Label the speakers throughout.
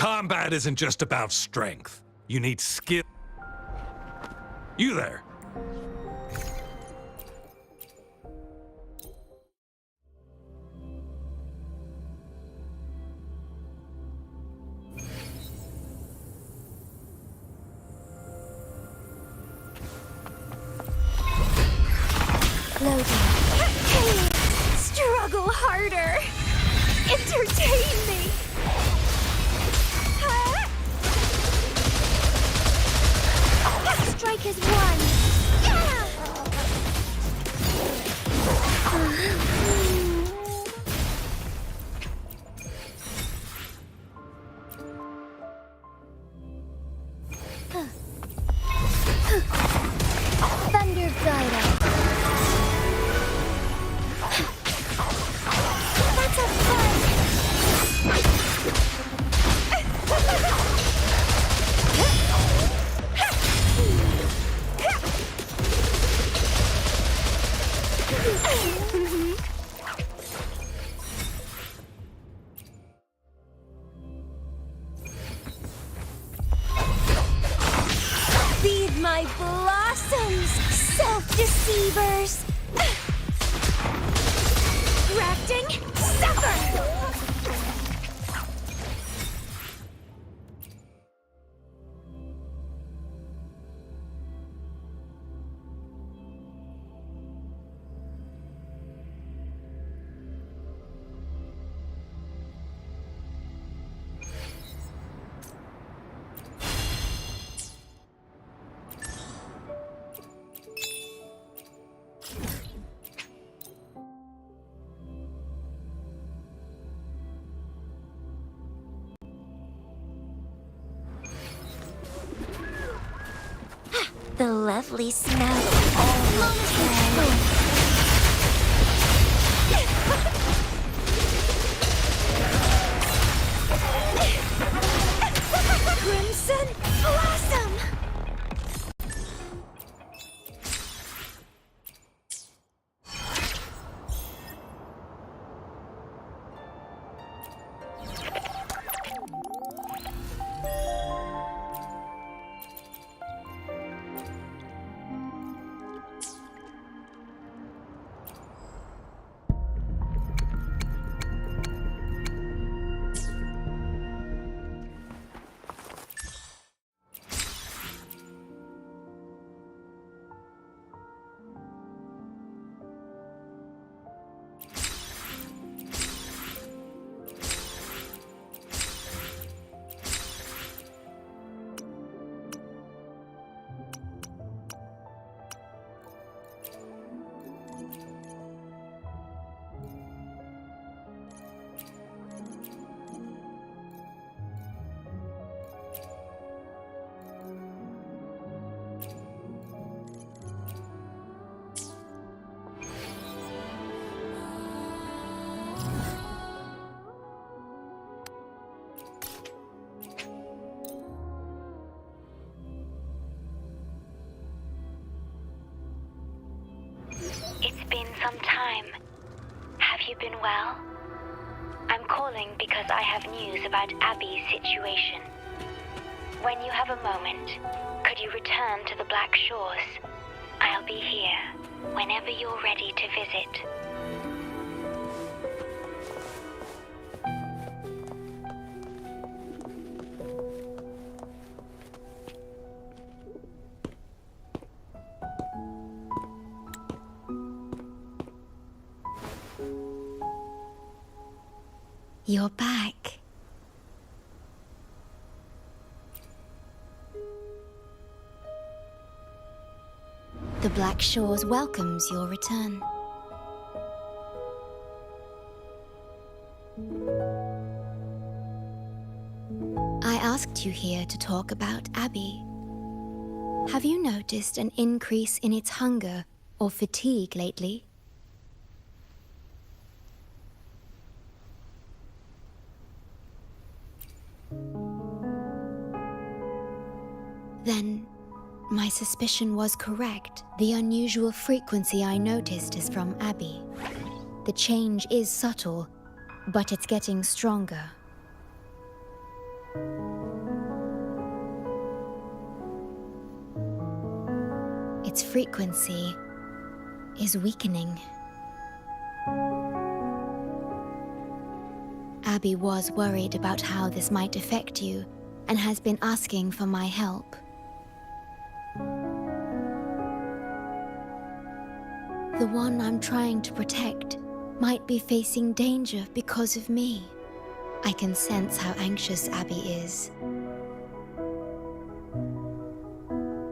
Speaker 1: Combat isn't just about strength. You need skill. You there.
Speaker 2: Loading. Hey, struggle harder. Entertain me. Huh? Strike is one. Yeah! Thunder Glider. That's a fun. Feed my blossoms, self-deceivers! Grafting, suffer! The lovely smell of almond Crimson Blossom!
Speaker 3: It's been some time. Have you been well? I'm calling because I have news about Abby's situation. When you have a moment, could you return to the Black Shores? I'll be here whenever you're ready to visit.
Speaker 2: You're back. The Black Shores welcomes your return. I asked you here to talk about Abby. Have you noticed an increase in its hunger or fatigue lately? Then, my suspicion was correct. The unusual frequency I noticed is from Abby. The change is subtle, but it's getting stronger. Its frequency is weakening. Abby was worried about how this might affect you and has been asking for my help. The one I'm trying to protect might be facing danger because of me. I can sense how anxious Abby is.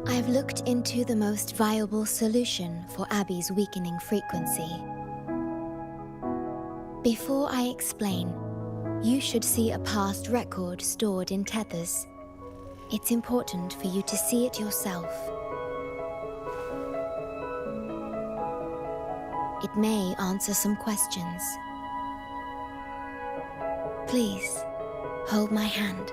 Speaker 2: I've looked into the most viable solution for Abby's weakening frequency. Before I explain, you should see a past record stored in tethers. It's important for you to see it yourself. It may answer some questions. Please, hold my hand.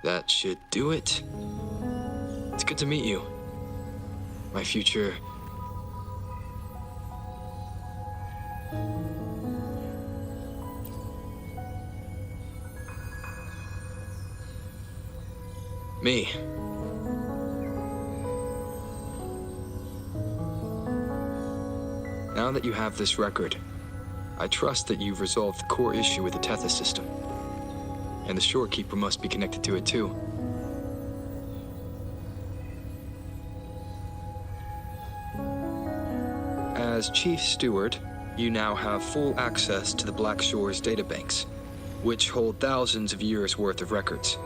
Speaker 4: That should do it. It's good to meet you. My future... me. Now that you have this record, I trust that you've resolved the core issue with the Tethys system. And the Shorekeeper must be connected to it too. As Chief Steward, you now have full access to the Black Shore's databanks, which hold thousands of years' worth of records.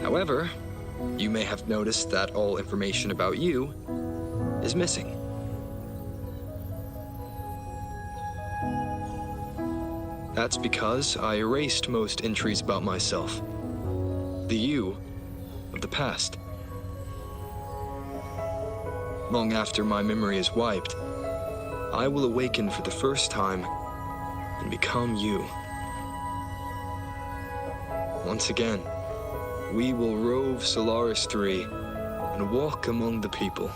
Speaker 4: However, you may have noticed that all information about you is missing. That's because I erased most entries about myself. The you of the past. Long after my memory is wiped, I will awaken for the first time and become you. Once again, we will rove Solaris 3 and walk among the people.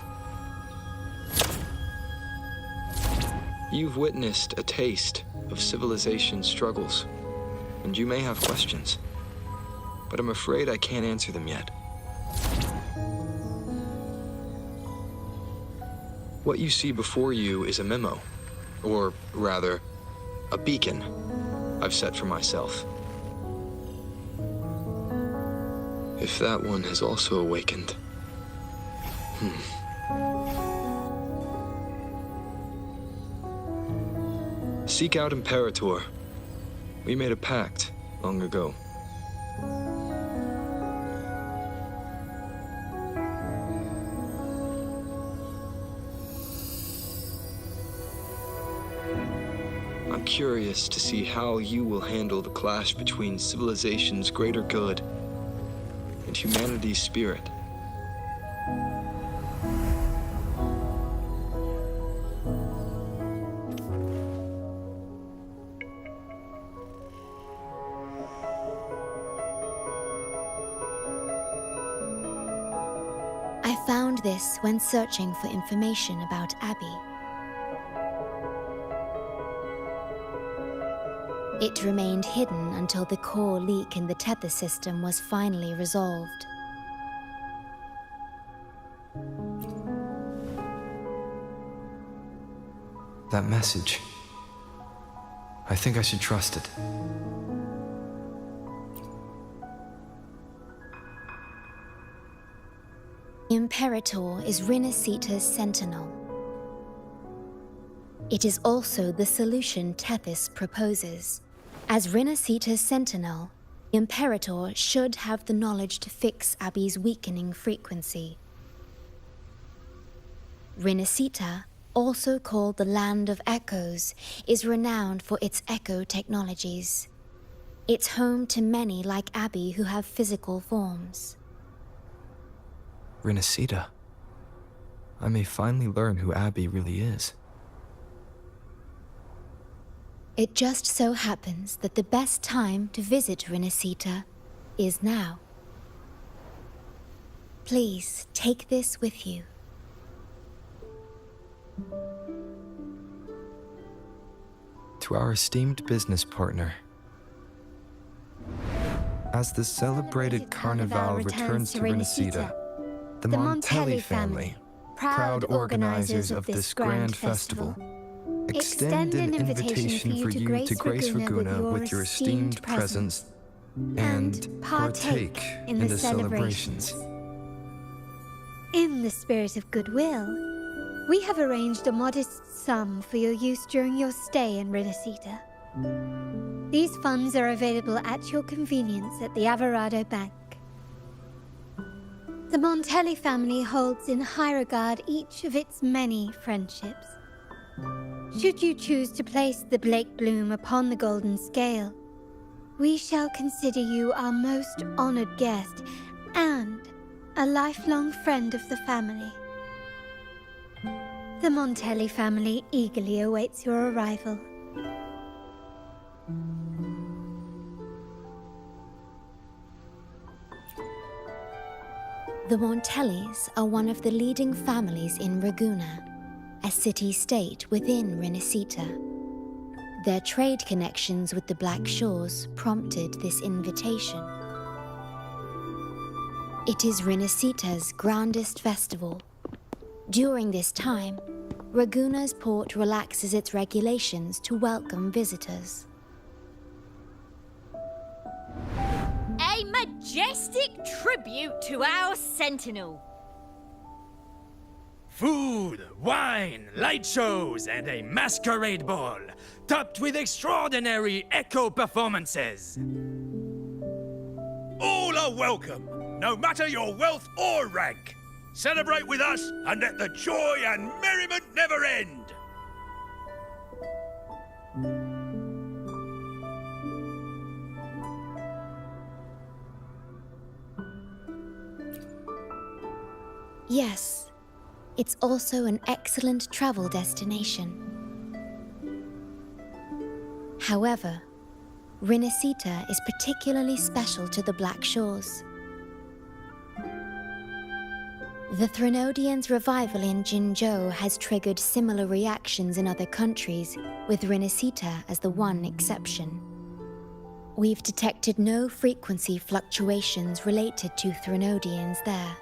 Speaker 4: You've witnessed a taste of civilization's struggles, and you may have questions, but I'm afraid I can't answer them yet. What you see before you is a memo, or rather, a beacon I've set for myself. If that one has also awakened. Seek out Imperator. We made a pact long ago. I'm curious to see how you will handle the clash between civilization's greater good and humanity's spirit.
Speaker 2: I found this when searching for information about Abby. It remained hidden until the core leak in the tether system was finally resolved.
Speaker 4: That message. I think I should trust it.
Speaker 2: Imperator is Rinacita's sentinel. It is also the solution Tethys proposes. As Rinacita's sentinel, Imperator should have the knowledge to fix Abby's weakening frequency. Rinacita, also called the Land of Echoes, is renowned for its echo technologies. It's home to many like Abby who have physical forms.
Speaker 4: Rinacita. I may finally learn who Abby really is.
Speaker 2: It just so happens that the best time to visit Rinacita is now. Please take this with you.
Speaker 4: to our esteemed business partner. As the celebrated Carnival returns to Rinacita, the Montelli family, proud organizers of this grand festival, extend an invitation for you to grace Ragusa with your esteemed presence and partake in the celebrations.
Speaker 5: In the spirit of goodwill, we have arranged a modest sum for your use during your stay in Rinacita. These funds are available at your convenience at the Averado Bank. The Montelli family holds in high regard each of its many friendships. Should you choose to place the Blake Bloom upon the golden scale, we shall consider you our most honored guest and a lifelong friend of the family. The Montelli family eagerly awaits your arrival.
Speaker 2: The Montellis are one of the leading families in Ragusa, a city-state within Rinacita. Their trade connections with the Black Shores prompted this invitation. It is Rinacita's grandest festival. During this time, Ragusa's port relaxes its regulations to welcome visitors.
Speaker 6: A majestic tribute to our sentinel.
Speaker 7: Food, wine, light shows, and a masquerade ball, topped with extraordinary echo performances.
Speaker 8: All are welcome, no matter your wealth or rank. Celebrate with us and let the joy and merriment never end.
Speaker 2: Yes, it's also an excellent travel destination. However, Rinacita is particularly special to the Black Shores. The Threnodians' revival in Jinzhou has triggered similar reactions in other countries, with Rinacita as the one exception. We've detected no frequency fluctuations related to Threnodians there.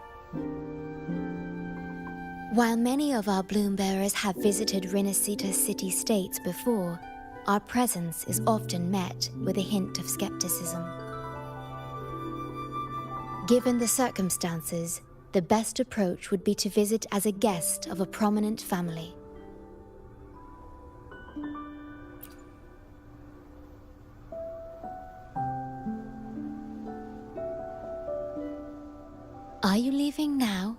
Speaker 2: While many of our bloom bearers have visited Rinacita city-states before, our presence is often met with a hint of skepticism. Given the circumstances, the best approach would be to visit as a guest of a prominent family. Are you leaving now?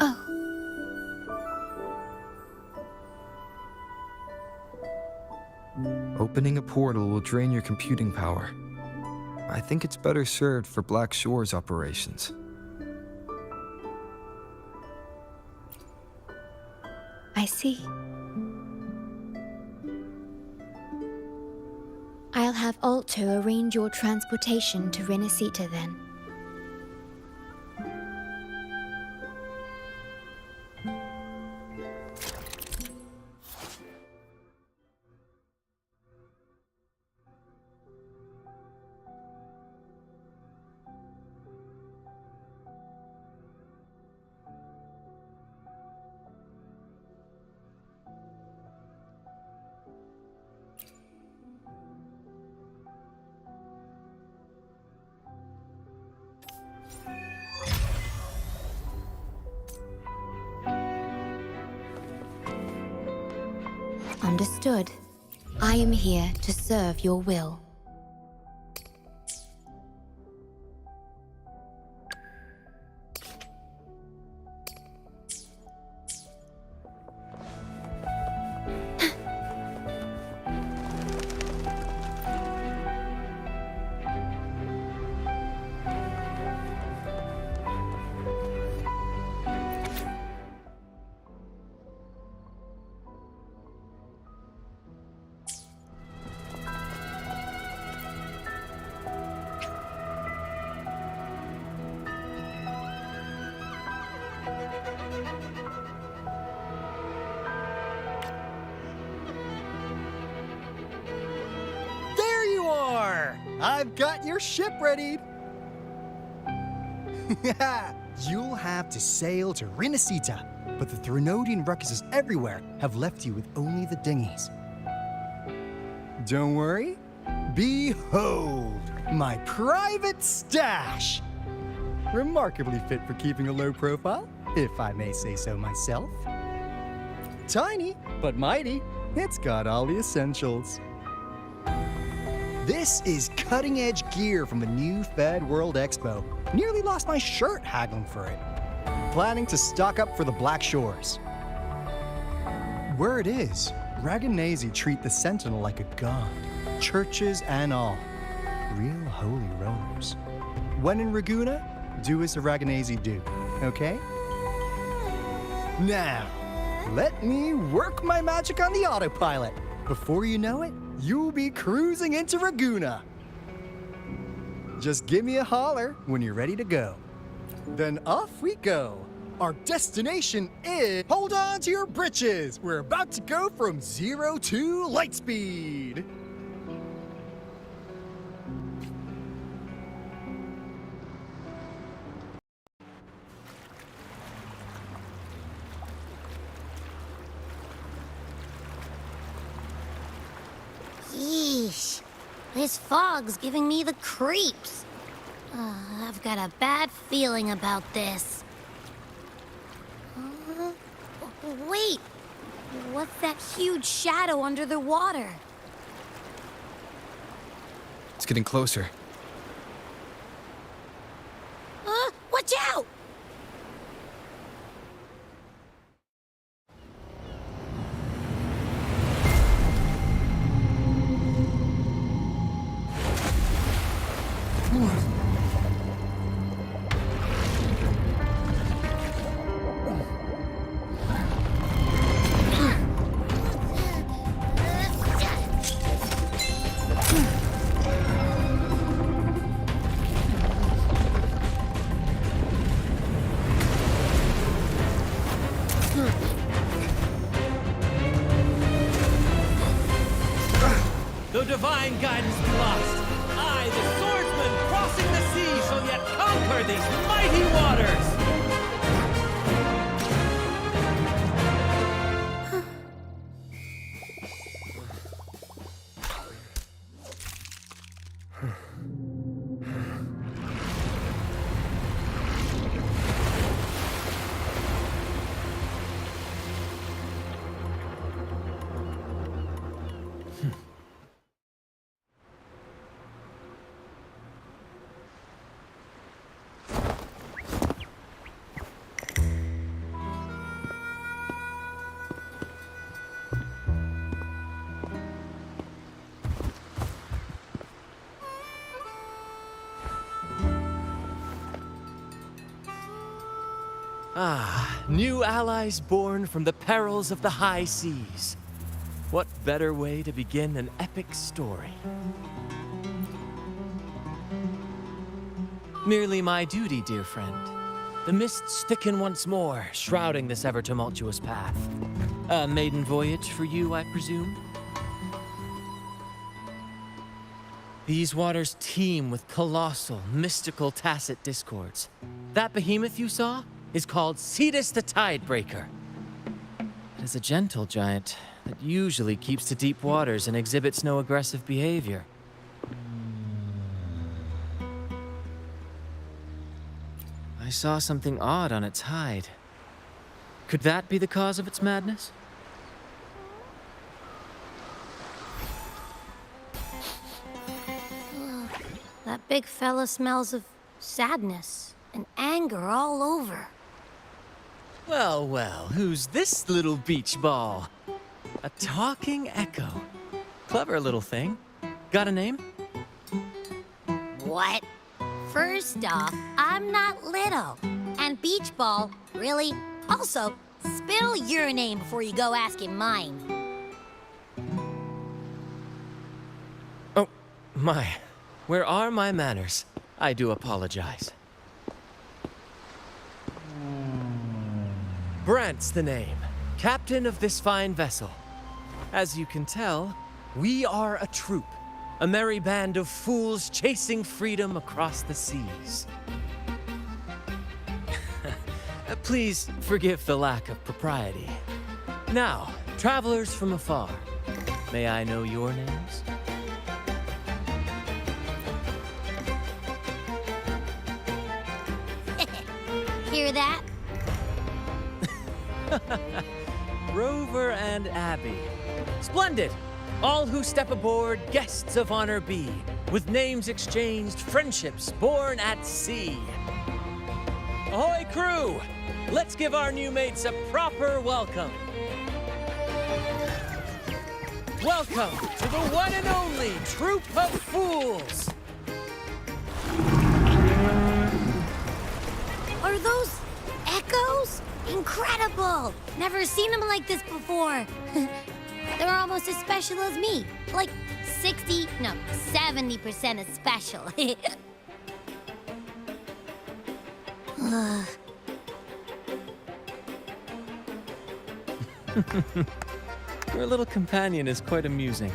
Speaker 2: Oh.
Speaker 4: Opening a portal will drain your computing power. I think it's better served for Black Shores operations.
Speaker 2: I see. I'll have Alto arrange your transportation to Rinacita then. Understood. I am here to serve your will.
Speaker 9: There! I've got your ship readied! You'll have to sail to Rinacita, but the Threnodian ruckuses everywhere have left you with only the dinghies. Don't worry. Behold, my private stash! Remarkably fit for keeping a low profile, if I may say so myself. Tiny, but mighty. It's got all the essentials. This is cutting-edge gear from the new Fed World Expo. Nearly lost my shirt haggling for it. Planning to stock up for the Black Shores. Word is, Raganese treat the Sentinel like a god. Churches and all. Real holy rollers. When in Raguna, do as the Raganese do, okay? Now, let me work my magic on the autopilot. Before you know it, you'll be cruising into Raguna. Just give me a holler when you're ready to go. Then off we go. Our destination is... Hold on to your britches. We're about to go from 0 to light speed.
Speaker 10: Yeesh. This fog's giving me the creeps. I've got a bad feeling about this. Wait! What's that huge shadow under the water?
Speaker 4: It's getting closer.
Speaker 10: Watch out!
Speaker 7: Though divine guidance be lost, I, the swordsman crossing the sea, shall yet conquer these mighty waters! New allies born from the perils of the high seas. What better way to begin an epic story? Merely my duty, dear friend. The mists thicken once more, shrouding this ever-tumultuous path. A maiden voyage for you, I presume? These waters teem with colossal, mystical, tacit discords. That behemoth you saw is called Cetus the Tidebreaker. It is a gentle giant that usually keeps to deep waters and exhibits no aggressive behavior. I saw something odd on its hide. Could that be the cause of its madness?
Speaker 10: That big fella smells of sadness and anger all over.
Speaker 7: Well, well, who's this little beach ball? A talking echo. Clever little thing. Got a name?
Speaker 10: What? First off, I'm not little. And Beach Ball, really? Also, spill your name before you go asking mine.
Speaker 7: Oh, my. Where are my manners? I do apologize. Brant's the name, captain of this fine vessel. As you can tell, we are a troop, a merry band of fools chasing freedom across the seas. Please forgive the lack of propriety. Now, travelers from afar, may I know your names?
Speaker 10: Hear that?
Speaker 7: Rover and Abby. Splendid! All who step aboard, guests of honor be, with names exchanged, friendships born at sea. Ahoy, crew! Let's give our new mates a proper welcome. Welcome to the one and only Troop of Fools!
Speaker 10: Are those echoes? Incredible! Never seen them like this before. They're almost as special as me. Like 70% as special.
Speaker 7: Your little companion is quite amusing.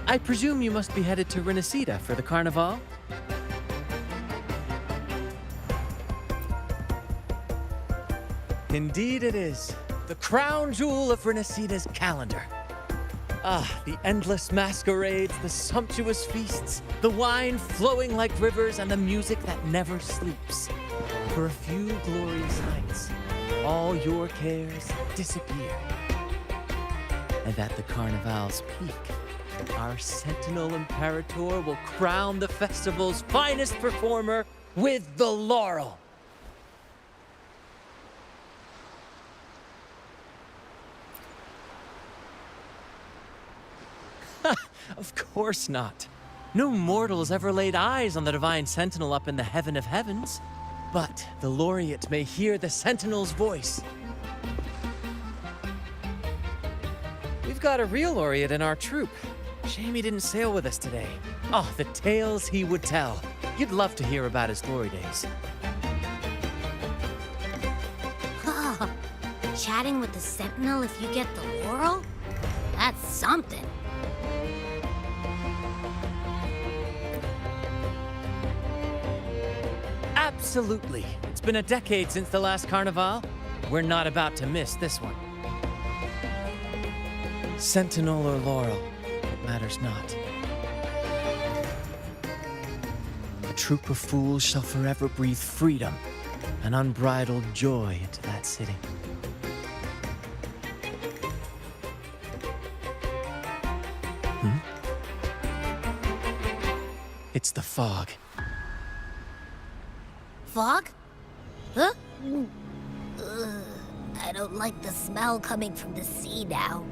Speaker 7: I presume you must be headed to Rinacita for the carnival? Indeed it is. The crown jewel of Rinacita's calendar. Ah, the endless masquerades, the sumptuous feasts, the wine flowing like rivers, and the music that never sleeps. For a few glorious nights, all your cares disappear. And at the Carnival's peak, our Sentinel Imperator will crown the festival's finest performer with the laurel. Of course not. No mortal has ever laid eyes on the Divine Sentinel up in the heaven of heavens. But the laureate may hear the Sentinel's voice. We've got a real laureate in our troop. Shame he didn't sail with us today. Oh, the tales he would tell. You'd love to hear about his glory days.
Speaker 10: Chatting with the Sentinel if you get the laurel? That's something.
Speaker 7: Absolutely. It's been a decade since the last carnival. We're not about to miss this one. Sentinel or laurel, it matters not. The troop of fools shall forever breathe freedom and unbridled joy into that city. It's the fog.
Speaker 10: Fog? Huh? I don't like the smell coming from the sea now.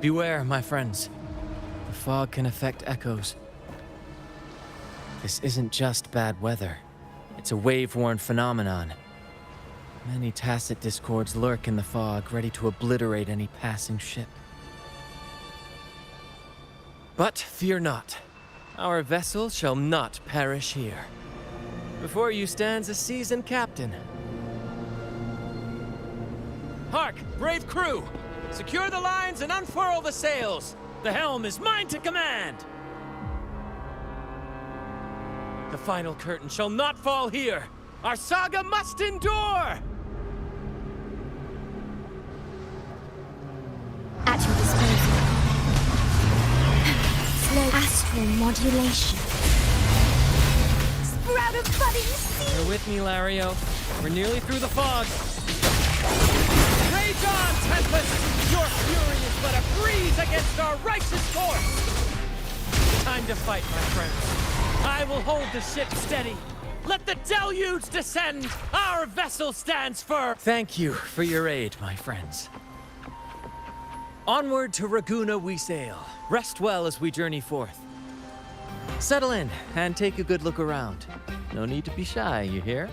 Speaker 7: Beware, my friends. The fog can affect echoes. This isn't just bad weather. It's a wave-worn phenomenon. Many tacit discords lurk in the fog, ready to obliterate any passing ship. But fear not. Our vessel shall not perish here. Before you stands a seasoned captain. Hark, brave crew! Secure the lines and unfurl the sails! The helm is mine to command! The final curtain shall not fall here! Our saga must endure!
Speaker 2: At your disposal. Slow astral modulation.
Speaker 10: Sprout of budding sea!
Speaker 7: You're with me, Lario. We're nearly through the fog. Rage on, Tempest! Your fury is but a breeze against our righteous course! Time to fight, my friends. I will hold the ship steady. Let the deluge descend! Our vessel stands firm! Thank you for your aid, my friends. Onward to Raguna we sail. Rest well as we journey forth. Settle in and take a good look around. No need to be shy, you hear?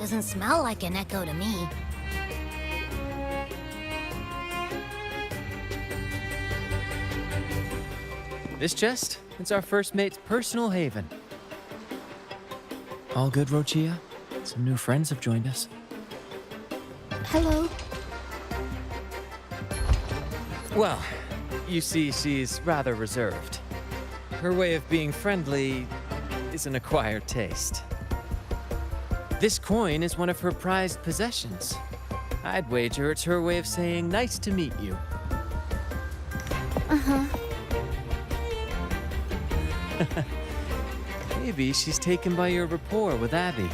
Speaker 10: Doesn't smell like an echo to me.
Speaker 7: This chest, it's our first mate's personal haven. All good, Rochia? Some new friends have joined us.
Speaker 5: Hello.
Speaker 7: Well, you see, she's rather reserved. Her way of being friendly is an acquired taste. This coin is one of her prized possessions. I'd wager it's her way of saying nice to meet you.
Speaker 2: Uh-huh.
Speaker 7: Maybe she's taken by your rapport with Abby.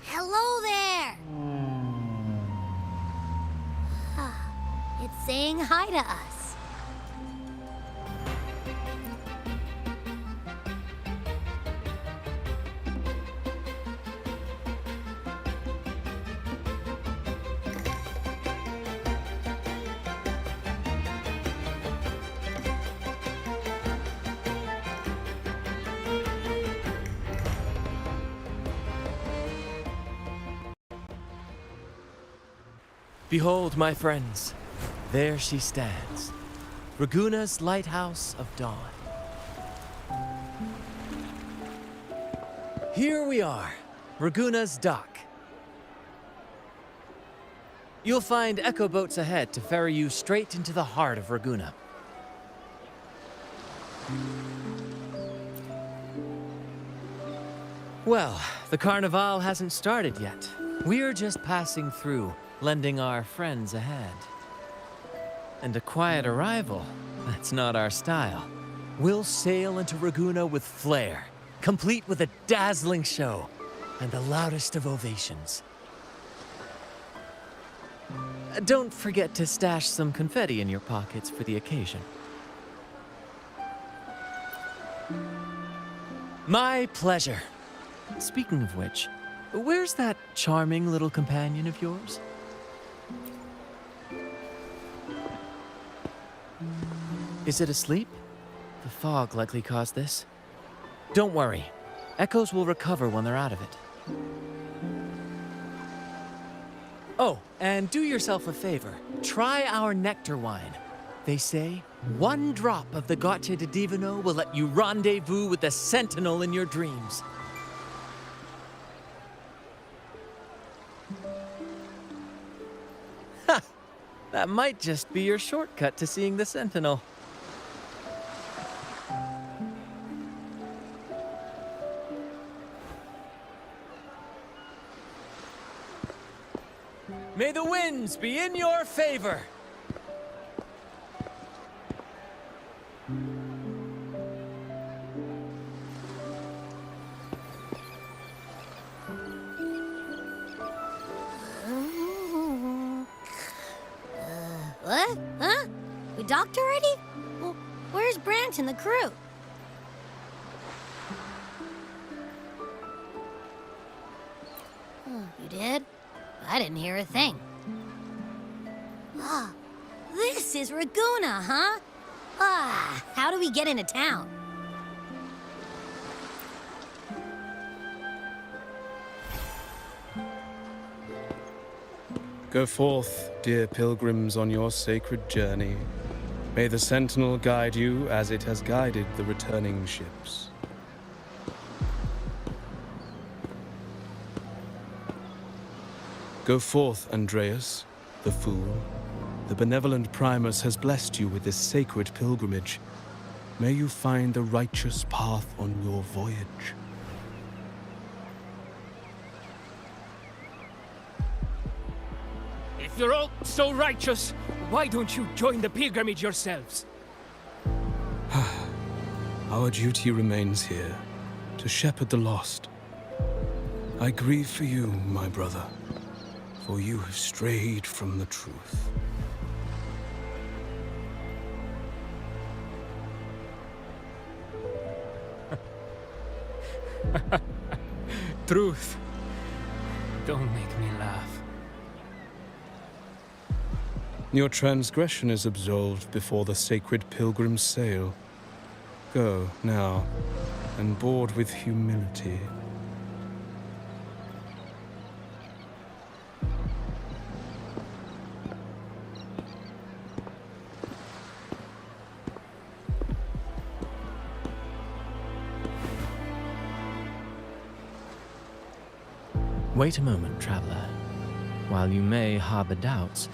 Speaker 10: Hello there! It's saying hi to us.
Speaker 7: Behold, my friends, there she stands, Raguna's lighthouse of dawn. Here we are, Raguna's dock. You'll find echo boats ahead to ferry you straight into the heart of Raguna. Well, the Carnival hasn't started yet. We're just passing through, lending our friends a hand. And a quiet arrival, that's not our style. We'll sail into Raguna with flair, complete with a dazzling show and the loudest of ovations. Don't forget to stash some confetti in your pockets for the occasion. My pleasure. Speaking of which, where's that charming little companion of yours? Is it asleep? The fog likely caused this. Don't worry. Echoes will recover when they're out of it. Oh, and do yourself a favor. Try our nectar wine. They say one drop of the Gocce di Divino will let you rendezvous with the Sentinel in your dreams. Ha! That might just be your shortcut to seeing the Sentinel. May the winds be in your favor!
Speaker 10: What? Huh? We docked already? Well, where's Brant and the crew? You did? I didn't hear a thing. Ah, this is Raguna, huh? Ah, how do we get into town?
Speaker 11: Go forth, dear pilgrims, on your sacred journey. May the Sentinel guide you as it has guided the returning ships. Go forth, Andreas, the fool. The benevolent Primus has blessed you with this sacred pilgrimage. May you find the righteous path on your voyage.
Speaker 12: If you're all so righteous, why don't you join the pilgrimage yourselves?
Speaker 11: Our duty remains here, to shepherd the lost. I grieve for you, my brother, for you have strayed from the truth.
Speaker 12: Truth. Don't make me laugh.
Speaker 11: Your transgression is absolved before the sacred pilgrim's sail. Go, now, and board with humility.
Speaker 7: Wait a moment, traveler. While you may harbor doubts,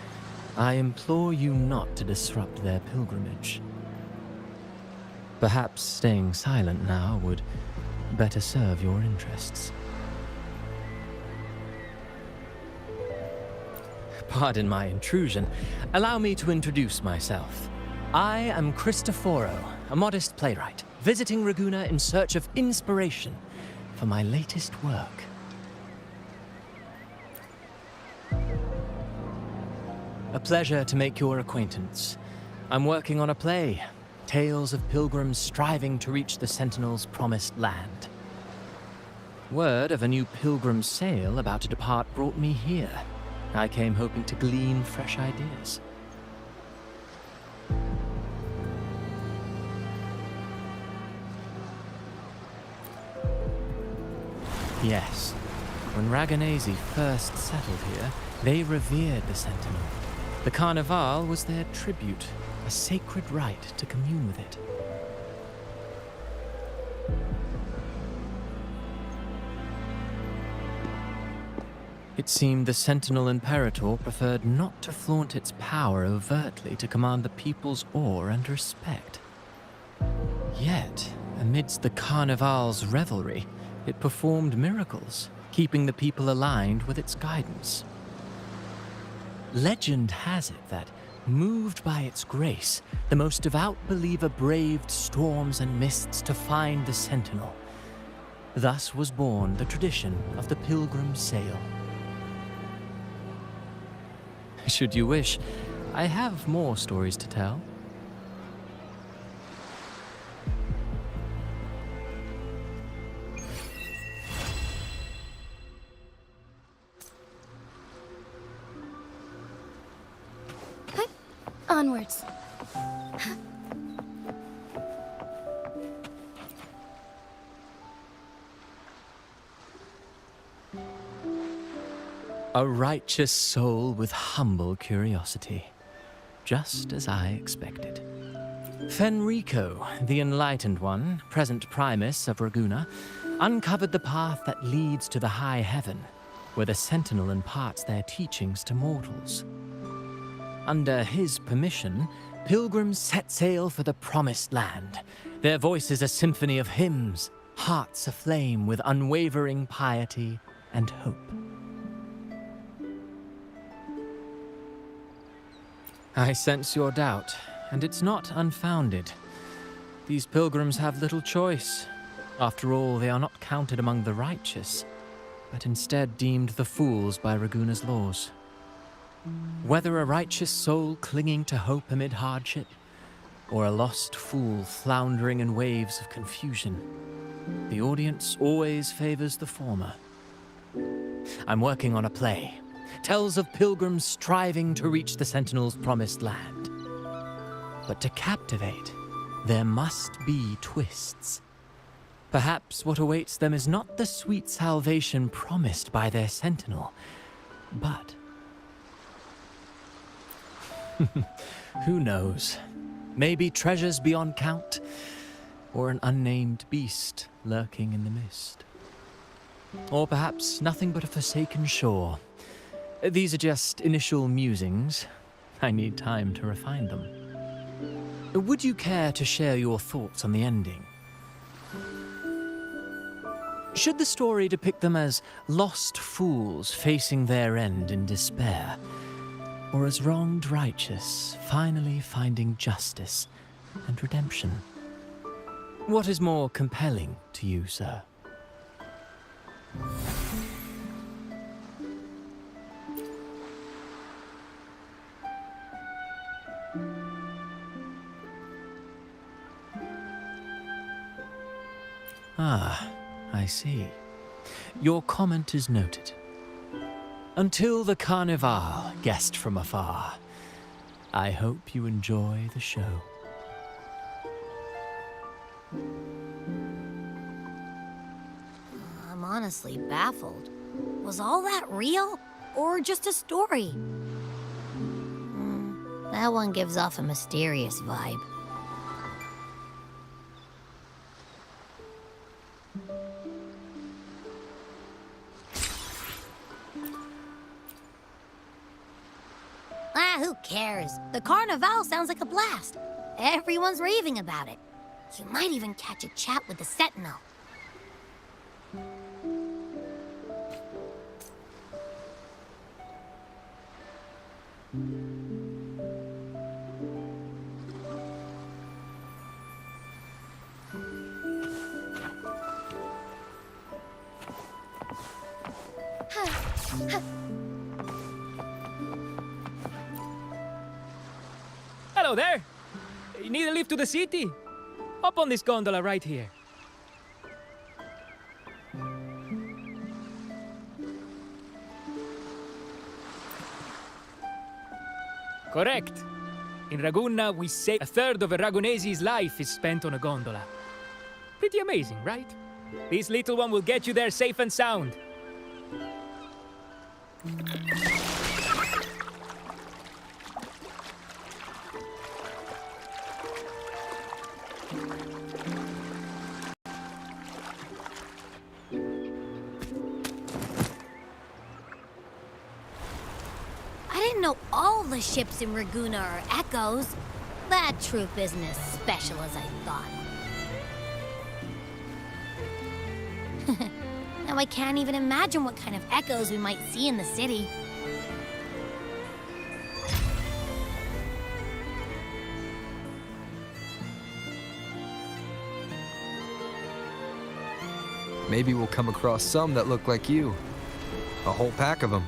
Speaker 7: I implore you not to disrupt their pilgrimage. Perhaps staying silent now would better serve your interests. Pardon my intrusion. Allow me to introduce myself. I am Cristoforo, a modest playwright, visiting Ragunna in search of inspiration for my latest work. A pleasure to make your acquaintance. I'm working on a play, tales of pilgrims striving to reach the Sentinel's promised land. Word of a new pilgrim sail about to depart brought me here. I came hoping to glean fresh ideas. Yes, when Raganazi first settled here, they revered the Sentinel. The Carnival was their tribute, a sacred right to commune with it. It seemed the Sentinel Imperator preferred not to flaunt its power overtly to command the people's awe and respect. Yet, amidst the Carnival's revelry, it performed miracles, keeping the people aligned with its guidance. Legend has it that, moved by its grace, the most devout believer braved storms and mists to find the Sentinel. Thus was born the tradition of the pilgrim sail. Should you wish, I have more stories to tell.
Speaker 5: Onwards.
Speaker 7: A righteous soul with humble curiosity, just as I expected. Fenrico, the Enlightened One, present Primus of Ragunna, uncovered the path that leads to the high heaven, where the Sentinel imparts their teachings to mortals. Under his permission, pilgrims set sail for the promised land, their voices a symphony of hymns, hearts aflame with unwavering piety and hope. I sense your doubt, and it's not unfounded. These pilgrims have little choice. After all, they are not counted among the righteous, but instead deemed the fools by Ragunna's laws. Whether a righteous soul clinging to hope amid hardship, or a lost fool floundering in waves of confusion, the audience always favors the former. I'm working on a play. Tells of pilgrims striving to reach the Sentinel's promised land. But to captivate, there must be twists. Perhaps what awaits them is not the sweet salvation promised by their Sentinel, but... who knows? Maybe treasures beyond count, or an unnamed beast lurking in the mist. Or perhaps nothing but a forsaken shore. These are just initial musings. I need time to refine them. Would you care to share your thoughts on the ending? Should the story depict them as lost fools facing their end in despair, or as wronged righteous finally finding justice and redemption? What is more compelling to you, sir? I see. Your comment is noted. Until the Carnival, guest from afar, I hope you enjoy the show.
Speaker 10: I'm honestly baffled. Was all that real? Or just a story? That one gives off a mysterious vibe. Who cares? The Carnival sounds like a blast. Everyone's raving about it. You might even catch a chat with the Sentinel.
Speaker 12: Hello there! You need a lift to the city? Hop on this gondola right here. Correct. In Ragunna, we say a third of a Ragunese's life is spent on a gondola. Pretty amazing, right? This little one will get you there safe and sound.
Speaker 10: I didn't know all the ships in Ragunna are echoes. That troop isn't as special as I thought. Now I can't even imagine what kind of echoes we might see in the city.
Speaker 4: Maybe we'll come across some that look like you. A whole pack of them.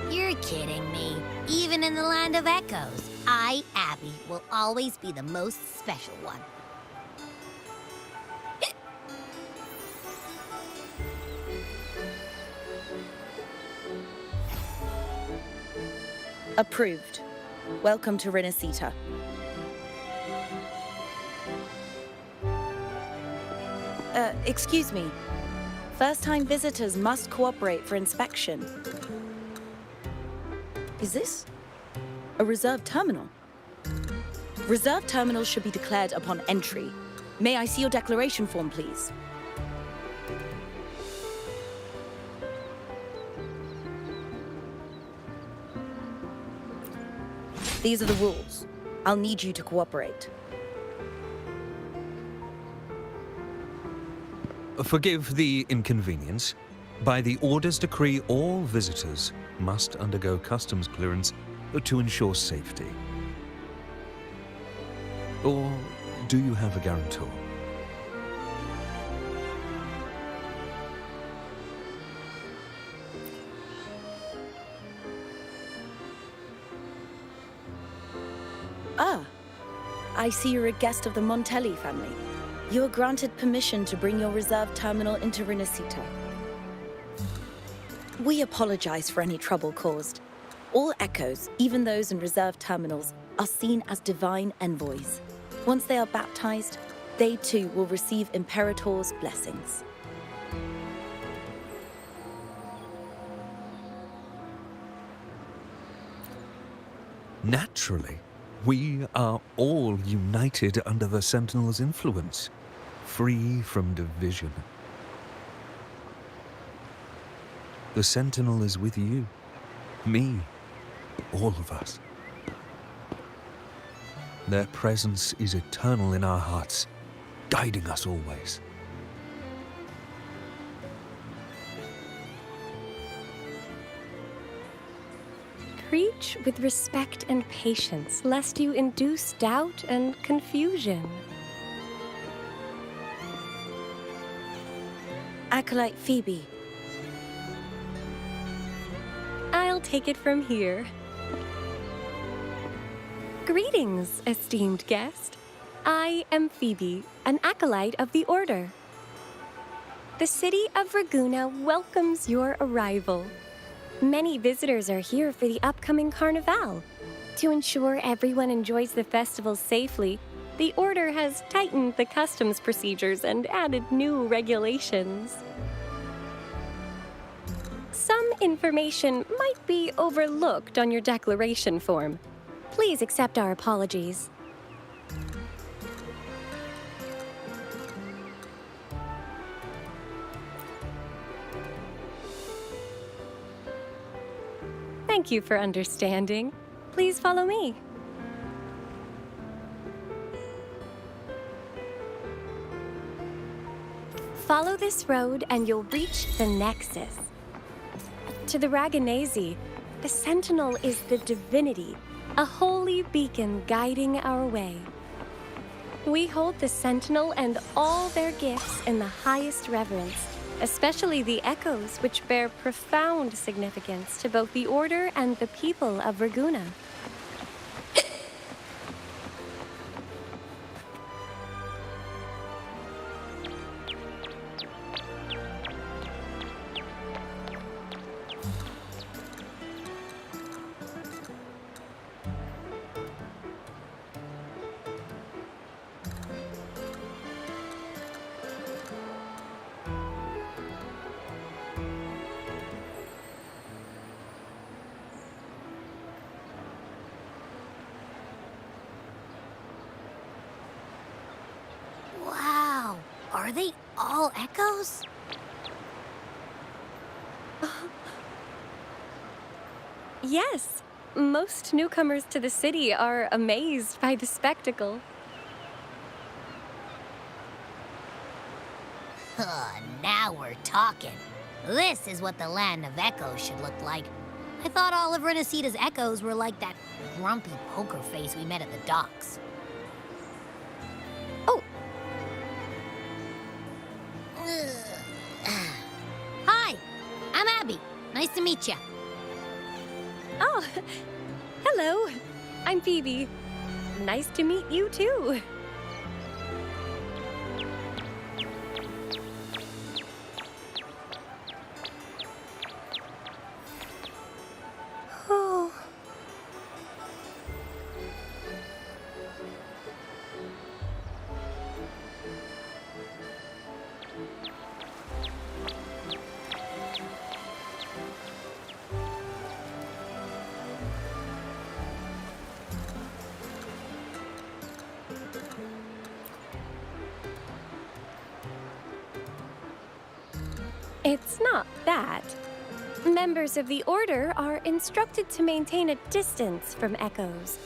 Speaker 10: You're kidding me. Even in the land of echoes, I, Abby, will always be the most special one.
Speaker 13: Approved. Welcome to Rinacita. Excuse me. First-time visitors must cooperate for inspection. Is this a reserved terminal? Reserved terminals should be declared upon entry. May I see your declaration form, please? These are the rules. I'll need you to cooperate.
Speaker 1: Forgive the inconvenience. By the Order's decree, all visitors must undergo customs clearance to ensure safety. Or do you have a guarantor?
Speaker 13: Ah, I see you're a guest of the Montelli family. You are granted permission to bring your reserve terminal into Rinacita. We apologize for any trouble caused. All echoes, even those in reserve terminals, are seen as divine envoys. Once they are baptized, they too will receive Imperator's blessings.
Speaker 1: Naturally, we are all united under the Sentinel's influence, free from division. The Sentinel is with you, me, all of us. Their presence is eternal in our hearts, guiding us always.
Speaker 14: Preach with respect and patience, lest you induce doubt and confusion.
Speaker 13: Acolyte Phoebe.
Speaker 14: I'll take it from here. Greetings, esteemed guest. I am Phoebe, an acolyte of the Order. The city of Raguna welcomes your arrival. Many visitors are here for the upcoming Carnival. To ensure everyone enjoys the festival safely, the Order has tightened the customs procedures and added new regulations. Some information might be overlooked on your declaration form. Please accept our apologies. Thank you for understanding. Please follow me. Follow this road and you'll reach the Nexus. To the Raganese, the Sentinel is the divinity, a holy beacon guiding our way. We hold the Sentinel and all their gifts in the highest reverence, especially the echoes, which bear profound significance to both the Order and the people of Raguna.
Speaker 10: Wow, are they all echoes?
Speaker 14: Yes, most newcomers to the city are amazed by the spectacle.
Speaker 10: Now we're talking. This is what the land of echoes should look like. I thought all of Rinacita's echoes were like that grumpy poker face we met at the docks.
Speaker 14: Oh!
Speaker 10: Hi, I'm Abby. Nice to meet you.
Speaker 14: Oh, hello. I'm Phoebe. Nice to meet you too. Oh. It's not that. Members of the Order are instructed to maintain a distance from echoes.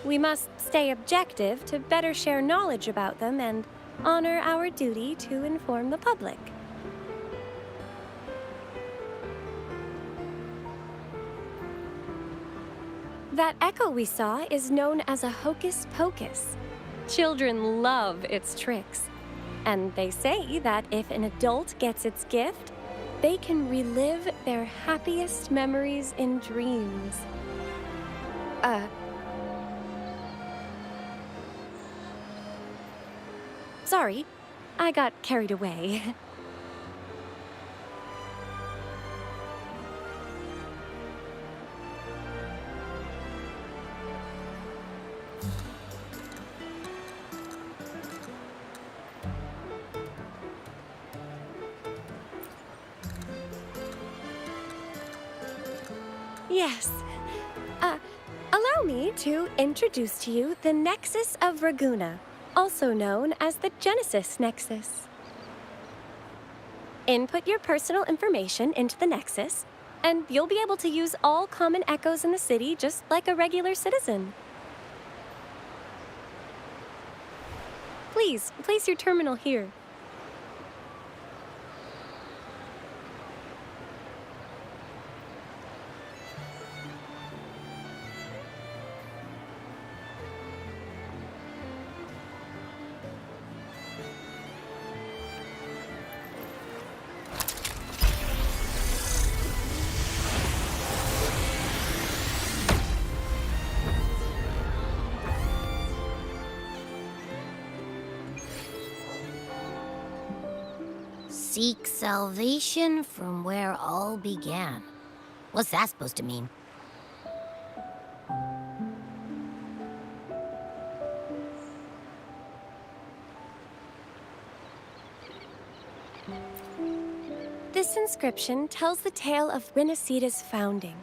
Speaker 14: We must stay objective to better share knowledge about them and honor our duty to inform the public. That echo we saw is known as a hocus pocus. Children love its tricks. And they say that if an adult gets its gift, they can relive their happiest memories in dreams. Sorry, I got carried away. Yes. Allow me to introduce to you the Nexus of Raguna, also known as the Genesis Nexus. Input your personal information into the Nexus, and you'll be able to use all common echoes in the city just like a regular citizen. Please, place your terminal here.
Speaker 10: Seek salvation from where all began. What's that supposed to mean?
Speaker 14: This inscription tells the tale of Rinacita's founding.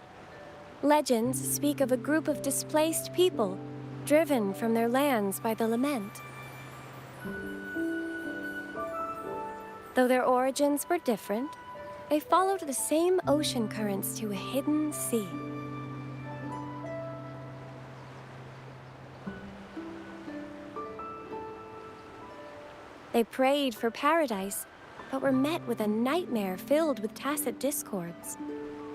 Speaker 14: Legends speak of a group of displaced people, driven from their lands by the lament. Though their origins were different, they followed the same ocean currents to a hidden sea. They prayed for paradise, but were met with a nightmare filled with tacit discords.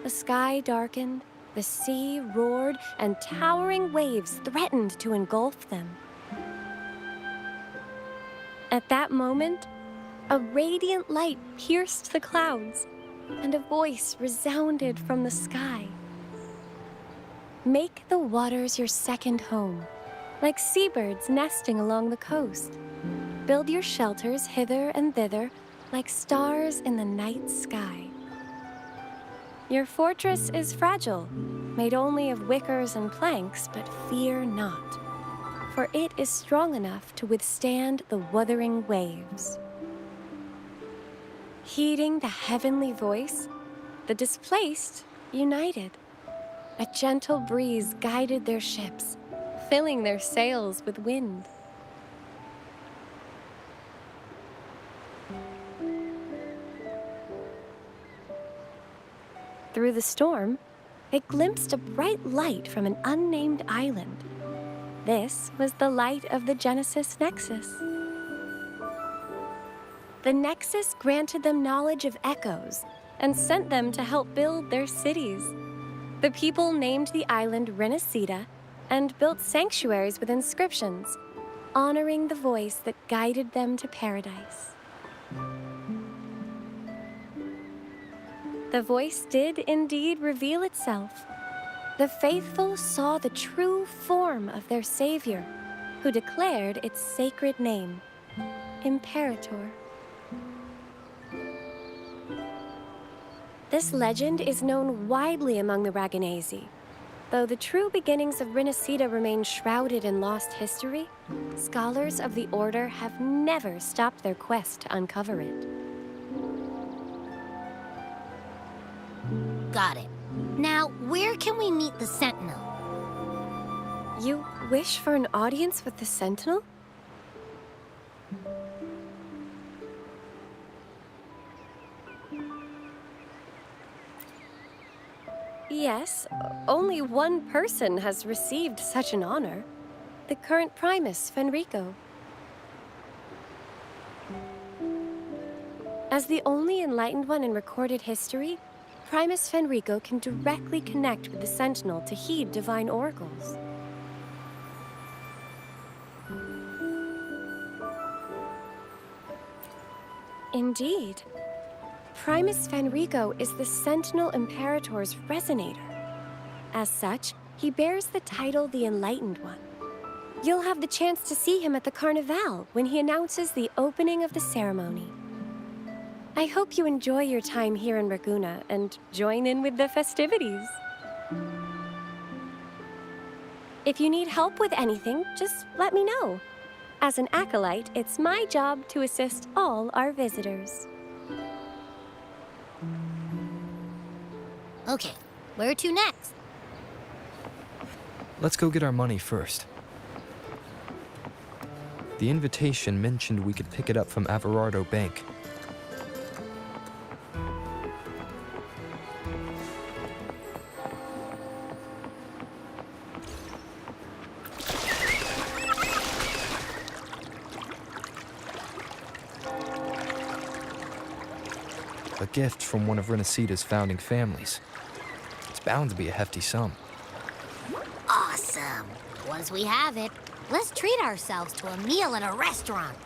Speaker 14: The sky darkened, the sea roared, and towering waves threatened to engulf them. At that moment, a radiant light pierced the clouds, and a voice resounded from the sky. Make the waters your second home, like seabirds nesting along the coast. Build your shelters hither and thither, like stars in the night sky. Your fortress is fragile, made only of wickers and planks, but fear not, for it is strong enough to withstand the wuthering waves. Heeding the heavenly voice, the displaced united. A gentle breeze guided their ships, filling their sails with wind. Through the storm, they glimpsed a bright light from an unnamed island. This was the light of the Genesis Nexus. The Nexus granted them knowledge of echoes and sent them to help build their cities. The people named the island Rinacita and built sanctuaries with inscriptions, honoring the voice that guided them to paradise. The voice did indeed reveal itself. The faithful saw the true form of their savior, who declared its sacred name, Imperator. This legend is known widely among the Raganesi. Though the true beginnings of Rinacita remain shrouded in lost history, scholars of the Order have never stopped their quest to uncover it.
Speaker 10: Got it. Now, where can we meet the Sentinel?
Speaker 14: You wish for an audience with the Sentinel? Yes, only one person has received such an honor. The current Primus, Fenrico. As the only enlightened one in recorded history, Primus Fenrico can directly connect with the Sentinel to heed divine oracles. Indeed. Primus Fenrico is the Sentinel Imperator's resonator. As such, he bears the title the Enlightened One. You'll have the chance to see him at the Carnival when he announces the opening of the ceremony. I hope you enjoy your time here in Raguna and join in with the festivities. If you need help with anything, just let me know. As an acolyte, it's my job to assist all our visitors.
Speaker 10: Okay, where to next?
Speaker 4: Let's go get our money first. The invitation mentioned we could pick it up from Averardo Bank. A gift from one of Rinacita's founding families. It's bound to be a hefty sum.
Speaker 10: Awesome. Once we have it, let's treat ourselves to a meal at a restaurant.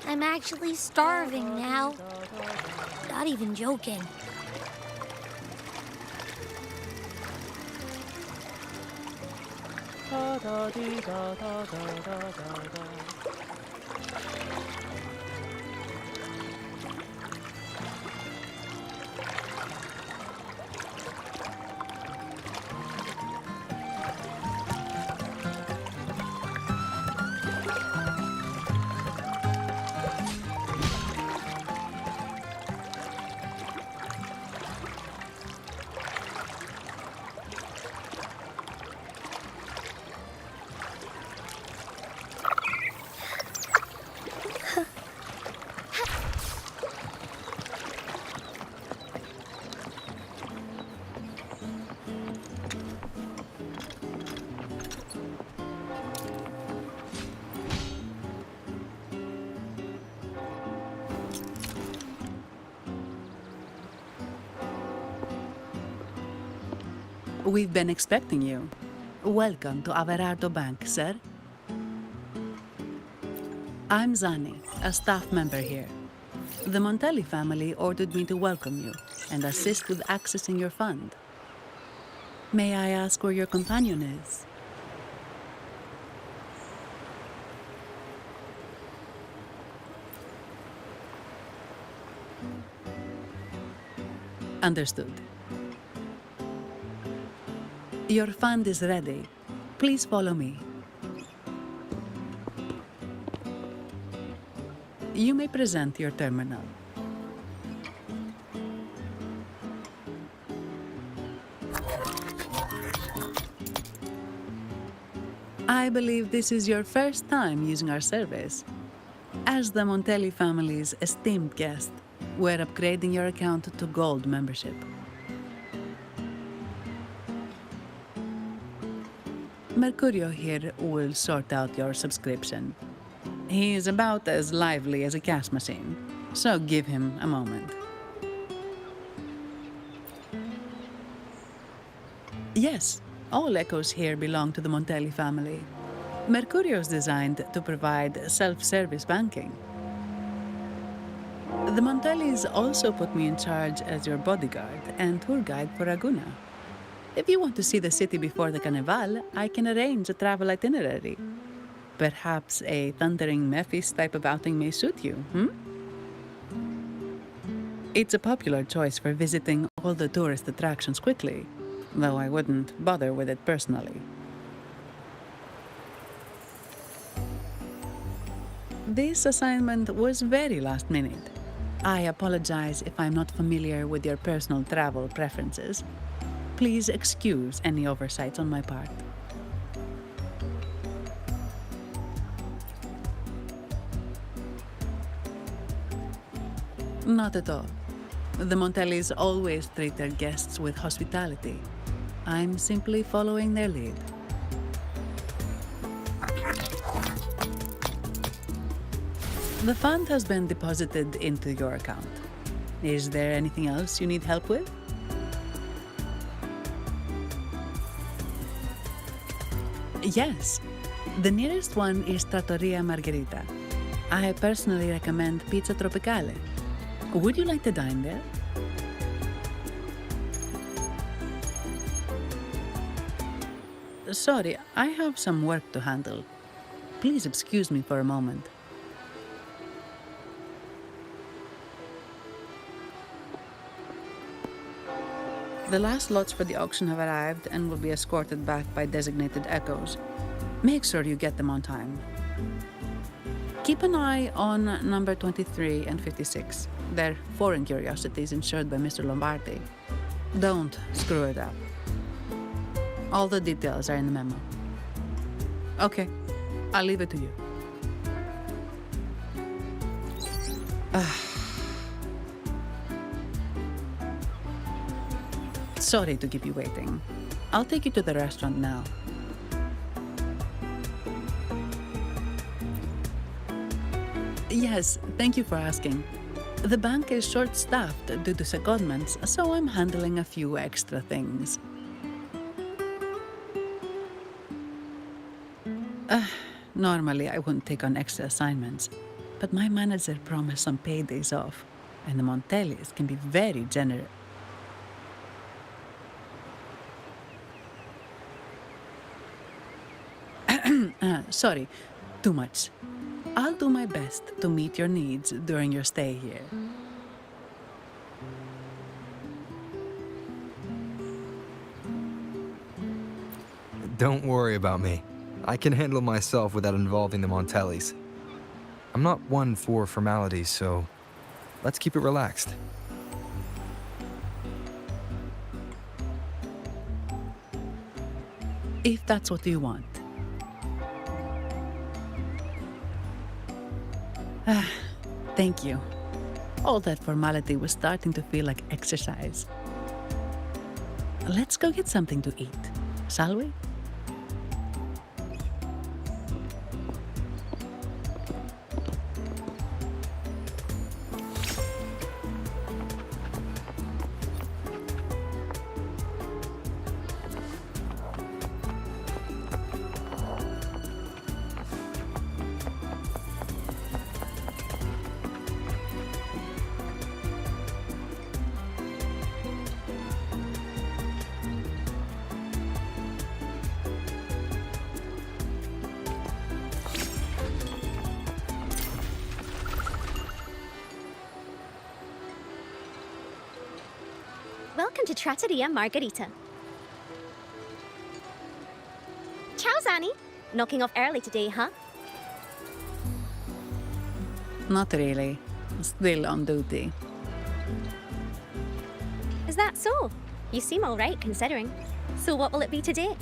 Speaker 10: I'm actually starving now. Not even joking.
Speaker 15: We've been expecting you. Welcome to Averardo Bank, sir. I'm Zani, a staff member here. The Montelli family ordered me to welcome you and assist with accessing your fund. May I ask where your companion is? Understood. Your fund is ready. Please follow me. You may present your terminal. I believe this is your first time using our service. As the Montelli family's esteemed guest, we're upgrading your account to Gold membership. Mercurio here will sort out your subscription. He is about as lively as a cash machine, so give him a moment. Yes, all echoes here belong to the Montelli family. Mercurio is designed to provide self-service banking. The Montellis also put me in charge as your bodyguard and tour guide for Raguna. If you want to see the city before the Carnival, I can arrange a travel itinerary. Perhaps a thundering Memphis type of outing may suit you, It's a popular choice for visiting all the tourist attractions quickly, though I wouldn't bother with it personally. This assignment was very last minute. I apologize if I'm not familiar with your personal travel preferences. Please excuse any oversights on my part. Not at all. The Montellis always treat their guests with hospitality. I'm simply following their lead. The fund has been deposited into your account. Is there anything else you need help with? Yes. The nearest one is Trattoria Margherita. I personally recommend Pizza Tropicale. Would you like to dine there? Sorry, I have some work to handle. Please excuse me for a moment. The last lots for the auction have arrived and will be escorted back by designated echoes. Make sure you get them on time. Keep an eye on number 23 and 56. They're foreign curiosities insured by Mr. Lombardi. Don't screw it up. All the details are in the memo. Okay, I'll leave it to you. Sorry to keep you waiting. I'll take you to the restaurant now. Yes, thank you for asking. The bank is short-staffed due to secondments, so I'm handling a few extra things. Normally, I wouldn't take on extra assignments, but my manager promised some paydays off, and the Montellis can be very generous. Sorry, too much. I'll do my best to meet your needs during your stay here.
Speaker 4: Don't worry about me. I can handle myself without involving the Montellis. I'm not one for formalities, so let's keep it relaxed.
Speaker 15: If that's what you want. Thank you. All that formality was starting to feel like exercise. Let's go get something to eat, shall we?
Speaker 16: Welcome to Trattoria Margherita. Ciao, Zanni. Knocking off early today, huh?
Speaker 15: Not really. Still on duty.
Speaker 16: Is that so? You seem all right, considering. So what will it be today?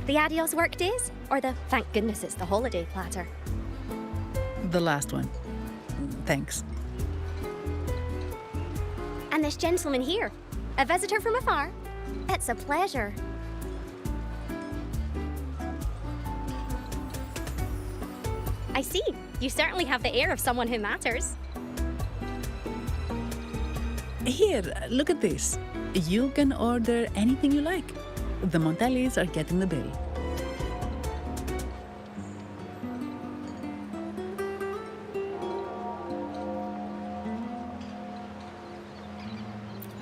Speaker 16: The adios work days? Or the thank goodness it's the holiday platter?
Speaker 15: The last one. Thanks.
Speaker 16: And this gentleman here, a visitor from afar? It's a pleasure. I see. You certainly have the air of someone who matters.
Speaker 15: Here, look at this. You can order anything you like. The Montellis are getting the bill.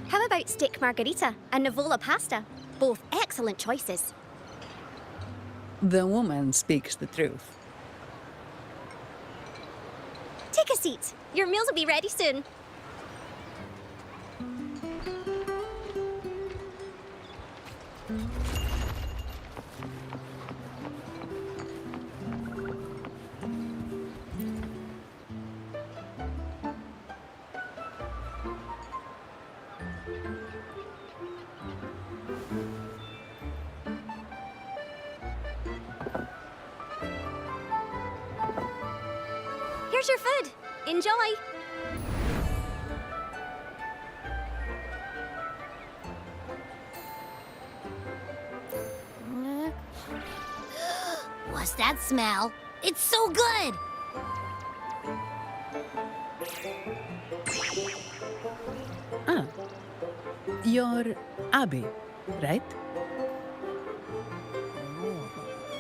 Speaker 16: How about steak margarita and Nivola pasta? Both excellent choices.
Speaker 15: The woman speaks the truth.
Speaker 16: Take a seat. Your meals will be ready soon. Here's your food. Enjoy.
Speaker 10: What's that smell? It's so good!
Speaker 15: Ah. You're Abby, right?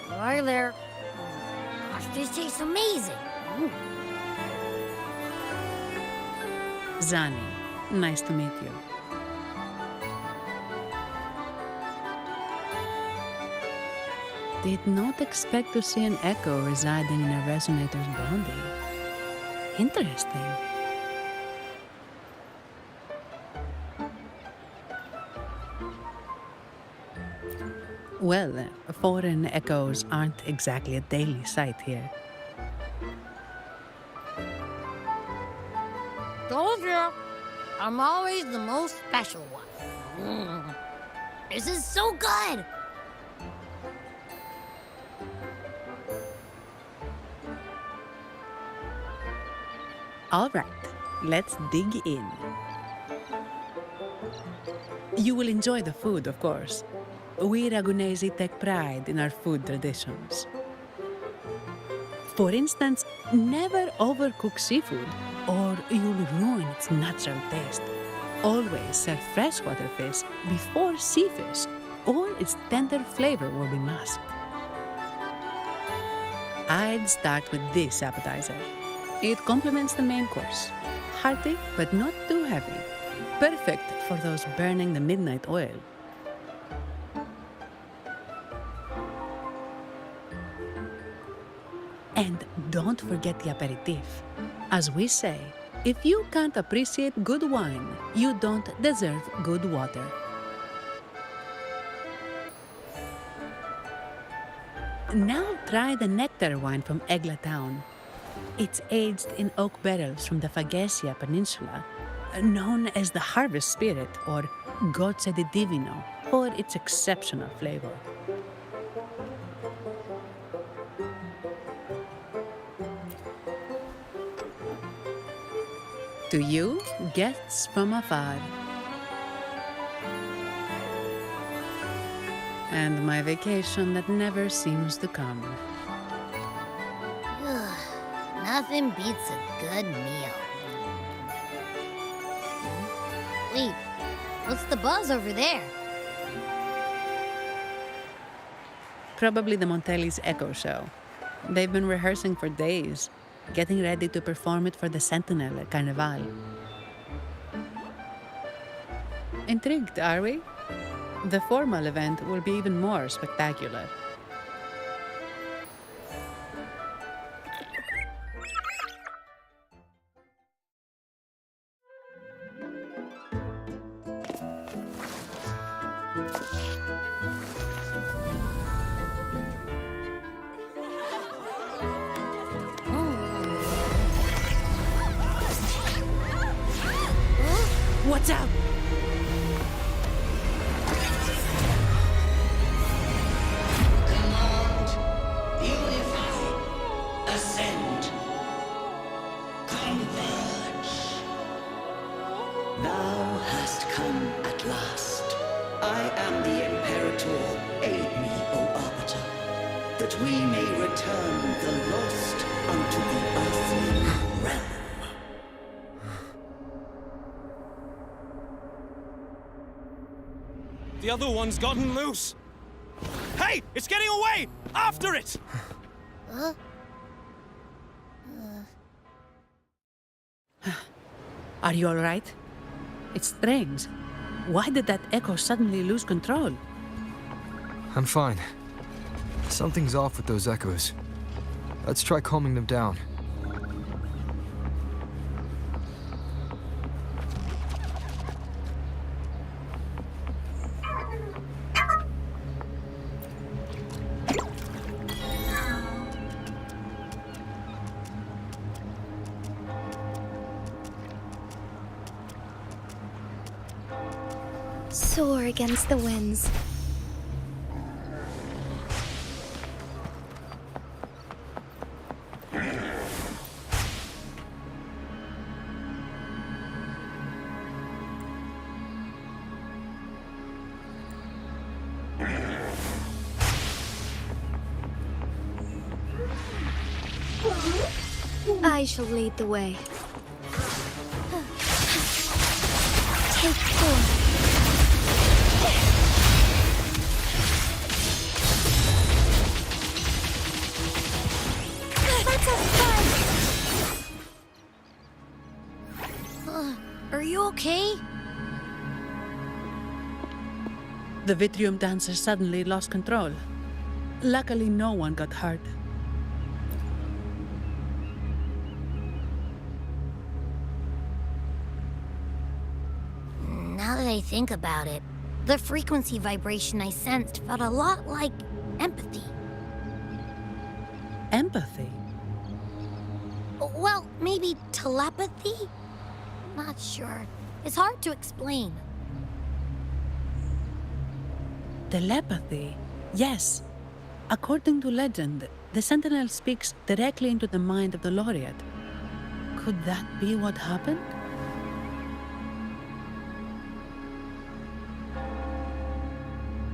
Speaker 10: Hi there. Gosh, this tastes amazing.
Speaker 15: Zanni, nice to meet you. Did not expect to see an echo residing in a resonator's body. Interesting. Well, foreign echoes aren't exactly a daily sight here.
Speaker 10: Told you. I'm always the most special one. This is so good!
Speaker 15: All right, let's dig in. You will enjoy the food, of course. We Ragunesi take pride in our food traditions. For instance, never overcook seafood, or you'll ruin its natural taste. Always serve freshwater fish before sea fish, or its tender flavor will be masked. I'd start with this appetizer. It complements the main course. Hearty, but not too heavy. Perfect for those burning the midnight oil. And don't forget the aperitif. As we say, if you can't appreciate good wine, you don't deserve good water. Now try the nectar wine from Egla Town. It's aged in oak barrels from the Fagesia Peninsula, known as the Harvest Spirit or Gocce di Divino for its exceptional flavor. To you, guests from afar. And my vacation that never seems to come.
Speaker 10: Nothing beats a good meal. Wait, what's the buzz over there?
Speaker 15: Probably the Montelli's Echo Show. They've been rehearsing for days, getting ready to perform it for the Sentinel at Carnival. Intrigued, are we? The formal event will be even more spectacular. Watch out!
Speaker 17: Command, unify, ascend, converge. Thou hast come at last. I am the Imperator. Aid me, O Arbiter, that we may return the lost unto the earthly realm.
Speaker 11: The other one's gotten loose. Hey, it's getting away! After it!
Speaker 15: Are you all right? It's strange. Why did that echo suddenly lose control?
Speaker 18: I'm fine. Something's off with those echoes. Let's try calming them down.
Speaker 2: Soar against the winds. I shall lead the way. Take form.
Speaker 10: Are you okay?
Speaker 15: The Vitrium dancer suddenly lost control. Luckily, no one got hurt.
Speaker 10: Now that I think about it, the frequency vibration I sensed felt a lot like empathy.
Speaker 15: Empathy?
Speaker 10: Well, maybe telepathy? Not sure. It's hard to explain.
Speaker 15: Telepathy? Yes. According to legend, the Sentinel speaks directly into the mind of the Laureate. Could that be what happened?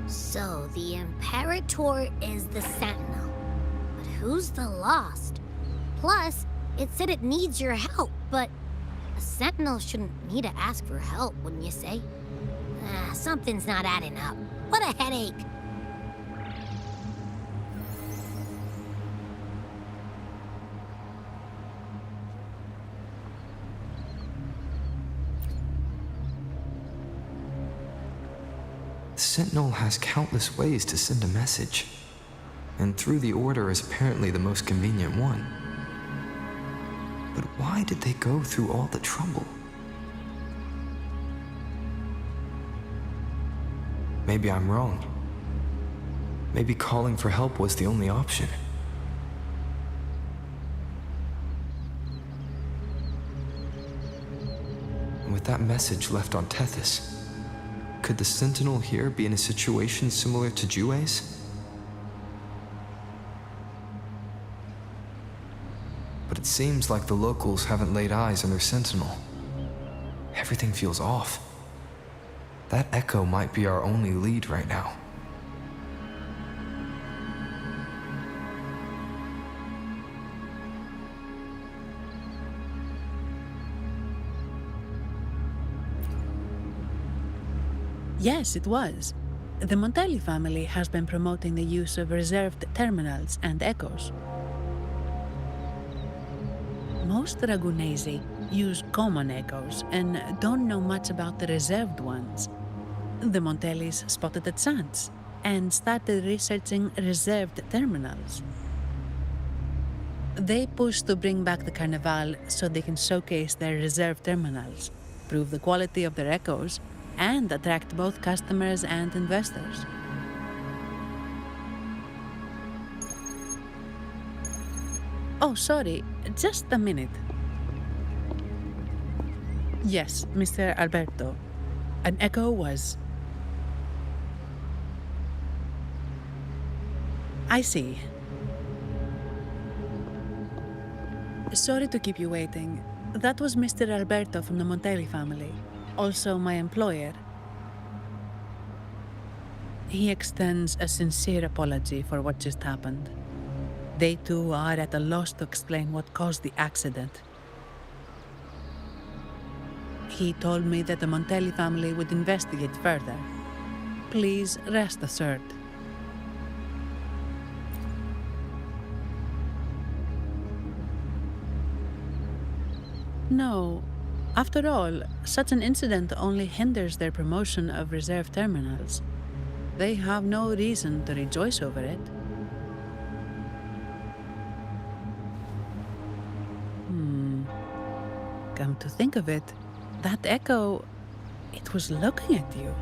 Speaker 10: So, the Imperator is the Sentinel. But who's the Lost? Plus, it said it needs your help, but a Sentinel shouldn't need to ask for help, wouldn't you say? Something's not adding up. What a headache.
Speaker 19: The Sentinel has countless ways to send a message, and through the Order is apparently the most convenient one. But why did they go through all the trouble? Maybe I'm wrong. Maybe calling for help was the only option. And with that message left on Tethys, could the Sentinel here be in a situation similar to Jue's? But it seems like the locals haven't laid eyes on their Sentinel. Everything feels off. That echo might be our only lead right now.
Speaker 15: Yes, it was. The Montelli family has been promoting the use of reserved terminals and echoes. Most Ragunesi use common echoes and don't know much about the reserved ones. The Montellis spotted a chance and started researching reserved terminals. They pushed to bring back the Carnival so they can showcase their reserved terminals, prove the quality of their echoes, and attract both customers and investors. Oh, sorry, just a minute. Yes, Mr. Alberto. An echo was... I see. Sorry to keep you waiting. That was Mr. Alberto from the Montelli family, also my employer. He extends a sincere apology for what just happened. They too are at a loss to explain what caused the accident. He told me that the Montelli family would investigate further. Please rest assured. No. After all, such an incident only hinders their promotion of reserve terminals. They have no reason to rejoice over it. Come to think of it, that echo, it was looking at you.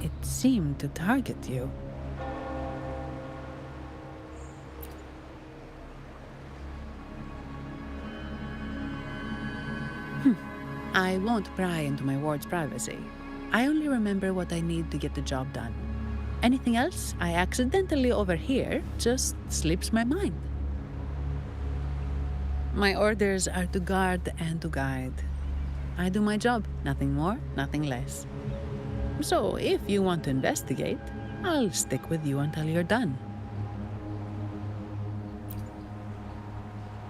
Speaker 15: It seemed to target you. I won't pry into my ward's privacy. I only remember what I need to get the job done. Anything else I accidentally overhear just slips my mind. My orders are to guard and to guide. I do my job, nothing more, nothing less. So if you want to investigate, I'll stick with you until you're done.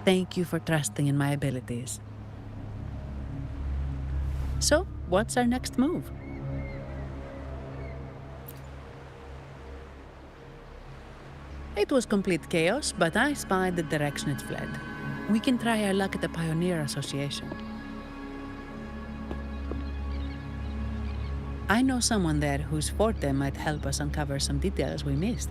Speaker 15: Thank you for trusting in my abilities. So, what's our next move? It was complete chaos, but I spied the direction it fled. We can try our luck at the Pioneer Association. I know someone there whose forte might help us uncover some details we missed.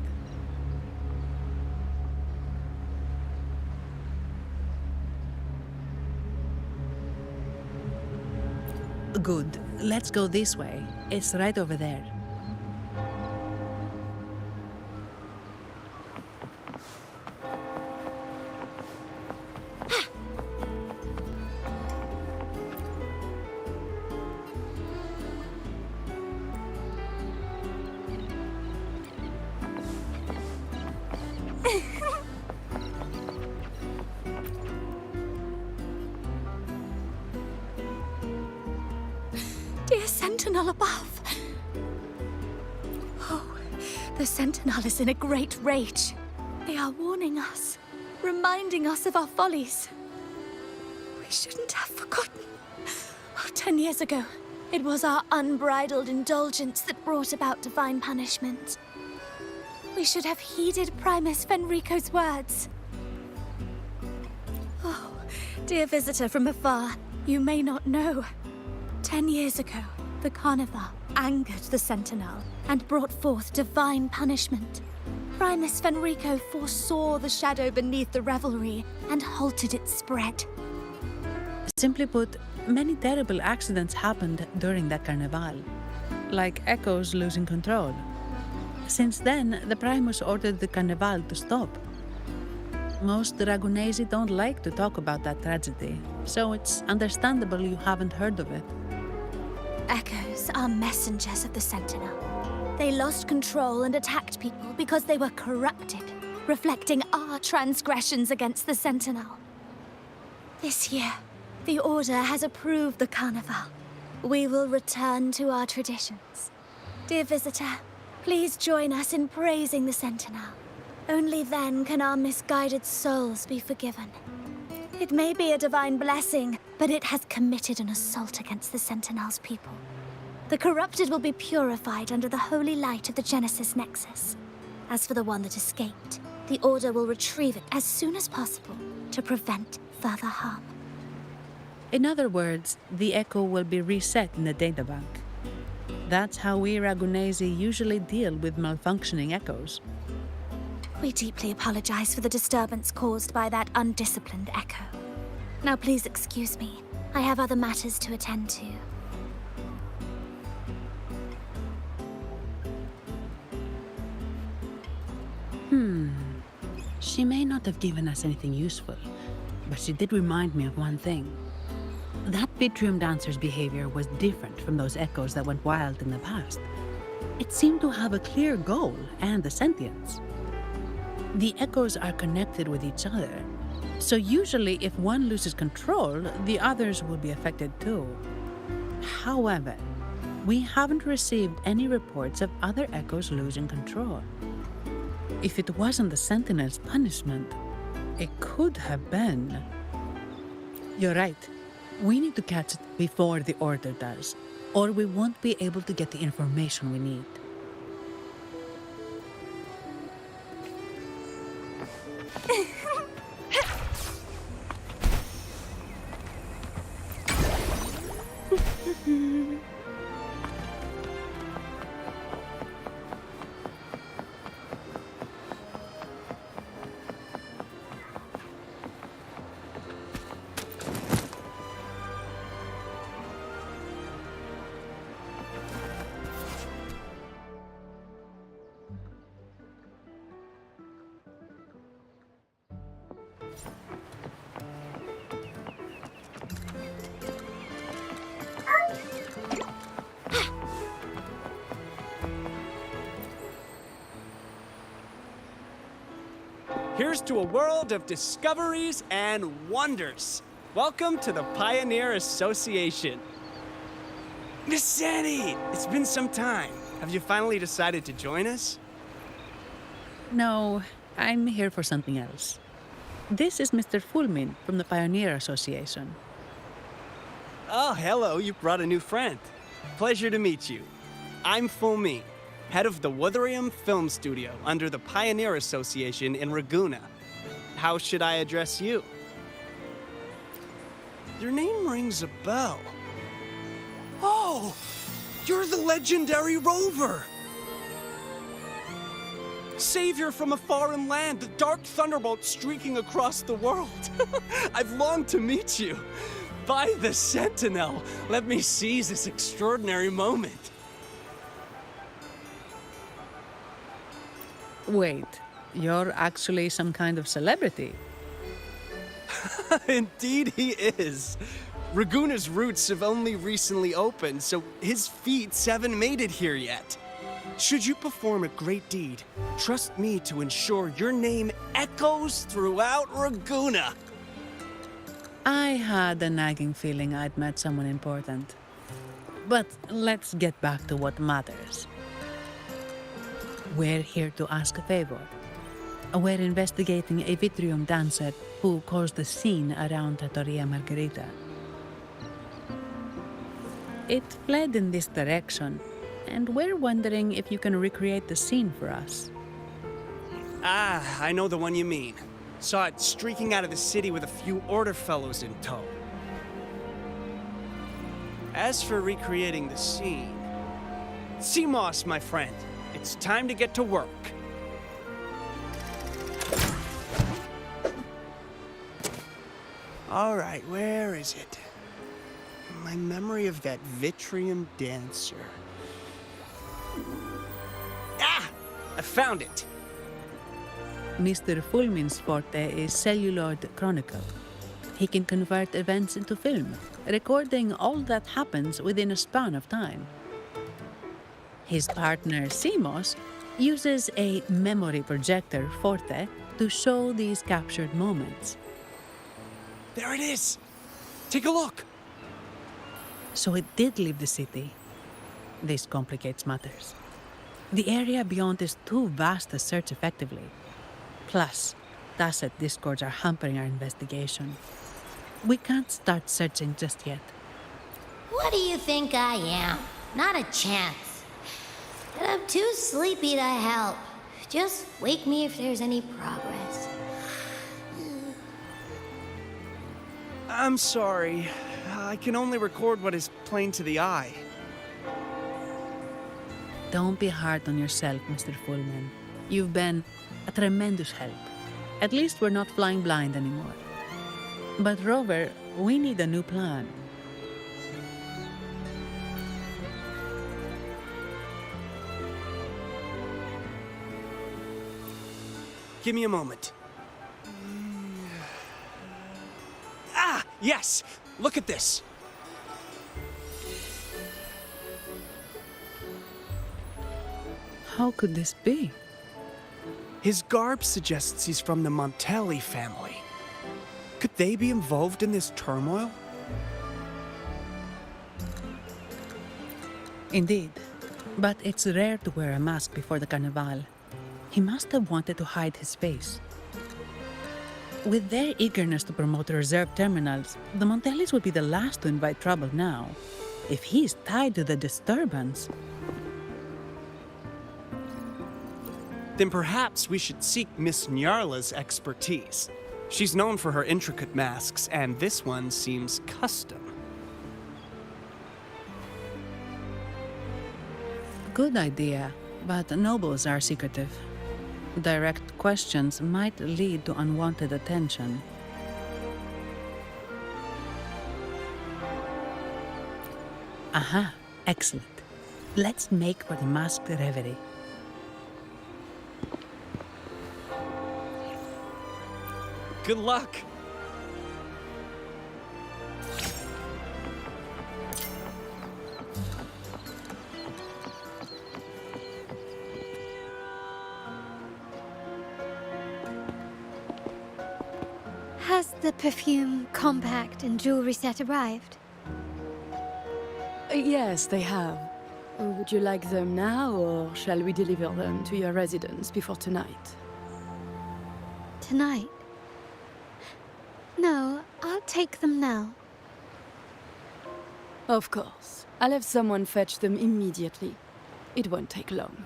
Speaker 15: Good. Let's go this way. It's right over there.
Speaker 6: Dear Sentinel above! Oh, the Sentinel is in a great rage. They are warning us, reminding us of our follies. We shouldn't have forgotten. 10 years ago, it was our unbridled indulgence that brought about divine punishment. We should have heeded Primus Fenrico's words. Oh, dear visitor from afar, you may not know. 10 years ago, the Carnival angered the Sentinel and brought forth divine punishment. Primus Fenrico foresaw the shadow beneath the revelry and halted its spread.
Speaker 15: Simply put, many terrible accidents happened during that Carnival, like echoes losing control. Since then, the Primus ordered the Carnival to stop. Most Dragonesi don't like to talk about that tragedy, so it's understandable you haven't heard of it.
Speaker 6: Echoes are messengers of the Sentinel. They lost control and attacked people because they were corrupted, reflecting our transgressions against the Sentinel. This year, the Order has approved the Carnival. We will return to our traditions. Dear visitor, please join us in praising the Sentinel. Only then can our misguided souls be forgiven. It may be a divine blessing, but it has committed an assault against the Sentinel's people. The corrupted will be purified under the holy light of the Genesis Nexus. As for the one that escaped, the Order will retrieve it as soon as possible to prevent further harm.
Speaker 15: In other words, the echo will be reset in the databank. That's how we Ragunesi usually deal with malfunctioning echoes.
Speaker 6: We deeply apologize for the disturbance caused by that undisciplined echo. Now please excuse me. I have other matters to attend to.
Speaker 15: She may not have given us anything useful, but she did remind me of one thing. That Vitrium dancer's behavior was different from those echoes that went wild in the past. It seemed to have a clear goal and a sentience. The echoes are connected with each other, so usually if one loses control, the others will be affected too. However, we haven't received any reports of other echoes losing control. If it wasn't the Sentinel's punishment, it could have been. You're right. We need to catch it before the Order does, or we won't be able to get the information we need.
Speaker 20: Here's to a world of discoveries and wonders. Welcome to the Pioneer Association. Miss Sandy, it's been some time. Have you finally decided to join us?
Speaker 15: No, I'm here for something else. This is Mr. Fulmin from the Pioneer Association.
Speaker 20: Oh, hello, you brought a new friend. Pleasure to meet you. I'm Fulmin, head of the Wutherium Film Studio under the Pioneer Association in Raguna. How should I address you? Your name rings a bell. Oh, you're the legendary Rover! Savior from a foreign land, the dark thunderbolt streaking across the world. I've longed to meet you. By the Sentinel, let me seize this extraordinary moment.
Speaker 15: Wait, you're actually some kind of celebrity.
Speaker 20: Indeed he is. Raguna's roots have only recently opened, so his feats haven't made it here yet. Should you perform a great deed, trust me to ensure your name echoes throughout Raguna.
Speaker 15: I had a nagging feeling I'd met someone important. But let's get back to what matters. We're here to ask a favor. We're investigating a Vitrium dancer who caused a scene around Trattoria Margherita. It fled in this direction, and we're wondering if you can recreate the scene for us.
Speaker 20: Ah, I know the one you mean. Saw it streaking out of the city with a few Order fellows in tow. As for recreating the scene... Seamoss, my friend, it's time to get to work. All right, where is it? My memory of that Vitrium dancer. Ah! I found it!
Speaker 15: Mr. Fulmin's forte is celluloid chronicle. He can convert events into film, recording all that happens within a span of time. His partner, Seamoss, uses a memory projector forte to show these captured moments.
Speaker 20: There it is! Take a look!
Speaker 15: So it did leave the city. This complicates matters. The area beyond is too vast to search effectively. Plus, tacit discords are hampering our investigation. We can't start searching just yet.
Speaker 10: What do you think I am? Not a chance. But I'm too sleepy to help. Just wake me if there's any progress.
Speaker 20: I'm sorry. I can only record what is plain to the eye.
Speaker 15: Don't be hard on yourself, Mr. Fulmin. You've been a tremendous help. At least we're not flying blind anymore. But Rover, we need a new plan.
Speaker 20: give me a moment. Ah, yes! Look at this!
Speaker 15: How could this be?
Speaker 20: His garb suggests he's from the Montelli family. Could they be involved in this turmoil?
Speaker 15: Indeed. But it's rare to wear a mask before the Carnival. He must have wanted to hide his face. With their eagerness to promote reserve terminals, the Montellis would be the last to invite trouble now. If he's tied to the disturbance...
Speaker 20: Then perhaps we should seek Miss Nyarla's expertise. She's known for her intricate masks, and this one seems custom.
Speaker 15: Good idea, but nobles are secretive. Direct questions might lead to unwanted attention. Aha, excellent. Let's make for the masked reverie.
Speaker 20: Good luck!
Speaker 5: Has the perfume, compact, and jewelry set arrived?
Speaker 21: Yes, they have. Would you like them now, or shall we deliver them to your residence before tonight?
Speaker 5: Tonight? No, I'll take them now.
Speaker 21: Of course. I'll have someone fetch them immediately. It won't take long.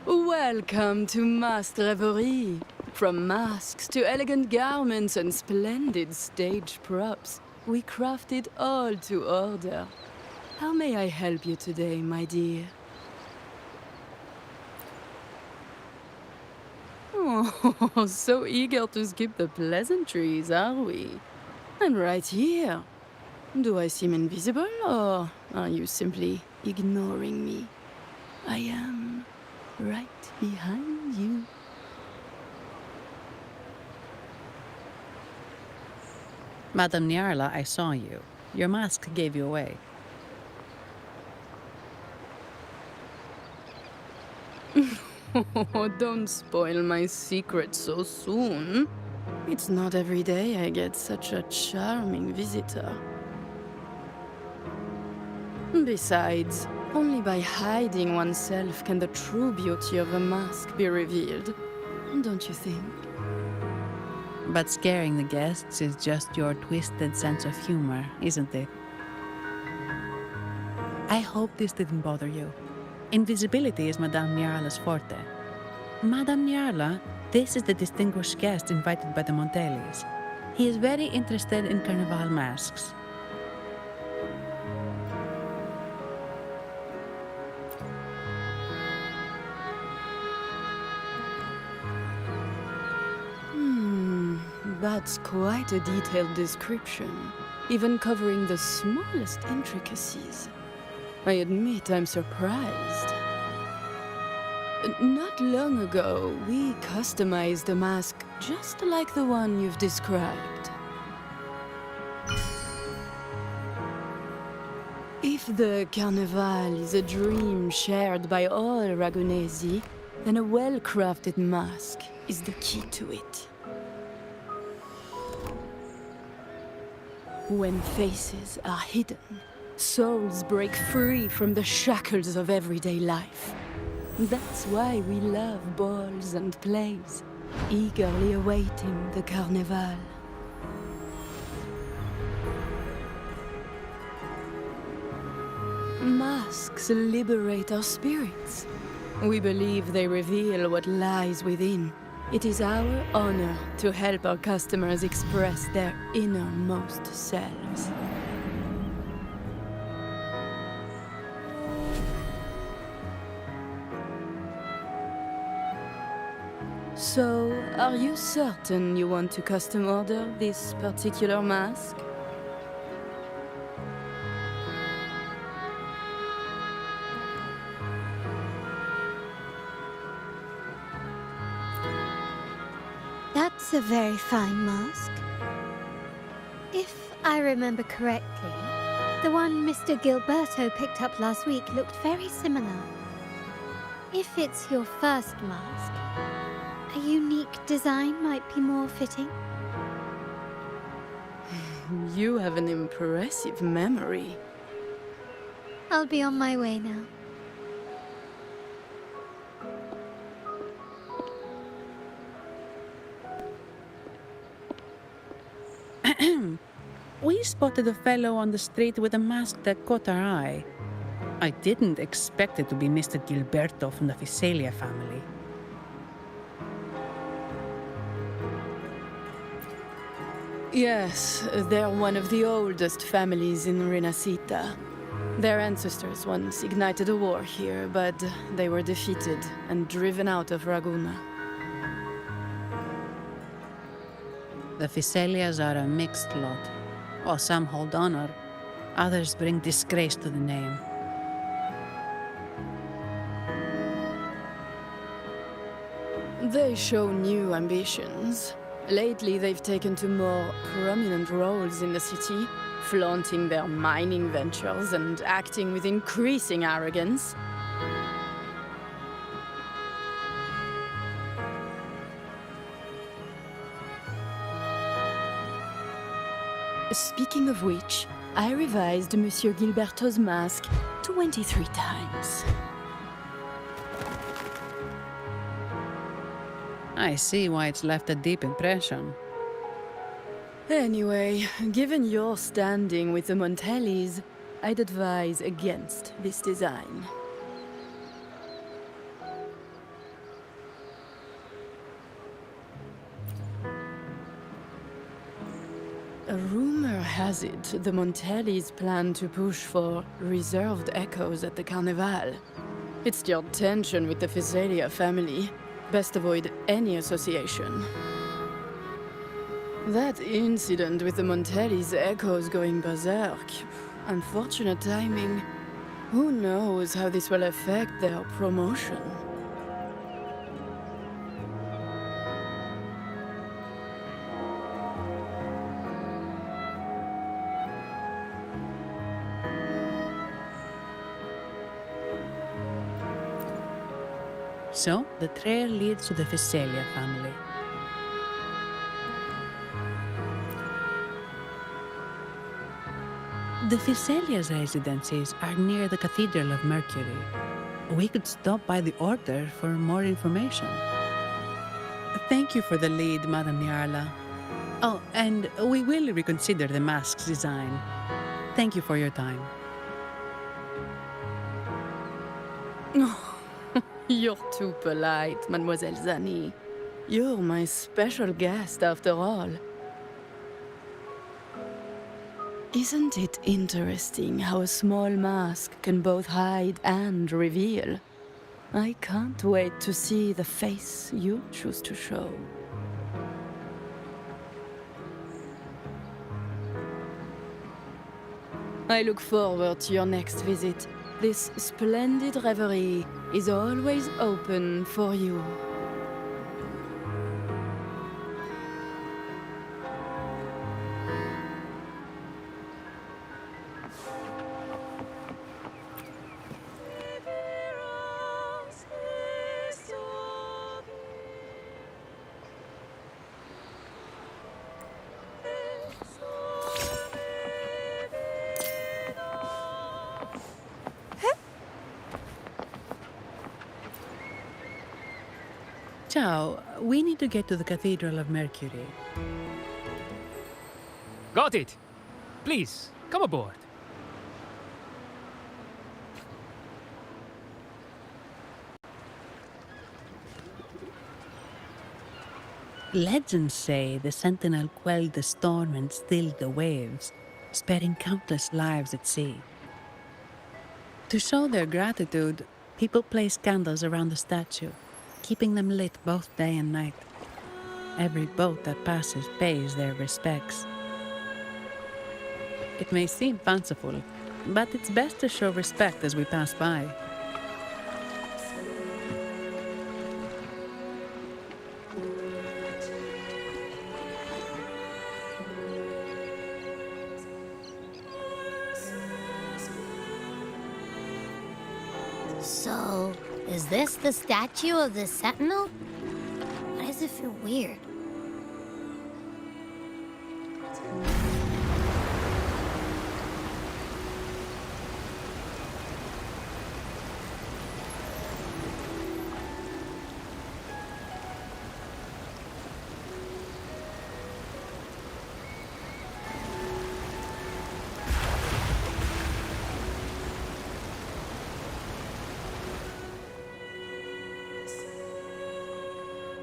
Speaker 21: Welcome to Masked Reverie. From masks to elegant garments and splendid stage props, we craft it all to order. How may I help you today, my dear? Oh, so eager to skip the pleasantries, are we? And right here. Do I seem invisible, or are you simply ignoring me? I am right behind you.
Speaker 15: Madame Nyarla, I saw you. Your mask gave you away.
Speaker 21: Oh, don't spoil my secret so soon. It's not every day I get such a charming visitor. Besides, only by hiding oneself can the true beauty of a mask be revealed. Don't you think?
Speaker 15: But scaring the guests is just your twisted sense of humor, isn't it? I hope this didn't bother you. Invisibility is Madame Nyarla's forte. Madame Nyarla, this is the distinguished guest invited by the Montellis. He is very interested in Carnival masks.
Speaker 21: That's quite a detailed description, even covering the smallest intricacies. I admit I'm surprised. Not long ago, we customized a mask just like the one you've described. If the Carnival is a dream shared by all Ragunesi, then a well-crafted mask is the key to it. When faces are hidden, souls break free from the shackles of everyday life. That's why we love balls and plays, eagerly awaiting the Carnival. Masks liberate our spirits. We believe they reveal what lies within. It is our honor to help our customers express their innermost selves. So, are you certain you want to custom order this particular mask?
Speaker 5: That's a very fine mask. If I remember correctly, the one Mr. Gilberto picked up last week looked very similar. If it's your first mask, a unique design might be more fitting.
Speaker 21: You have an impressive memory.
Speaker 5: I'll be on my way now.
Speaker 15: We spotted a fellow on the street with a mask that caught our eye. I didn't expect it to be Mr. Gilberto from the Visalia family.
Speaker 21: Yes, they're one of the oldest families in Rinacita. Their ancestors once ignited a war here, but they were defeated and driven out of Raguna.
Speaker 15: The Visalias are a mixed lot. While some hold honor, others bring disgrace to the name.
Speaker 21: They show new ambitions. Lately, they've taken to more prominent roles in the city, flaunting their mining ventures and acting with increasing arrogance. Speaking of which, I revised Monsieur Gilberto's mask 23 times.
Speaker 15: I see why it's left a deep impression.
Speaker 21: Anyway, given your standing with the Montellis, I'd advise against this design. A rumor has it the Montellis plan to push for reserved echoes at the Carnival. It's stirred tension with the Visalia family. Best avoid any association. That incident with the Montellis' echoes going berserk. Unfortunate timing. Who knows how this will affect their promotion?
Speaker 15: So, the trail leads to the Visalia family. The Visalia's residences are near the Cathedral of Mercury. We could stop by the Order for more information. Thank you for the lead, Madame Niarla. Oh, and we will reconsider the mask's design. Thank you for your time.
Speaker 21: You're too polite, Mademoiselle Zani. You're my special guest, after all. Isn't it interesting how a small mask can both hide and reveal? I can't wait to see the face you choose to show. I look forward to your next visit. This splendid reverie is always open for you.
Speaker 15: Ciao, we need to get to the Cathedral of Mercury.
Speaker 12: Got it! Please, come aboard.
Speaker 15: Legends say the Sentinel quelled the storm and stilled the waves, sparing countless lives at sea. To show their gratitude, people place candles around the statue, keeping them lit both day and night. Every boat that passes pays their respects. It may seem fanciful, but it's best to show respect as we pass by.
Speaker 10: So, is this the statue of the Sentinel? Why does it feel weird?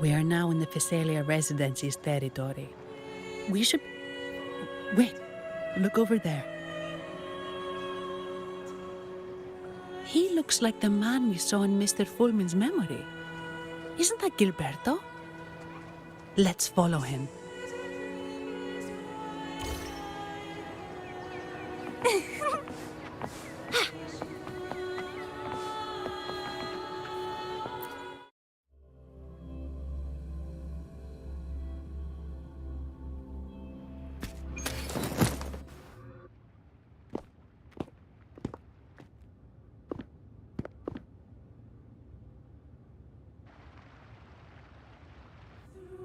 Speaker 15: We are now in the Physalia Residency's territory. We should... Wait, look over there. He looks like the man we saw in Mr. Fulmin's memory. Isn't that Gilberto? Let's follow him.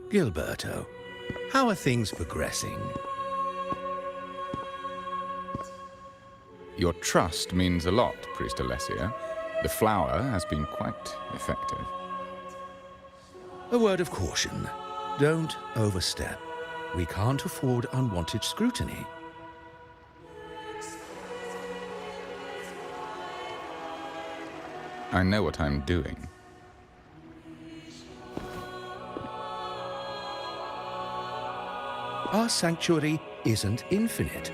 Speaker 8: Gilberto, how are things progressing?
Speaker 3: Your trust means a lot, Priest Alessia. The flower has been quite effective.
Speaker 8: A word of caution. Don't overstep. We can't afford unwanted scrutiny.
Speaker 3: I know what I'm doing.
Speaker 8: Our sanctuary isn't infinite.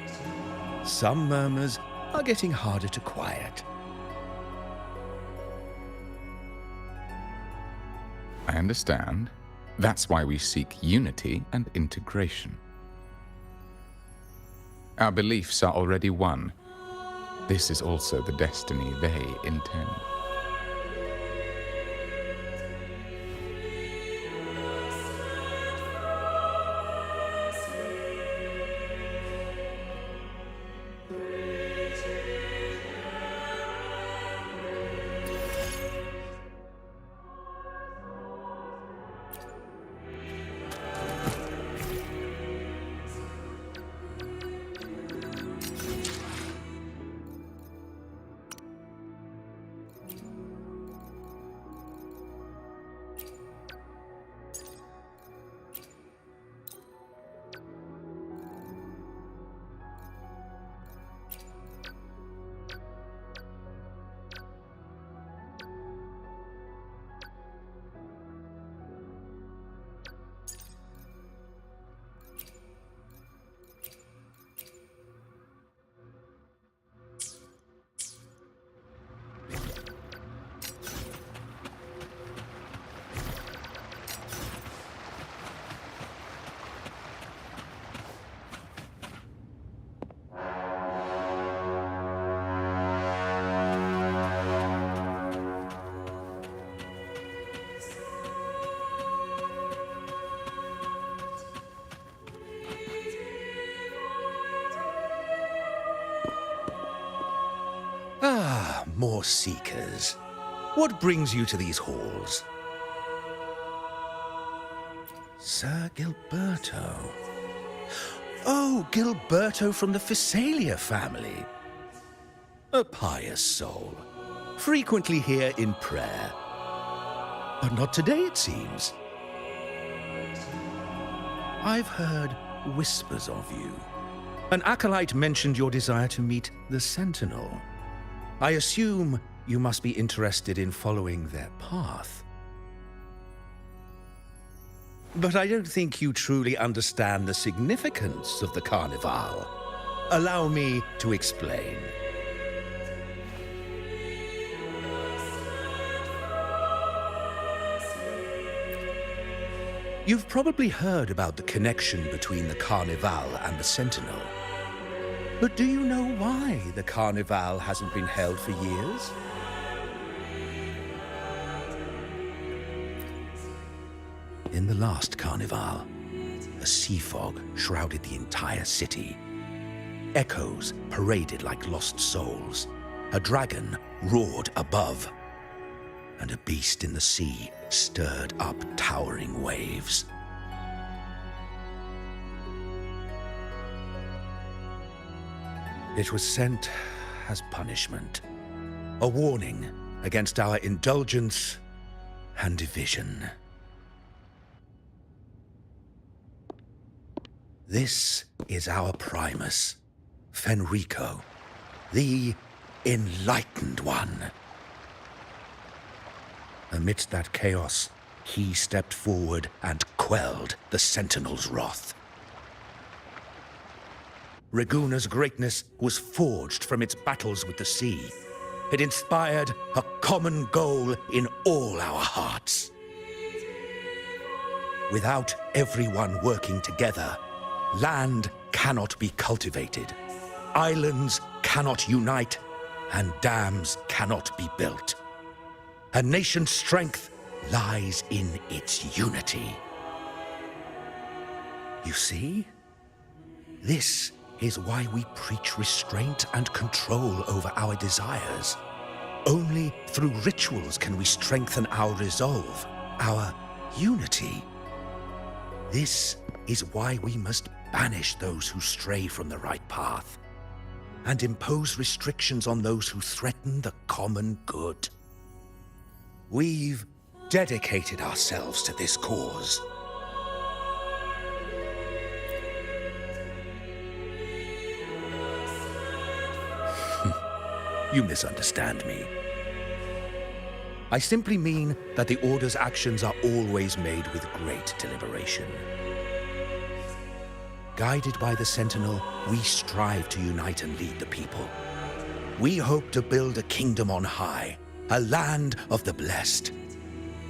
Speaker 8: Some murmurs are getting harder to quiet.
Speaker 3: I understand. That's why we seek unity and integration. Our beliefs are already one. This is also the destiny they intend.
Speaker 8: Ah, more seekers. What brings you to these halls? Sir Gilberto. Oh, Gilberto from the Physalia family. A pious soul. Frequently here in prayer. But not today, it seems. I've heard whispers of you. An acolyte mentioned your desire to meet the Sentinel. I assume you must be interested in following their path. But I don't think you truly understand the significance of the Carnival. Allow me to explain. You've probably heard about the connection between the Carnival and the Sentinel. But do you know why the Carnival hasn't been held for years? In the last Carnival, a sea fog shrouded the entire city. Echoes paraded like lost souls. A dragon roared above. and a beast in the sea stirred up towering waves. It was sent as punishment, a warning against our indulgence and division. This is our Primus, Fenrico, the Enlightened One. Amidst that chaos, he stepped forward and quelled the Sentinel's wrath. Raguna's greatness was forged from its battles with the sea. It inspired a common goal in all our hearts. Without everyone working together, land cannot be cultivated, islands cannot unite, and dams cannot be built. A nation's strength lies in its unity. You see? This is why we preach restraint and control over our desires. Only through rituals can we strengthen our resolve, our unity. This is why we must banish those who stray from the right path and impose restrictions on those who threaten the common good. We've dedicated ourselves to this cause. You misunderstand me. I simply mean that the Order's actions are always made with great deliberation. Guided by the Sentinel, we strive to unite and lead the people. We hope to build a kingdom on high, a land of the blessed,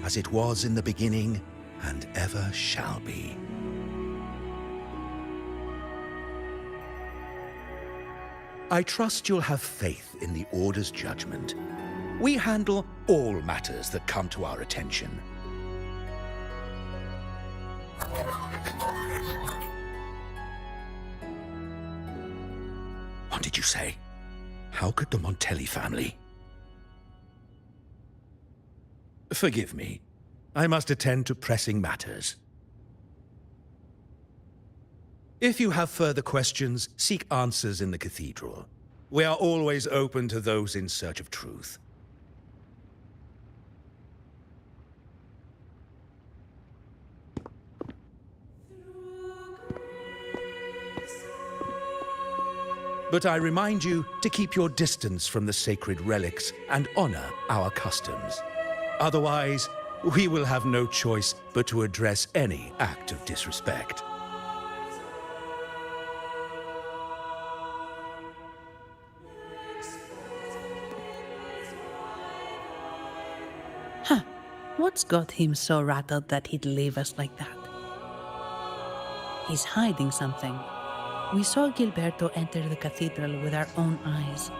Speaker 8: as it was in the beginning and ever shall be. I trust you'll have faith in the Order's judgment. We handle all matters that come to our attention. What did you say? How could the Montelli family? Forgive me. I must attend to pressing matters. If you have further questions, seek answers in the cathedral. We are always open to those in search of truth. But I remind you to keep your distance from the sacred relics and honor our customs. Otherwise, we will have no choice but to address any act of disrespect.
Speaker 15: Huh. What's got him so rattled that he'd leave us like that? He's hiding something. We saw Gilberto enter the cathedral with our own eyes.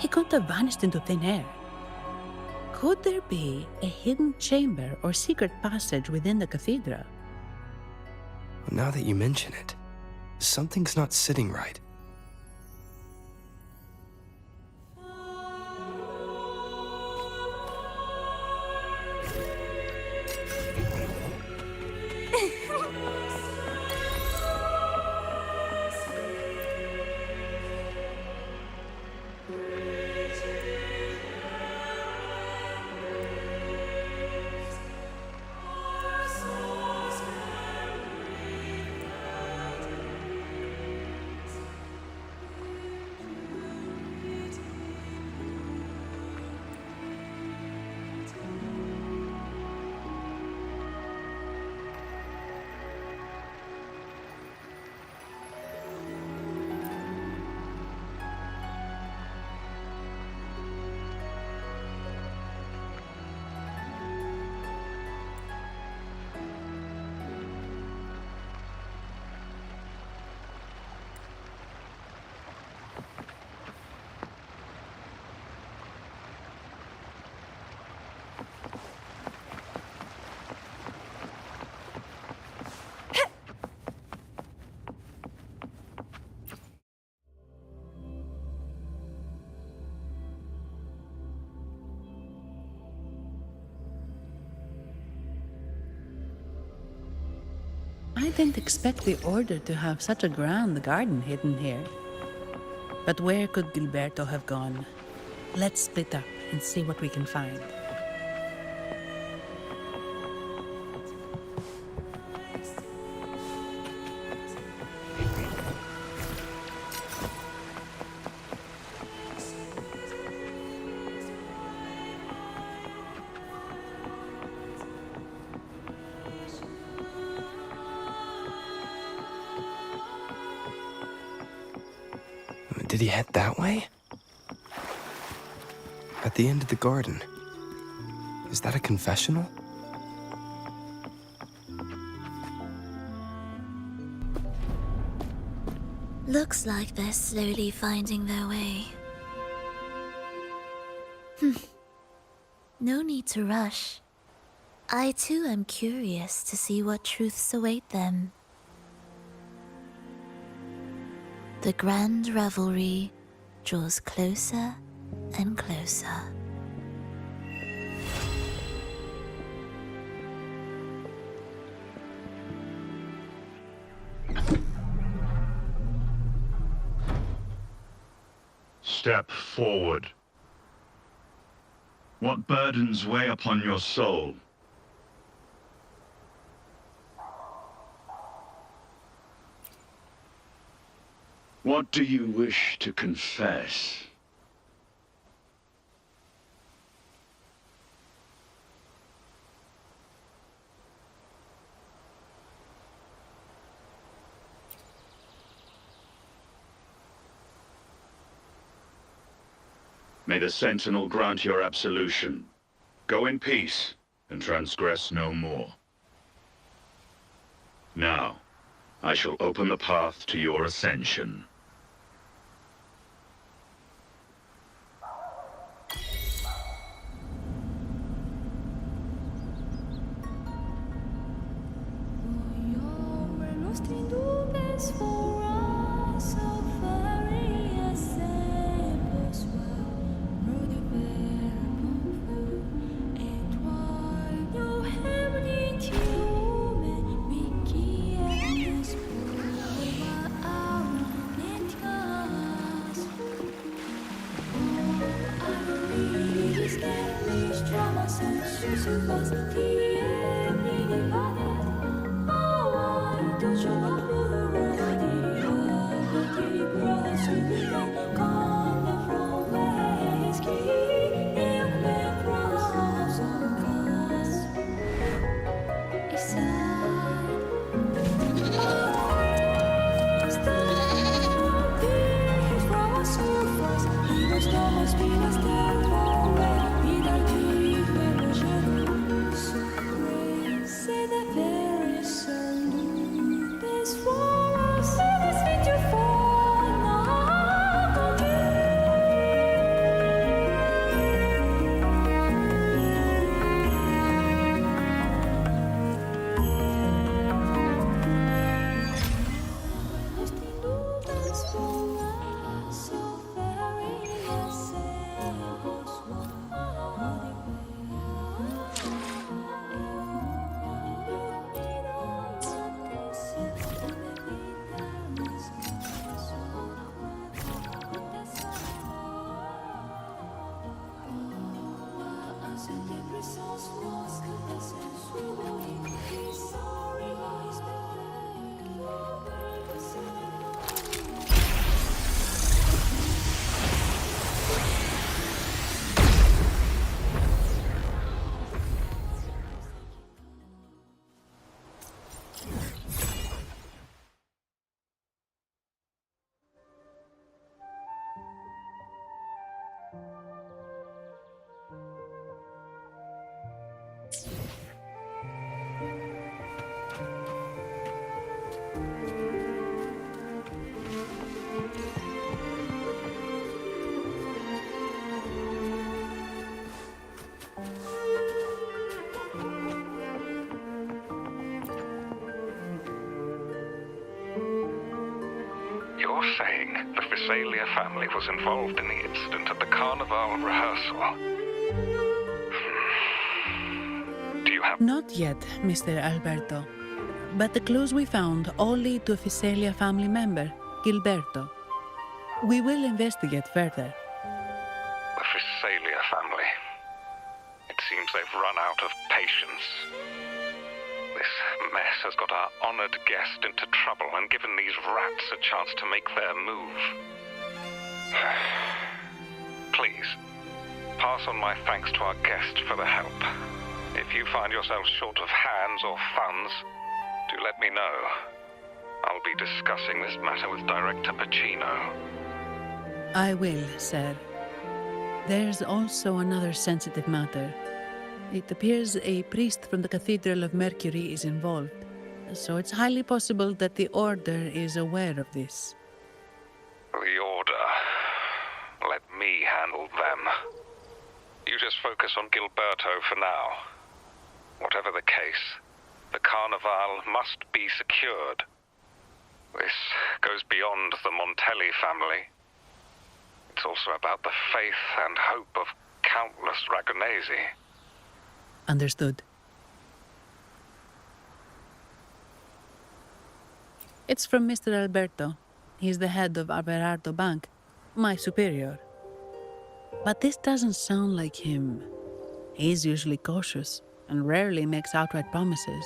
Speaker 15: He couldn't have vanished into thin air. Could there be a hidden chamber or secret passage within the cathedral?
Speaker 18: Now that you mention it, something's not sitting right.
Speaker 15: I didn't expect the Order to have such a grand garden hidden here. But where could Gilberto have gone? Let's split up and see what we can find.
Speaker 18: Did he head that way? At the end of the garden. Is that a confessional?
Speaker 6: Looks like they're slowly finding their way. No need to rush. I too am curious to see what truths await them. The grand revelry draws closer and closer.
Speaker 9: Step forward. What burdens weigh upon your soul? What do you wish to confess? May the Sentinel grant your absolution. Go in peace and transgress no more. Now, I shall open the path to your ascension.
Speaker 22: You're saying the Visalia family was involved in the incident at the Carnival rehearsal? Do you have...
Speaker 15: Not yet, Mr. Alberto. but the clues we found all lead to a Physalia family member, Gilberto. We will investigate further.
Speaker 22: The Physalia family. It seems they've run out of patience. This mess has got our honored guest into trouble and given these rats a chance to make their move. Please, pass on my thanks to our guest for the help. If you find yourself short of hands or funds, do let me know. I'll be discussing this matter with Director Pacino.
Speaker 15: I will, sir. There's also another sensitive matter. It appears a priest from the Cathedral of Mercury is involved, so it's highly possible that the Order is aware of this.
Speaker 22: The Order. Let me handle them. You just focus on Gilberto for now. Whatever the case, the Carnival must be secured. This goes beyond the Montelli family. It's also about the faith and hope of countless Ragonesi.
Speaker 15: Understood. It's from Mr. Alberto. He's the head of Averardo Bank, my superior. But this doesn't sound like him. He's usually cautious and rarely makes outright promises,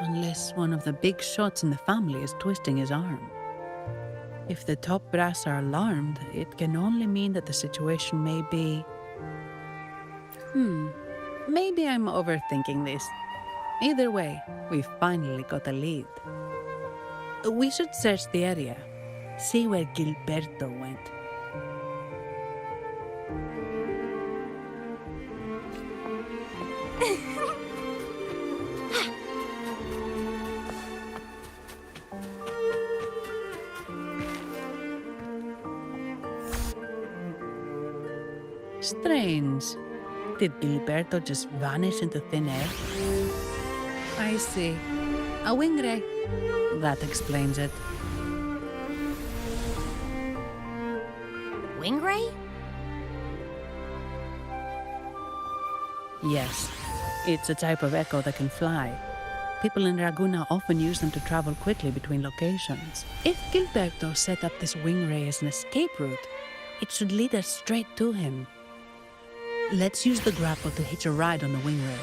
Speaker 15: unless one of the big shots in the family is twisting his arm. If the top brass are alarmed, it can only mean that the situation may be... Maybe I'm overthinking this. Either way, we've finally got a lead. We should search the area, see where Gilberto went. Strange. Did Gilberto just vanish into thin air? I see. A wing ray. That explains it.
Speaker 10: Wing ray?
Speaker 15: Yes. It's a type of echo that can fly. People in Raguna often use them to travel quickly between locations. If Gilberto set up this wing ray as an escape route, it should lead us straight to him. Let's use the grapple to hitch a ride on the wing ray.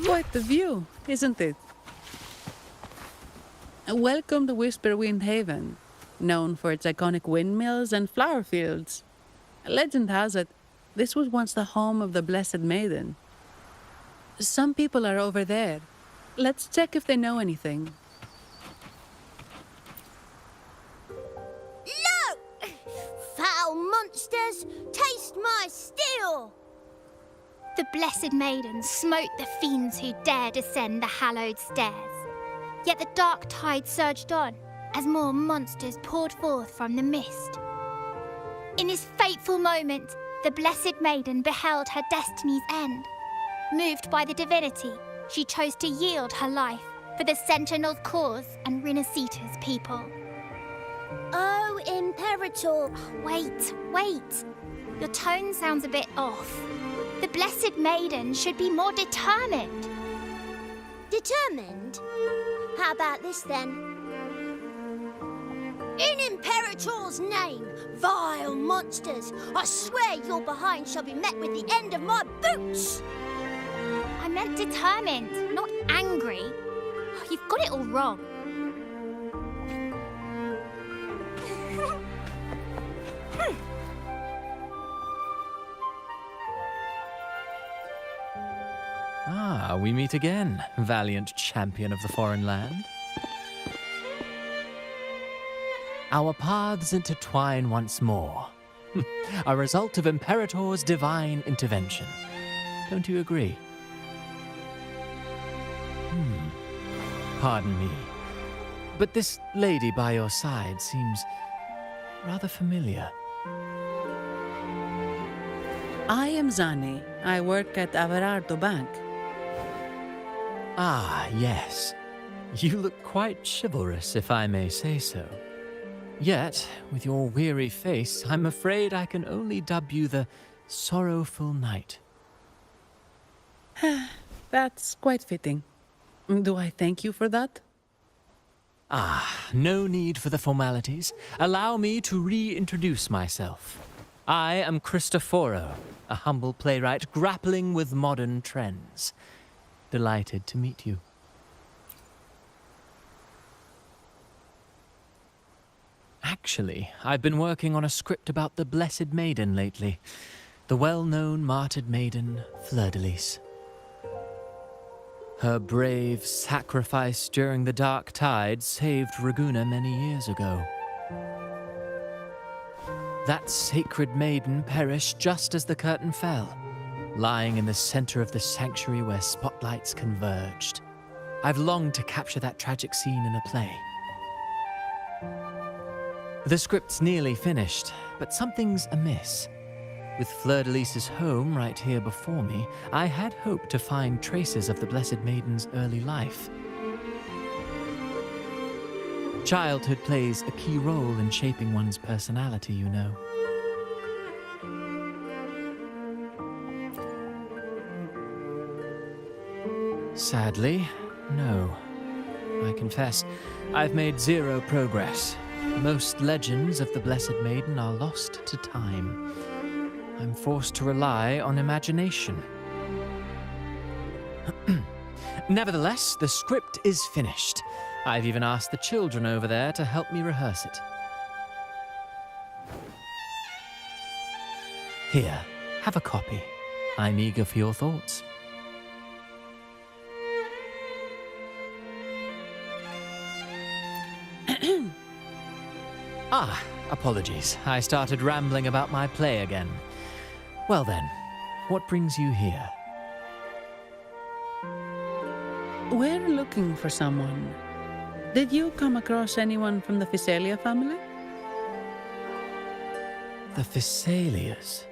Speaker 15: Quite the view, isn't it? Welcome to Whisperwind Haven, known for its iconic windmills and flower fields. Legend has it, this was once the home of the Blessed Maiden. Some people are over there. Let's check if they know anything.
Speaker 10: Look! Foul monsters, taste my steel!
Speaker 6: The Blessed Maiden smote the fiends who dared ascend the hallowed stairs. Yet the dark tide surged on as more monsters poured forth from the mist. In this fateful moment, the Blessed Maiden beheld her destiny's end. Moved by the divinity, she chose to yield her life for the Sentinel's cause and Rinacita's people.
Speaker 10: Oh, Imperator!
Speaker 6: Wait. Your tone sounds a bit off. The Blessed Maiden should be more determined.
Speaker 10: Determined? How about this then? In Imperator's name, vile monsters, I swear your behind shall be met with the end of my boots!
Speaker 6: I meant determined, not angry. You've got it all wrong.
Speaker 1: Ah, we meet again, valiant champion of the foreign land. Our paths intertwine once more. A result of Imperator's divine intervention. Don't you agree? Pardon me. But this lady by your side seems rather familiar.
Speaker 15: I am Zani. I work at Averardo Bank.
Speaker 1: Ah, yes. You look quite chivalrous, if I may say so. Yet, with your weary face, I'm afraid I can only dub you the Sorrowful Knight.
Speaker 15: That's quite fitting. Do I thank you for that?
Speaker 1: Ah, no need for the formalities. Allow me to reintroduce myself. I am Cristoforo, a humble playwright grappling with modern trends. Delighted to meet you. Actually, I've been working on a script about the Blessed Maiden lately. The well-known martyred maiden, Fleur-de-Lis. Her brave sacrifice during the Dark Tide saved Raguna many years ago. That sacred maiden perished just as the curtain fell, lying in the center of the sanctuary where spotlights converged. I've longed to capture that tragic scene in a play. The script's nearly finished, but something's amiss. With Fleur-de-Lis's home right here before me, I had hoped to find traces of the Blessed Maiden's early life. Childhood plays a key role in shaping one's personality, you know. Sadly, no. I confess, I've made zero progress. Most legends of the Blessed Maiden are lost to time. I'm forced to rely on imagination. Nevertheless, the script is finished. I've even asked the children over there to help me rehearse it. Here, have a copy. I'm eager for your thoughts. Ah, apologies. I started rambling about my play again. Well then, what brings you here?
Speaker 15: We're looking for someone. Did you come across anyone from the Physalia family?
Speaker 1: The Physalias.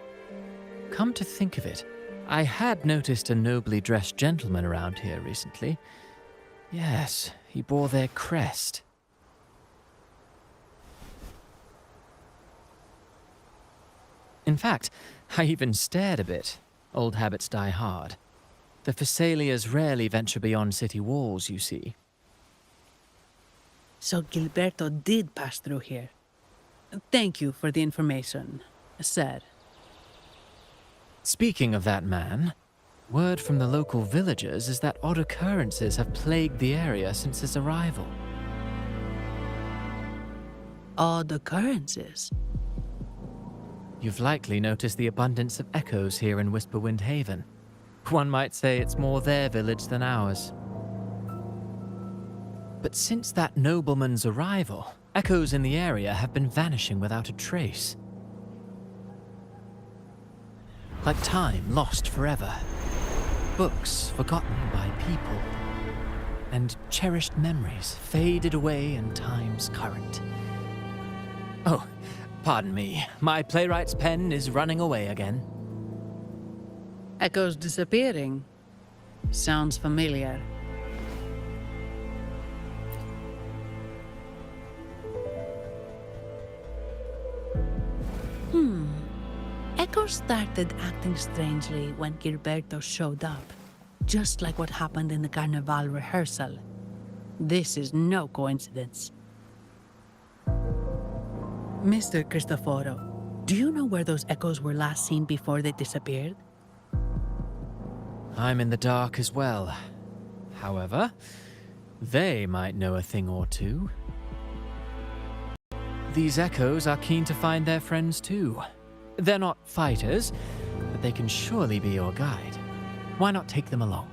Speaker 1: Come to think of it, I had noticed a nobly dressed gentleman around here recently. Yes, he bore their crest. In fact, I even stared a bit. Old habits die hard. The Physalias rarely venture beyond city walls, you see.
Speaker 15: So Gilberto did pass through here. Thank you for the information, sir.
Speaker 1: Speaking of that man, word from the local villagers is that odd occurrences have plagued the area since his arrival.
Speaker 15: Odd occurrences?
Speaker 1: You've likely noticed the abundance of echoes here in Whisperwind Haven. One might say it's more their village than ours. But since that nobleman's arrival, echoes in the area have been vanishing without a trace. Like time lost forever. Books forgotten by people. And cherished memories faded away in time's current. Oh, pardon me. My playwright's pen is running away again.
Speaker 15: Echoes disappearing. Sounds familiar. Echo started acting strangely when Gilberto showed up, just like what happened in the Carnival rehearsal. This is no coincidence. Mr. Cristoforo, do you know where those echoes were last seen before they disappeared?
Speaker 1: I'm in the dark as well. However, they might know a thing or two. These echoes are keen to find their friends too. They're not fighters, but they can surely be your guide. Why not take them along?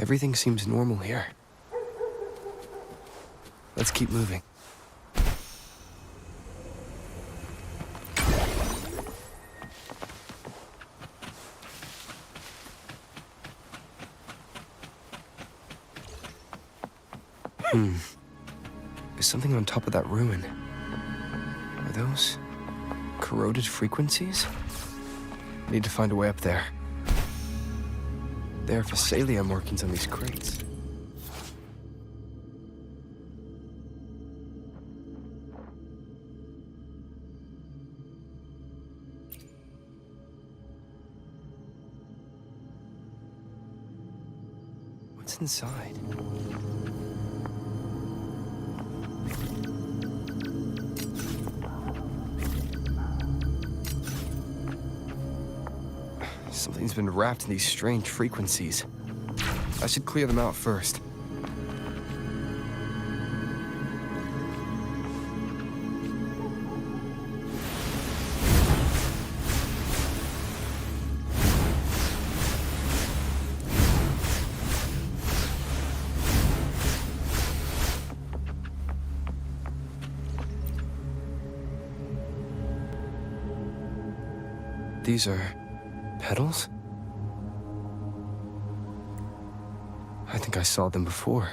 Speaker 7: Everything seems normal here. Let's keep moving. There's something on top of that ruin. Are those corroded frequencies? Need to find a way up there. There are Physalia markings on these crates. What's inside? Something's been wrapped in these strange frequencies. I should clear them out first. These are petals? I think I saw them before.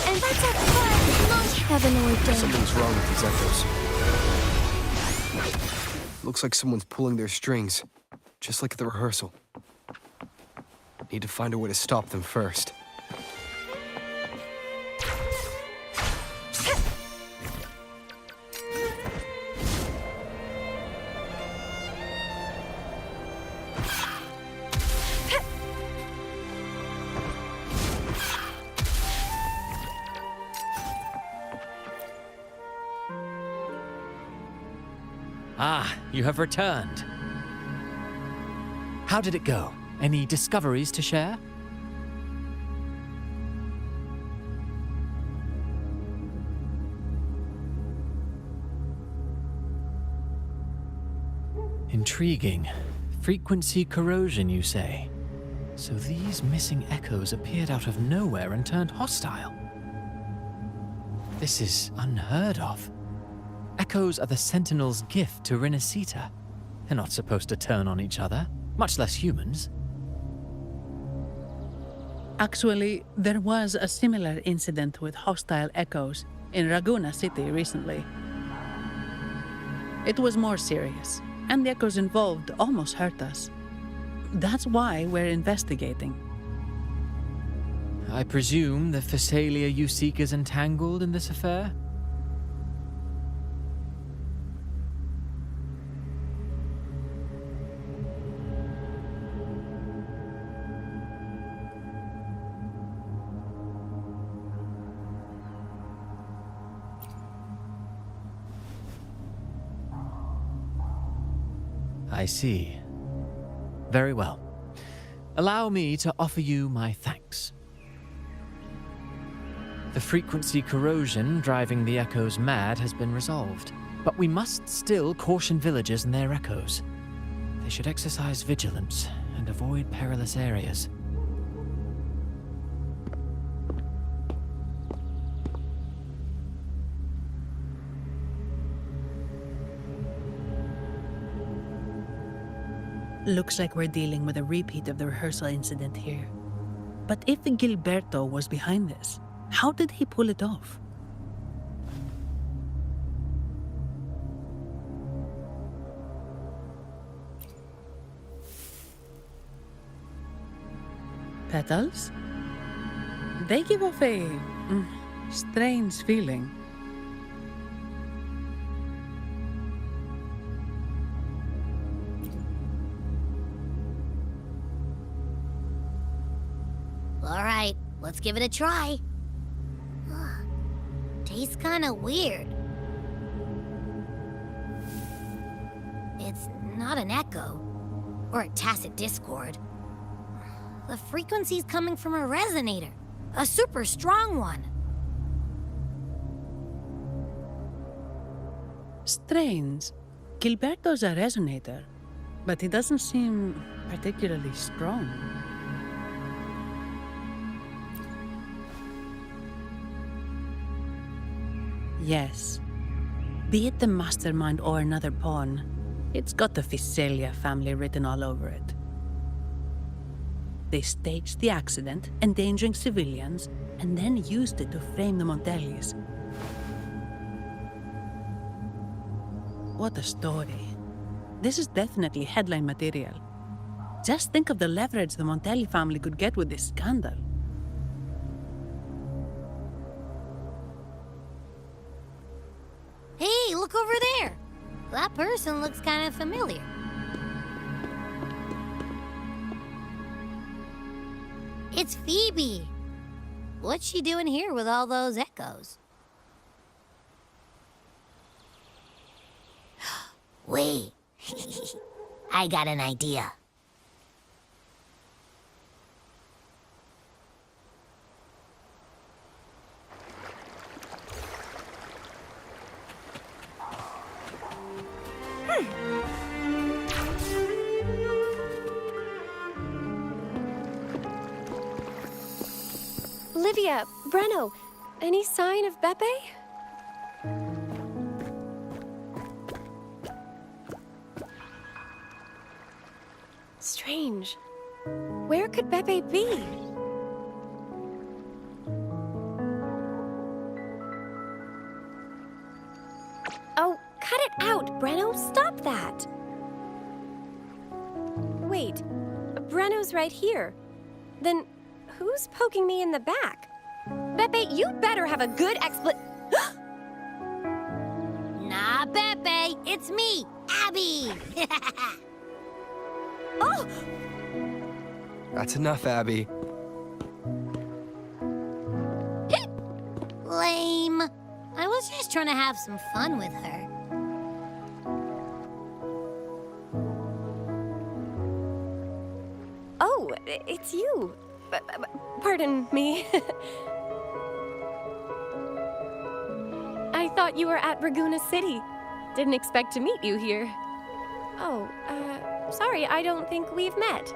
Speaker 6: And that's a fun, not heavenoid day.
Speaker 7: Something's wrong with these echoes. Looks like someone's pulling their strings, just like at the rehearsal. Need to find a way to stop them first.
Speaker 1: Ah, you have returned. How did it go? Any discoveries to share? Intriguing. Frequency corrosion, you say? So these missing echoes appeared out of nowhere and turned hostile. This is unheard of. Echoes are the Sentinel's gift to Rinacita. They're not supposed to turn on each other, much less humans.
Speaker 15: Actually, there was a similar incident with hostile echoes in Raguna City recently. It was more serious, and the echoes involved almost hurt us. That's why we're investigating.
Speaker 1: I presume the Physalia you seek is entangled in this affair? I see. Very well. Allow me to offer you my thanks. The frequency corrosion driving the echoes mad has been resolved, but we must still caution villagers and their echoes. They should exercise vigilance and avoid perilous areas.
Speaker 15: Looks like we're dealing with a repeat of the rehearsal incident here. But if Gilberto was behind this, how did he pull it off? Petals? They give off a strange feeling.
Speaker 10: All right, let's give it a try. Tastes kinda weird. It's not an echo, or a tacit discord. The frequency's coming from a resonator, a super strong one.
Speaker 15: Strange. Gilberto's a resonator, but he doesn't seem particularly strong. Yes. Be it the mastermind or another pawn, it's got the Visalia family written all over it. They staged the accident, endangering civilians, and then used it to frame the Montellis. What a story. This is definitely headline material. Just think of the leverage the Montelli family could get with this scandal.
Speaker 10: Hey, look over there! That person looks kind of familiar. It's Phoebe! What's she doing here with all those echoes? Wait, I got an idea.
Speaker 13: Olivia, Breno, any sign of Beppe? Strange. Where could Beppe be? Oh, cut it out, Breno. Stop that. Wait, Breno's right here. Then who's poking me in the back? Beppe, you better have a good
Speaker 10: Nah, Beppe, it's me, Abby!
Speaker 13: Oh!
Speaker 7: That's enough, Abby.
Speaker 10: Lame. I was just trying to have some fun with her.
Speaker 13: Oh, it's you. Pardon me. I thought you were at Raguna City. Didn't expect to meet you here. Oh, sorry, I don't think we've met.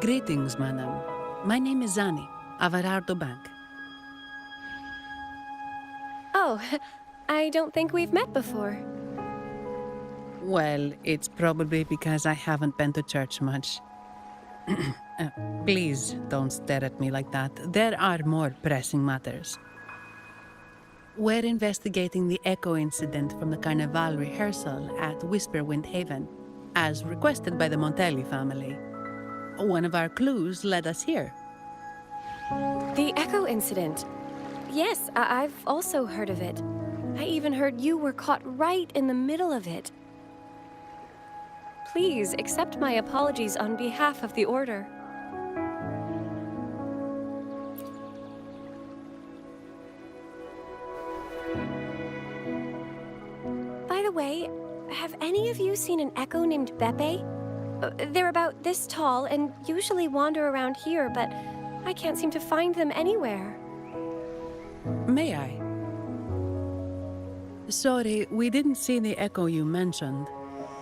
Speaker 15: Greetings, madam. My name is Zani, Averardo Bank.
Speaker 13: Oh, I don't think we've met before.
Speaker 15: Well, it's probably because I haven't been to church much. Please don't stare at me like that. There are more pressing matters. We're investigating the echo incident from the Carnival rehearsal at Whisperwind Haven, as requested by the Montelli family. One of our clues led us here.
Speaker 13: The echo incident. Yes, I've also heard of it. I even heard you were caught right in the middle of it. Please accept my apologies on behalf of the Order. By the way, have any of you seen an echo named Beppe? They're about this tall and usually wander around here, but I can't seem to find them anywhere.
Speaker 15: May I? Sorry, we didn't see the echo you mentioned,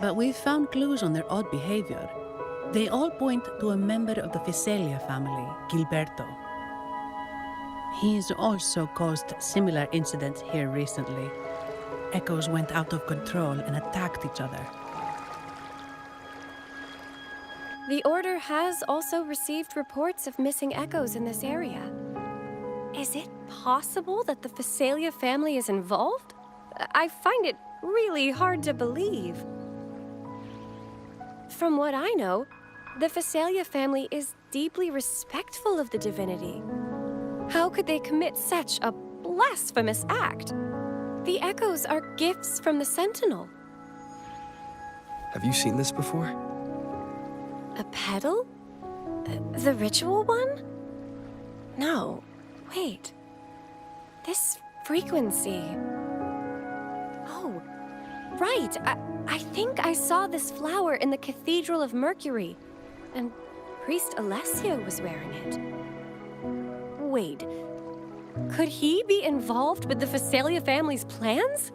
Speaker 15: but we found clues on their odd behavior. They all point to a member of the Visalia family, Gilberto. He's also caused similar incidents here recently. Echoes went out of control and attacked each other.
Speaker 13: The Order has also received reports of missing echoes in this area. Is it possible that the Visalia family is involved? I find it really hard to believe. From what I know, the Visalia family is deeply respectful of the divinity. How could they commit such a blasphemous act? The echoes are gifts from the Sentinel.
Speaker 7: Have you seen this before?
Speaker 13: A pedal? The ritual one? No. Wait. This frequency. Oh, right. I think I saw this flower in the Cathedral of Mercury, and Priest Alessio was wearing it. Wait. Could he be involved with the Visalia family's plans?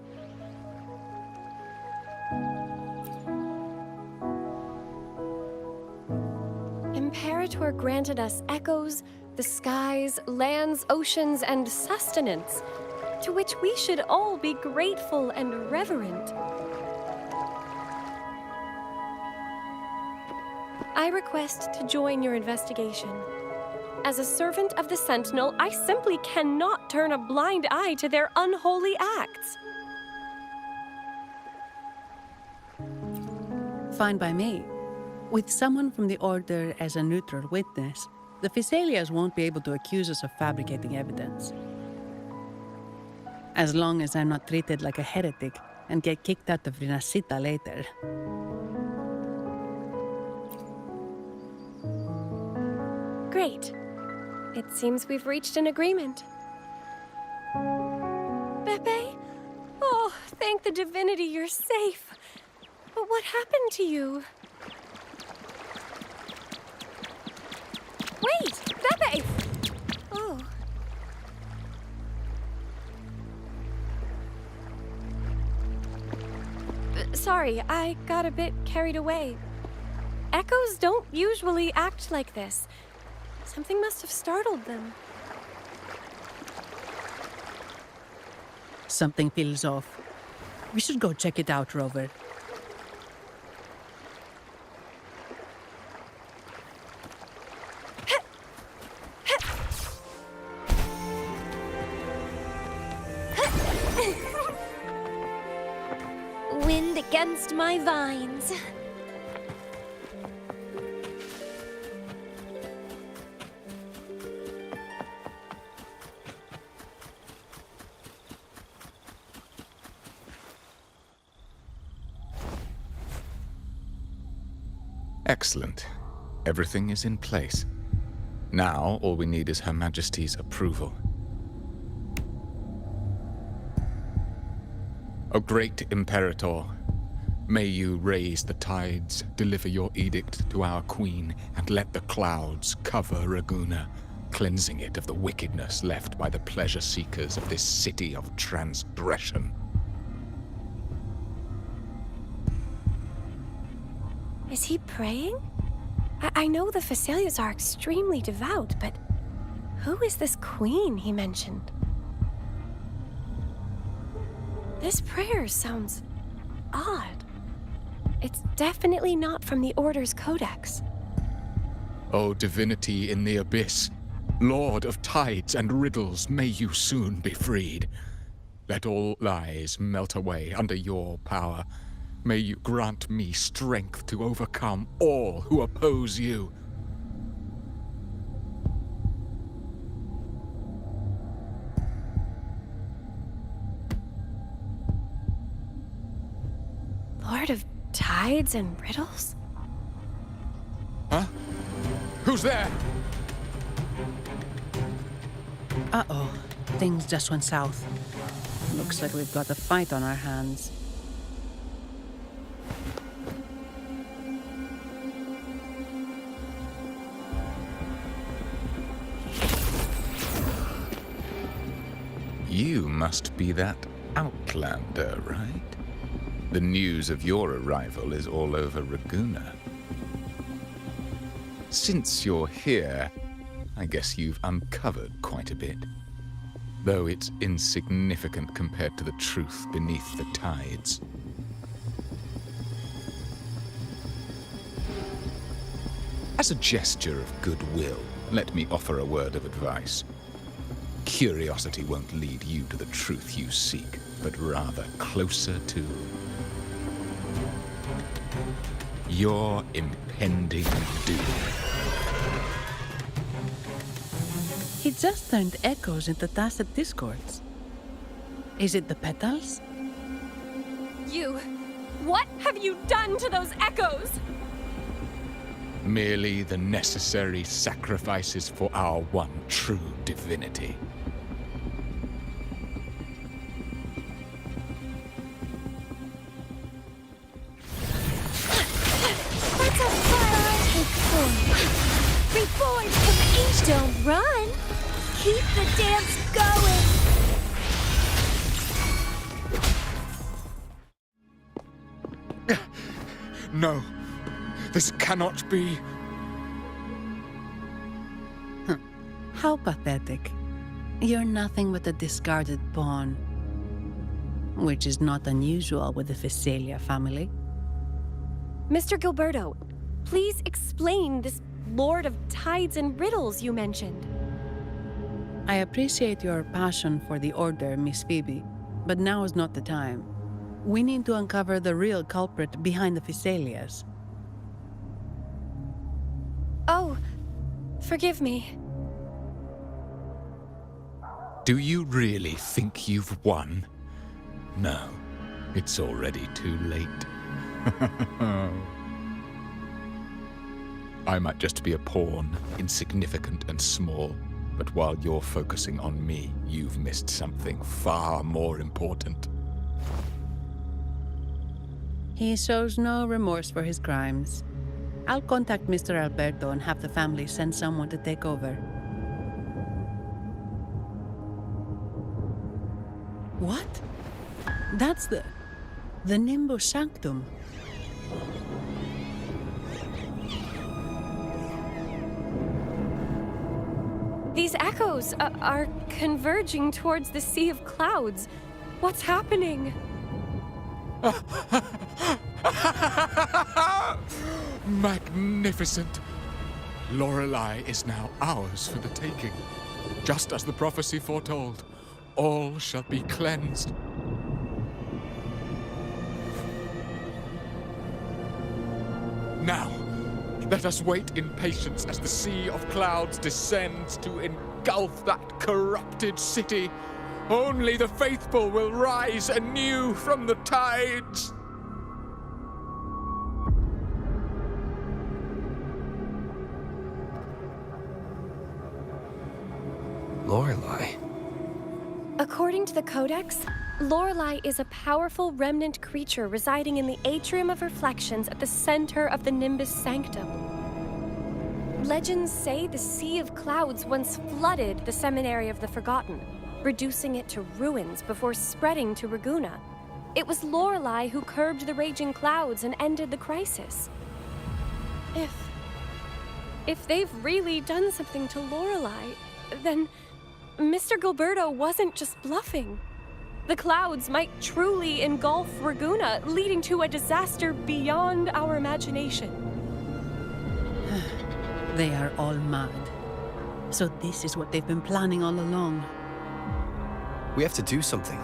Speaker 13: Imperator granted us echoes, the skies, lands, oceans, and sustenance, to which we should all be grateful and reverent. I request to join your investigation. As a servant of the Sentinel, I simply cannot turn a blind eye to their unholy acts.
Speaker 15: Fine by me. With someone from the Order as a neutral witness, the Physaelias won't be able to accuse us of fabricating evidence. As long as I'm not treated like a heretic and get kicked out of Rinacita later.
Speaker 13: Great. It seems we've reached an agreement. Pepe? Oh, thank the divinity you're safe. But what happened to you? Wait! Pepe! Oh. Sorry, I got a bit carried away. Echoes don't usually act like this. Something must have startled them.
Speaker 15: Something feels off. We should go check it out, Rover.
Speaker 6: Wind against my vines.
Speaker 3: Excellent. Everything is in place. Now, all we need is Her Majesty's approval. O great Imperator, may you raise the tides, deliver your edict to our queen, and let the clouds cover Raguna, cleansing it of the wickedness left by the pleasure-seekers of this city of transgression.
Speaker 13: Is he praying? I know the Physaelias are extremely devout, but who is this queen he mentioned? This prayer sounds odd. It's definitely not from the Order's codex.
Speaker 3: O divinity in the abyss, Lord of tides and riddles, may you soon be freed. Let all lies melt away under your power. May you grant me strength to overcome all who oppose you.
Speaker 13: Lord of tides and riddles?
Speaker 3: Huh? Who's there?
Speaker 15: Uh-oh. Things just went south. Looks like we've got a fight on our hands.
Speaker 3: You must be that outlander, right? The news of your arrival is all over Raguna. Since you're here, I guess you've uncovered quite a bit. Though it's insignificant compared to the truth beneath the tides. As a gesture of goodwill, let me offer a word of advice. Curiosity won't lead you to the truth you seek, but rather closer to your impending doom.
Speaker 15: He just turned echoes into tacit discords. Is it the petals?
Speaker 13: You! What have you done to those echoes?
Speaker 3: Merely the necessary sacrifices for our one true divinity.
Speaker 6: That's a fire take form. Reborn from age. Don't run. Keep the dance going.
Speaker 3: No, this cannot be.
Speaker 15: How pathetic. You're nothing but a discarded pawn. Which is not unusual with the Phasalia family.
Speaker 13: Mr. Gilberto, please explain this Lord of Tides and Riddles you mentioned.
Speaker 15: I appreciate your passion for the Order, Miss Phoebe, but now is not the time. We need to uncover the real culprit behind the Phasalias.
Speaker 13: Oh, forgive me.
Speaker 3: Do you really think you've won? No, it's already too late. I might just be a pawn, insignificant and small, but while you're focusing on me, you've missed something far more important.
Speaker 15: He shows no remorse for his crimes. I'll contact Mr. Alberto and have the family send someone to take over. What? That's the Nimbus Sanctum.
Speaker 13: These echoes are converging towards the Sea of Clouds. What's happening?
Speaker 3: Magnificent! Lorelei is now ours for the taking. Just as the prophecy foretold, all shall be cleansed. Now, let us wait in patience as the Sea of Clouds descends to engulf that corrupted city. Only the faithful will rise anew from the tides.
Speaker 7: Lorelei.
Speaker 13: According to the Codex, Lorelei is a powerful remnant creature residing in the Atrium of Reflections at the center of the Nimbus Sanctum. Legends say the Sea of Clouds once flooded the Seminary of the Forgotten, reducing it to ruins before spreading to Raguna. It was Lorelei who curbed the raging clouds and ended the crisis. If they've really done something to Lorelei, then Mr. Gilberto wasn't just bluffing. The clouds might truly engulf Raguna, leading to a disaster beyond our imagination.
Speaker 15: They are all mad. So this is what they've been planning all along.
Speaker 7: We have to do something.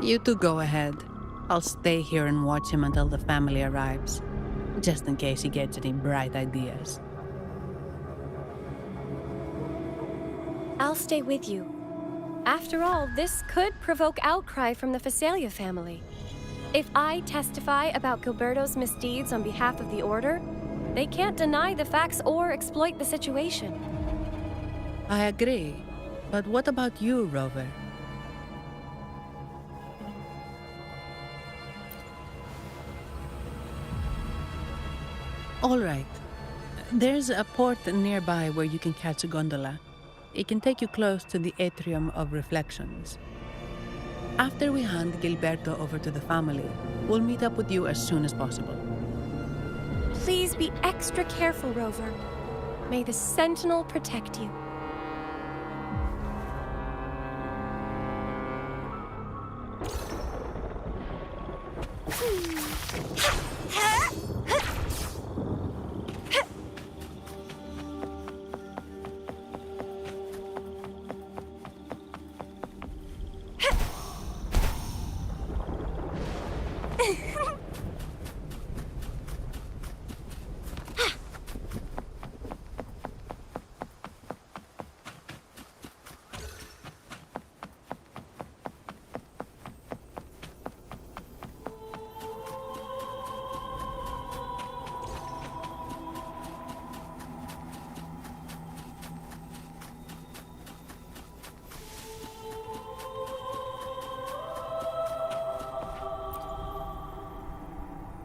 Speaker 15: You two go ahead. I'll stay here and watch him until the family arrives, just in case he gets any bright ideas.
Speaker 13: I'll stay with you. After all, this could provoke outcry from the Phasalia family. If I testify about Gilberto's misdeeds on behalf of the Order, they can't deny the facts or exploit the situation.
Speaker 15: I agree. But what about you, Rover? All right. There's a port nearby where you can catch a gondola. It can take you close to the Atrium of Reflections. After we hand Gilberto over to the family, we'll meet up with you as soon as possible.
Speaker 13: Please be extra careful, Rover. May the Sentinel protect you.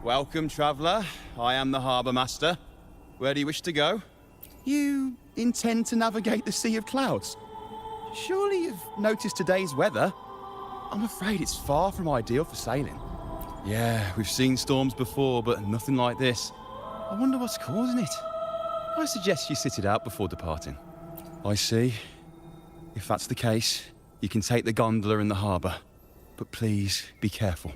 Speaker 4: Welcome, traveller. I am the Harbour Master. Where do you wish to go? You intend to navigate the Sea of Clouds? Surely you've noticed today's weather? I'm afraid it's far from ideal for sailing. Yeah, we've seen storms before, but nothing like this. I wonder what's causing it. I suggest you sit it out before departing. I see. If that's the case, you can take the gondola in the harbour. But please, be careful.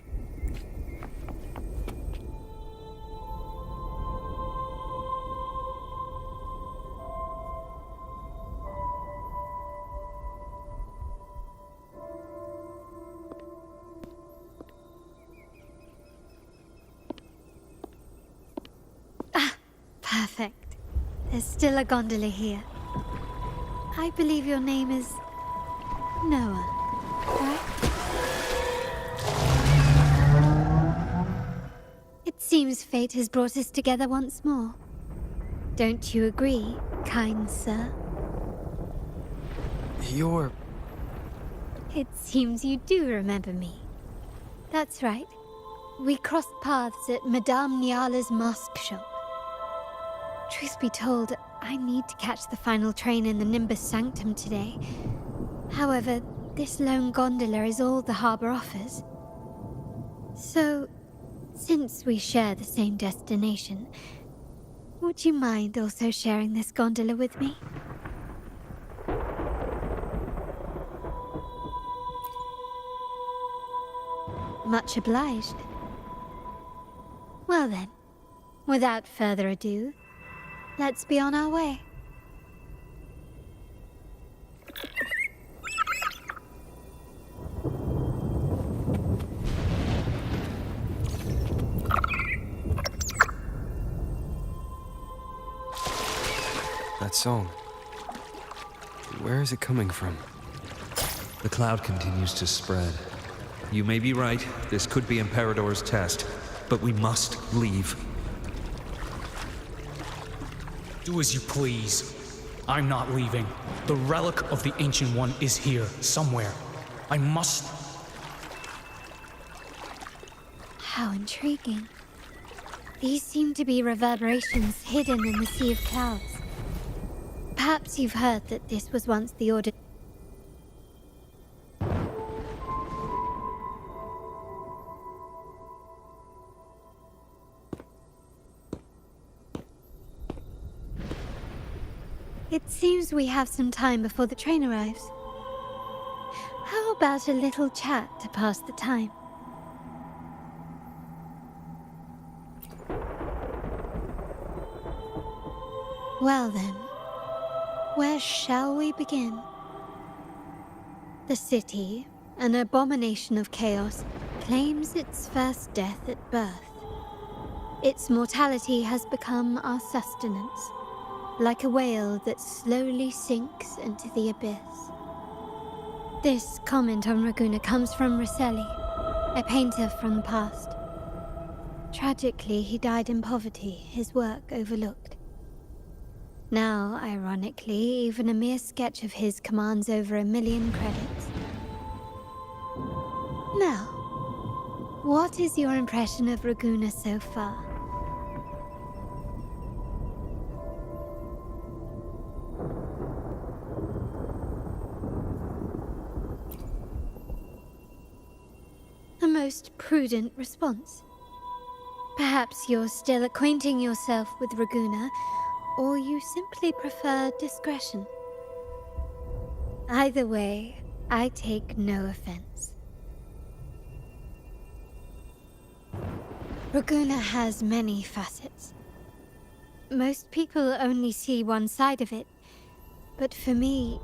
Speaker 5: Perfect. There's still a gondola here. I believe your name is Noah, right? It seems fate has brought us together once more. Don't you agree, kind sir?
Speaker 18: You're...
Speaker 5: It seems you do remember me. That's right. We crossed paths at Madame Niala's mask shop. Truth be told, I need to catch the final train in the Nimbus Sanctum today. However, this lone gondola is all the harbour offers. So, since we share the same destination, would you mind also sharing this gondola with me? Much obliged. Well then, without further ado, let's be on our way.
Speaker 18: That song. Where is it coming from?
Speaker 14: The cloud continues to spread. You may be right, this could be Imperador's test, but we must leave.
Speaker 16: Do as you please. I'm not leaving. The relic of the Ancient One is here, somewhere. I must...
Speaker 5: How intriguing. These seem to be reverberations hidden in the Sea of Clouds. Perhaps you've heard that this was once the Order... It seems we have some time before the train arrives. How about a little chat to pass the time? Well then, where shall we begin? The city, an abomination of chaos, claims its first death at birth. Its mortality has become our sustenance, like a whale that slowly sinks into the abyss. This comment on Raguna comes from Rosselli, a painter from the past. Tragically, he died in poverty, his work overlooked. Now, ironically, even a mere sketch of his commands over 1 million credits. Now, what is your impression of Raguna so far? A most prudent response. Perhaps you're still acquainting yourself with Raguna, or you simply prefer discretion. Either way, I take no offense. Raguna has many facets. Most people only see one side of it, but for me,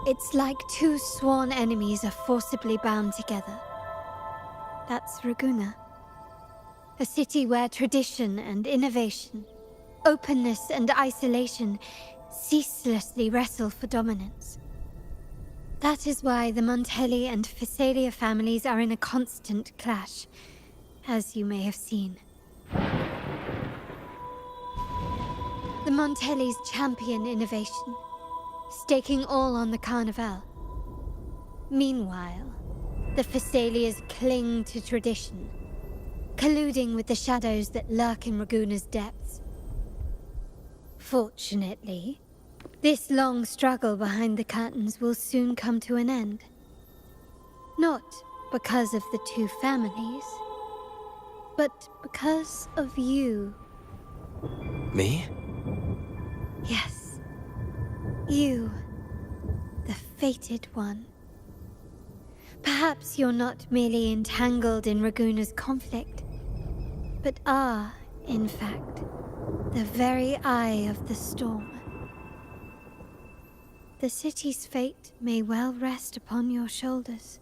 Speaker 5: it's like two sworn enemies are forcibly bound together. That's Raguna. A city where tradition and innovation, openness and isolation ceaselessly wrestle for dominance. That is why the Montelli and Phasalia families are in a constant clash, as you may have seen. The Montellis champion innovation, staking all on the Carnival. Meanwhile, the Phasalias cling to tradition, colluding with the shadows that lurk in Raguna's depths. Fortunately, this long struggle behind the curtains will soon come to an end. Not because of the two families, but because of you.
Speaker 18: Me?
Speaker 5: Yes. You, the fated one. Perhaps you're not merely entangled in Raguna's conflict, but are, in fact, the very eye of the storm. The city's fate may well rest upon your shoulders.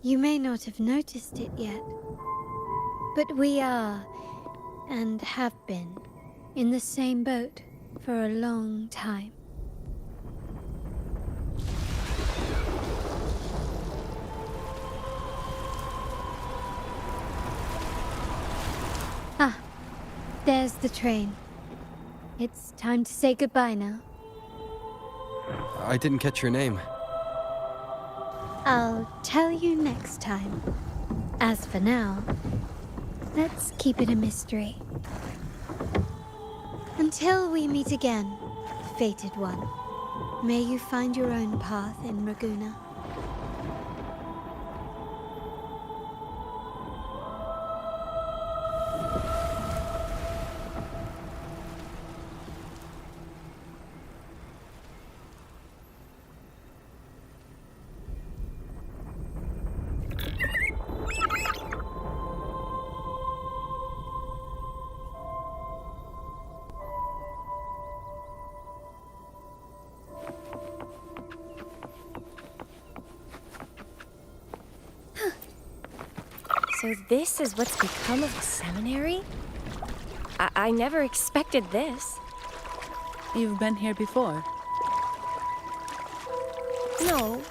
Speaker 5: You may not have noticed it yet, but we are, and have been, in the same boat for a long time. Ah, there's the train. It's time to say goodbye now.
Speaker 18: I didn't catch your name.
Speaker 5: I'll tell you next time. As for now, let's keep it a mystery. Until we meet again, fated one, may you find your own path in Raguna.
Speaker 13: So this is what's become of the seminary? I never expected this.
Speaker 15: You've been here before?
Speaker 13: No,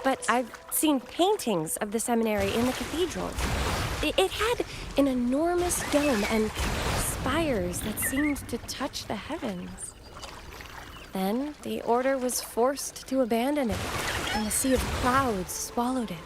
Speaker 13: but I've seen paintings of the seminary in the cathedral. It had an enormous dome and spires that seemed to touch the heavens. Then the order was forced to abandon it, and a sea of clouds swallowed it.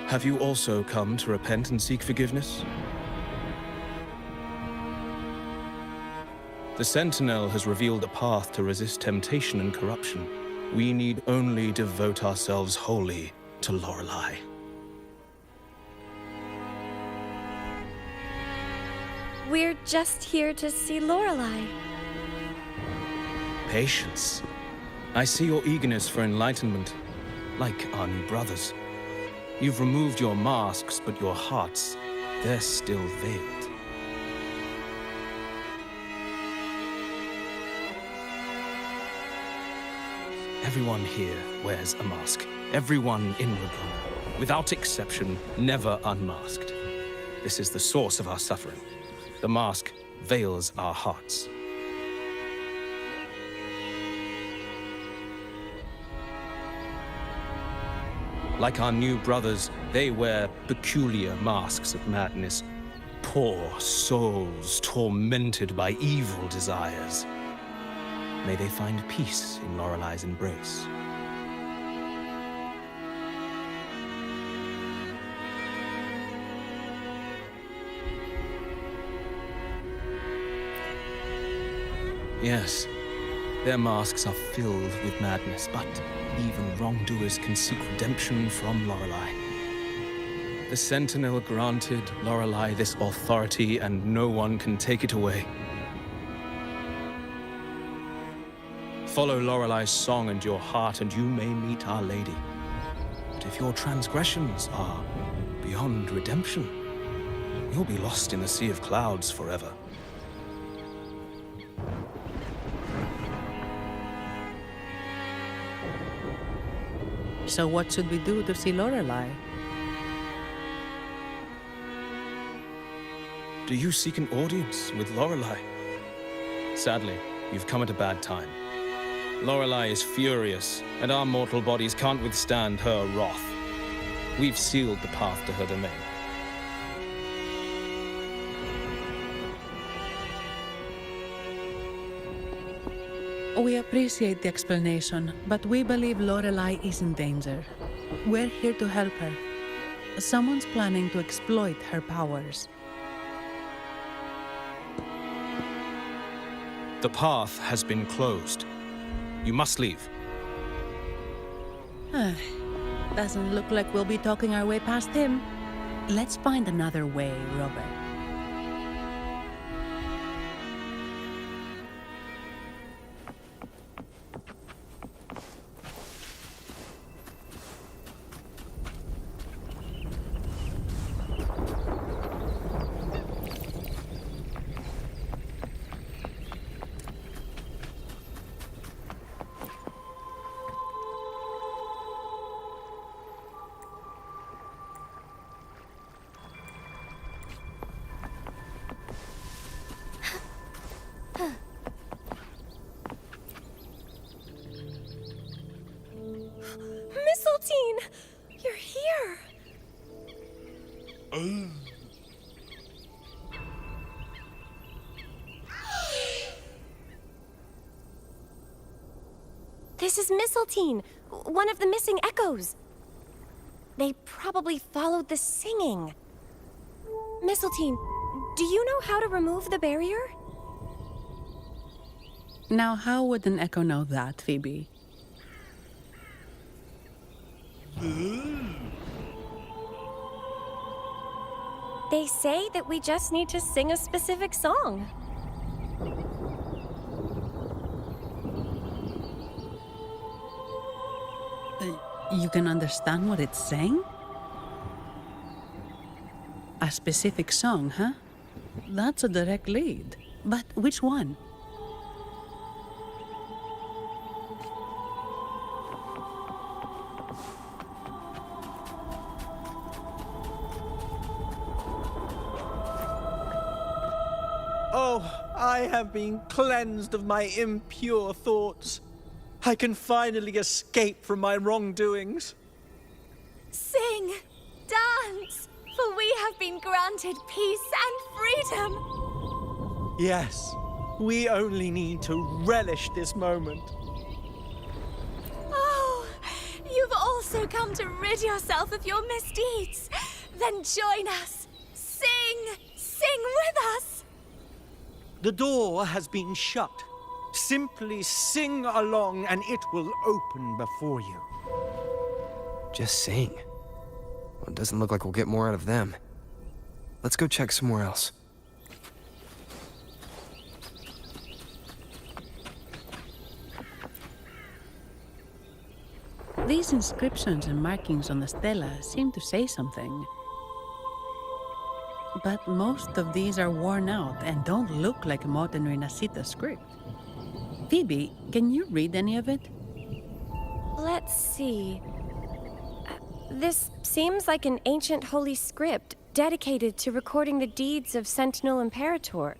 Speaker 20: Have you also come to repent and seek forgiveness? The Sentinel has revealed a path to resist temptation and corruption. We need only devote ourselves wholly to Lorelei.
Speaker 13: We're just here to see Lorelei.
Speaker 20: Patience. I see your eagerness for enlightenment, like our new brothers. You've removed your masks, but your hearts, they're still veiled. Everyone here wears a mask. Everyone in Raguna, without exception, never unmasked. This is the source of our suffering. The mask veils our hearts. Like our new brothers, they wear peculiar masks of madness. Poor souls tormented by evil desires. May they find peace in Lorelei's embrace. Yes, their masks are filled with madness, but even wrongdoers can seek redemption from Lorelei. The Sentinel granted Lorelei this authority, and no one can take it away. Follow Lorelei's song and your heart, and you may meet Our Lady. But if your transgressions are beyond redemption, you'll be lost in the sea of clouds forever.
Speaker 15: So what should we do to see Lorelei?
Speaker 20: Do you seek an audience with Lorelei? Sadly, you've come at a bad time. Lorelei is furious, and our mortal bodies can't withstand her wrath. We've sealed the path to her domain.
Speaker 15: We appreciate the explanation, but we believe Lorelei is in danger. We're here to help her. Someone's planning to exploit her powers.
Speaker 20: The path has been closed. You must leave.
Speaker 15: Doesn't look like we'll be talking our way past him. Let's find another way, Robert.
Speaker 13: Mistletoe! You're here! This is Mistletoe, one of the missing echoes. They probably followed the singing. Mistletoe, do you know how to remove the barrier?
Speaker 15: Now, how would an echo know that, Phoebe?
Speaker 13: They say that we just need to sing a specific song.
Speaker 15: You can understand what it's saying? A specific song, huh? That's a direct lead. But which one?
Speaker 11: Oh, I have been cleansed of my impure thoughts. I can finally escape from my wrongdoings.
Speaker 6: Sing, dance, for we have been granted peace and freedom.
Speaker 11: Yes, we only need to relish this moment.
Speaker 6: Oh, you've also come to rid yourself of your misdeeds. Then join us. Sing with us.
Speaker 11: The door has been shut. Simply sing along and it will open before you.
Speaker 19: Just sing. Well, it doesn't look like we'll get more out of them. Let's go check somewhere else.
Speaker 15: These inscriptions and markings on the stela seem to say something. But most of these are worn out and don't look like modern Rinacita script. Phoebe, can you read any of it?
Speaker 13: Let's see. This seems like an ancient holy script dedicated to recording the deeds of Sentinel Imperator.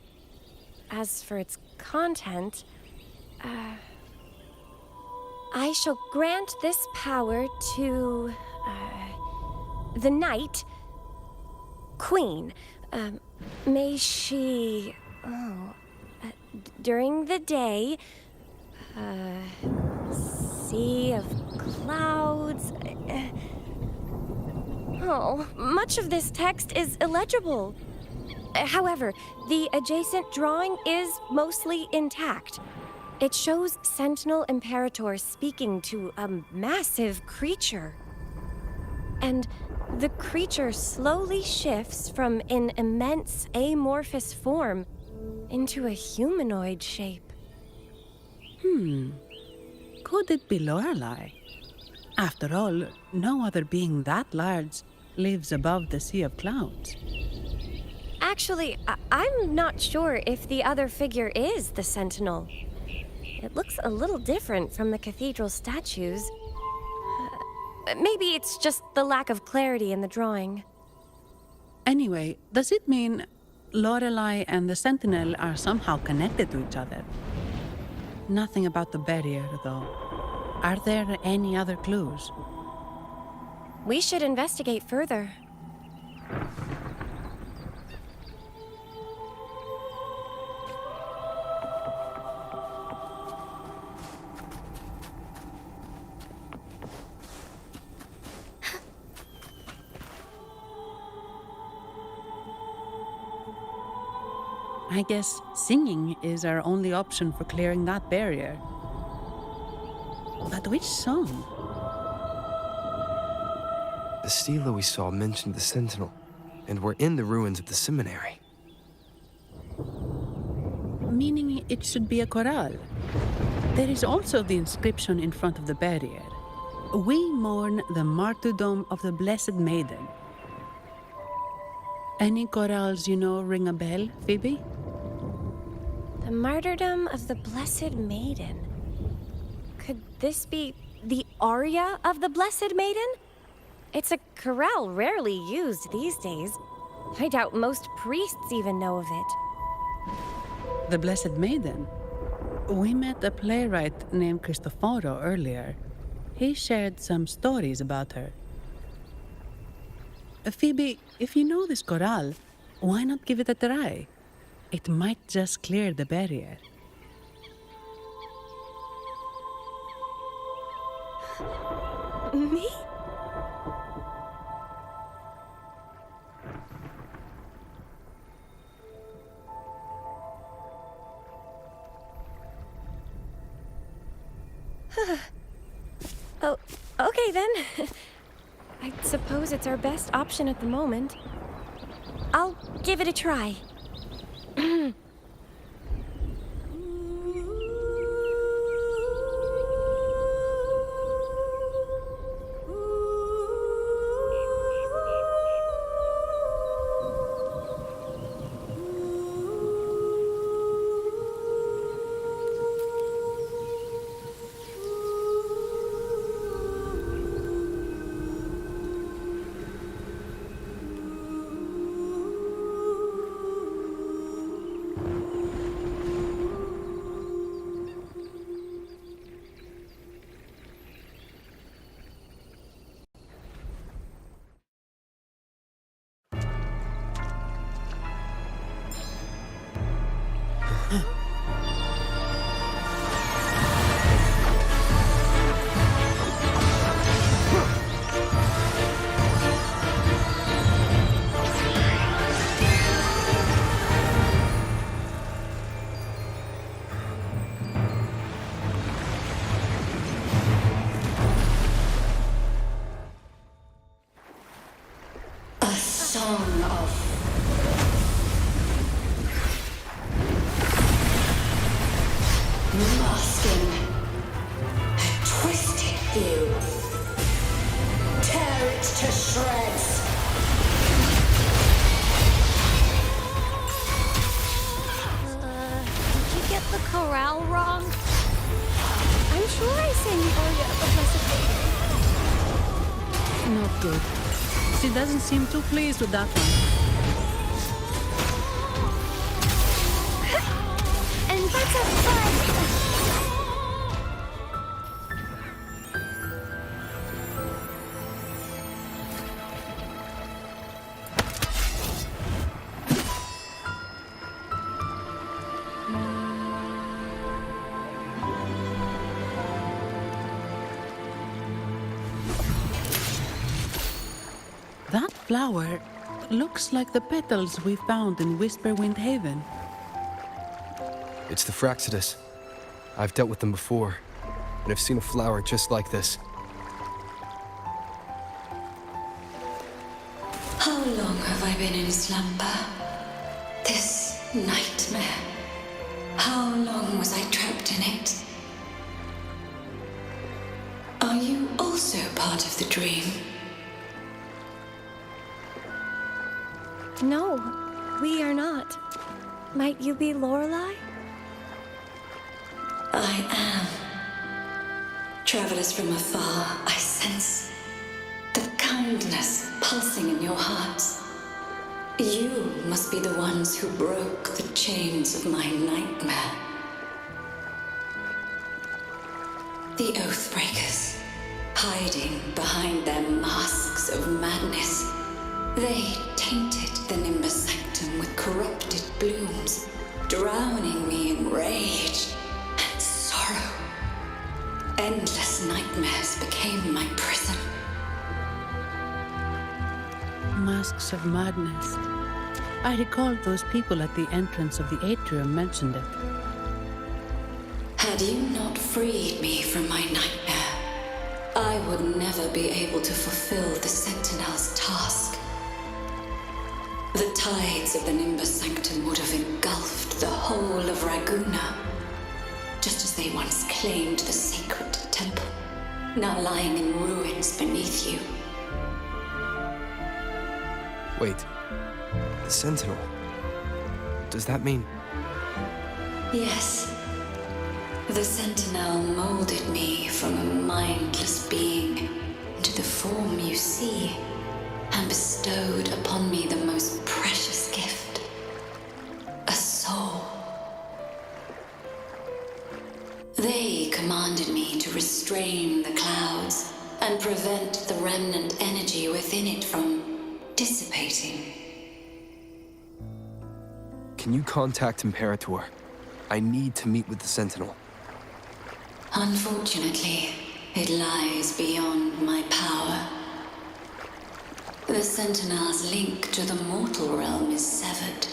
Speaker 13: As for its content, I shall grant this power to the Knight Queen. May she, during the day, sea of clouds. Much of this text is illegible. However, the adjacent drawing is mostly intact. It shows Sentinel Imperator speaking to a massive creature. And the creature slowly shifts from an immense amorphous form into a humanoid shape.
Speaker 15: Could it be Lorelei? After all, no other being that large lives above the sea of clouds.
Speaker 13: Actually, I'm not sure if the other figure is the Sentinel. It looks a little different from the cathedral statues. Maybe it's just the lack of clarity in the drawing.
Speaker 15: Anyway, does it mean Lorelei and the Sentinel are somehow connected to each other. Nothing about the barrier, though. Are there any other clues?
Speaker 13: We should investigate further.
Speaker 15: I guess singing is our only option for clearing that barrier. But which song?
Speaker 19: The stela we saw mentioned the Sentinel, and we're in the ruins of the seminary.
Speaker 15: Meaning it should be a chorale. There is also the inscription in front of the barrier. We mourn the martyrdom of the Blessed Maiden. Any chorales you know ring a bell, Phoebe?
Speaker 13: The martyrdom of the Blessed Maiden. Could this be the aria of the Blessed Maiden? It's a chorale rarely used these days. I doubt most priests even know of it.
Speaker 15: The Blessed Maiden? We met a playwright named Cristoforo earlier. He shared some stories about her. Phoebe, if you know this chorale, why not give it a try? It might just clear the barrier.
Speaker 13: Me? Oh, okay then. I suppose it's our best option at the moment. I'll give it a try.
Speaker 2: Song of masking a twisted view. Tear it to shreds.
Speaker 10: Did you get the chorale wrong?
Speaker 13: I'm sure I sang the aria of the Blessed Maiden.
Speaker 15: Not good. She doesn't seem too pleased with that one.
Speaker 6: And that's a fun!
Speaker 15: That flower looks like the petals we found in Whisperwind Haven.
Speaker 19: It's the Fraxidus. I've dealt with them before, and I've seen a flower just like this.
Speaker 2: How long have I been in slumber? This nightmare. How long was I trapped in it? Are you also part of the dream?
Speaker 13: No, we are not. Might you be Lorelei?
Speaker 2: I am. Travelers from afar, I sense the kindness pulsing in your hearts. You must be the ones who broke the chains of my nightmare. The Oathbreakers, hiding behind their masks of madness. They tainted the Nimbus Sanctum with corrupted blooms, drowning me in rage and sorrow. Endless nightmares became my prison.
Speaker 15: Masks of madness. I recalled those people at the entrance of the atrium mentioned it.
Speaker 2: Had you not freed me from my nightmare, I would never be able to fulfill the Sentinel's task. The tides of the Nimbus Sanctum would have engulfed the whole of Raguna, just as they once claimed the sacred temple, now lying in ruins beneath you.
Speaker 19: Wait. The Sentinel. Does that mean...
Speaker 2: Yes. The Sentinel molded me from a mindless being into the form you see, and bestowed upon me the most precious gift, a soul. They commanded me to restrain the clouds and prevent the remnant energy within it from dissipating.
Speaker 19: Can you contact Imperator? I need to meet with the Sentinel.
Speaker 2: Unfortunately, it lies beyond my power. The Sentinel's link to the mortal realm is severed.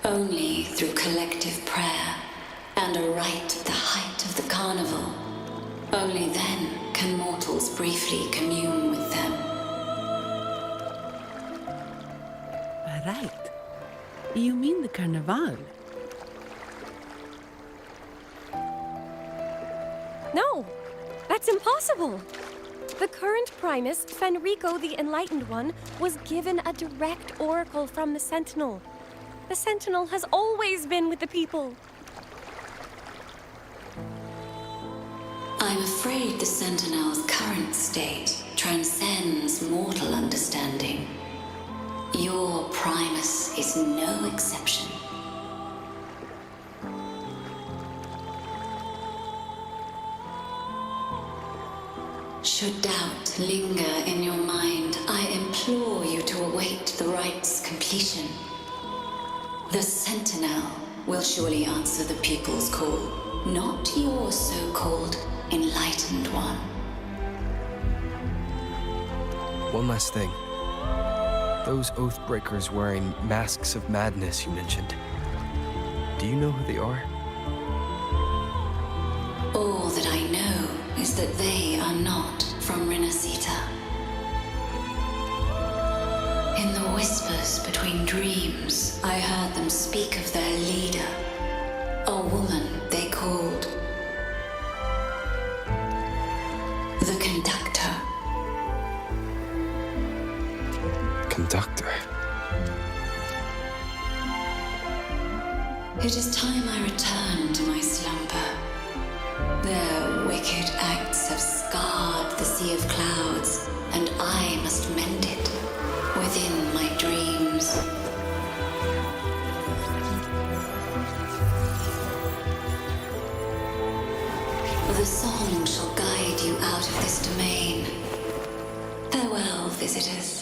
Speaker 2: Only through collective prayer and a rite at the height of the carnival, only then can mortals briefly commune with them.
Speaker 15: Right. You mean the Carnival?
Speaker 13: No! That's impossible! The current Primus, Fenrico the Enlightened One, was given a direct oracle from the Sentinel. The Sentinel has always been with the people.
Speaker 2: I'm afraid the Sentinel's current state transcends mortal understanding. Your Primus is no exception. Should doubt linger in your mind, I implore you to await the rite's completion. The Sentinel will surely answer the people's call, not your so-called Enlightened One.
Speaker 19: One last thing. Those Oathbreakers wearing masks of madness you mentioned. Do you know who they are?
Speaker 2: All that I know is that they are not from Rinacita. In the whispers between dreams, I heard them speak of their leader, a woman they called the Conductor.
Speaker 19: Conductor?
Speaker 2: It is time I return to my slumber. Their wicked acts have scarred the sea of clouds, and I must mend it within my dreams. The song shall guide you out of this domain. Farewell, visitors.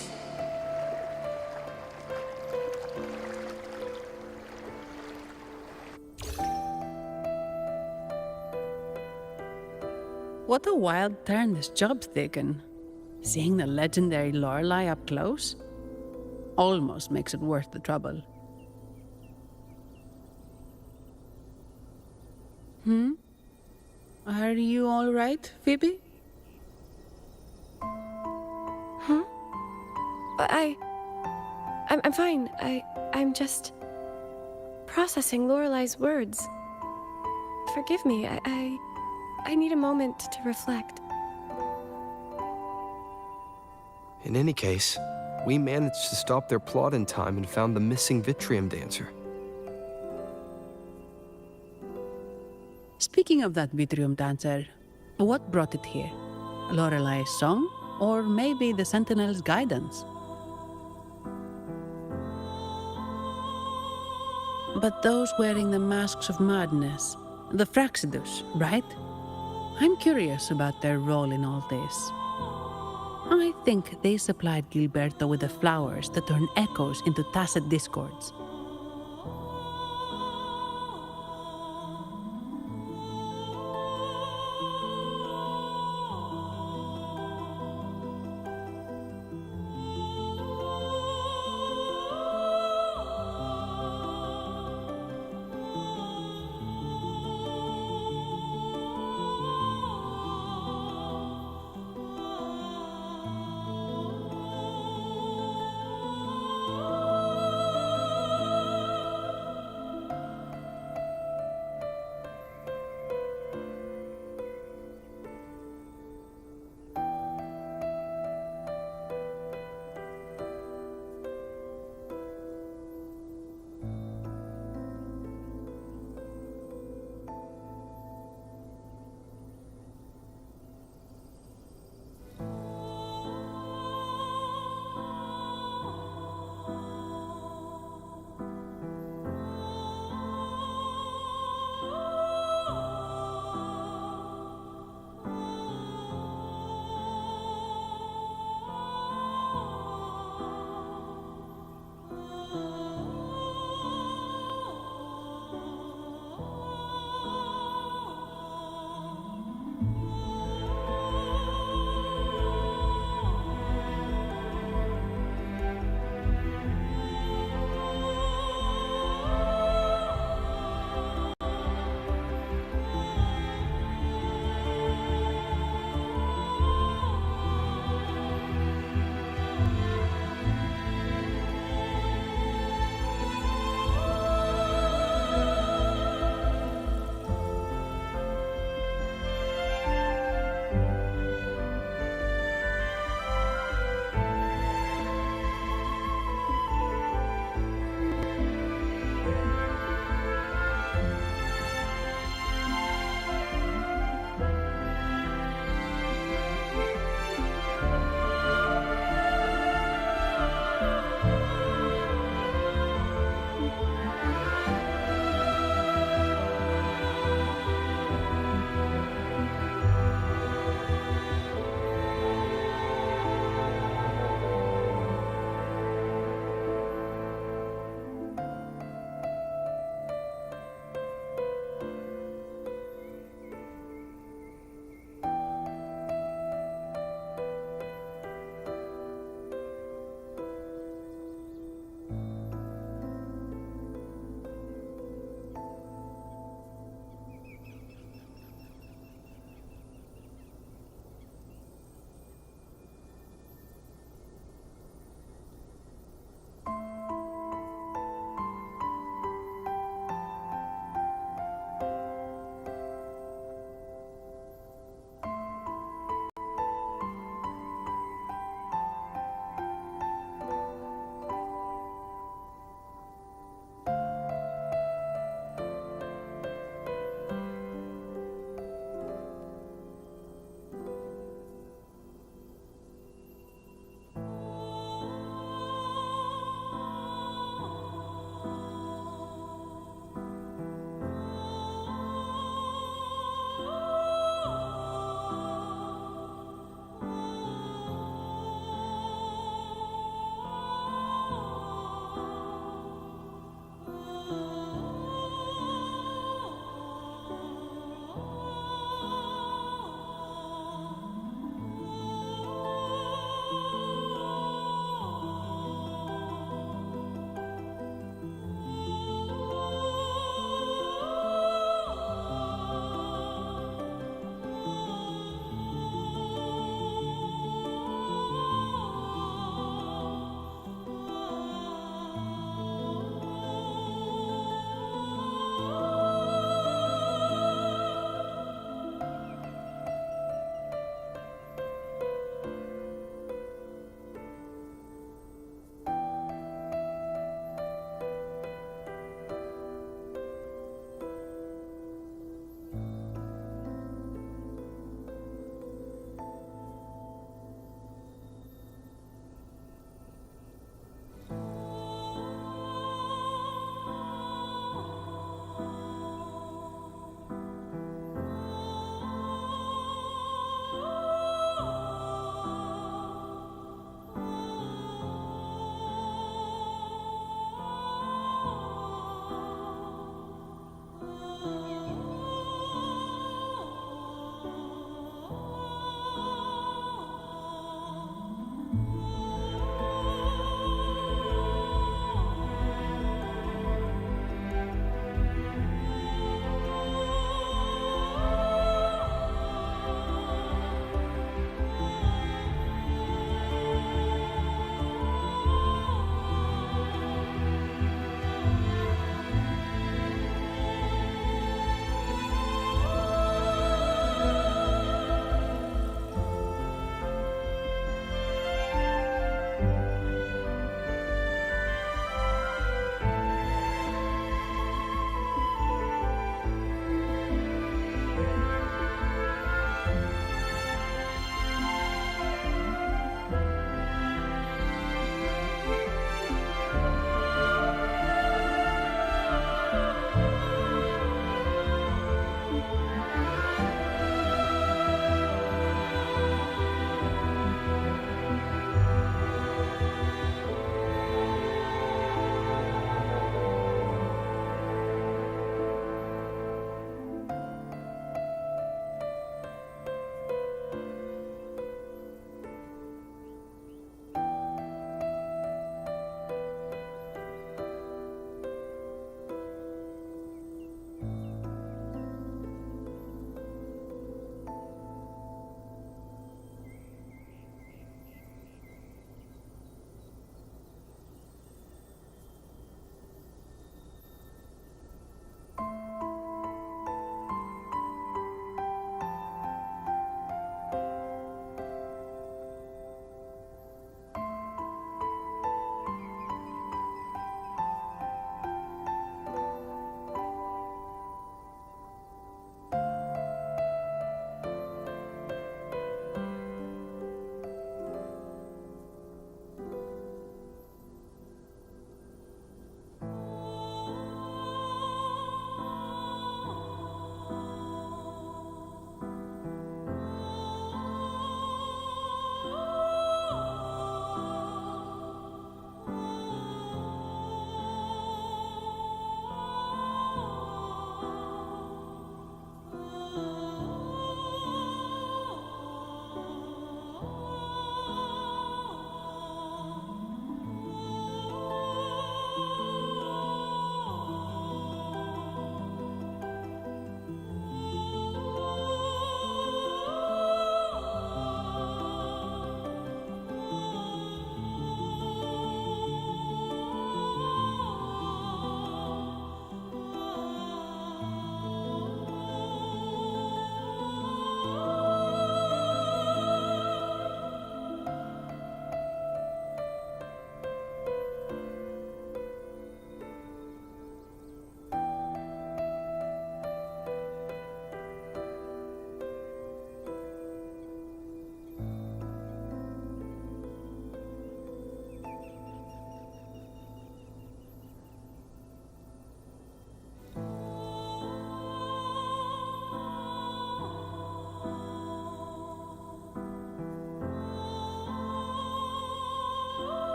Speaker 15: What a wild turn this job's taken. Seeing the legendary Lorelei up close almost makes it worth the trouble. Are you all right, Phoebe?
Speaker 13: I'm fine. I'm just processing Lorelei's words. Forgive me. I need a moment to reflect.
Speaker 19: In any case, we managed to stop their plot in time and found the missing Vitrium dancer.
Speaker 15: Speaking of that Vitrium dancer, what brought it here? Lorelei's song? Or maybe the Sentinel's guidance? but those wearing the masks of madness, the Fraxidus, right? I'm curious about their role in all this. I think they supplied Gilberto with the flowers that turn echoes into tacit discords.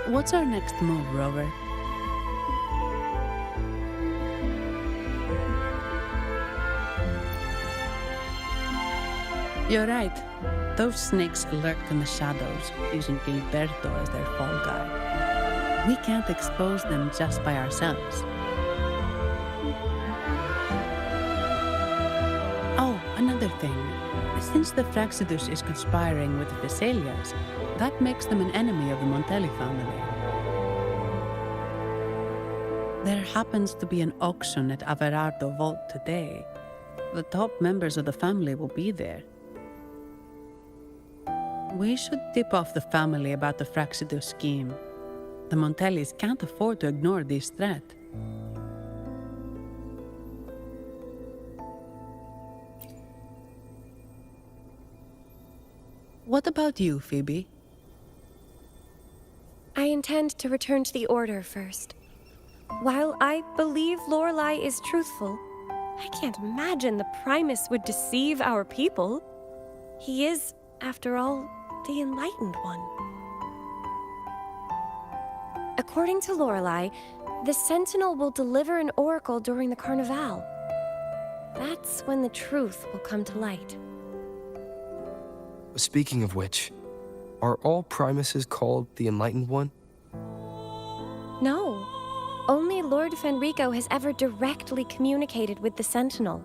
Speaker 15: What's our next move, Rover? You're right. Those snakes lurked in the shadows, using Gilberto as their fall guy. We can't expose them just by ourselves. Oh, another thing. Since the Fraxidus is conspiring with the Thessalias, that makes them an enemy of the Montelli family. There happens to be an auction at Averardo Vault today. The top members of the family will be there. We should tip off the family about the Fraxidus scheme. The Montellis can't afford to ignore this threat. What about you, Phoebe?
Speaker 13: I intend to return to the Order first. While I believe Lorelei is truthful, I can't imagine the Primus would deceive our people. He is, after all, the Enlightened One. According to Lorelei, the Sentinel will deliver an oracle during the Carnival. That's when the truth will come to light.
Speaker 7: Speaking of which, are all Primuses called the Enlightened One?
Speaker 13: No. Only Lord Fenrico has ever directly communicated with the Sentinel.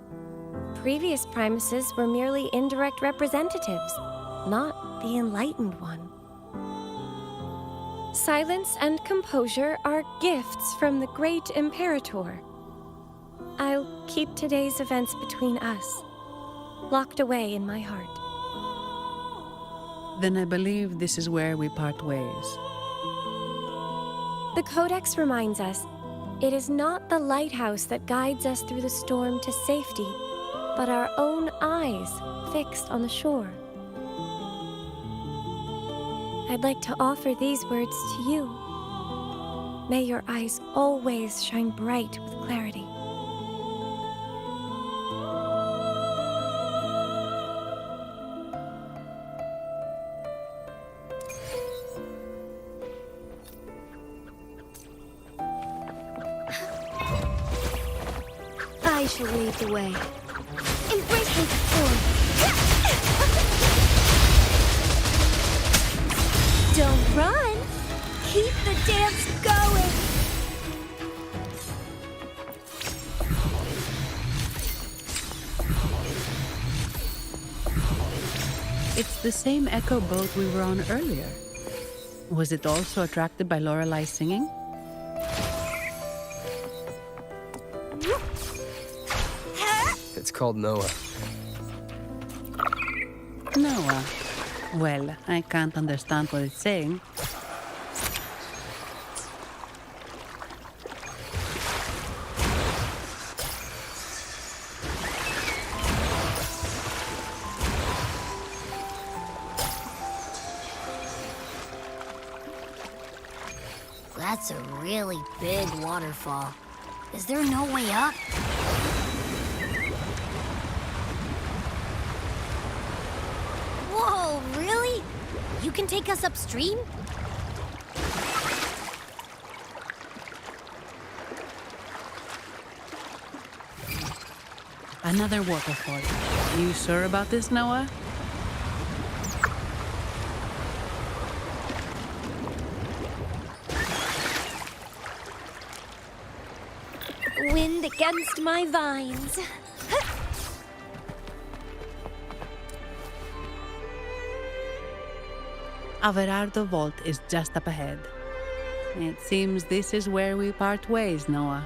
Speaker 13: Previous Primuses were merely indirect representatives, not the Enlightened One. Silence and composure are gifts from the great Imperator. I'll keep today's events between us, locked away in my heart.
Speaker 15: Then I believe this is where we part ways.
Speaker 13: The Codex reminds us, it is not the lighthouse that guides us through the storm to safety, but our own eyes fixed on the shore. I'd like to offer these words to you. May your eyes always shine bright with clarity.
Speaker 10: I shall lead the way. Embrace me form. Don't run! Keep the dance going!
Speaker 15: It's the same echo boat we were on earlier. Was it also attracted by Lorelei singing?
Speaker 7: It's called Noah.
Speaker 15: Noah. Well, I can't understand what it's saying.
Speaker 10: That's a really big waterfall. Is there no way up? Whoa, really? You can take us upstream?
Speaker 15: Another waterfall. You sure about this, Noah?
Speaker 10: Wind against my vines.
Speaker 15: Averardo Vault is just up ahead. It seems this is where we part ways, Noah.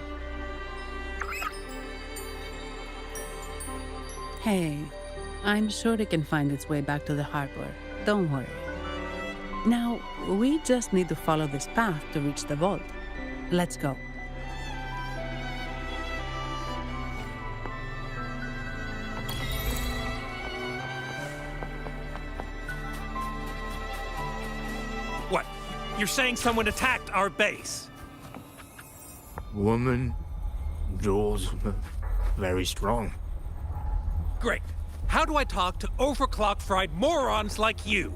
Speaker 15: Hey, I'm sure it can find its way back to the harbor. Don't worry. Now, we just need to follow this path to reach the vault. Let's go.
Speaker 17: What? You're saying someone attacked our base?
Speaker 21: Woman, Jules, very strong.
Speaker 17: Great. How do I talk to overclock-fried morons like you?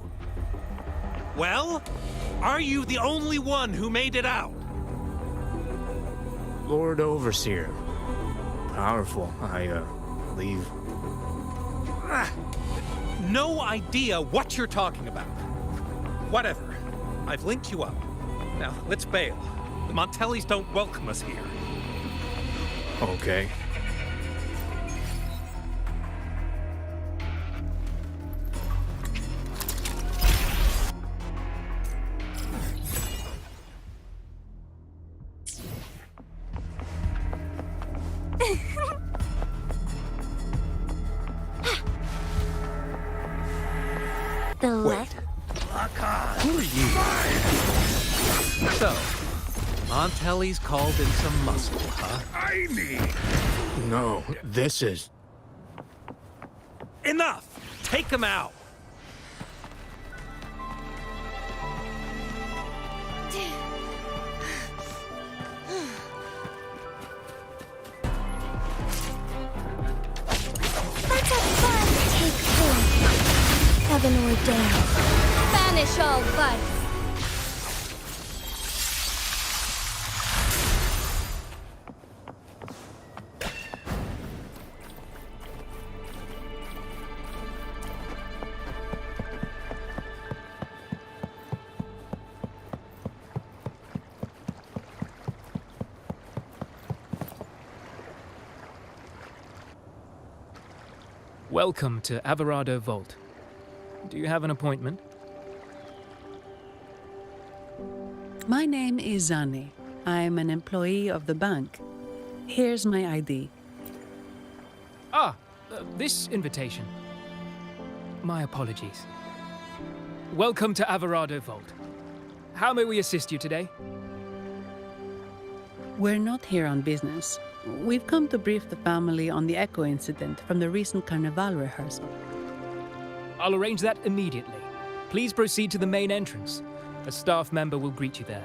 Speaker 17: Well, Are you the only one who made it out?
Speaker 21: Lord Overseer. Powerful, I believe.
Speaker 17: No idea what you're talking about. Whatever. I've linked you up. Now, let's bail. The Montellis don't welcome us here.
Speaker 21: Okay.
Speaker 10: The left.
Speaker 17: Who are you? So, Montelli's called in some muscle, huh?
Speaker 21: I need... No, this is...
Speaker 17: Enough! Take him out!
Speaker 6: Let's have fun! Take four. Heaven ordained. Banish all vice.
Speaker 1: Welcome to Averado Vault. Do you have an appointment?
Speaker 15: My name is Zani. I'm an employee of the bank. Here's my ID.
Speaker 1: This invitation. My apologies. Welcome to Averado Vault. How may we assist you today?
Speaker 15: We're not here on business. We've come to brief the family on the Echo incident from the recent Carnival rehearsal.
Speaker 1: I'll arrange that immediately. Please proceed to the main entrance. A staff member will greet you there.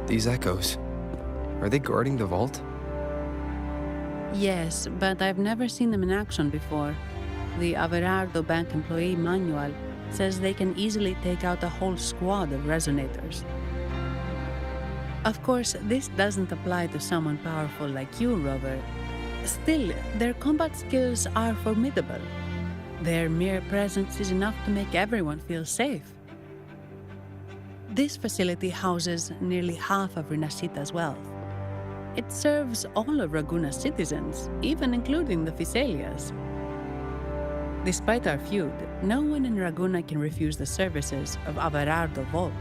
Speaker 19: These echoes, are they guarding the vault?
Speaker 15: Yes, but I've never seen them in action before. The Averardo Bank employee manual says they can easily take out a whole squad of resonators. Of course, this doesn't apply to someone powerful like you, Rover. Still, their combat skills are formidable. Their mere presence is enough to make everyone feel safe. This facility houses nearly half of Rinacita's wealth. It serves all of Raguna's citizens, even including the Physaelias. Despite our feud, no one in Raguna can refuse the services of Averardo Vault.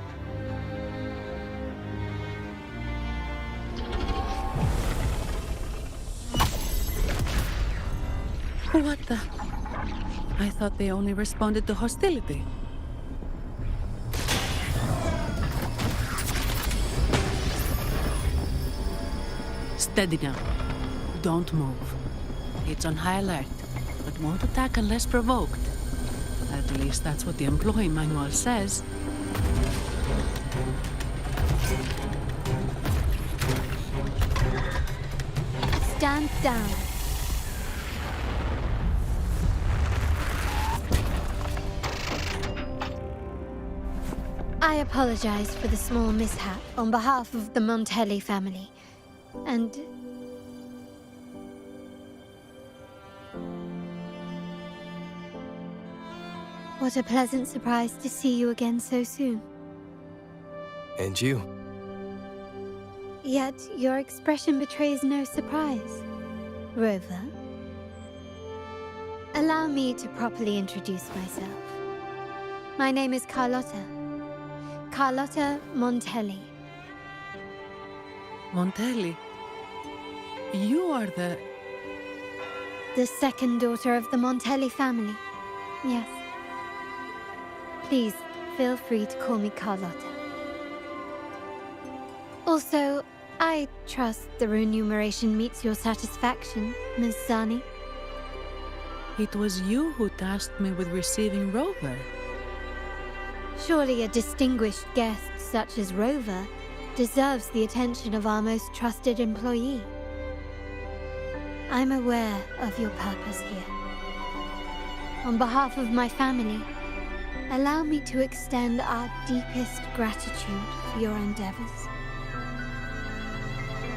Speaker 15: What the? I thought they only responded to hostility. Steady now. Don't move. It's on high alert, but won't attack unless provoked. At least that's what the employee manual says.
Speaker 5: Stand down. I apologize for the small mishap on behalf of the Montelli family. And what a pleasant surprise to see you again so soon.
Speaker 19: And you.
Speaker 5: Yet your expression betrays no surprise, Rover. Allow me to properly introduce myself. My name is Carlotta. Carlotta Montelli.
Speaker 15: Montelli? You are the
Speaker 5: second daughter of the Montelli family. Yes. Please, feel free to call me Carlotta. Also, I trust the remuneration meets your satisfaction, Ms. Zani.
Speaker 15: It was you who tasked me with receiving Rover.
Speaker 5: Surely a distinguished guest such as Rover deserves the attention of our most trusted employee. I'm aware of your purpose here. On behalf of my family, allow me to extend our deepest gratitude for your endeavors.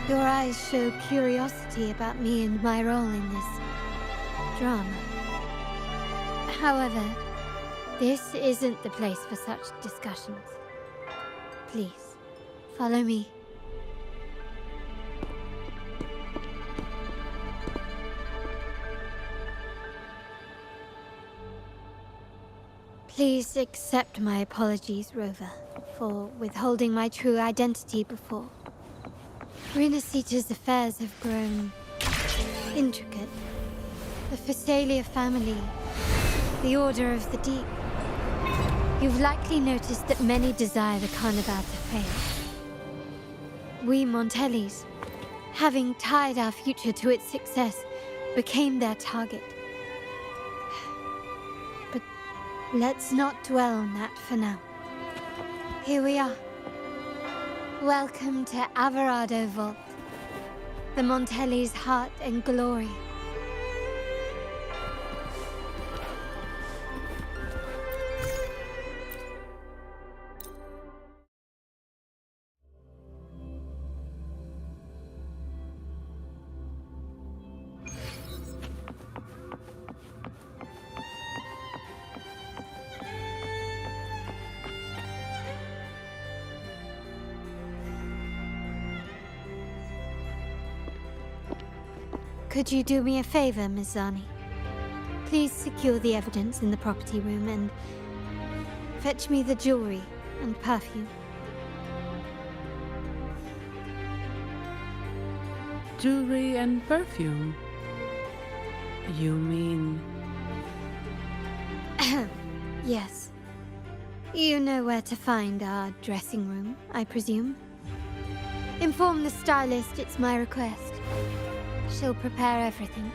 Speaker 5: Your eyes show curiosity about me and my role in this drama. However, this isn't the place for such discussions. Please, follow me. Please accept my apologies, Rover, for withholding my true identity before. Rinacita's affairs have grown intricate. The Phasalia family, the Order of the Deep. You've likely noticed that many desire the Carnival to fail. We Montellis, having tied our future to its success, became their target. But let's not dwell on that for now. Here we are. Welcome to Averado Vault, the Montellis' heart and glory. Could you do me a favor, Miss Zani? Please secure the evidence in the property room and fetch me the jewelry and perfume.
Speaker 15: Jewelry and perfume? You mean...
Speaker 5: Yes. You know where to find our dressing room, I presume? Inform the stylist it's my request. She'll prepare everything.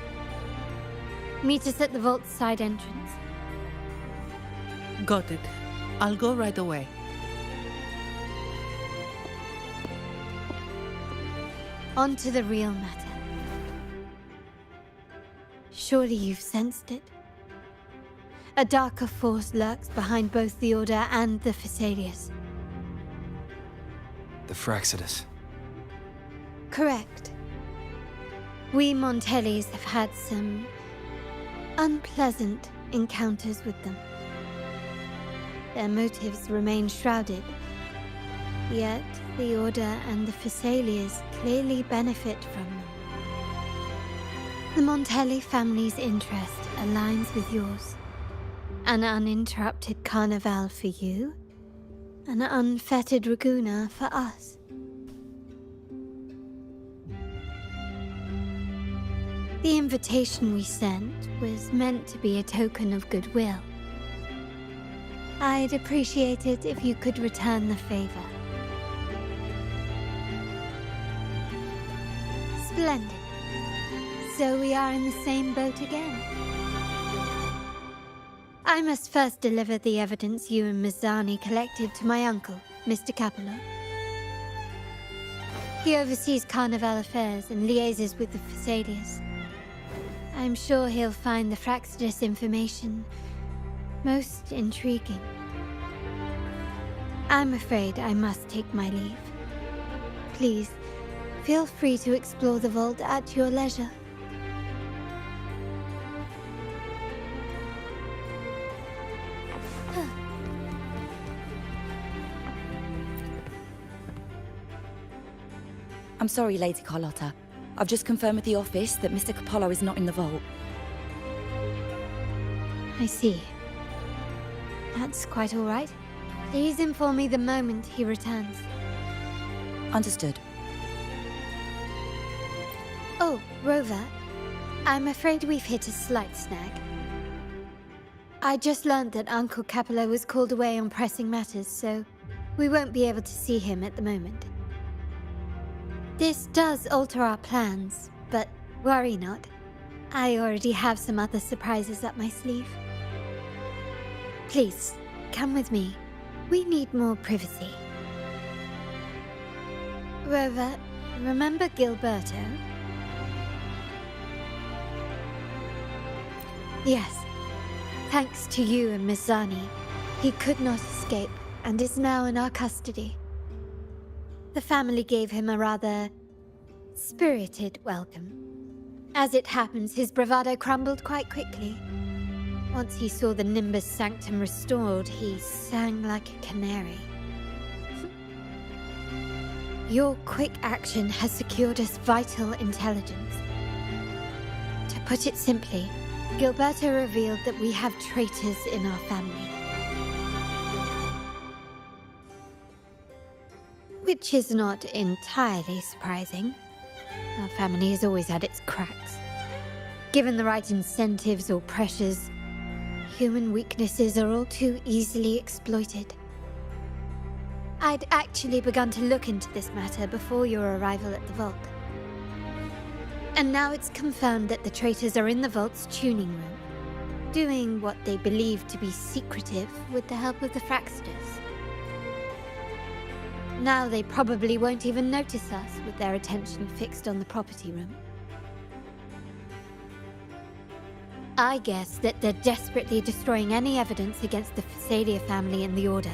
Speaker 5: Meet us at the vault's side entrance.
Speaker 15: Got it. I'll go right away.
Speaker 5: On to the real matter. Surely you've sensed it. A darker force lurks behind both the Order and the Phasalias.
Speaker 18: The Fraxidus.
Speaker 5: Correct. We Montellis have had some unpleasant encounters with them. Their motives remain shrouded, yet the Order and the Phasalias clearly benefit from them. The Montelli family's interest aligns with yours. An uninterrupted carnival for you, an unfettered Raguna for us. The invitation we sent was meant to be a token of goodwill. I'd appreciate it if you could return the favor. Splendid. So we are in the same boat again. I must first deliver the evidence you and Miss Zani collected to my uncle, Mr. Capello. He oversees Carnival affairs and liaises with the Phasalias. I'm sure he'll find the Fraxidus information most intriguing. I'm afraid I must take my leave. Please, feel free to explore the vault at your leisure.
Speaker 8: I'm sorry, Lady Carlotta. I've just confirmed with the office that Mr. Capello is not in the vault.
Speaker 5: I see. That's quite all right. Please inform me the moment he returns.
Speaker 8: Understood.
Speaker 5: Oh, Rover, I'm afraid we've hit a slight snag. I just learned that Uncle Capello was called away on pressing matters, so we won't be able to see him at the moment. This does alter our plans, but worry not. I already have some other surprises up my sleeve. Please, come with me. We need more privacy. Rover, remember Gilberto? Yes. Thanks to you and Miss Zani, he could not escape and is now in our custody. The family gave him a rather spirited welcome. As it happens, his bravado crumbled quite quickly. Once he saw the Nimbus Sanctum restored, he sang like a canary. Your quick action has secured us vital intelligence. To put it simply, Gilberto revealed that we have traitors in our family. Which is not entirely surprising. Our family has always had its cracks. Given the right incentives or pressures, human weaknesses are all too easily exploited. I'd actually begun to look into this matter before your arrival at the vault. And now it's confirmed that the traitors are in the vault's tuning room, doing what they believe to be secretive with the help of the Fraxters. Now they probably won't even notice us with their attention fixed on the property room. I guess that they're desperately destroying any evidence against the Phasalia family and the Order.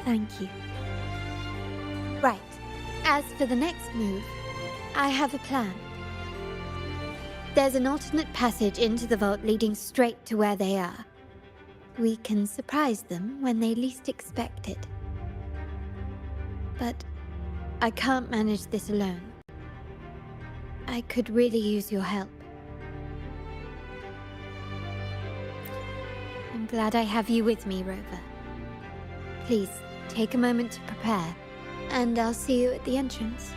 Speaker 5: Thank you. Right. As for the next move, I have a plan. There's an alternate passage into the vault leading straight to where they are. We can surprise them when they least expect it. But I can't manage this alone. I could really use your help. I'm glad I have you with me, Rover. Please, take a moment to prepare, and I'll see you at the entrance.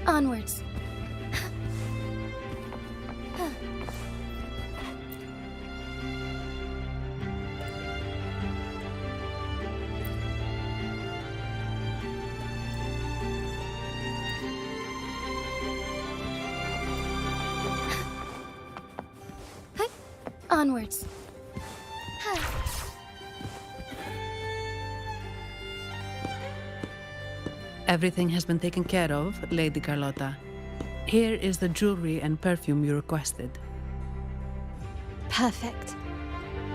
Speaker 6: Onwards. Onwards.
Speaker 15: Everything has been taken care of, Lady Carlotta. Here is the jewelry and perfume you requested.
Speaker 5: Perfect.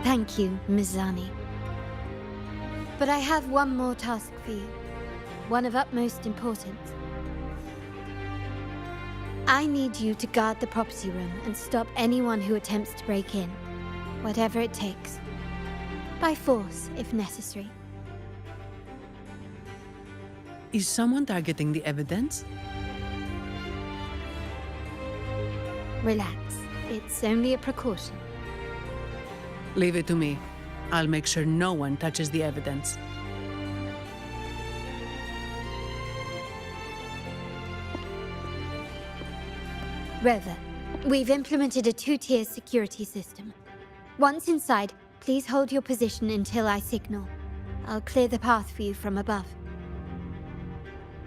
Speaker 5: Thank you, Miss Zani. But I have one more task for you. One of utmost importance. I need you to guard the property room and stop anyone who attempts to break in. Whatever it takes. By force, if necessary.
Speaker 15: Is someone targeting the evidence?
Speaker 5: Relax. It's only a precaution.
Speaker 15: Leave it to me. I'll make sure no one touches the evidence.
Speaker 5: Rover, we've implemented a two-tier security system. Once inside, please hold your position until I signal. I'll clear the path for you from above.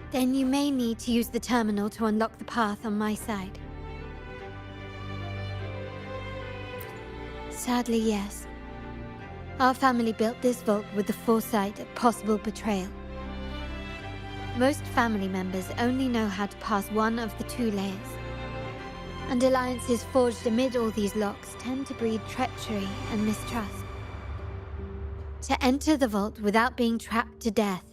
Speaker 5: Then you may need to use the terminal to unlock the path on my side. Sadly, yes. Our family built this vault with the foresight of possible betrayal. Most family members only know how to pass one of the two layers. And alliances forged amid all these locks tend to breed treachery and mistrust. To enter the vault without being trapped to death,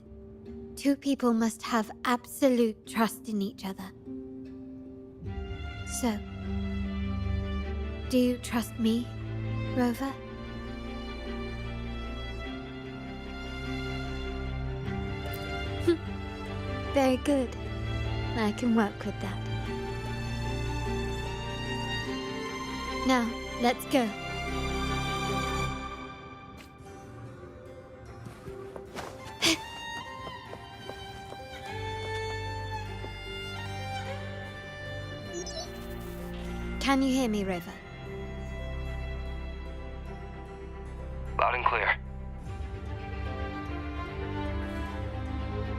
Speaker 5: two people must have absolute trust in each other. So, do you trust me, Rover? Very good. I can work with that. Now, let's go. Can you hear me, River?
Speaker 7: Loud and clear.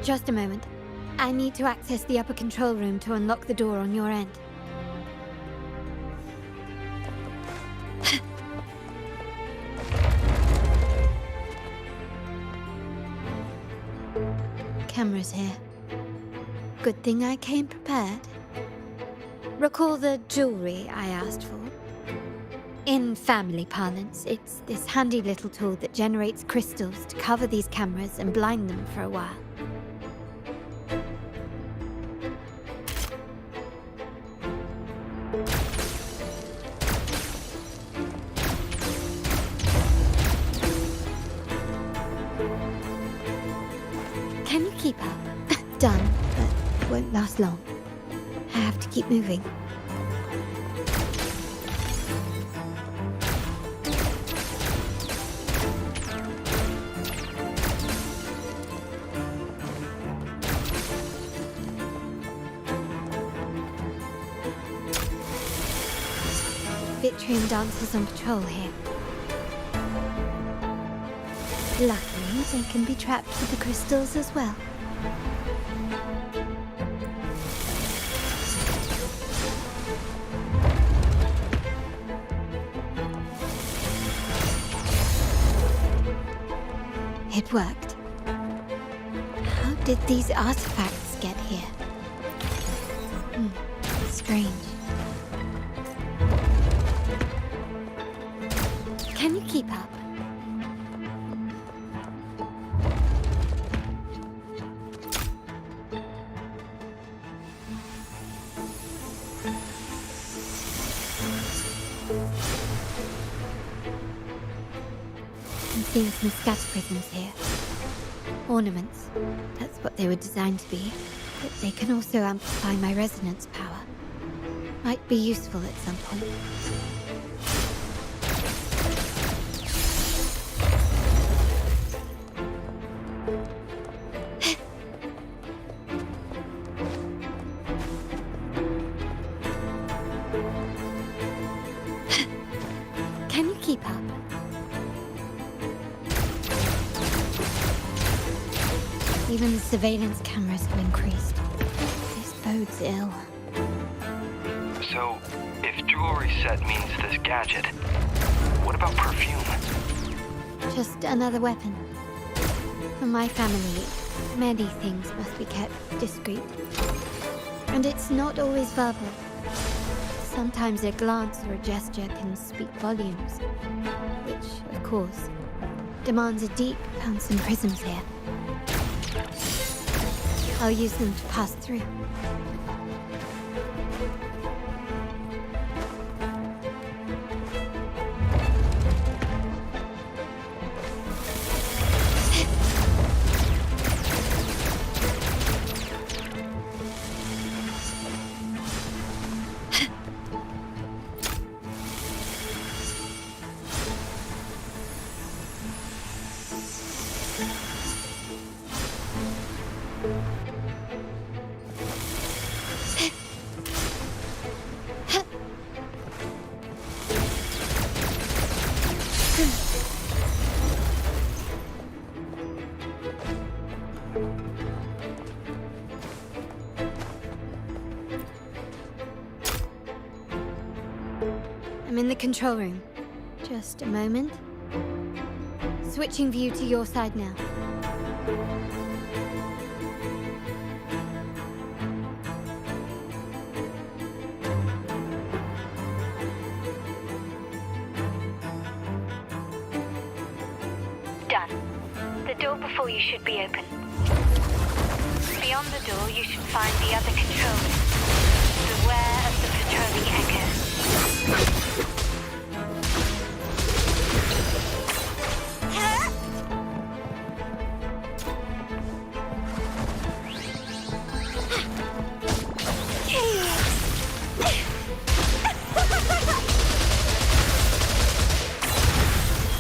Speaker 5: Just a moment. I need to access the upper control room to unlock the door on your end. Cameras here. Good thing I came prepared. Recall the jewelry I asked for? In family parlance, it's this handy little tool that generates crystals to cover these cameras and blind them for a while. Can you keep up? Done, but won't last long. I have to keep moving. Vitrium dancers on patrol here. Luckily, they can be trapped with the crystals as well. It worked. How did these artifacts get here? Strange. Can you keep up? I'm seeing some scatter prisms here. Ornaments. That's what they were designed to be. But they can also amplify my resonance power. Might be useful at some point. Can you keep up? Even the surveillance cameras have increased. This bodes ill.
Speaker 7: So, if jewelry set means this gadget, what about perfume?
Speaker 5: Just another weapon. For my family, many things must be kept discreet. And it's not always verbal. Sometimes a glance or a gesture can speak volumes. Which, of course, demands a deep bounce and prisms here. I'll use them to pass through. I'm in the control room. Just a moment. Switching view to your side now.
Speaker 9: Done. The door before you should be open. Beyond the door, you should find the other control room. Beware of the patrolling echoes.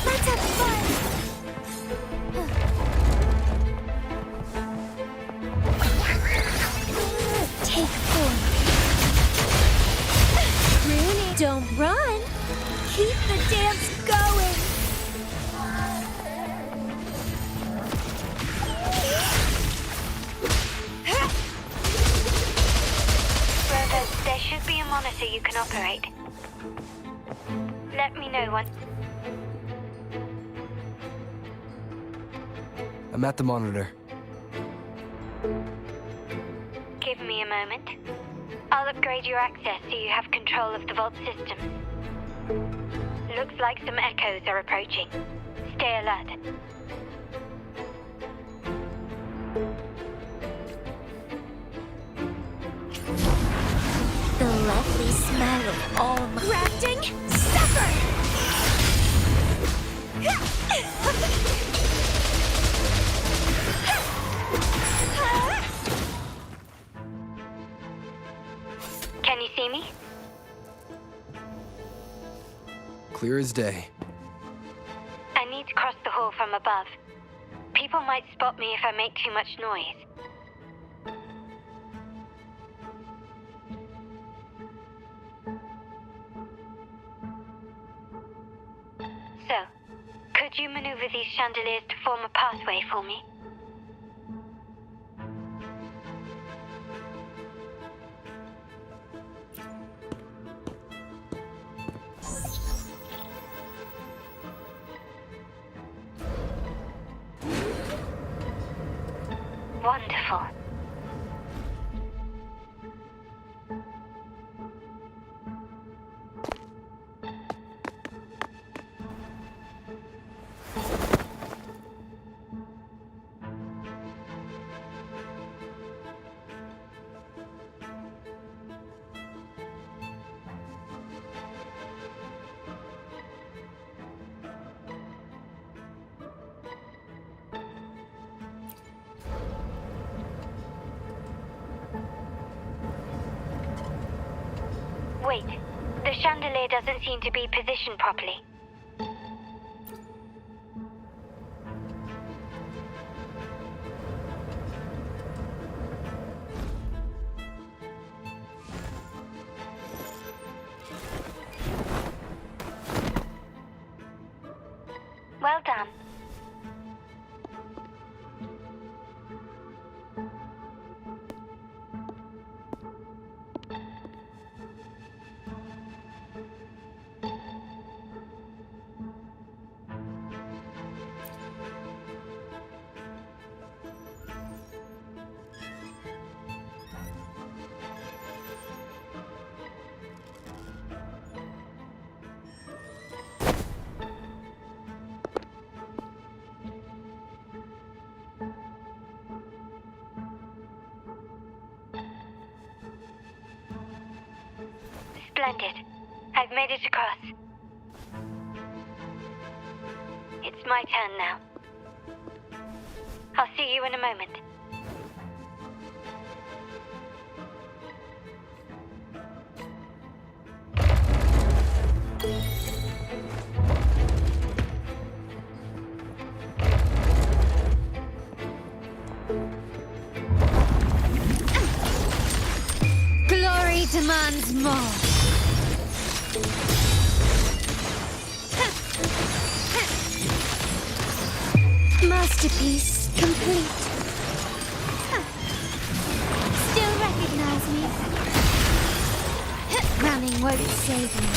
Speaker 6: Let's have fun! Take form. Really? Don't on! Keep the dance going!
Speaker 9: Rover, there should be a monitor you can operate. Let me know once.
Speaker 7: I'm at the monitor.
Speaker 9: Give me a moment. I'll upgrade your access so you have control of the vault system. Looks like some echoes are approaching. Stay alert.
Speaker 6: The lovely smell of alm. Grafting, suffer!
Speaker 9: Can you see me?
Speaker 7: Clear as day.
Speaker 9: I need to cross the hall from above. People might spot me if I make too much noise. So, could you maneuver these chandeliers to form a pathway for me? Wonderful. Wait, the chandelier doesn't seem to be positioned properly. Well done. Splendid. I've made it across. It's my turn now. I'll see you in a moment.
Speaker 5: Glory demands more. Masterpiece complete. Still recognize me? Running won't save me.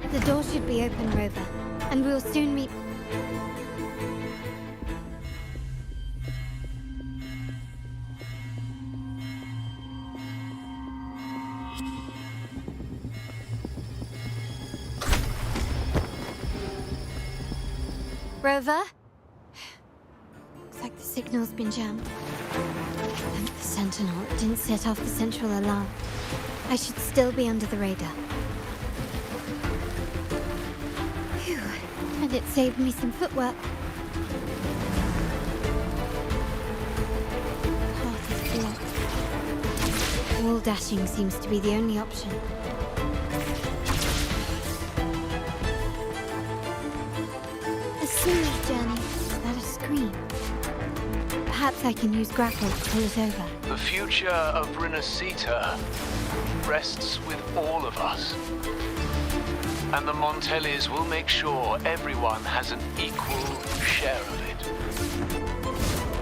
Speaker 5: The door should be open, Rover, and we'll soon meet. Rover? Looks like the signal's been jammed. Thank the Sentinel it didn't set off the central alarm. I should still be under the radar. Phew, and it saved me some footwork. Double dashing seems to be the only option. A smooth journey without a scream. Perhaps I can use grapple to pull it over.
Speaker 12: The future of Rinacita rests with all of us. And the Montellis will make sure everyone has an equal share of it.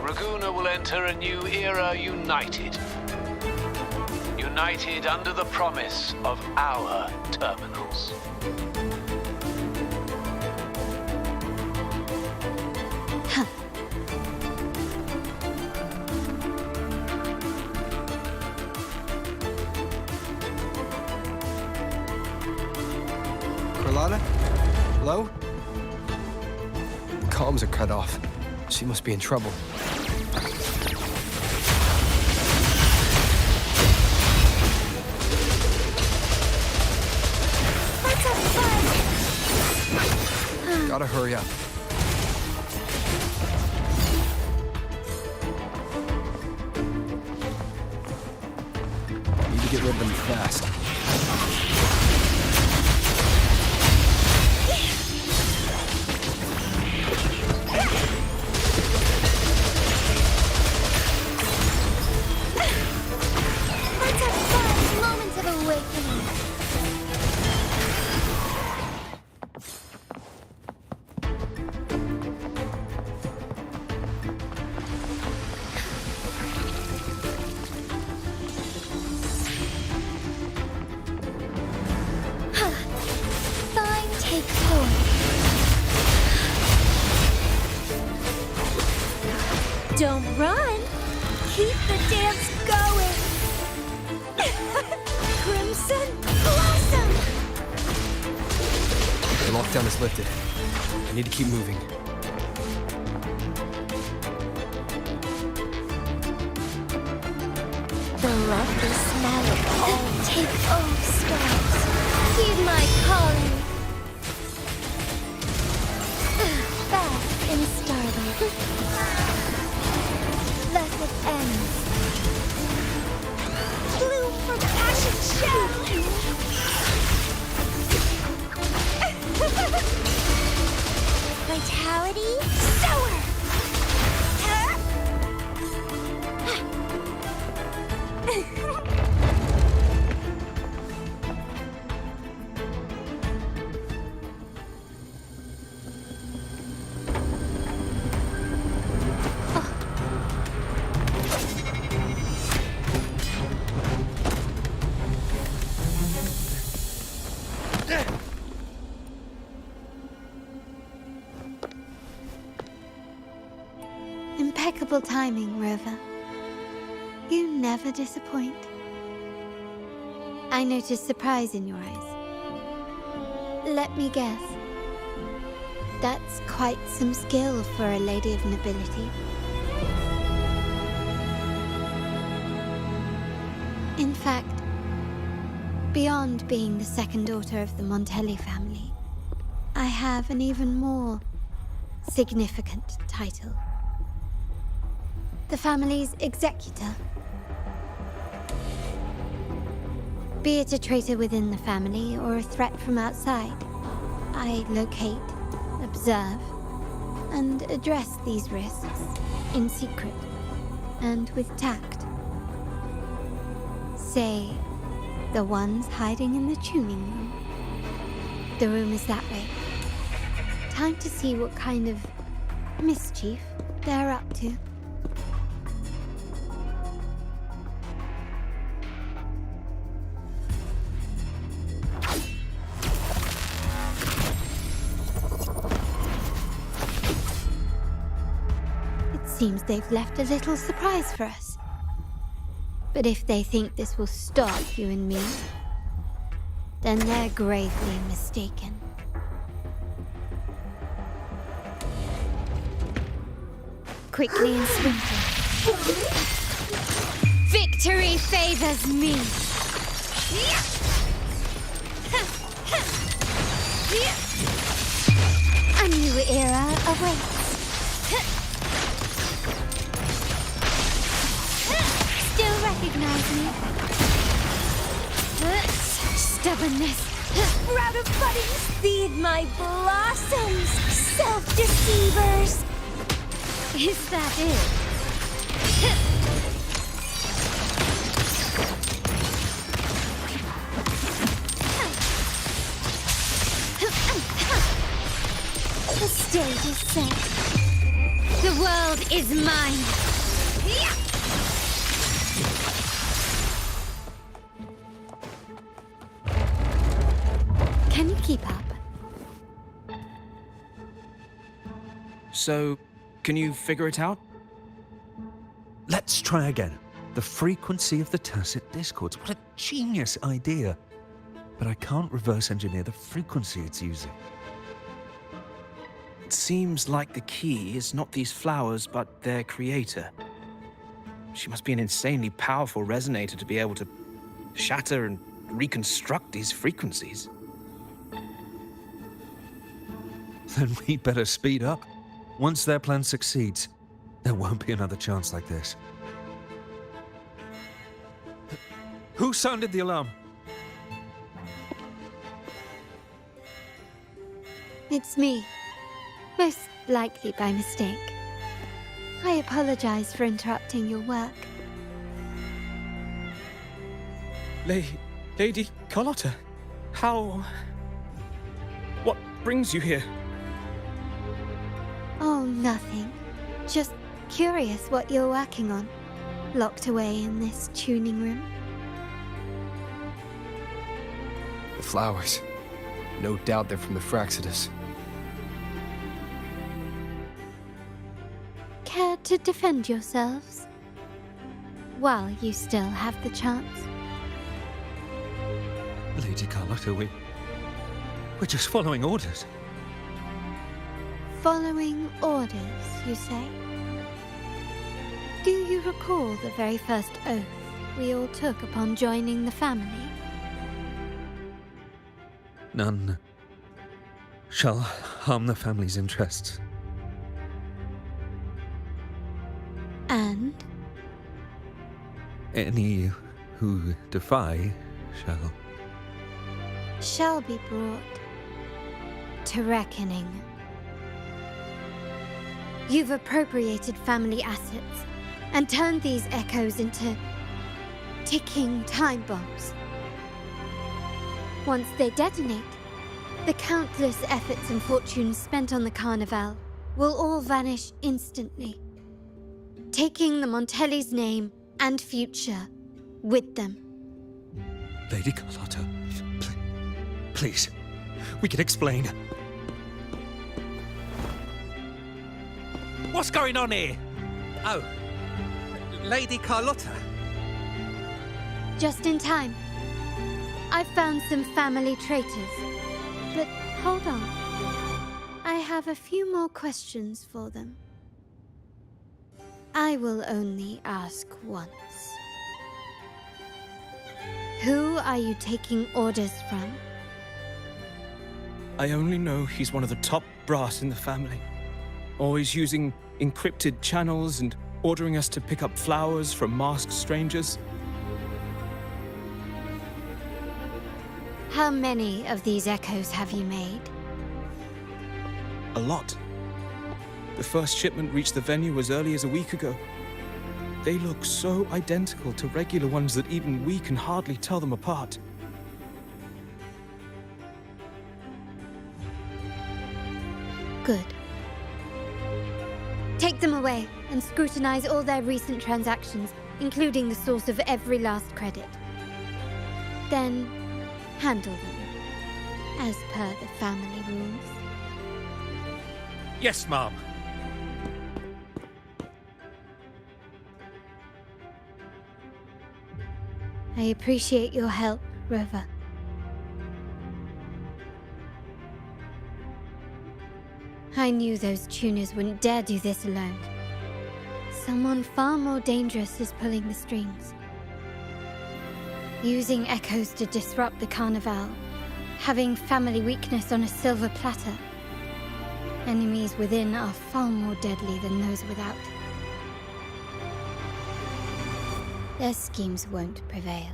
Speaker 12: Raguna will enter a new era united. United under the promise of our terminals.
Speaker 7: Carlotta? Hello? The comms are cut off. She must be in trouble. Gotta hurry up. Need to get rid of them fast.
Speaker 6: Don't run! Keep the dance going! Crimson Blossom!
Speaker 7: The lockdown is lifted. I need to keep moving.
Speaker 10: The lovely smell of all take-off stars. Heed my calling. Bath in starlight. Let it end. Bloom from passion shell. Vitality sour.
Speaker 5: Impeccable timing, Rover. You never disappoint. I notice surprise in your eyes. Let me guess. That's quite some skill for a lady of nobility. In fact, beyond being the second daughter of the Montelli family, I have an even more significant title. The family's executor. Be it a traitor within the family or a threat from outside, I locate, observe, and address these risks in secret and with tact. Say, the ones hiding in the tuning room. The room is that way. Time to see what kind of mischief they're up to. Seems they've left a little surprise for us. But if they think this will stop you and me, then they're gravely mistaken. Quickly and swiftly. Victory favors me! A new era awaits. Still recognize me? stubbornness.
Speaker 6: Sprout of buddings, feed my blossoms, self-deceivers!
Speaker 5: Is that it? The stage is set. The world is mine. Can you keep up?
Speaker 7: So, can you figure it out?
Speaker 14: Let's try again. The frequency of the tacit discords. What a genius idea. But I can't reverse engineer the frequency it's using.
Speaker 7: It seems like the key is not these flowers, but their creator. She must be an insanely powerful resonator to be able to shatter and reconstruct these frequencies.
Speaker 14: Then we better speed up. Once their plan succeeds, there won't be another chance like this. Who sounded the alarm?
Speaker 5: It's me. Most likely by mistake. I apologize for interrupting your work.
Speaker 7: Lady Carlotta, how... What brings you here?
Speaker 5: Oh, nothing. Just curious what you're working on. Locked away in this tuning room.
Speaker 18: The flowers. No doubt they're from the Fraxidus.
Speaker 5: Care to defend yourselves? While you still have the chance.
Speaker 14: Lady Carlotta, we're just following orders.
Speaker 5: Following orders, you say? Do you recall the very first oath we all took upon joining the family?
Speaker 14: None shall harm the family's interests.
Speaker 5: And?
Speaker 14: Any who defy
Speaker 5: shall be brought to reckoning. You've appropriated family assets and turned these echoes into ticking time bombs. Once they detonate, the countless efforts and fortunes spent on the Carnival will all vanish instantly, taking the Montelli's name and future with them.
Speaker 14: Lady Carlotta, please, we can explain.
Speaker 17: What's going on here? Oh, Lady Carlotta.
Speaker 5: Just in time. I've found some family traitors. But hold on. I have a few more questions for them. I will only ask once. Who are you taking orders from?
Speaker 7: I only know he's one of the top brass in the family. Always using encrypted channels and ordering us to pick up flowers from masked strangers.
Speaker 5: How many of these echoes have you made?
Speaker 7: A lot. The first shipment reached the venue as early as a week ago. They look so identical to regular ones that even we can hardly tell them apart.
Speaker 5: Good. Take them away and scrutinize all their recent transactions, including the source of every last credit. Then, handle them, as per the family rules.
Speaker 17: Yes, Mom.
Speaker 5: I appreciate your help, Rover. I knew those tuners wouldn't dare do this alone. Someone far more dangerous is pulling the strings. Using echoes to disrupt the Carnival. Having family weakness on a silver platter. Enemies within are far more deadly than those without. Their schemes won't prevail.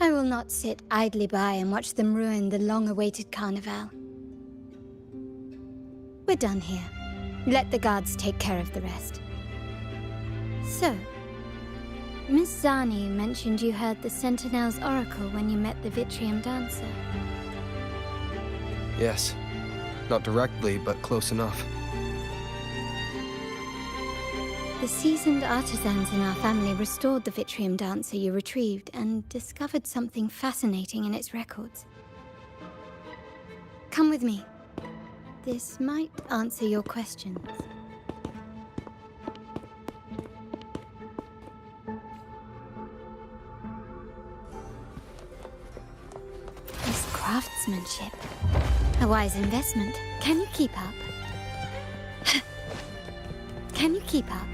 Speaker 5: I will not sit idly by and watch them ruin the long-awaited carnival. We're done here. Let the guards take care of the rest. So, Miss Zani mentioned you heard the Sentinel's oracle when you met the Vitrium Dancer.
Speaker 19: Yes. Not directly, but close enough.
Speaker 5: The seasoned artisans in our family restored the Vitrium Dancer you retrieved and discovered something fascinating in its records. Come with me. This might answer your questions. This craftsmanship. A wise investment. Can you keep up? Can you keep up?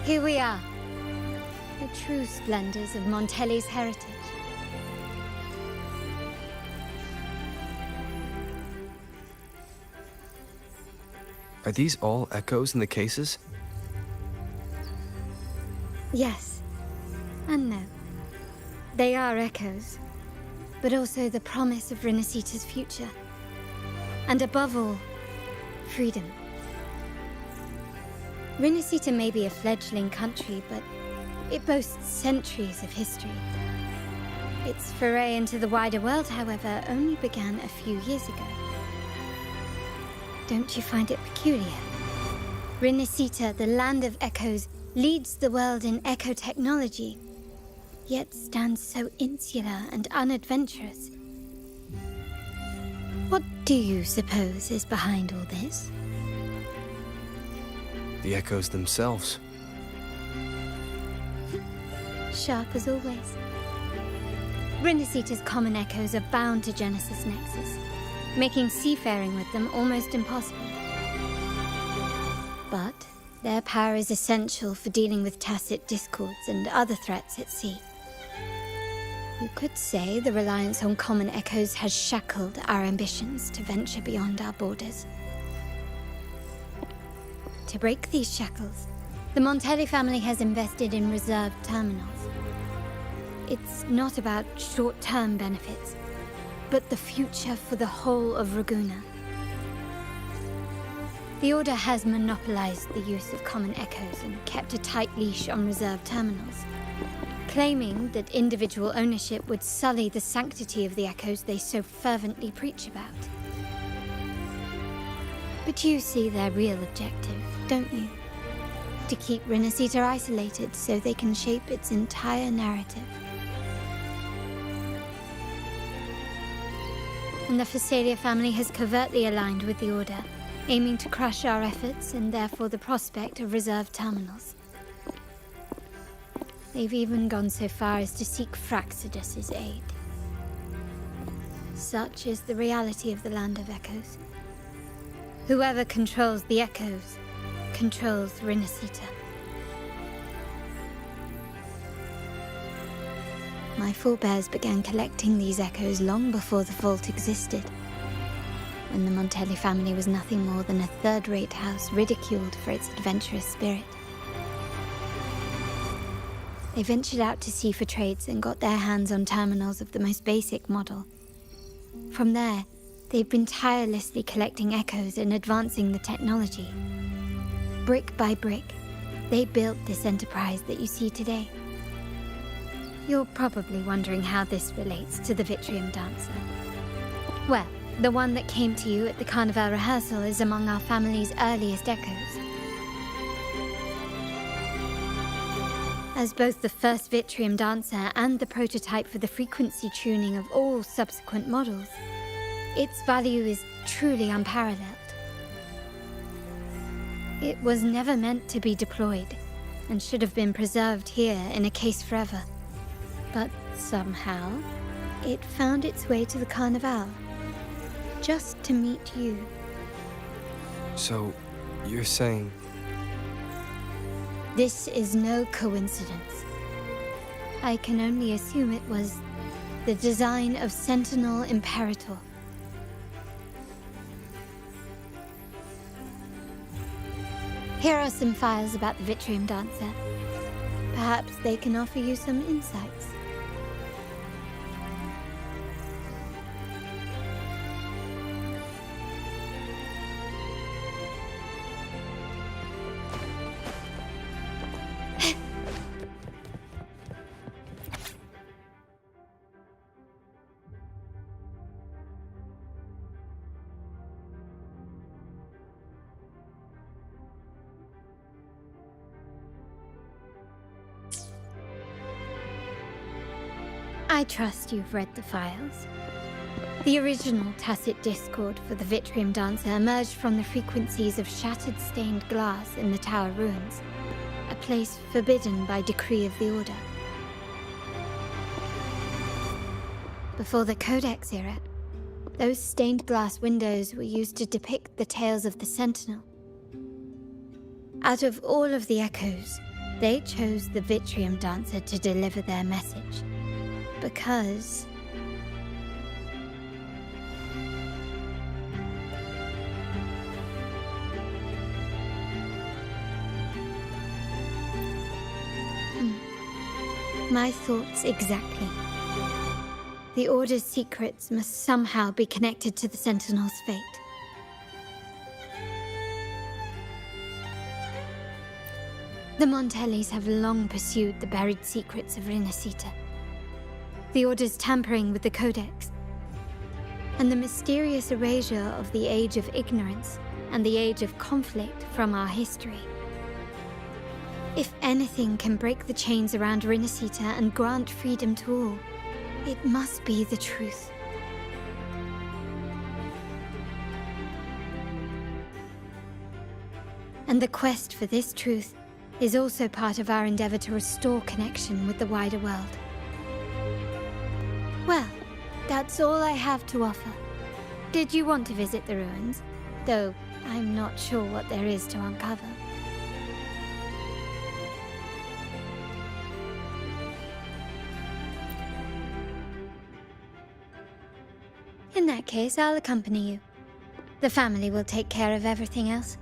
Speaker 5: Here we are. The true splendors of Montelli's heritage.
Speaker 19: Are these all echoes in the cases?
Speaker 5: Yes. And no. They are echoes, but also the promise of Rinacita's future. And above all, freedom. Rinacita may be a fledgling country, but it boasts centuries of history. Its foray into the wider world, however, only began a few years ago. Don't you find it peculiar? Rinacita, the land of echoes, leads the world in echo technology, yet stands so insular and unadventurous. What do you suppose is behind all this?
Speaker 19: The echoes themselves.
Speaker 5: Sharp as always. Rinacita's common echoes are bound to Genesis Nexus, making seafaring with them almost impossible. But their power is essential for dealing with tacit discords and other threats at sea. You could say the reliance on common echoes has shackled our ambitions to venture beyond our borders. To break these shackles, the Montelli family has invested in reserved terminals. It's not about short-term benefits, but the future for the whole of Ragusa. The Order has monopolized the use of common echoes and kept a tight leash on reserved terminals, claiming that individual ownership would sully the sanctity of the echoes they so fervently preach about. But you see their real objective, don't you? To keep Rinacita isolated so they can shape its entire narrative. And the Phasalia family has covertly aligned with the Order, aiming to crush our efforts and therefore the prospect of reserved terminals. They've even gone so far as to seek Fraxidus's aid. Such is the reality of the Land of Echoes. Whoever controls the Echoes controls Rinacita. My forebears began collecting these echoes long before the vault existed, when the Montelli family was nothing more than a third-rate house ridiculed for its adventurous spirit. They ventured out to sea for trades and got their hands on terminals of the most basic model. From there, they've been tirelessly collecting echoes and advancing the technology. Brick by brick, they built this enterprise that you see today. You're probably wondering how this relates to the Vitrium Dancer. Well, the one that came to you at the Carnival rehearsal is among our family's earliest echoes. As both the first Vitrium Dancer and the prototype for the frequency tuning of all subsequent models, its value is truly unparalleled. It was never meant to be deployed, and should have been preserved here in a case forever. But somehow, it found its way to the Carnival, just to meet you.
Speaker 19: So, you're saying...
Speaker 5: This is no coincidence. I can only assume it was the design of Sentinel Imperator. Here are some files about the Vitrium Dancer. Perhaps they can offer you some insights. I trust you've read the files. The original tacit discord for the Vitrium Dancer emerged from the frequencies of shattered stained glass in the tower ruins, a place forbidden by decree of the Order. Before the Codex era, those stained glass windows were used to depict the tales of the Sentinel. Out of all of the echoes, they chose the Vitrium Dancer to deliver their message. Because... My thoughts exactly. The Order's secrets must somehow be connected to the Sentinel's fate. The Montellis have long pursued the buried secrets of Rinacita. The Order's tampering with the Codex, and the mysterious erasure of the Age of Ignorance and the Age of Conflict from our history. If anything can break the chains around Rinacita and grant freedom to all, it must be the truth. And the quest for this truth is also part of our endeavor to restore connection with the wider world. Well, that's all I have to offer. Did you want to visit the ruins? Though I'm not sure what there is to uncover. In that case, I'll accompany you. The family will take care of everything else.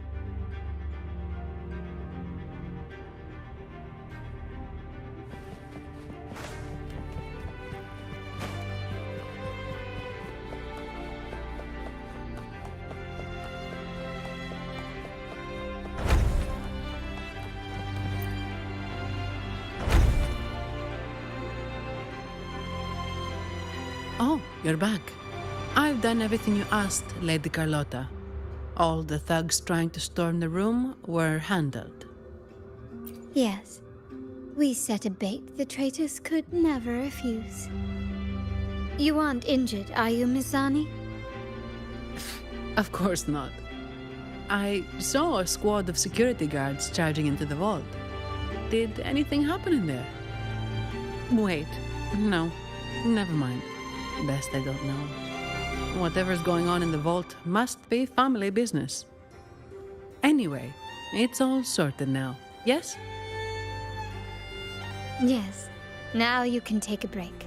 Speaker 15: Oh, you're back. I've done everything you asked, Lady Carlotta. All the thugs trying to storm the room were handled.
Speaker 5: Yes. We set a bait the traitors could never refuse. You aren't injured, are you, Mizani?
Speaker 15: Of course not. I saw a squad of security guards charging into the vault. Did anything happen in there? Wait, no, never mind. Best I don't know. Whatever's going on in the vault must be family business. Anyway, it's all sorted now, yes?
Speaker 5: Yes. Now you can take a break.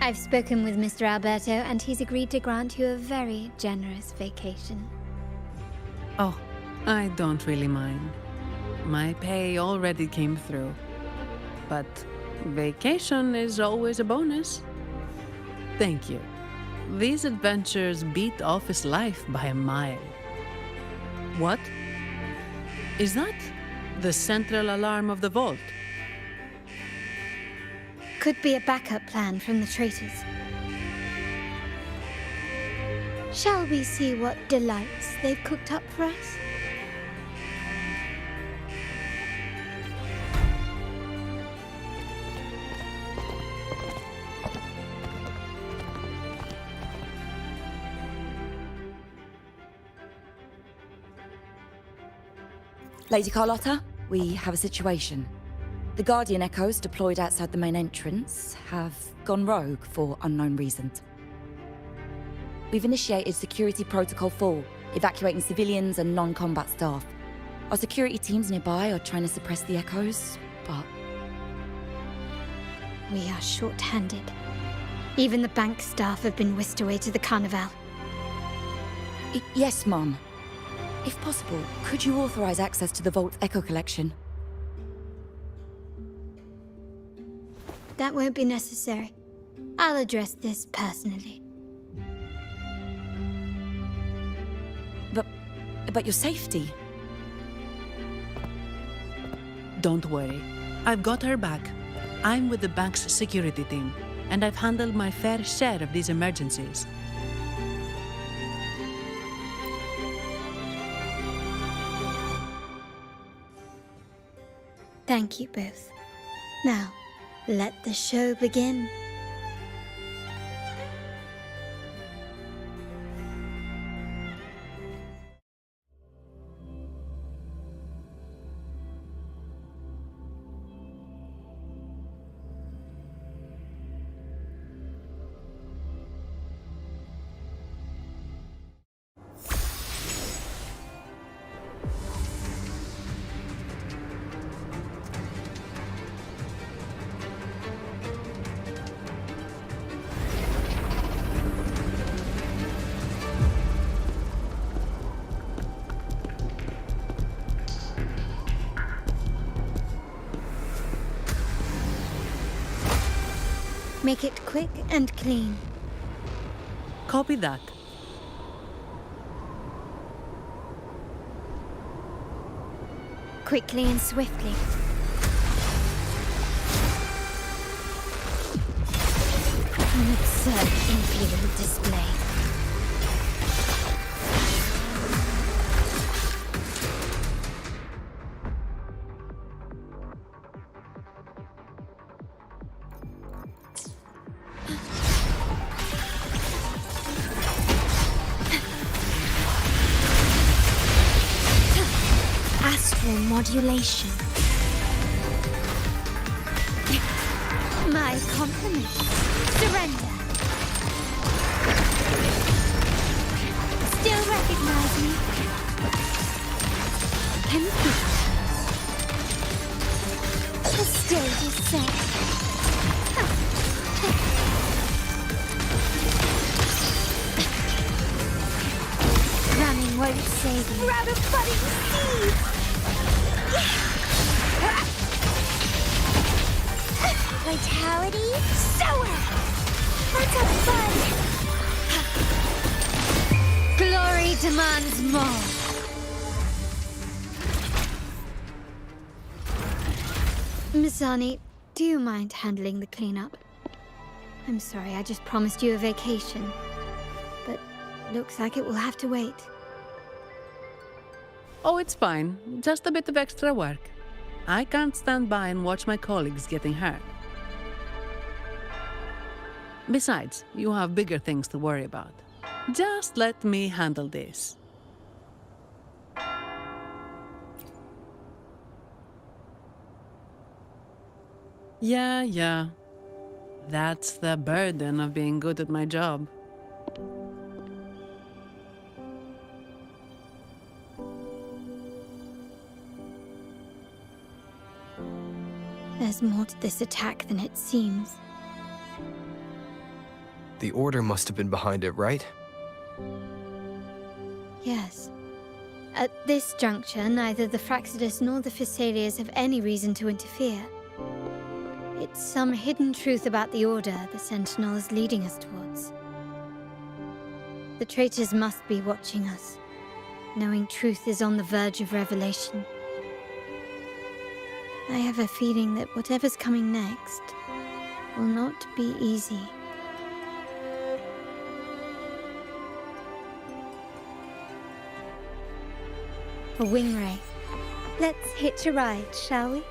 Speaker 5: I've spoken with Mr. Alberto, and he's agreed to grant you a very generous vacation.
Speaker 15: Oh, I don't really mind. My pay already came through. But vacation is always a bonus. Thank you. These adventures beat office life by a mile. What? Is that the central alarm of the vault?
Speaker 5: Could be a backup plan from the traitors. Shall we see what delights they've cooked up for us?
Speaker 8: Lady Carlotta, we have a situation. The Guardian Echoes deployed outside the main entrance have gone rogue for unknown reasons. We've initiated Security Protocol 4, evacuating civilians and non-combat staff. Our security teams nearby are trying to suppress the Echoes, but...
Speaker 5: We are short-handed. Even the bank staff have been whisked away to the Carnival.
Speaker 8: Yes, Mom. If possible, could you authorize access to the Vault's Echo collection?
Speaker 5: That won't be necessary. I'll address this personally.
Speaker 8: But your safety?
Speaker 15: Don't worry. I've got her back. I'm with the bank's security team, and I've handled my fair share of these emergencies.
Speaker 5: Thank you both. Now, let the show begin. Make it quick and clean.
Speaker 15: Copy that.
Speaker 5: Quickly and swiftly. An absurd imperial display. Modulation. My compliments. Surrender. Still recognize me? Compete. The stage is set. Running won't save you. Grab a budding seed! Vitality? Sour! Let's have fun! Glory demands more! Mizani, do you mind handling the cleanup? I'm sorry, I just promised you a vacation. But looks like it will have to wait.
Speaker 15: Oh, it's fine. Just a bit of extra work. I can't stand by and watch my colleagues getting hurt. Besides, you have bigger things to worry about. Just let me handle this. Yeah. That's the burden of being good at my job.
Speaker 5: There's more to this attack than it seems.
Speaker 19: The Order must have been behind it, right?
Speaker 5: Yes. At this juncture, neither the Fraxidus nor the Phassalias have any reason to interfere. It's some hidden truth about the Order the Sentinel is leading us towards. The traitors must be watching us, knowing truth is on the verge of revelation. I have a feeling that whatever's coming next will not be easy. A wing ray. Let's hitch a ride, shall we?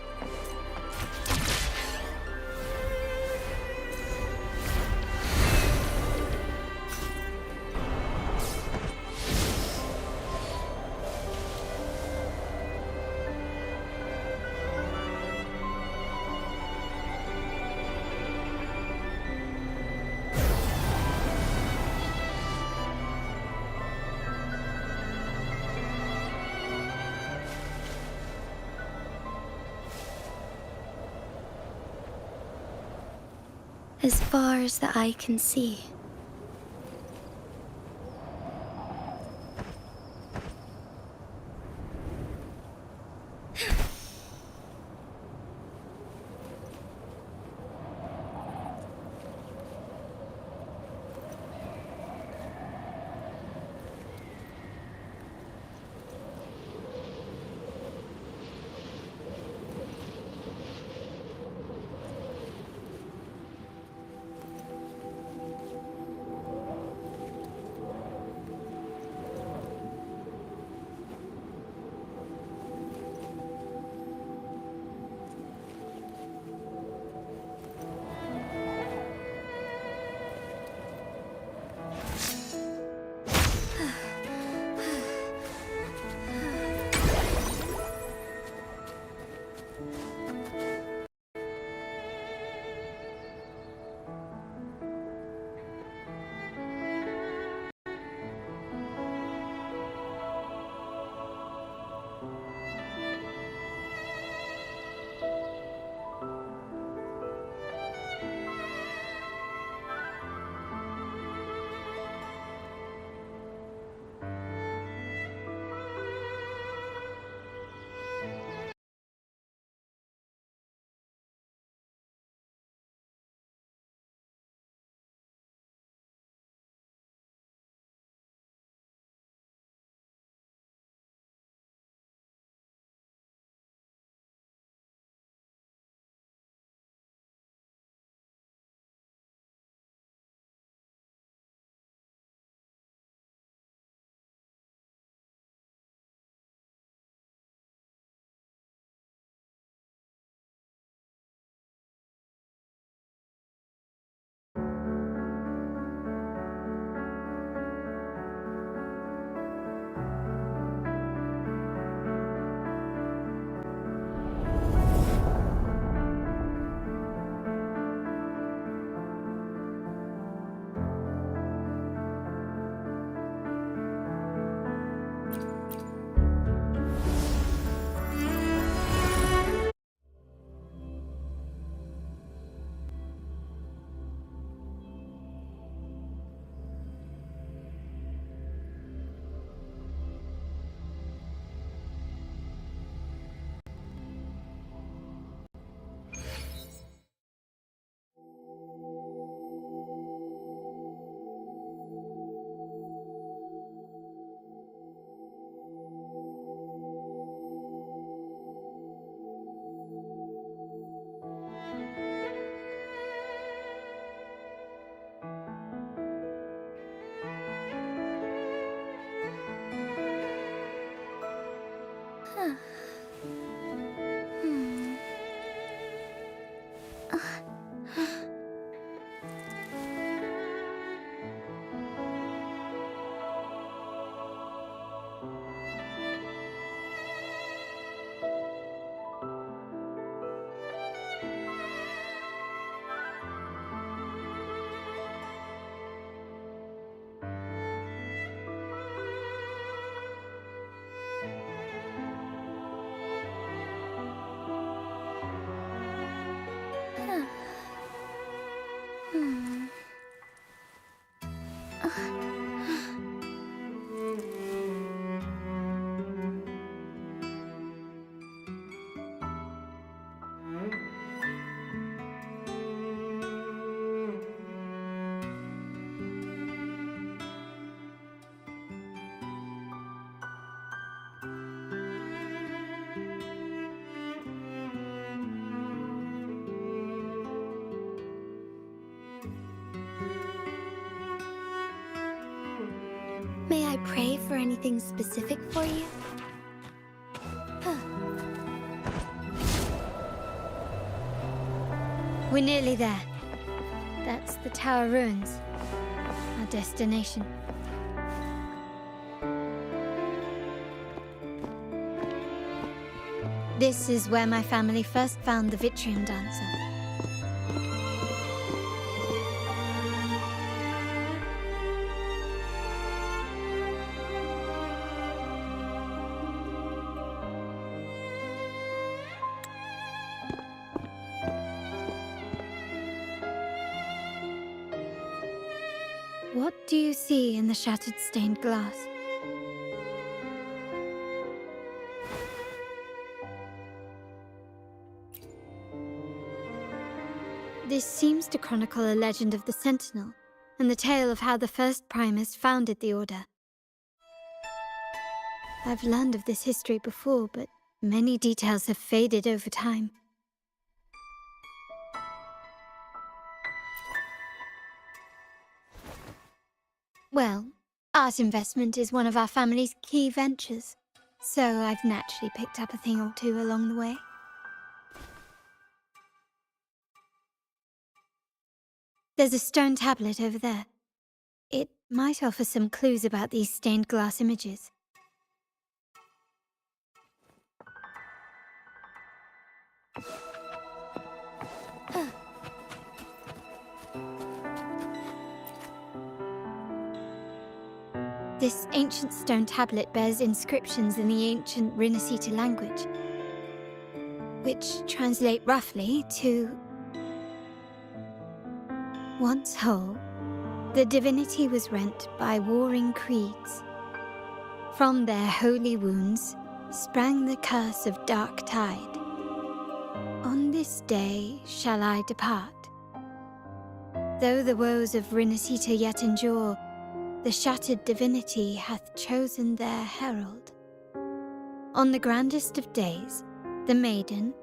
Speaker 6: as far as the eye can see.
Speaker 5: May I pray for anything specific for you? We're nearly there. That's the Tower Ruins, our destination. This is where my family first found the Vitrium Dancer. What do you see in the shattered stained glass? This seems to chronicle a legend of the Sentinel, and the tale of how the first Primus founded the Order. I've learned of this history before, but many details have faded over time. Well, art investment is one of our family's key ventures, so I've naturally picked up a thing or two along the way. There's a stone tablet over there. It might offer some clues about these stained glass images. This ancient stone tablet bears inscriptions in the ancient Rinacita language, which translate roughly to... Once whole, the divinity was rent by warring creeds. From their holy wounds sprang the curse of dark tide. On this day shall I depart. Though the woes of Rinacita yet endure, the shattered divinity hath chosen their herald. On the grandest of days, the maiden,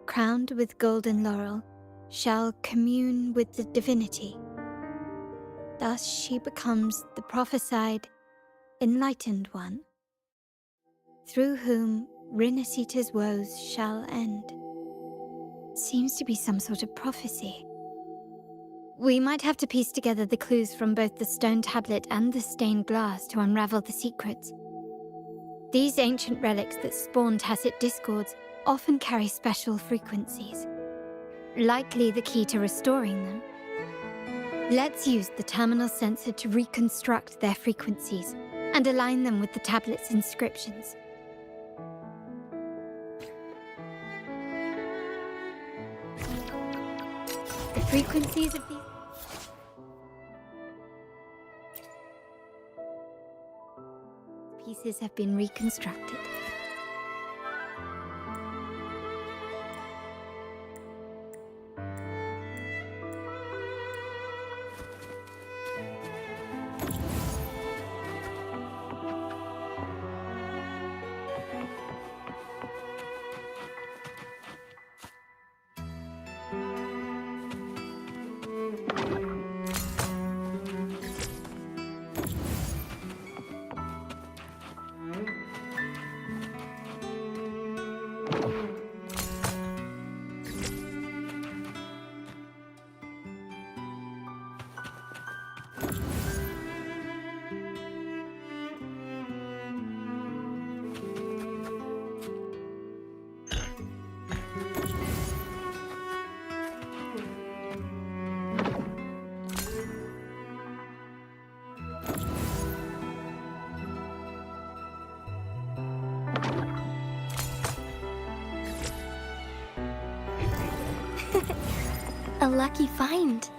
Speaker 5: crowned with golden laurel, shall commune with the divinity. Thus she becomes the prophesied, enlightened one, through whom Rinacita's woes shall end. Seems to be some sort of prophecy. We might have to piece together the clues from both the stone tablet and the stained glass to unravel the secrets. These ancient relics that spawn tacit discords often carry special frequencies, likely the key to restoring them. Let's use the terminal sensor to reconstruct their frequencies and align them with the tablet's inscriptions. The frequencies of these pieces have been reconstructed.
Speaker 6: A lucky find.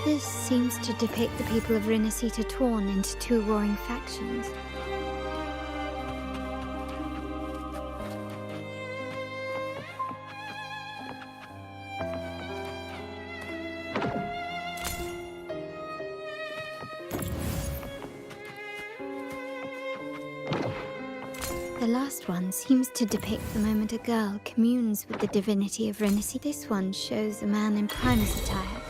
Speaker 5: This seems to depict the people of Rinacita torn into two warring factions. The last one seems to depict the moment a girl communes with the divinity of Rinacita. This one shows a man in Primus attire,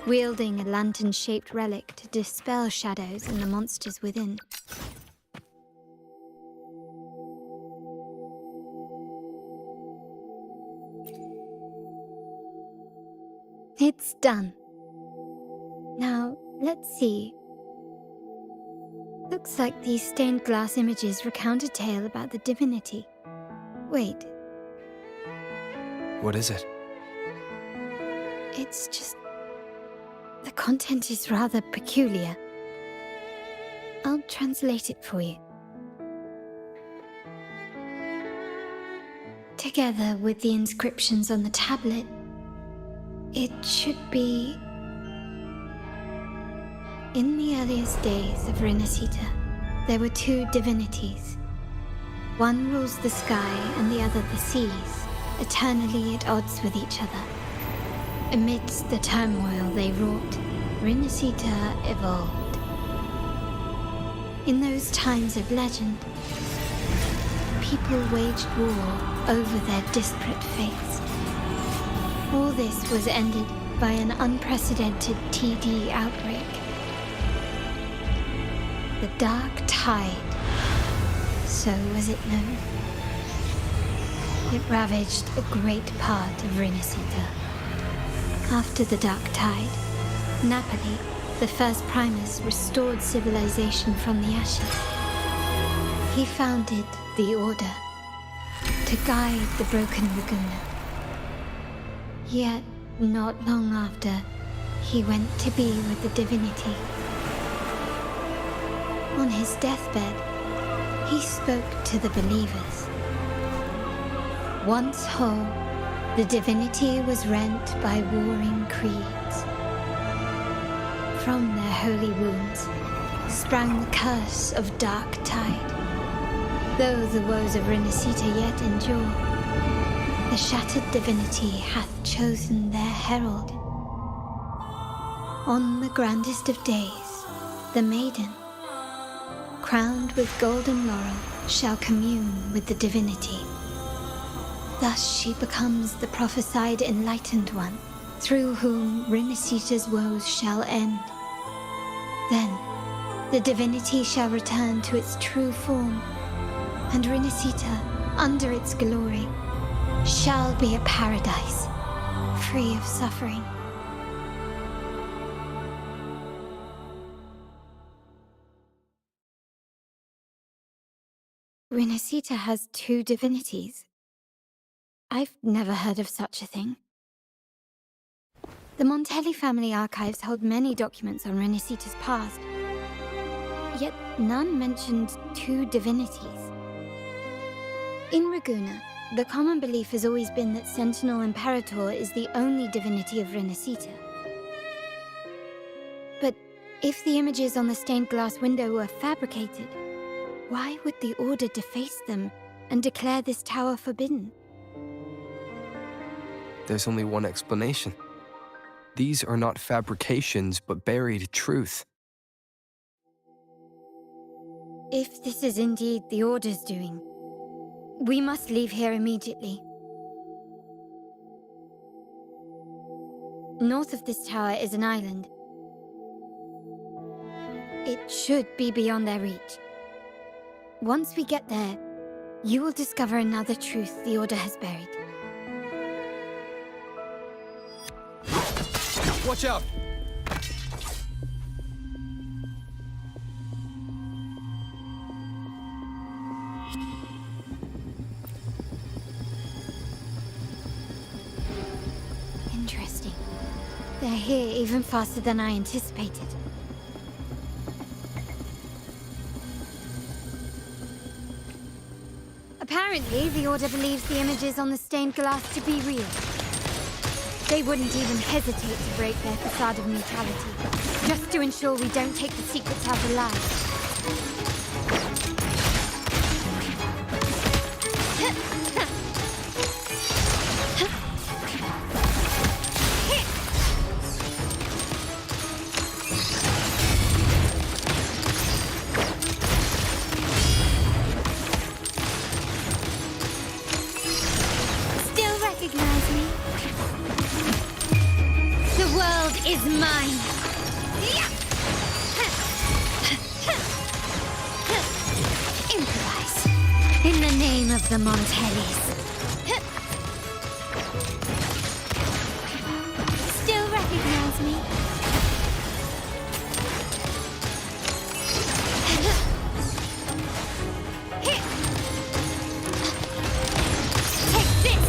Speaker 5: wielding a lantern-shaped relic to dispel shadows and the monsters within. It's done. Now, let's see. Looks like these stained glass images recount a tale about the divinity. Wait.
Speaker 19: What is it?
Speaker 5: It's just... the content is rather peculiar. I'll translate it for you. together with the inscriptions on the tablet, it should be... In the earliest days of Rinacita, there were two divinities. One rules the sky and the other the seas, eternally at odds with each other. Amidst the turmoil they wrought, Rinacita evolved. In those times of legend, people waged war over their disparate fates. All this was ended by an unprecedented TD outbreak. The Dark Tide, so was it known. It ravaged a great part of Rinacita. After the Dark Tide, Napoli, the first Primus, restored civilization from the ashes. He founded the Order to guide the broken Laguna. Yet, not long after, he went to be with the divinity. On his deathbed, he spoke to the believers. Once whole, the divinity was rent by warring creeds. From their holy wounds sprang the curse of Dark Tide. Though the woes of Rinacita yet endure, the shattered divinity hath chosen their herald. On the grandest of days, the maiden, crowned with golden laurel, shall commune with the divinity. Thus she becomes the prophesied enlightened one, through whom Rinacita's woes shall end. Then, the divinity shall return to its true form, and Rinacita, under its glory, shall be a paradise, free of suffering. Rinacita has two divinities. I've never heard of such a thing. The Montelli family archives hold many documents on Rinacita's past, yet none mentioned two divinities. In Ragusa, the common belief has always been that Sentinel Imperator is the only divinity of Rinacita. But if the images on the stained glass window were fabricated, why would the Order deface them and declare this tower forbidden?
Speaker 19: There's only one explanation. These are not fabrications, but buried truth.
Speaker 5: If this is indeed the Order's doing, we must leave here immediately. North of this tower is an island. It should be beyond their reach. Once we get there, you will discover another truth the Order has buried.
Speaker 4: Watch out!
Speaker 5: Interesting. They're here even faster than I anticipated. Apparently, the Order believes the images on the stained glass to be real. They wouldn't even hesitate to break their facade of neutrality, just to ensure we don't take the secrets out alive. Is mine. Improvise. In the name of the Montellis. Still recognize me? Take this!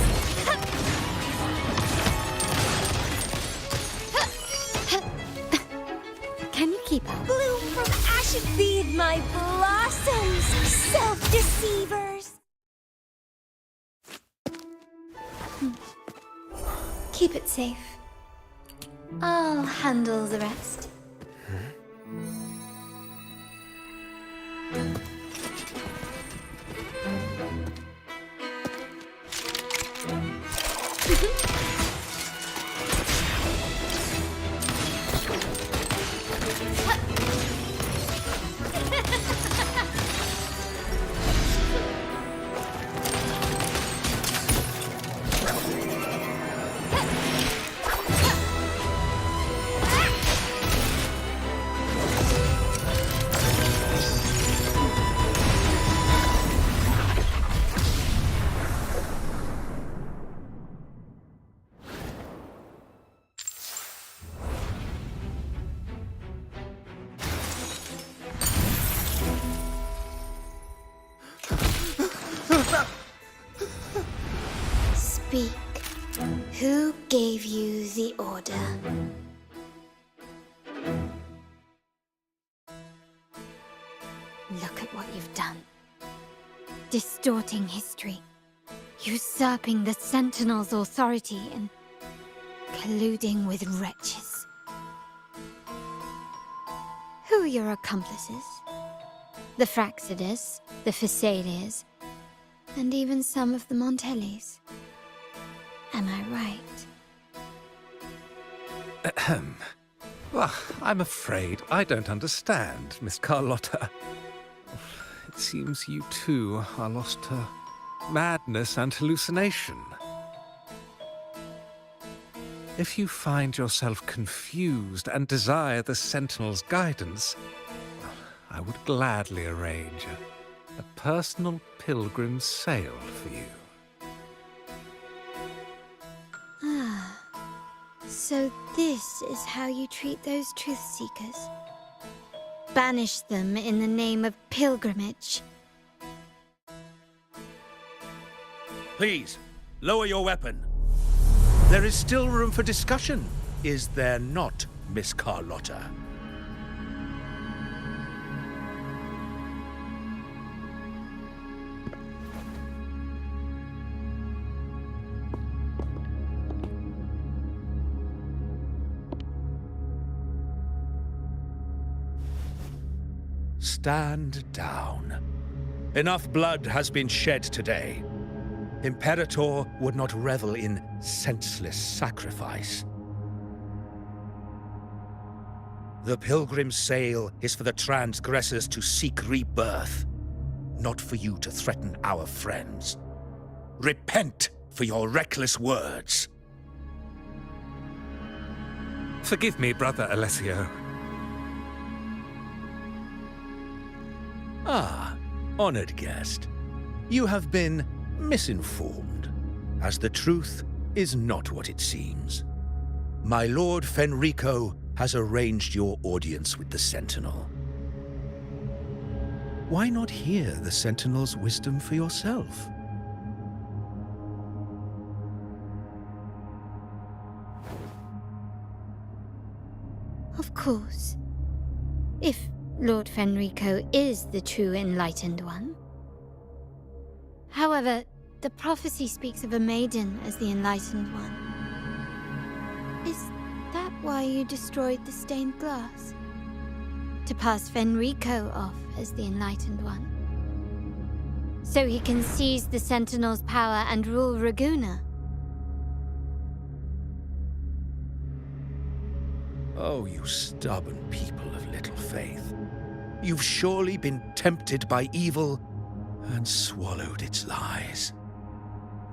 Speaker 5: Keep up.
Speaker 6: Bloom from ashes, feed my blossoms, self-deceivers!
Speaker 5: Keep it safe. I'll handle the rest. Speak. Who gave you the order? Look at what you've done. Distorting history. Usurping the Sentinel's authority and colluding with wretches. Who are your accomplices? The Fraxidus, the Phasaelias, and even some of the Montellis. Am I right?
Speaker 17: Ahem. Well, I'm afraid I don't understand, Miss Carlotta. It seems you too are lost to madness and hallucination. If you find yourself confused and desire the Sentinel's guidance, I would gladly arrange a personal pilgrim's sail for you.
Speaker 5: Ah, so this is how you treat those truth-seekers? Banish them in the name of pilgrimage.
Speaker 3: Please, lower your weapon. There is still room for discussion, is there not, Miss Carlotta? Stand down. Enough blood has been shed today. Imperator would not revel in senseless sacrifice. The pilgrim's sail is for the transgressors to seek rebirth, not for you to threaten our friends. Repent for your reckless words.
Speaker 17: Forgive me, Brother Alessio.
Speaker 3: Ah, honored guest. You have been misinformed, as the truth is not what it seems. My Lord Fenrico has arranged your audience with the Sentinel. Why not hear the Sentinel's wisdom for yourself?
Speaker 5: Of course. If Lord Fenrico is the true Enlightened One. However, the prophecy speaks of a maiden as the Enlightened One. Is that why you destroyed the stained glass? To pass Fenrico off as the Enlightened One? So he can seize the Sentinel's power and rule Raguna?
Speaker 3: Oh, you stubborn people of little faith. You've surely been tempted by evil and swallowed its lies.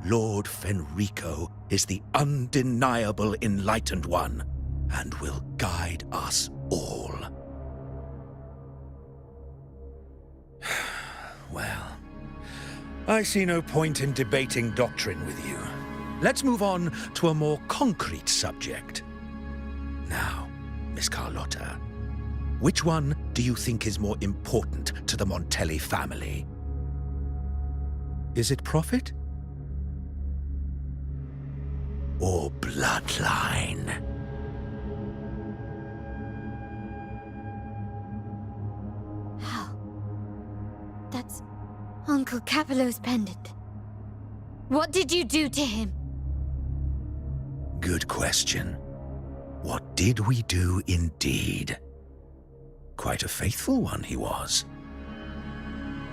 Speaker 3: Lord Fenrico is the undeniable Enlightened One and will guide us all. Well, I see no point in debating doctrine with you. Let's move on to a more concrete subject. Now, Miss Carlotta, which one do you think is more important to the Montelli family? Is it profit? Or bloodline?
Speaker 5: How? That's Uncle Capello's pendant. What did you do to him?
Speaker 3: Good question. What did we do indeed? Quite a faithful one he was.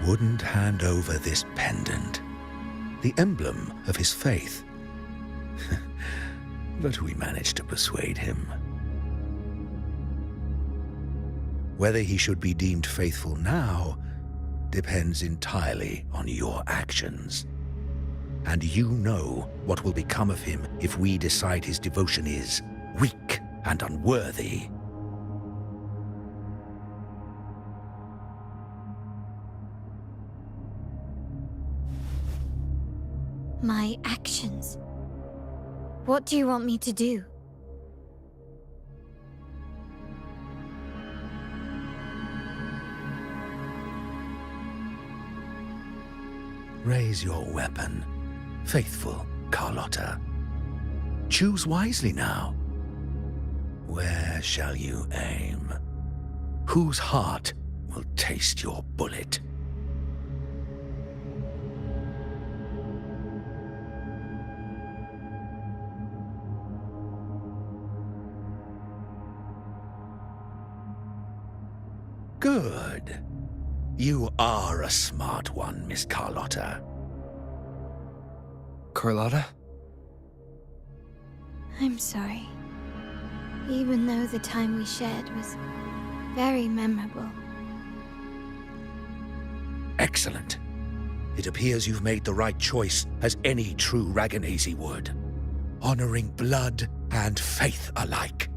Speaker 3: Wouldn't hand over this pendant, the emblem of his faith. But we managed to persuade him. Whether he should be deemed faithful now depends entirely on your actions. And you know what will become of him if we decide his devotion is weak and unworthy.
Speaker 5: My actions. What do you want me to do?
Speaker 3: Raise your weapon, faithful Carlotta. Choose wisely now. Where shall you aim? Whose heart will taste your bullet? Good. You are a smart one, Miss Carlotta.
Speaker 19: Carlotta?
Speaker 5: I'm sorry. Even though the time we shared was very memorable.
Speaker 3: Excellent. It appears you've made the right choice, as any true Raganazi would. Honoring blood and faith alike.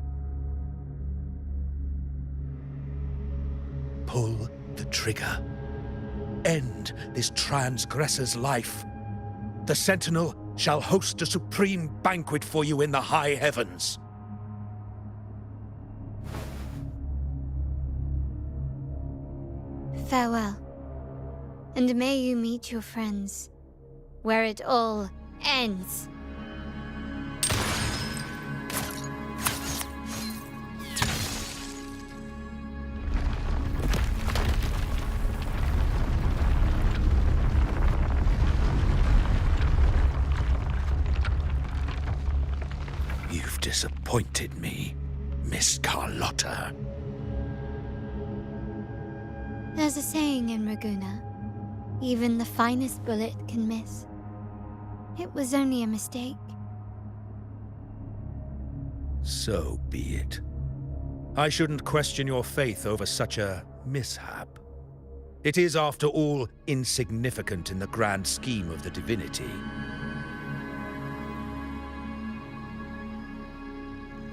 Speaker 3: Pull the trigger. End this transgressor's life. The Sentinel shall host a supreme banquet for you in the high heavens.
Speaker 5: Farewell. And may you meet your friends, where it all ends.
Speaker 3: You've disappointed me, Miss Carlotta.
Speaker 5: There's a saying in Raguna, even the finest bullet can miss. It was only a mistake.
Speaker 3: So be it. I shouldn't question your faith over such a mishap. It is, after all, insignificant in the grand scheme of the divinity.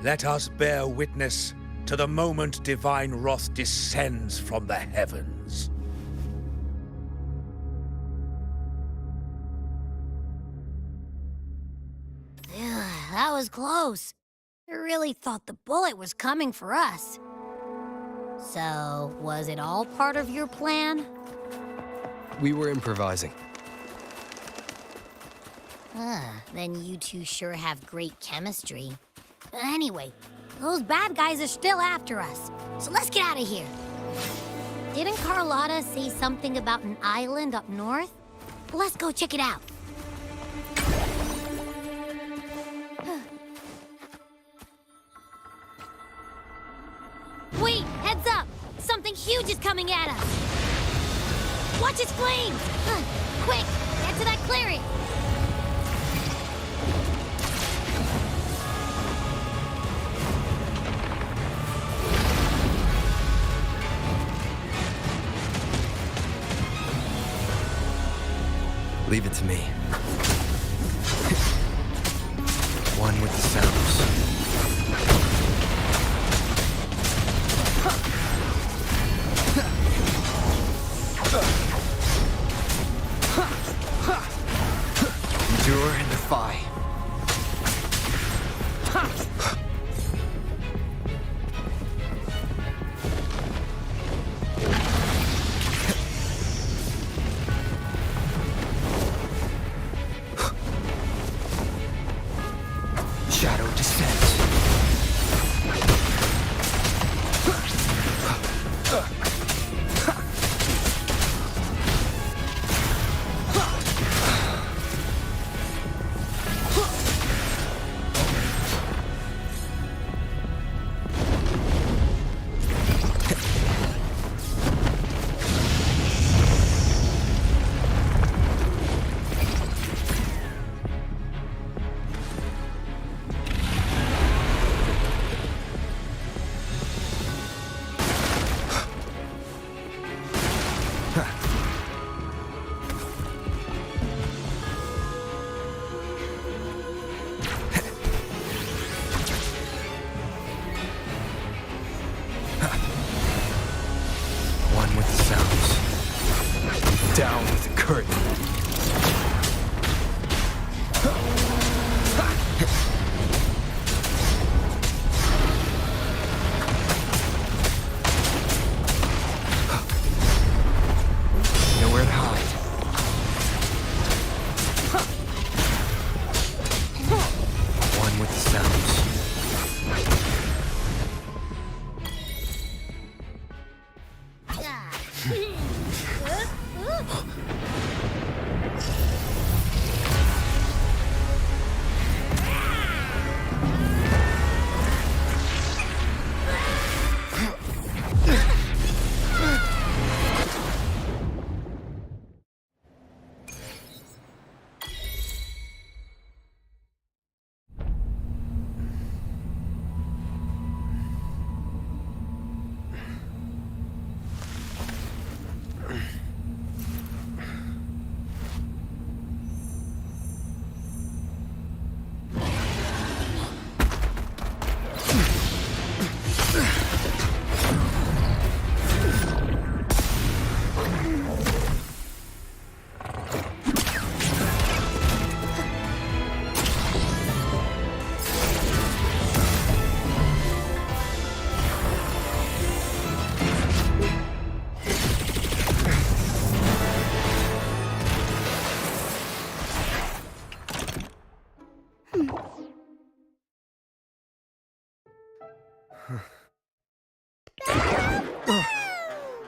Speaker 3: Let us bear witness to the moment divine wrath descends from the heavens.
Speaker 10: That was close. I really thought the bullet was coming for us. So, was it all part of your plan?
Speaker 18: We were improvising.
Speaker 10: Then you two sure have great chemistry. Anyway, those bad guys are still after us, so let's get out of here. Didn't Carlotta say something about an island up north? Let's go check it out. Wait, heads up! Something huge is coming at us! Watch its flames! Quick, get to that clearing!
Speaker 18: Leave it to me. One with the sounds. Endure and defy. Shadow descends.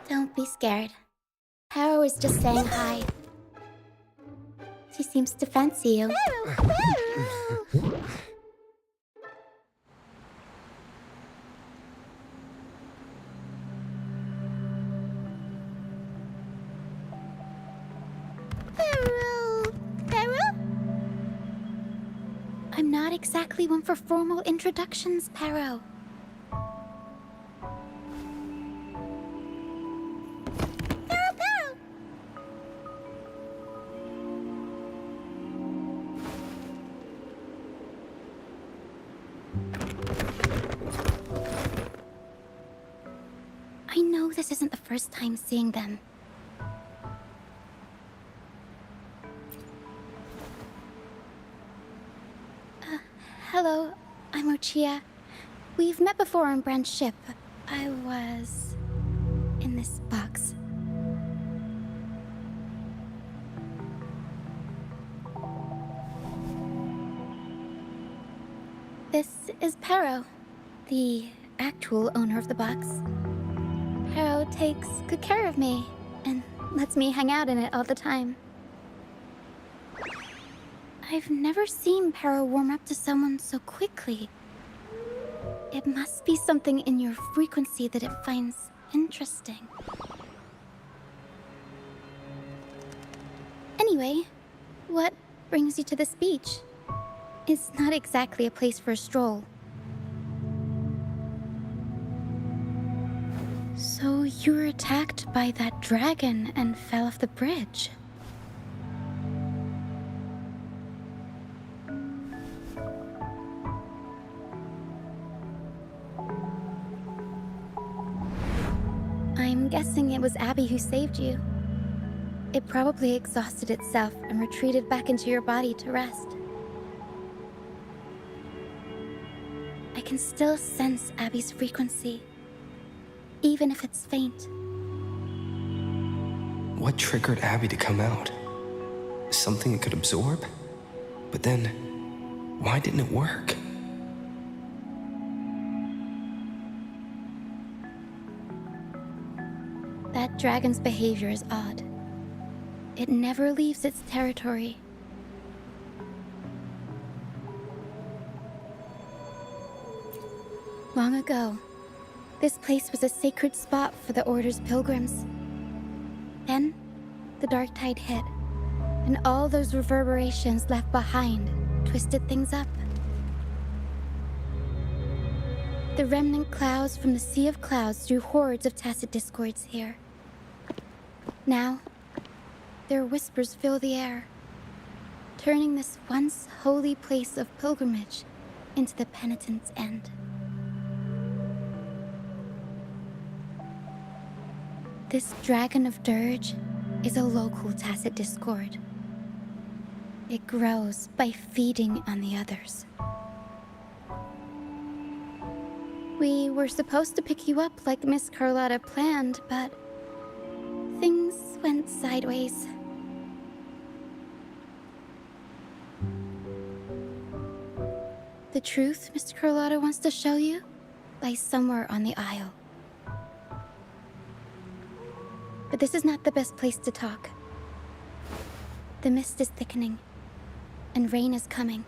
Speaker 16: Don't be scared. Paro is just saying hi. She seems to fancy you. I'm not exactly one for formal introductions, Paro. I know this isn't the first time seeing them. Hello, I'm Ochia. We've met before on Brand's ship. I was in this box. This is Paro, the actual owner of the box. Paro takes good care of me and lets me hang out in it all the time. I've never seen Paro warm up to someone so quickly. It must be something in your frequency that it finds interesting. Anyway, what brings you to this beach? It's not exactly a place for a stroll. So you were attacked by that dragon and fell off the bridge. I'm guessing it was Abby who saved you. It probably exhausted itself and retreated back into your body to rest. I can still sense Abby's frequency, even if it's faint.
Speaker 19: What triggered Abby to come out? Something it could absorb? But then, why didn't it work?
Speaker 16: That dragon's behavior is odd. It never leaves its territory. Long ago, this place was a sacred spot for the Order's pilgrims. Then, the dark tide hit, and all those reverberations left behind twisted things up. The remnant clouds from the Sea of Clouds drew hordes of tacit discords here. Now, their whispers fill the air, turning this once holy place of pilgrimage into the penitent's end. This Dragon of Dirge is a local tacit discord. It grows by feeding on the others. We were supposed to pick you up like Miss Carlotta planned, but things went sideways. The truth Miss Carlotta wants to show you lies somewhere on the Isle. But this is not the best place to talk. The mist is thickening, and rain is coming.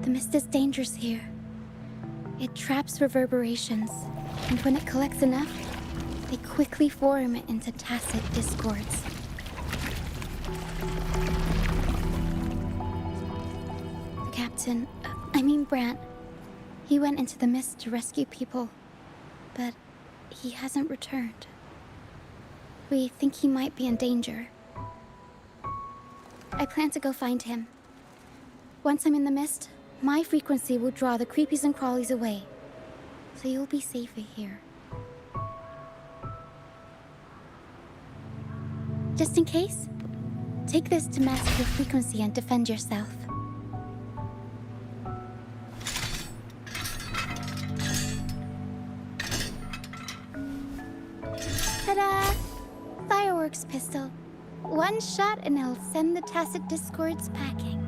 Speaker 16: The mist is dangerous here. It traps reverberations, and when it collects enough, they quickly form into tacit discords. The captain, Brant, he went into the mist to rescue people, but he hasn't returned. We think he might be in danger. I plan to go find him. Once I'm in the mist, my frequency will draw the creepies and crawlies away, so you'll be safer here. Just in case, take this to mask your frequency and defend yourself. Ta-da! Fireworks pistol. One shot and it'll send the tacit discords packing.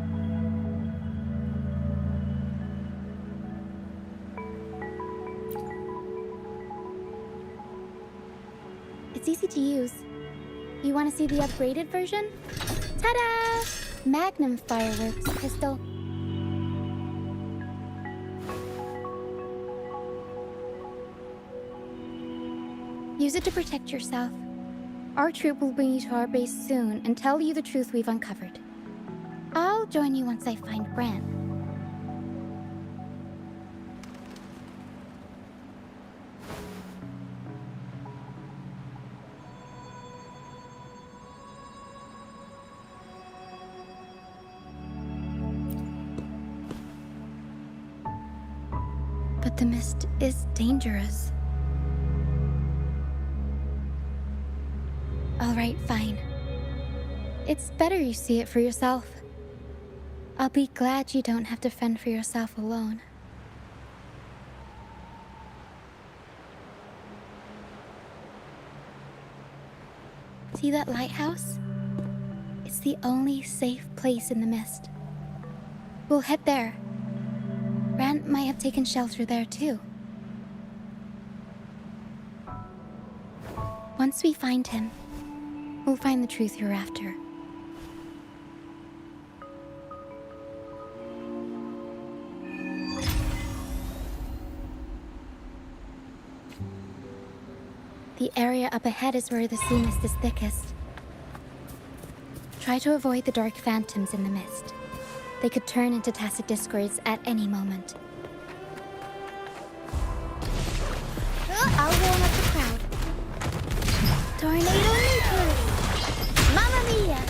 Speaker 16: It's easy to use. You want to see the upgraded version? Ta-da! Magnum fireworks crystal. Use it to protect yourself. Our troop will bring you to our base soon and tell you the truth we've uncovered. I'll join you once I find Bran. But the mist is dangerous. All right, fine. It's better you see it for yourself. I'll be glad you don't have to fend for yourself alone. See that lighthouse? It's the only safe place in the mist. We'll head there. Rand might have taken shelter there too. Once we find him, we'll find the truth you're after. The area up ahead is where the sea mist is thickest. Try to avoid the dark phantoms in the mist. They could turn into tacit discords at any moment. I'll warm up the crowd. Tornado nuclear! Mamma mia!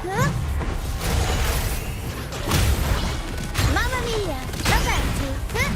Speaker 16: Huh? Mamma mia! Avanti! Huh?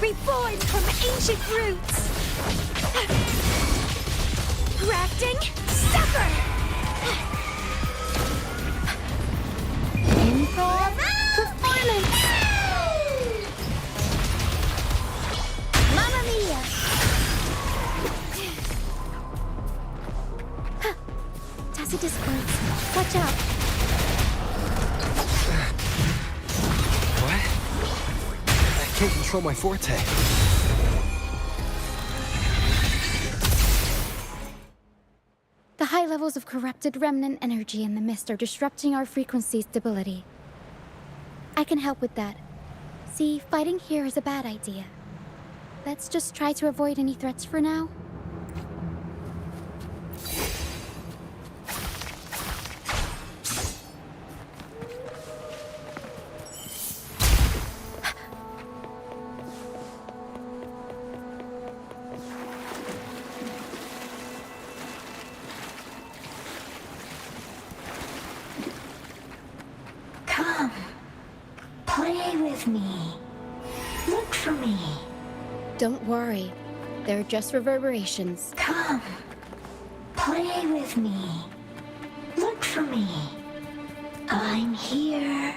Speaker 6: Reborn from ancient roots! Crafting, suffer! Improv, performance! Mamma mia! Tacit discords, watch out!
Speaker 18: I can't control my forte.
Speaker 16: The high levels of corrupted remnant energy in the mist are disrupting our frequency stability. I can help with that. See, fighting here is a bad idea. Let's just try to avoid any threats for now.
Speaker 20: Come, play with me. Look for me.
Speaker 16: Don't worry. They're just reverberations.
Speaker 20: Come, play with me. Look for me. I'm here.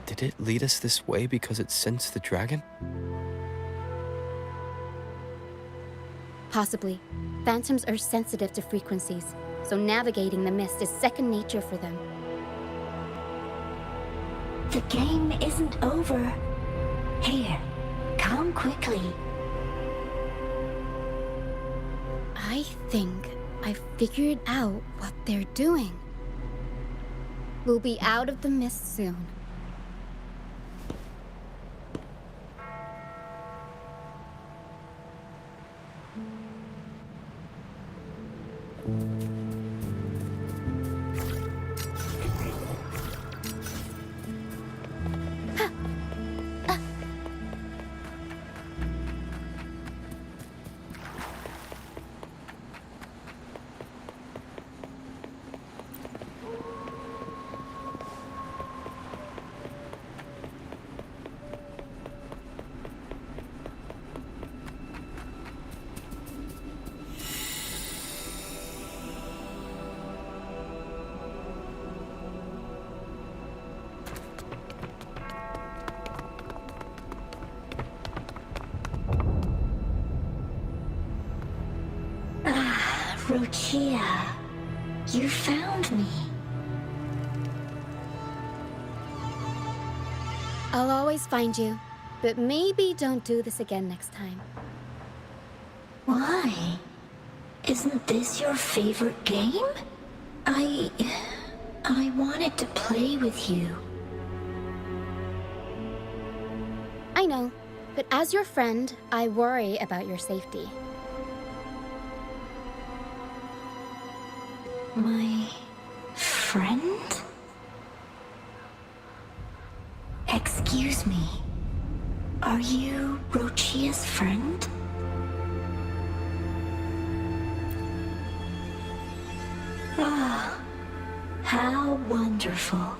Speaker 19: Did it lead us this way because it sensed the dragon?
Speaker 16: Possibly. Phantoms are sensitive to frequencies, so navigating the mist is second nature for them.
Speaker 20: The game isn't over. Here, come quickly.
Speaker 16: I think I figured out what they're doing. We'll be out of the mist soon.
Speaker 20: Rochia, you found me.
Speaker 16: I'll always find you, but maybe don't do this again next time.
Speaker 20: Why? Isn't this your favorite game? I wanted to play with you.
Speaker 16: I know, but as your friend, I worry about your safety.
Speaker 20: My friend? Excuse me. Are you Rochia's friend? Ah, how wonderful.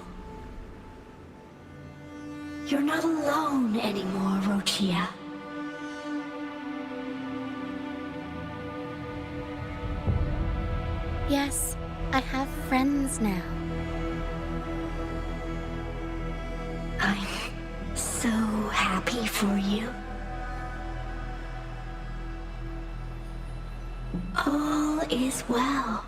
Speaker 20: You're not alone anymore, Rochia.
Speaker 16: Yes, I have friends now.
Speaker 20: I'm so happy for you. All is well.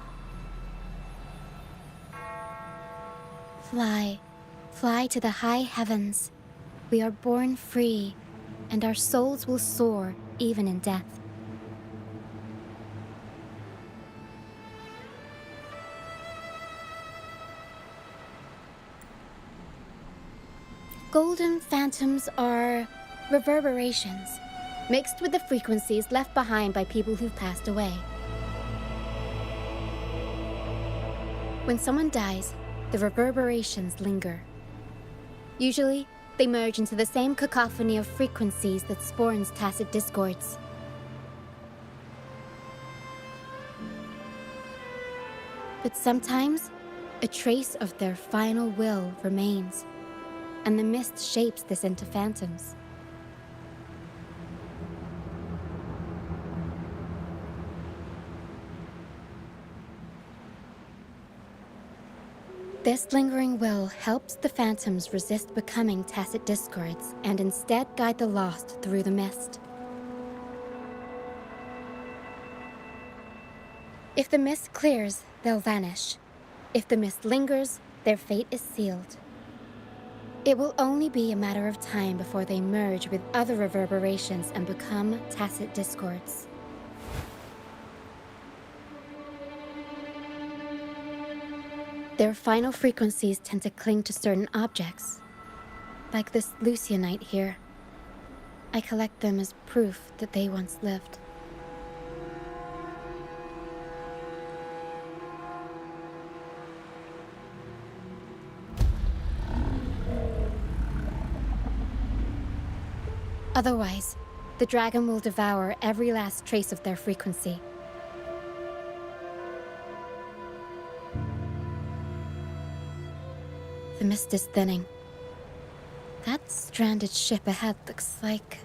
Speaker 16: Fly, fly to the high heavens. We are born free, and our souls will soar even in death. Golden phantoms are reverberations, mixed with the frequencies left behind by people who've passed away. When someone dies, the reverberations linger. Usually, they merge into the same cacophony of frequencies that spawns tacit discords. But sometimes, a trace of their final will remains, and the mist shapes this into phantoms. This lingering will helps the phantoms resist becoming tacit discords and instead guide the lost through the mist. If the mist clears, they'll vanish. If the mist lingers, their fate is sealed. It will only be a matter of time before they merge with other reverberations and become tacit discords. Their final frequencies tend to cling to certain objects, like this Lucianite here. I collect them as proof that they once lived. Otherwise, the dragon will devour every last trace of their frequency. The mist is thinning. That stranded ship ahead looks like...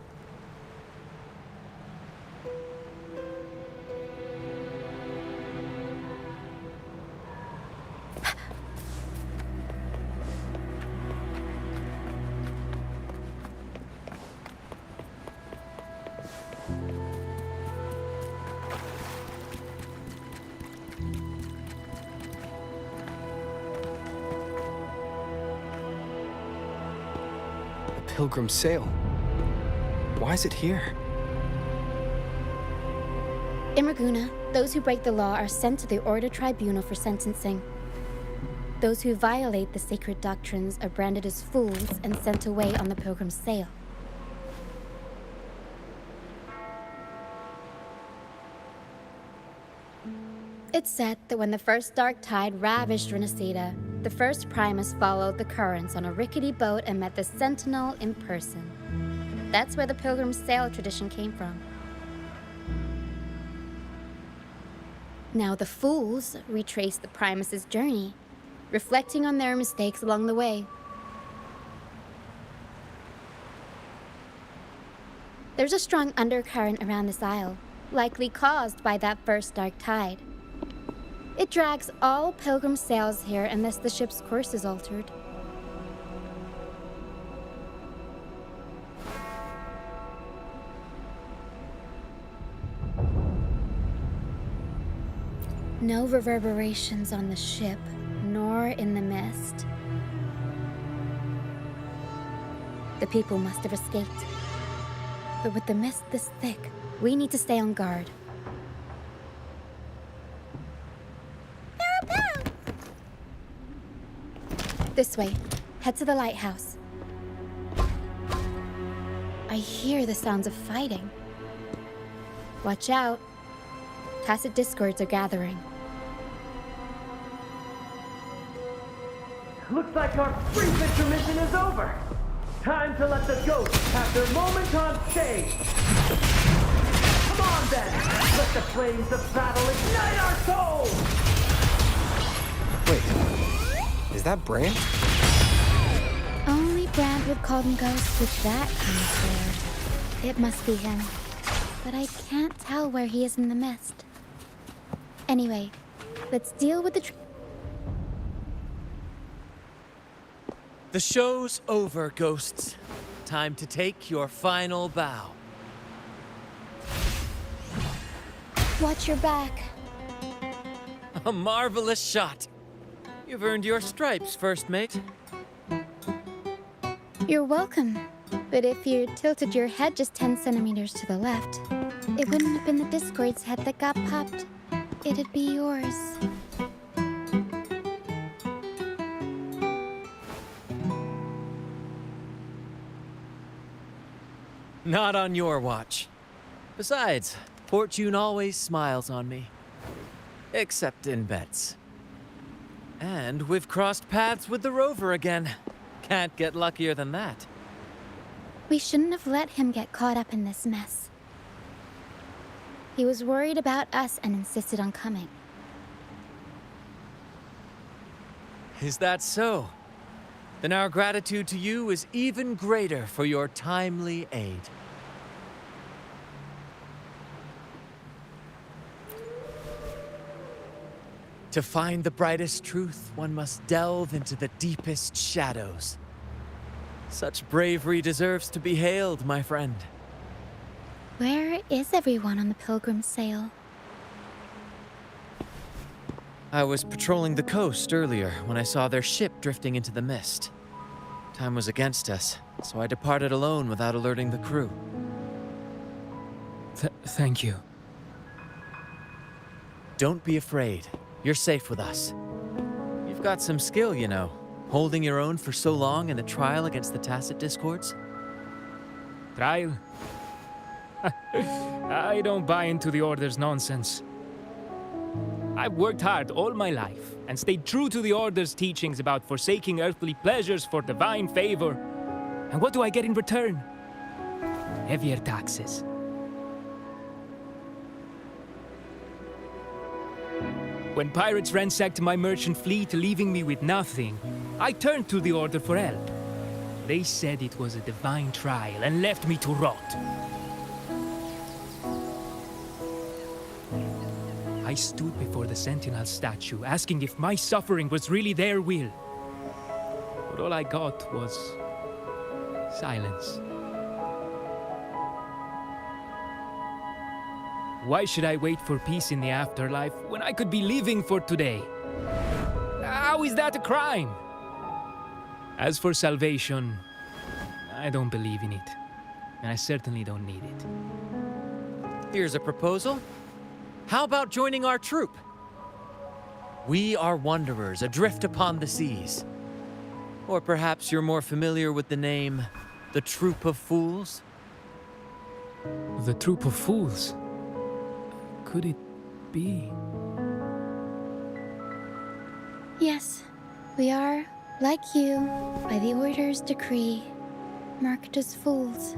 Speaker 18: pilgrim sail. Why is it here?
Speaker 16: In Raguna, those who break the law are sent to the Order Tribunal for sentencing. Those who violate the sacred doctrines are branded as fools and sent away on the pilgrim's sail. It's said that when the first dark tide ravaged Rinacita, the first Primus followed the currents on a rickety boat and met the Sentinel in person. That's where the pilgrim's sail tradition came from. Now the fools retrace the Primus's journey, reflecting on their mistakes along the way. There's a strong undercurrent around this isle, likely caused by that first dark tide. It drags all pilgrim sails here unless the ship's course is altered. No reverberations on the ship, nor in the mist. The people must have escaped. But with the mist this thick, we need to stay on guard. This way. Head to the lighthouse. I hear the sounds of fighting. Watch out. Tacit discords are gathering.
Speaker 11: Looks like our brief intermission is over. Time to let the ghosts have their moment on stage. Come on then! Let the flames of battle ignite our souls!
Speaker 18: Wait, is that Bran?
Speaker 16: Only Brand would call them ghosts with that kind of sword. It must be him. But I can't tell where he is in the mist. Anyway, let's deal with the
Speaker 1: The show's over, ghosts. Time to take your final bow.
Speaker 16: Watch your back.
Speaker 1: A marvelous shot. You've earned your stripes, first mate.
Speaker 16: You're welcome. But if you tilted your head just 10 centimeters to the left, it wouldn't have been the Discord's head that got popped. It'd be yours.
Speaker 1: Not on your watch. Besides, fortune always smiles on me. Except in bets. And we've crossed paths with the rover again. Can't get luckier than that.
Speaker 16: We shouldn't have let him get caught up in this mess. He was worried about us and insisted on coming.
Speaker 1: Is that so? Then our gratitude to you is even greater for your timely aid. To find the brightest truth, one must delve into the deepest shadows. Such bravery deserves to be hailed, my friend.
Speaker 16: Where is everyone on the pilgrim sail?
Speaker 1: I was patrolling the coast earlier when I saw their ship drifting into the mist. Time was against us, so I departed alone without alerting the crew.
Speaker 22: Thank you.
Speaker 1: Don't be afraid. You're safe with us. You've got some skill, you know, holding your own for so long in the trial against the Tacit Discords.
Speaker 22: Trial? I don't buy into the Order's nonsense. I've worked hard all my life and stayed true to the Order's teachings about forsaking earthly pleasures for divine favor. And what do I get in return? Heavier taxes. When pirates ransacked my merchant fleet, leaving me with nothing, I turned to the Order for help. They said it was a divine trial and left me to rot. I stood before the Sentinel statue, asking if my suffering was really their will. But all I got was silence. Why should I wait for peace in the afterlife when I could be living for today? How is that a crime? As for salvation, I don't believe in it. And I certainly don't need it.
Speaker 1: Here's a proposal. How about joining our troop? We are wanderers adrift upon the seas. Or perhaps you're more familiar with the name, the Troop of Fools?
Speaker 22: The Troop of Fools? Could it be?
Speaker 16: Yes, we are, like you, by the Order's decree, marked as fools.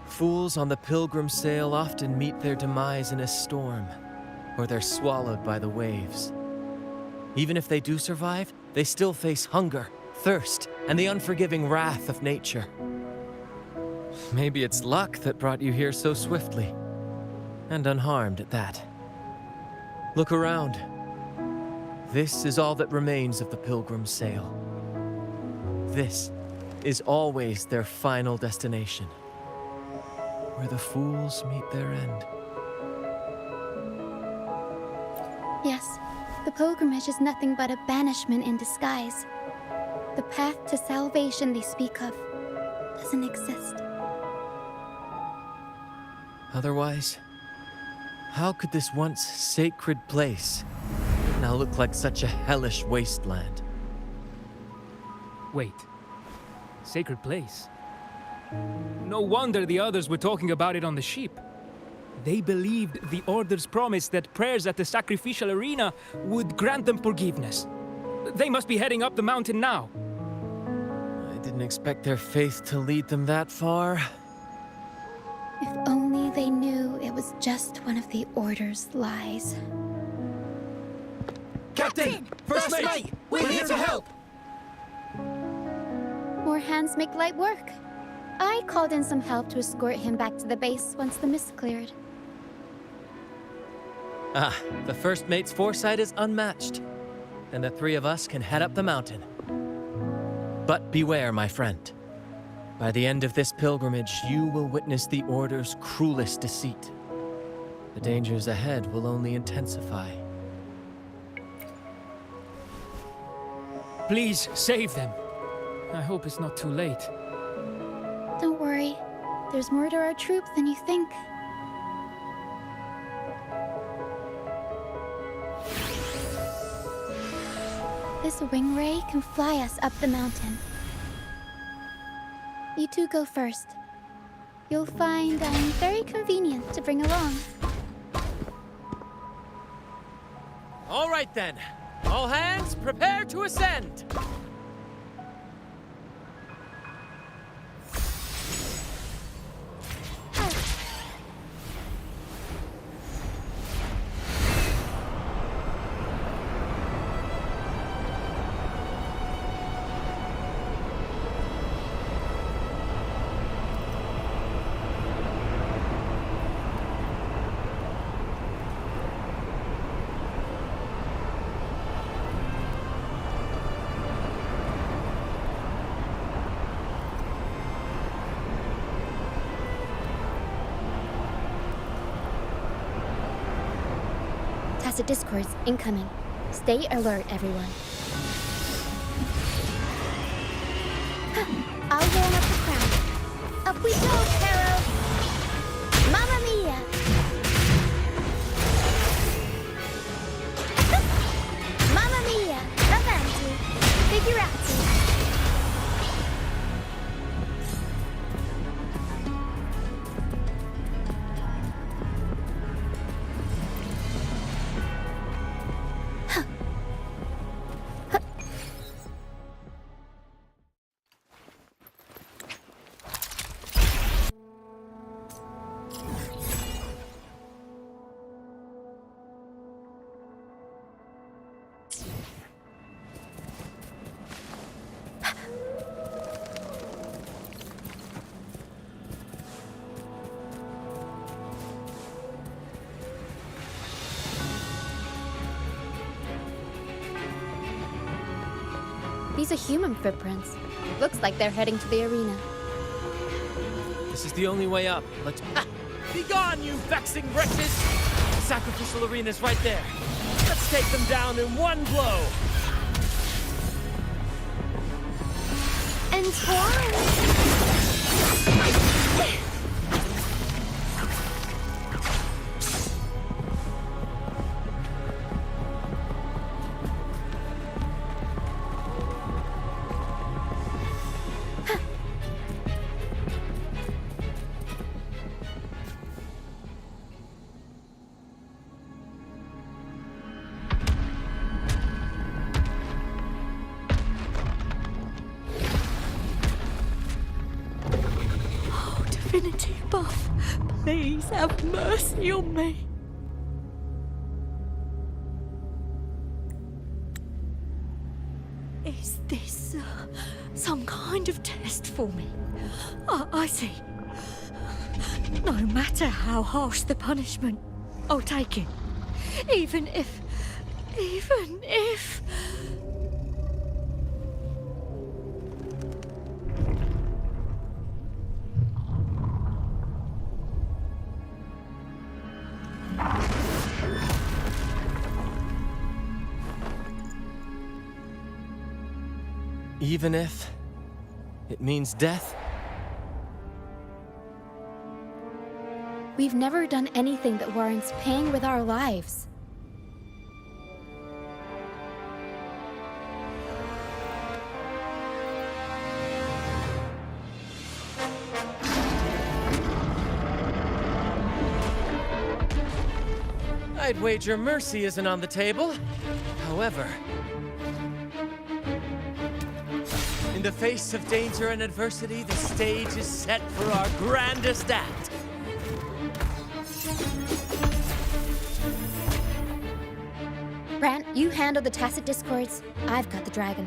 Speaker 1: Fools on the pilgrim sail often meet their demise in a storm, or they're swallowed by the waves. Even if they do survive, they still face hunger, thirst, and the unforgiving wrath of nature. Maybe it's luck that brought you here so swiftly, and unharmed at that. Look around. This is all that remains of the pilgrim's sail. This is always their final destination, where the fools meet their end.
Speaker 16: Yes, the pilgrimage is nothing but a banishment in disguise. The path to salvation they speak of doesn't exist.
Speaker 1: Otherwise, how could this once sacred place now look like such a hellish wasteland?
Speaker 22: Wait. Sacred place? No wonder the others were talking about it on the ship. They believed the Order's promise that prayers at the sacrificial arena would grant them forgiveness. They must be heading up the mountain now.
Speaker 1: I didn't expect their faith to lead them that far.
Speaker 16: If only they knew it was just one of the Order's lies.
Speaker 1: Captain! First mate! We're here to help!
Speaker 16: More hands make light work. I called in some help to escort him back to the base once the mist cleared.
Speaker 1: Ah, the first mate's foresight is unmatched. And the three of us can head up the mountain. But beware, my friend. By the end of this pilgrimage, you will witness the Order's cruelest deceit. The dangers ahead will only intensify.
Speaker 22: Please, save them. I hope it's not too late.
Speaker 16: Don't worry. There's more to our troop than you think. This wing ray can fly us up the mountain. You two go first. You'll find I'm very convenient to bring along.
Speaker 1: All right then. All hands, prepare to ascend!
Speaker 16: Tacit discords incoming. Stay alert, everyone. I'll warm up the crowd. Up we go, Pharaoh! Mamma mia! Mamma mia! Avanti! Figurati! These are human footprints. Looks like they're heading to the arena.
Speaker 1: This is the only way up. Let's... Ah! Be gone, you vexing wretches! The sacrificial arena's right there. Let's take them down in one blow!
Speaker 6: entwined. Divinity above, please have mercy on me. Is this some kind of test for me? I see. No matter how harsh the punishment, I'll take it. Even if...
Speaker 2: Even if it means death?
Speaker 16: We've never done anything that warrants paying with our lives.
Speaker 2: I'd wager mercy isn't on the table. However, in the face of danger and adversity, the stage is set for our grandest act.
Speaker 16: Brant, you handle the tacit discords. I've got the dragon.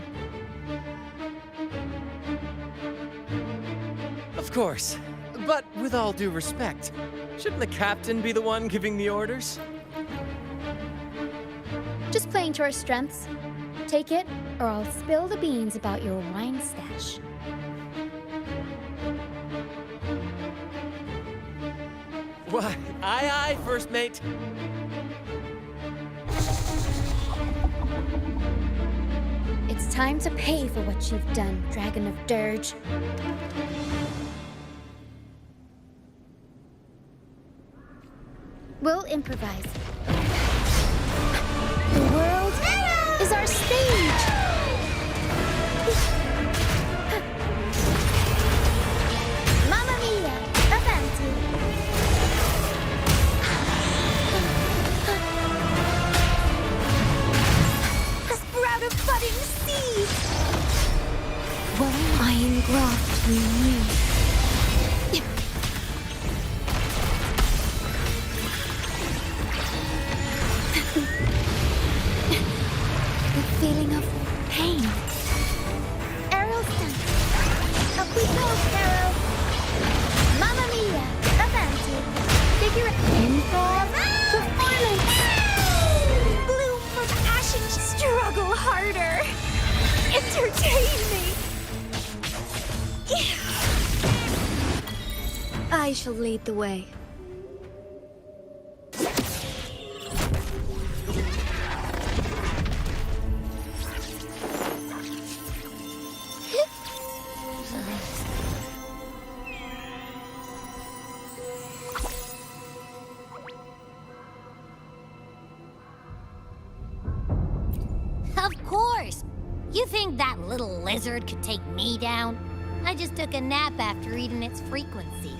Speaker 2: Of course. But with all due respect, shouldn't the captain be the one giving the orders?
Speaker 16: Just playing to our strengths. Take it, or I'll spill the beans about your wine stash.
Speaker 2: Why, aye, first mate.
Speaker 16: It's time to pay for what you've done, Dragon of Dirge. We'll improvise. The world is our stage! Mamma mia! Avanti!
Speaker 6: Sprout of budding seed!
Speaker 5: Well, I engraft you. Feeling of pain.
Speaker 16: Arrow stance. Up we go, Arrow. Mamma mia! Avanti! Figure it. Improv. Performance.
Speaker 6: Bloom from ashes. Struggle harder. Entertain me.
Speaker 5: I shall lead the way.
Speaker 10: Of course! You think that little lizard could take me down? I just took a nap after eating its frequency.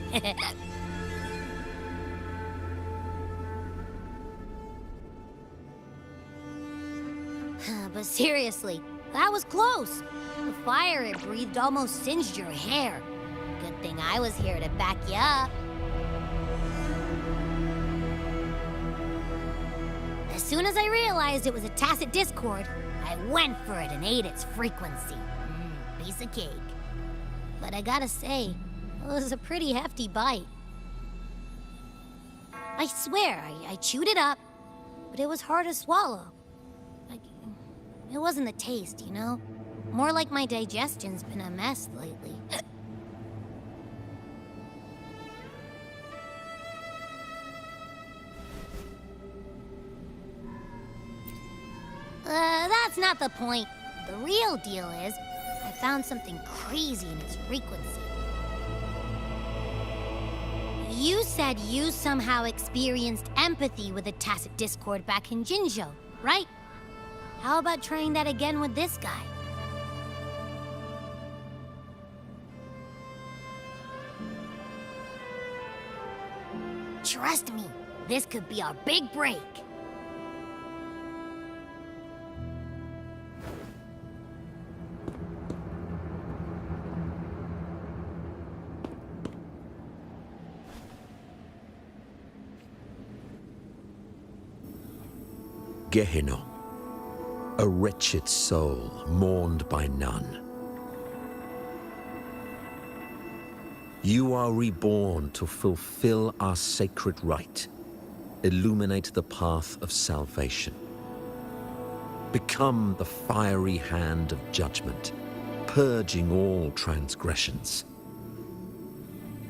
Speaker 10: But seriously, that was close. The fire it breathed almost singed your hair. Good thing I was here to back you up. As soon as I realized it was a tacit discord, I went for it and ate its frequency. Piece of cake. But I gotta say, it was a pretty hefty bite. I swear, I chewed it up, but it was hard to swallow. It wasn't the taste, you know? More like my digestion's been a mess lately. That's not the point. The real deal is, I found something crazy in its frequency. You said you somehow experienced empathy with the Tacit Discord back in Jinzhou, right? How about trying that again with this guy? Trust me, this could be our big break.
Speaker 3: Gehenna, a wretched soul mourned by none. You are reborn to fulfill our sacred rite, illuminate the path of salvation. Become the fiery hand of judgment, purging all transgressions.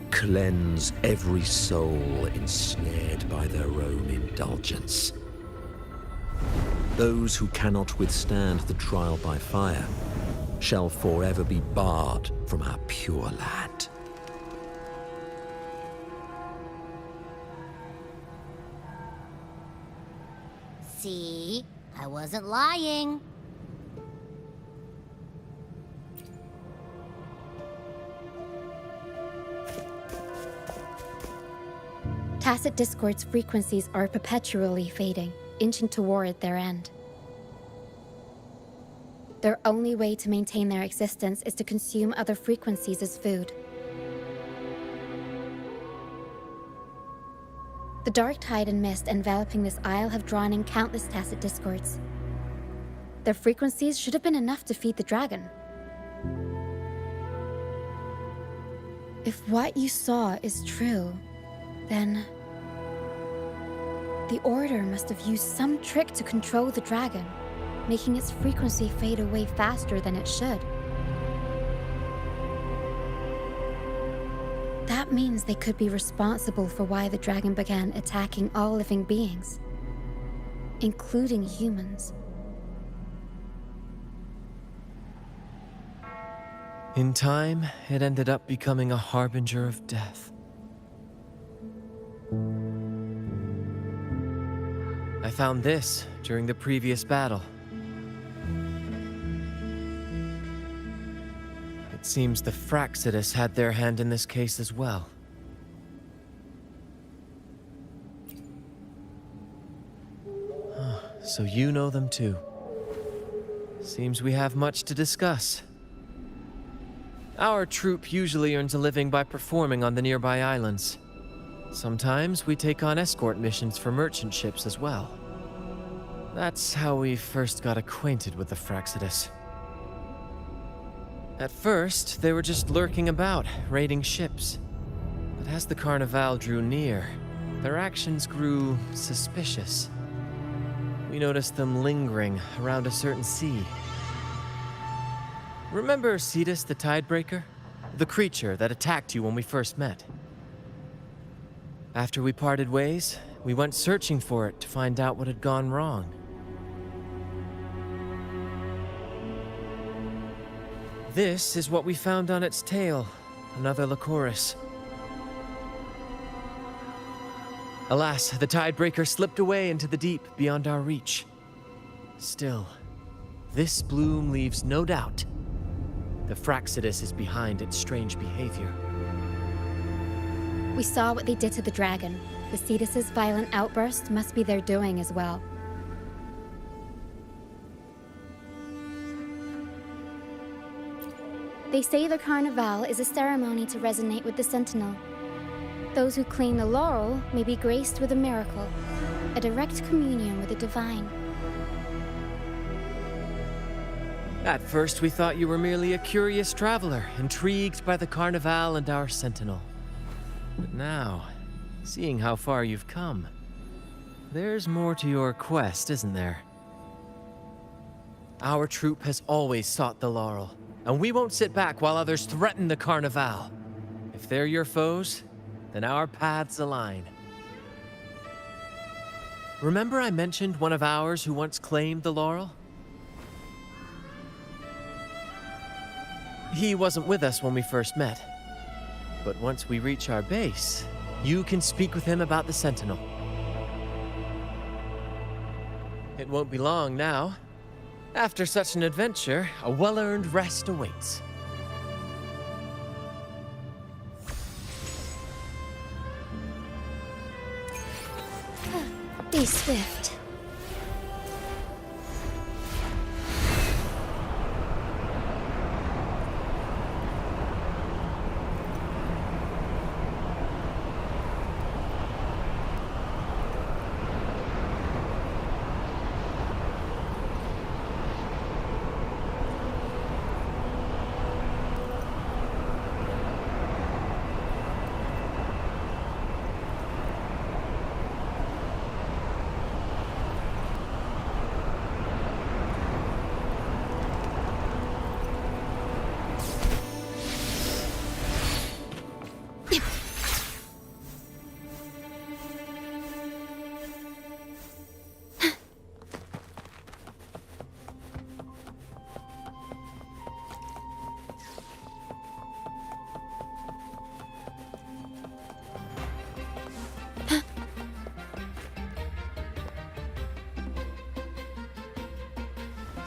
Speaker 3: Cleanse every soul ensnared by their own indulgence. Those who cannot withstand the trial by fire shall forever be barred from our pure land.
Speaker 10: See? I wasn't lying.
Speaker 16: Tacit Discord's frequencies are perpetually fading, inching toward their end. Their only way to maintain their existence is to consume other frequencies as food. The dark tide and mist enveloping this isle have drawn in countless Tacit Discords. Their frequencies should have been enough to feed the dragon. If what you saw is true, then the Order must have used some trick to control the dragon, making its frequency fade away faster than it should. That means they could be responsible for why the dragon began attacking all living beings, including humans.
Speaker 1: In time, it ended up becoming a harbinger of death. I found this during the previous battle. It seems the Fraxidus had their hand in this case as well. So you know them too. Seems we have much to discuss. Our troop usually earns a living by performing on the nearby islands. Sometimes we take on escort missions for merchant ships as well. That's how we first got acquainted with the Fraxidus. At first, they were just lurking about, raiding ships. But as the Carnival drew near, their actions grew suspicious. We noticed them lingering around a certain sea. Remember Cetus the Tidebreaker? The creature that attacked you when we first met? After we parted ways, we went searching for it to find out what had gone wrong. This is what we found on its tail, another Lycoris. Alas, the Tidebreaker slipped away into the deep beyond our reach. Still, this bloom leaves no doubt. The Fraxidus is behind its strange behavior.
Speaker 16: We saw what they did to the dragon. The Cetus's violent outburst must be their doing as well. They say the Carnival is a ceremony to resonate with the Sentinel. Those who claim the laurel may be graced with a miracle, a direct communion with the divine.
Speaker 1: At first, we thought you were merely a curious traveler, intrigued by the Carnival and our Sentinel. But now, seeing how far you've come, there's more to your quest, isn't there? Our troop has always sought the laurel, and we won't sit back while others threaten the Carnival. If they're your foes, then our paths align. Remember I mentioned one of ours who once claimed the laurel?
Speaker 2: He wasn't with us when we first met. But once we reach our base, you can speak with him about the Sentinel. It won't be long now. After such an adventure, a well-earned rest awaits.
Speaker 16: Be swift.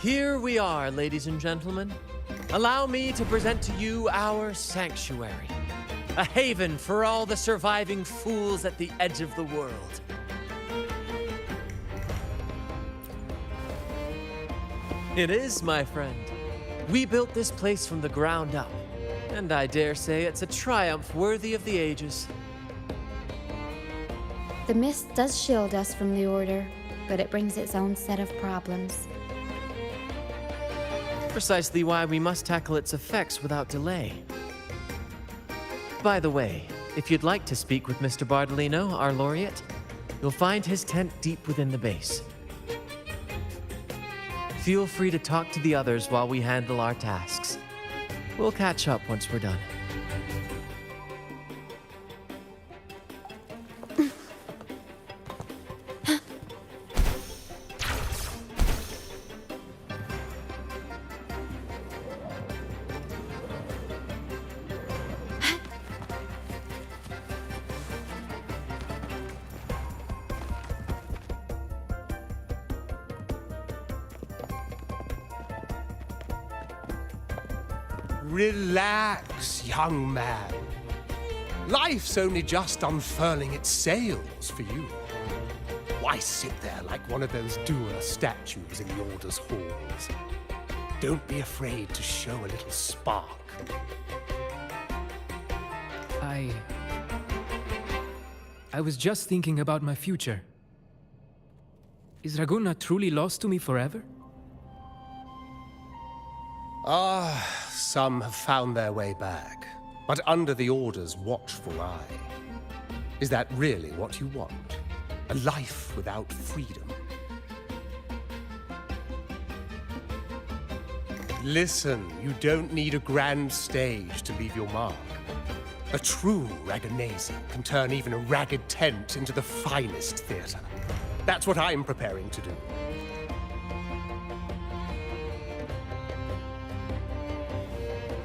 Speaker 2: Here we are, ladies and gentlemen. Allow me to present to you our sanctuary, a haven for all the surviving fools at the edge of the world. It is, my friend. We built this place from the ground up, and I dare say it's a triumph worthy of the ages.
Speaker 16: The mist does shield us from the Order, but it brings its own set of problems.
Speaker 2: Precisely why we must tackle its effects without delay. By the way, if you'd like to speak with Mr. Bardolino, our laureate, you'll find his tent deep within the base. Feel free to talk to the others while we handle our tasks. We'll catch up once we're done.
Speaker 13: Relax, young man. Life's only just unfurling its sails for you. Why sit there like one of those dour statues in the Order's halls? Don't be afraid to show a little spark.
Speaker 22: I was just thinking about my future. Is Raguna truly lost to me forever?
Speaker 13: Some have found their way back, but under the Order's watchful eye. Is that really what you want? A life without freedom? Listen, you don't need a grand stage to leave your mark. A true Raganese can turn even a ragged tent into the finest theater. That's what I'm preparing to do.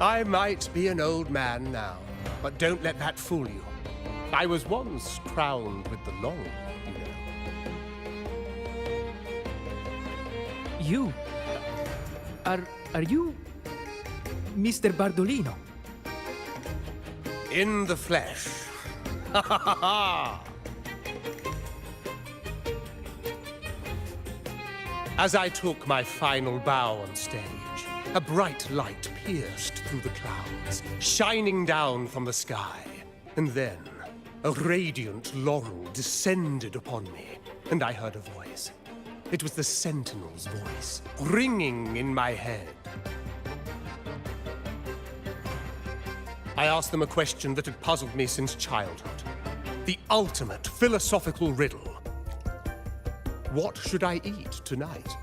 Speaker 13: I might be an old man now, but don't let that fool you. I was once crowned with the long, you know.
Speaker 22: You? Are you Mr. Bardolino?
Speaker 13: In the flesh. Ha ha ha ha! As I took my final bow on stage, a bright light pierced through the clouds, shining down from the sky. And then, a radiant laurel descended upon me, and I heard a voice. It was the Sentinel's voice, ringing in my head. I asked them a question that had puzzled me since childhood. The ultimate philosophical riddle. What should I eat tonight?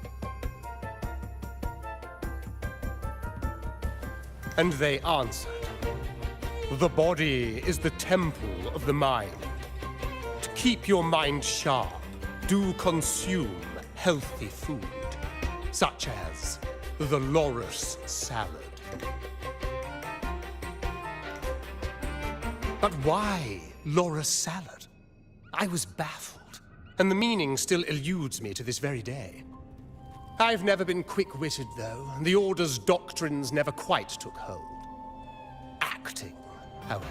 Speaker 13: And they answered, the body is the temple of the mind. To keep your mind sharp, do consume healthy food, such as the loris salad. But why Laura Salad? I was baffled, and the meaning still eludes me to this very day. I've never been quick-witted, though, and the Order's doctrines never quite took hold. Acting, however,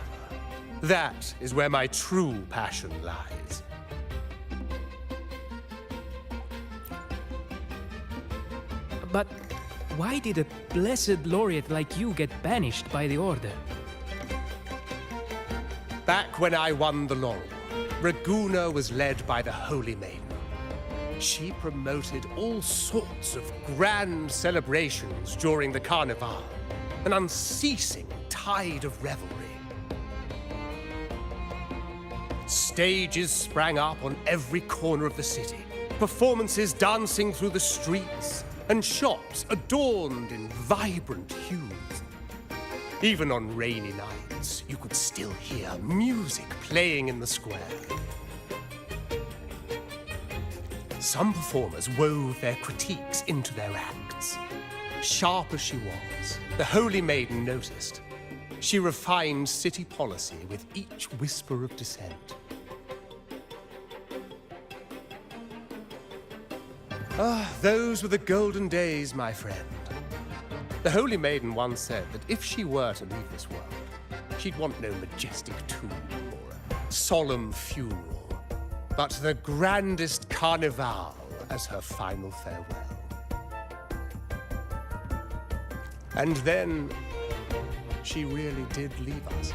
Speaker 13: that is where my true passion lies.
Speaker 22: But why did a blessed laureate like you get banished by the Order?
Speaker 13: Back when I won the laurel, Raguna was led by the Holy Maiden. She promoted all sorts of grand celebrations during the Carnival, an unceasing tide of revelry. Stages sprang up on every corner of the city, performances dancing through the streets, and shops adorned in vibrant hues. Even on rainy nights, you could still hear music playing in the square. Some performers wove their critiques into their acts. Sharp as she was, the Holy Maiden noticed. She refined city policy with each whisper of dissent. Ah, those were the golden days, my friend. The Holy Maiden once said that if she were to leave this world, she'd want no majestic tomb or a solemn funeral, but the grandest carnival as her final farewell. And then, she really did leave us.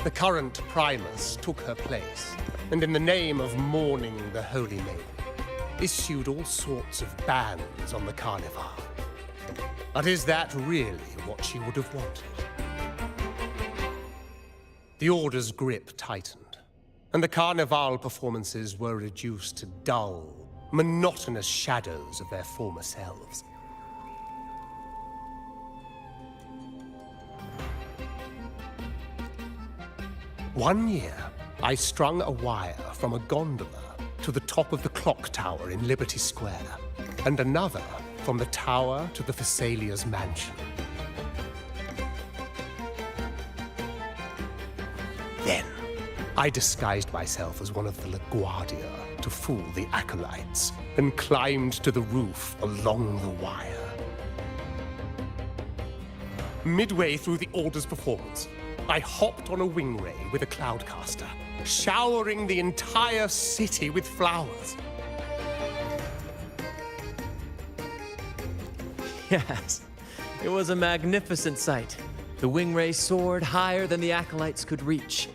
Speaker 13: The current Primus took her place, and in the name of mourning the Holy Maiden, issued all sorts of bans on the Carnival. But is that really what she would have wanted? The Order's grip tightened, and the Carnival performances were reduced to dull, monotonous shadows of their former selves. One year, I strung a wire from a gondola to the top of the clock tower in Liberty Square, and another from the tower to the Thessalia's mansion. Then, I disguised myself as one of the LaGuardia to fool the acolytes, and climbed to the roof along the wire. Midway through the Order's performance, I hopped on a wing ray with a cloudcaster, showering the entire city with flowers.
Speaker 2: Yes, it was a magnificent sight. The wingray soared higher than the acolytes could reach.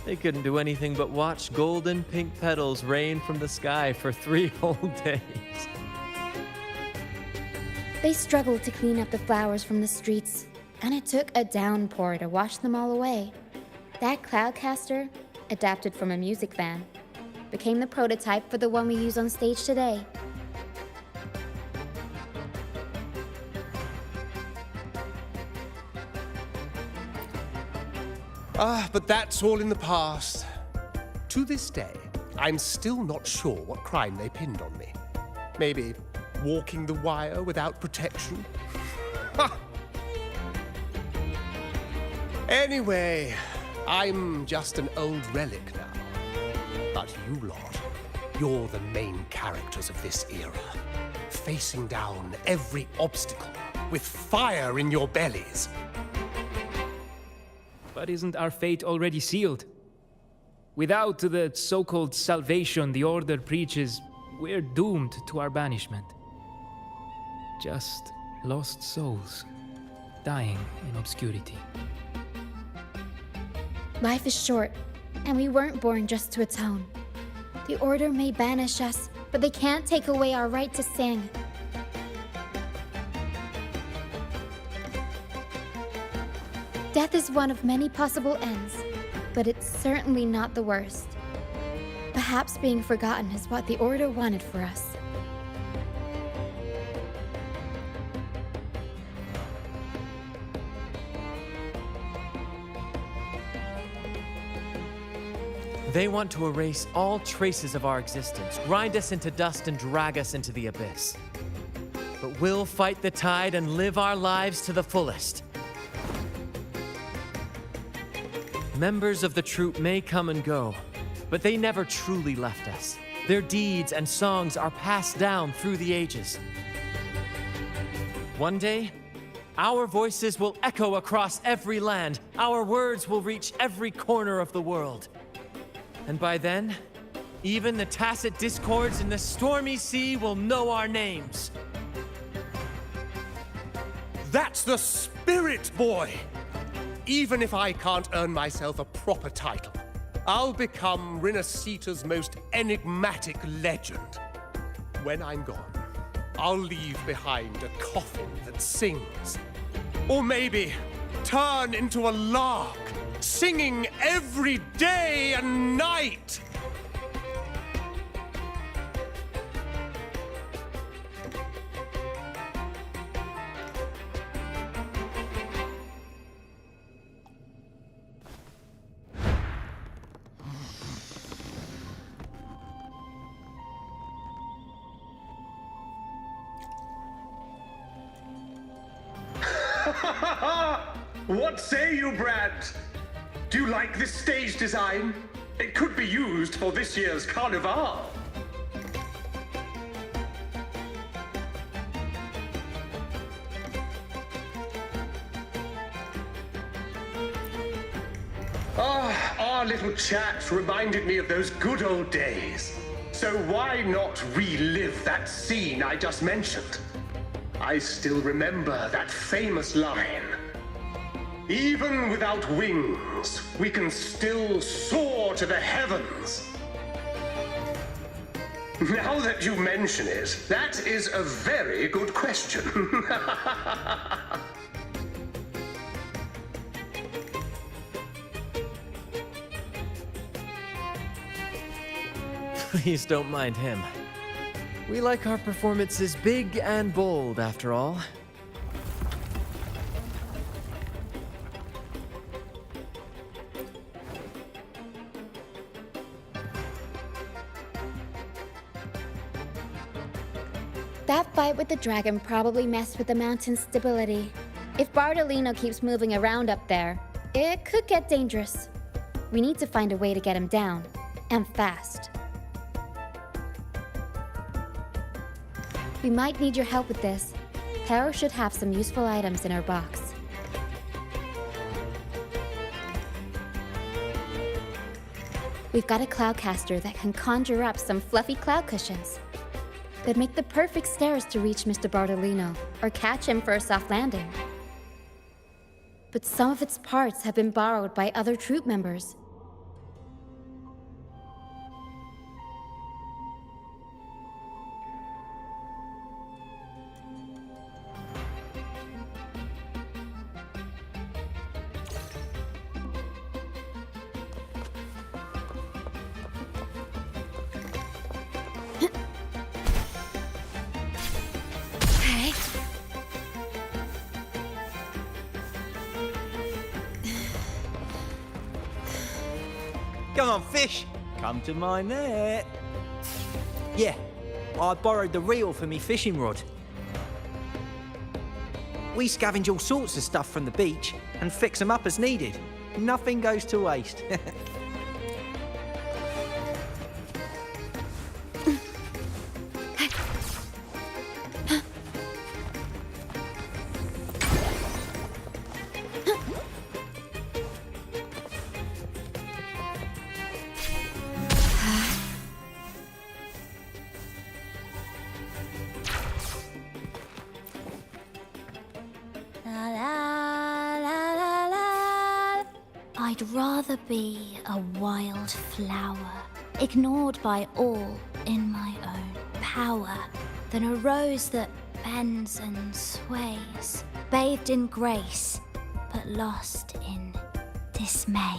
Speaker 2: They couldn't do anything but watch golden pink petals rain from the sky for 3 whole days.
Speaker 16: They struggled to clean up the flowers from the streets, and it took a downpour to wash them all away. That cloudcaster, adapted from a music van, became the prototype for the one we use on stage today.
Speaker 13: Ah, but that's all in the past. To this day, I'm still not sure what crime they pinned on me. Maybe walking the wire without protection? Anyway, I'm just an old relic now. But you lot, you're the main characters of this era, facing down every obstacle with fire in your bellies.
Speaker 22: But isn't our fate already sealed? Without the so-called salvation the Order preaches, we're doomed to our banishment. Just lost souls, dying in obscurity.
Speaker 16: Life is short, and we weren't born just to atone. The Order may banish us, but they can't take away our right to sing. Death is one of many possible ends, but it's certainly not the worst. Perhaps being forgotten is what the Order wanted for us.
Speaker 2: They want to erase all traces of our existence, grind us into dust and drag us into the abyss. But we'll fight the tide and live our lives to the fullest. Members of the troupe may come and go, but they never truly left us. Their deeds and songs are passed down through the ages. One day, our voices will echo across every land. Our words will reach every corner of the world. And by then, even the tacit discords in the stormy sea will know our names.
Speaker 13: That's the spirit, boy! Even if I can't earn myself a proper title, I'll become Rinacita's most enigmatic legend. When I'm gone, I'll leave behind a coffin that sings. Or maybe turn into a lark, singing every day and night.
Speaker 9: What say you, Brad? Do you like this stage design? It could be used for this year's carnival. Our little chat reminded me of those good old days. So why not relive that scene I just mentioned? I still remember that famous line. Even without wings, we can still soar to the heavens. Now that you mention it, that is a very good question.
Speaker 2: Please don't mind him. We like our performances big and bold, after all.
Speaker 16: That fight with the dragon probably messed with the mountain's stability. If Bardolino keeps moving around up there, it could get dangerous. We need to find a way to get him down, and fast. We might need your help with this. Hera should have some useful items in her box. We've got a cloudcaster that can conjure up some fluffy cloud cushions. They'd make the perfect stairs to reach Mr. Bardolino, or catch him for a soft landing. But some of its parts have been borrowed by other troop members.
Speaker 21: Come on, fish. Come to my net. Yeah, I borrowed the reel for me fishing rod. We scavenge all sorts of stuff from the beach and fix them up as needed. Nothing goes to waste.
Speaker 6: I'd rather be a wild flower, ignored by all in my own power, than a rose that bends and sways, bathed in grace, but lost in dismay.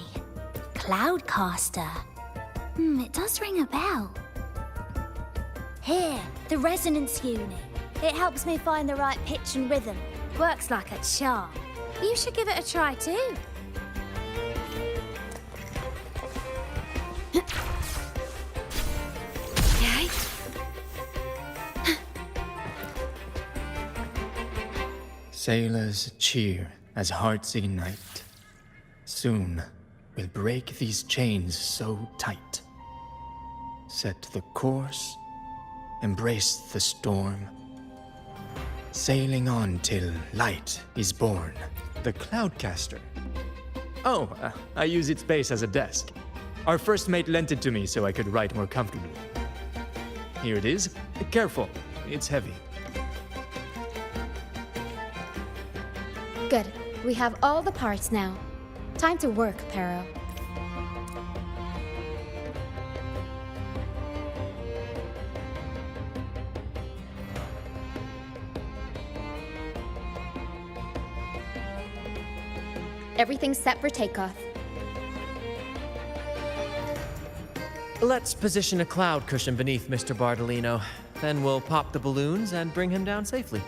Speaker 6: Cloudcaster. It does ring a bell. Here, the resonance unit. It helps me find the right pitch and rhythm. Works like a charm. You should give it a try too.
Speaker 1: Sailors cheer as hearts ignite. Soon, will break these chains so tight. Set the course, embrace the storm, sailing on till light is born.
Speaker 12: The Cloudcaster. Oh, I use its base as a desk. Our first mate lent it to me so I could write more comfortably. Here it is. Careful, it's heavy.
Speaker 16: Good. We have all the parts now. Time to work, Pero. Everything's set for takeoff.
Speaker 2: Let's position a cloud cushion beneath Mr. Bardolino. Then we'll pop the balloons and bring him down safely.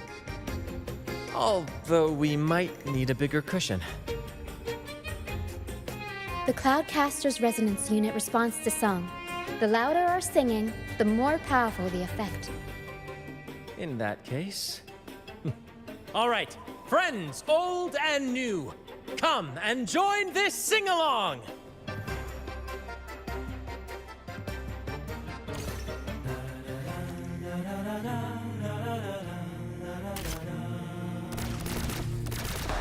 Speaker 2: Although we might need a bigger cushion.
Speaker 16: The Cloudcaster's resonance unit responds to song. The louder our singing, the more powerful the effect.
Speaker 2: In that case...
Speaker 22: All right, friends, old and new, come and join this sing-along!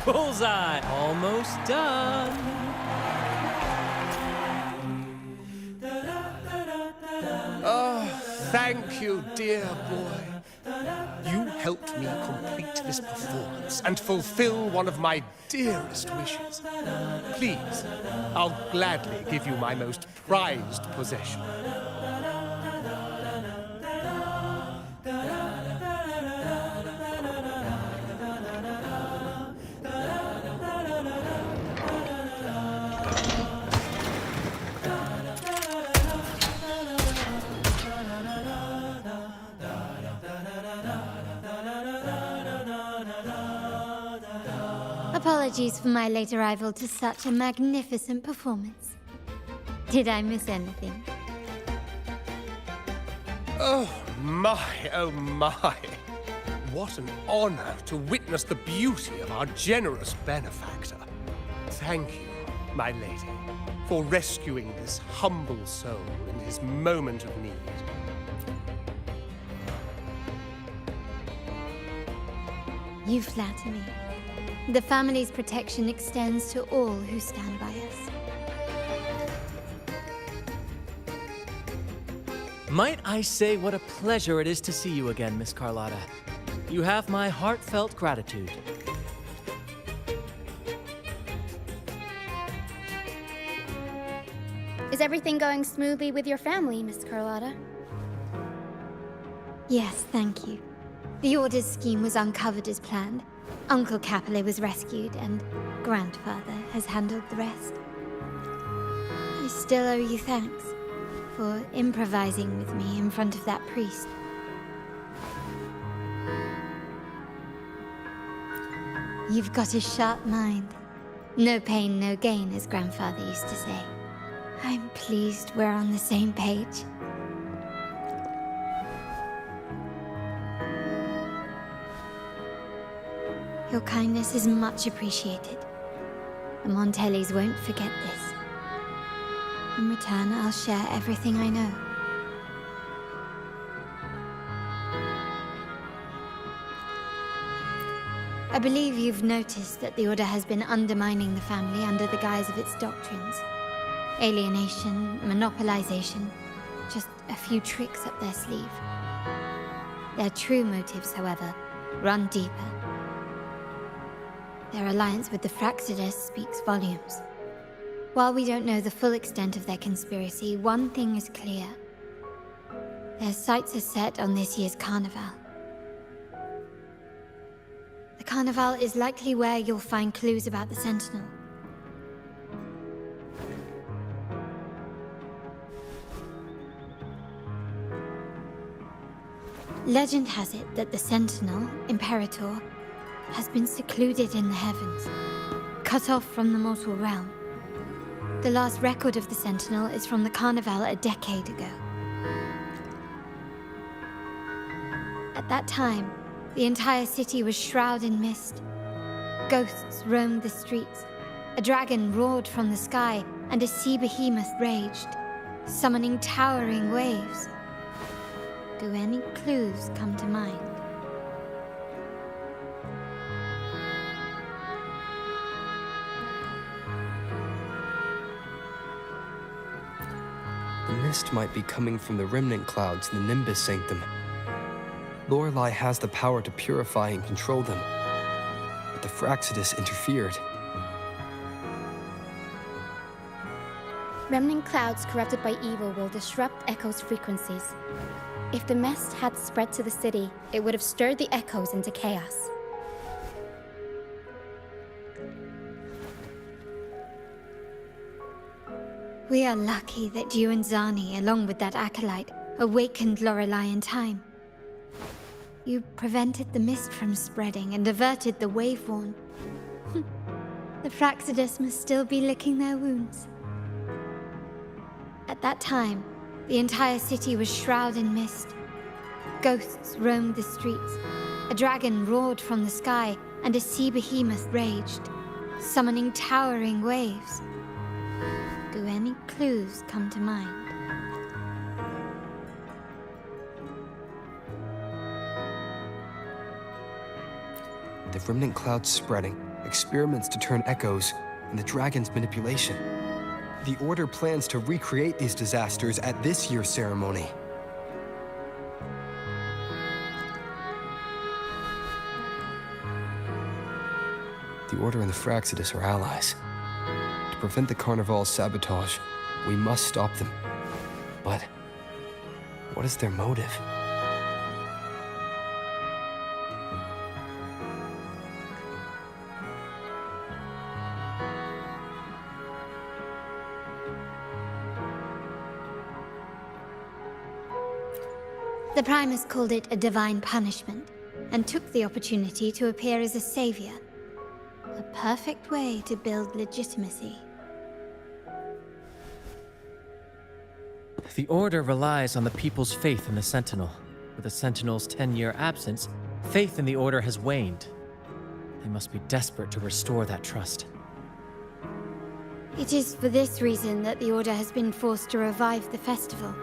Speaker 22: Bullseye!
Speaker 2: Almost done.
Speaker 13: Oh, thank you, dear boy. You helped me complete this performance and fulfill one of my dearest wishes. Please, I'll gladly give you my most prized possession.
Speaker 5: Apologies for my late arrival to such a magnificent performance. Did I miss anything?
Speaker 13: Oh my, oh my. What an honor to witness the beauty of our generous benefactor. Thank you, my lady, for rescuing this humble soul in his moment of need.
Speaker 5: You flatter me. The family's protection extends to all who stand by us.
Speaker 2: Might I say what a pleasure it is to see you again, Miss Carlotta. You have my heartfelt gratitude.
Speaker 16: Is everything going smoothly with your family, Miss Carlotta?
Speaker 5: Yes, thank you. The Order's scheme was uncovered as planned. Uncle Capilet was rescued, and Grandfather has handled the rest. I still owe you thanks for improvising with me in front of that priest. You've got a sharp mind. No pain, no gain, as Grandfather used to say. I'm pleased we're on the same page. Your kindness is much appreciated. The Montellis won't forget this. In return, I'll share everything I know. I believe you've noticed that the Order has been undermining the family under the guise of its doctrines. Alienation, monopolization, just a few tricks up their sleeve. Their true motives, however, run deeper. Their alliance with the Fraxidus speaks volumes. While we don't know the full extent of their conspiracy, one thing is clear. Their sights are set on this year's carnival. The carnival is likely where you'll find clues about the Sentinel. Legend has it that the Sentinel, Imperator, has been secluded in the heavens, cut off from the mortal realm. The last record of the Sentinel is from the Carnival a decade ago. At that time, the entire city was shrouded in mist. Ghosts roamed the streets. A dragon roared from the sky, and a sea behemoth raged, summoning towering waves. Do any clues come to mind?
Speaker 19: The mist might be coming from the remnant clouds in the Nimbus Sanctum. Lorelei has the power to purify and control them, but the Fraxidus interfered.
Speaker 16: Remnant clouds corrupted by evil will disrupt Echo's frequencies. If the mist had spread to the city, it would have stirred the Echoes into chaos.
Speaker 5: We are lucky that you and Zani, along with that acolyte, awakened Lorelei in time. You prevented the mist from spreading and averted the wave-worn. The Fraxidus must still be licking their wounds. At that time, the entire city was shrouded in mist. Ghosts roamed the streets, a dragon roared from the sky, and a sea behemoth raged, summoning towering waves. Do any clues come to mind?
Speaker 19: The remnant clouds spreading, experiments to turn echoes, and the dragon's manipulation. The Order plans to recreate these disasters at this year's ceremony. The Order and the Fraxidus are allies. To prevent the Carnival's sabotage, we must stop them. But what is their motive?
Speaker 5: The Primus called it a divine punishment, and took the opportunity to appear as a savior. A perfect way to build legitimacy.
Speaker 2: The Order relies on the people's faith in the Sentinel. With the Sentinel's 10-year absence, faith in the Order has waned. They must be desperate to restore that trust.
Speaker 5: It is for this reason that the Order has been forced to revive the festival.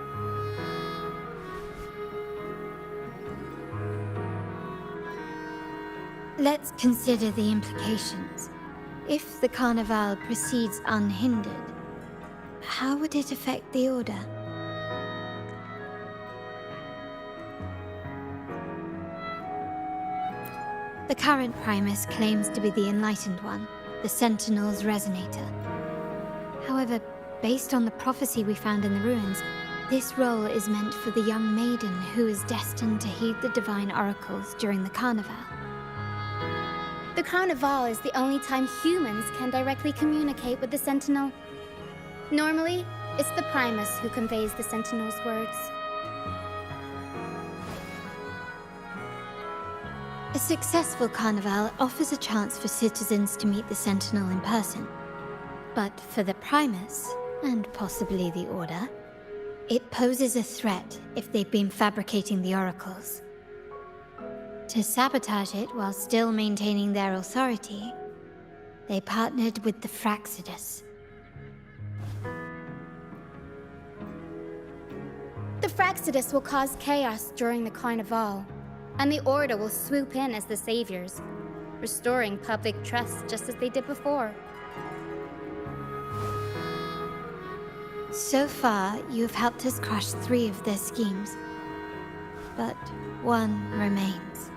Speaker 5: Let's consider the implications. If the Carnival proceeds unhindered, how would it affect the Order? The current Primus claims to be the Enlightened One, the Sentinel's Resonator. However, based on the prophecy we found in the ruins, this role is meant for the young maiden who is destined to heed the divine oracles during the Carnival.
Speaker 16: The Carnival is the only time humans can directly communicate with the Sentinel. Normally, it's the Primus who conveys the Sentinel's words.
Speaker 5: A successful Carnival offers a chance for citizens to meet the Sentinel in person. But for the Primus, and possibly the Order, it poses a threat if they've been fabricating the oracles. To sabotage it while still maintaining their authority, they partnered with the Fraxidus.
Speaker 16: The Fraxidus will cause chaos during the Carnival, and the Order will swoop in as the saviors, restoring public trust just as they did before.
Speaker 5: So far, you've helped us crush 3 of their schemes, but one remains.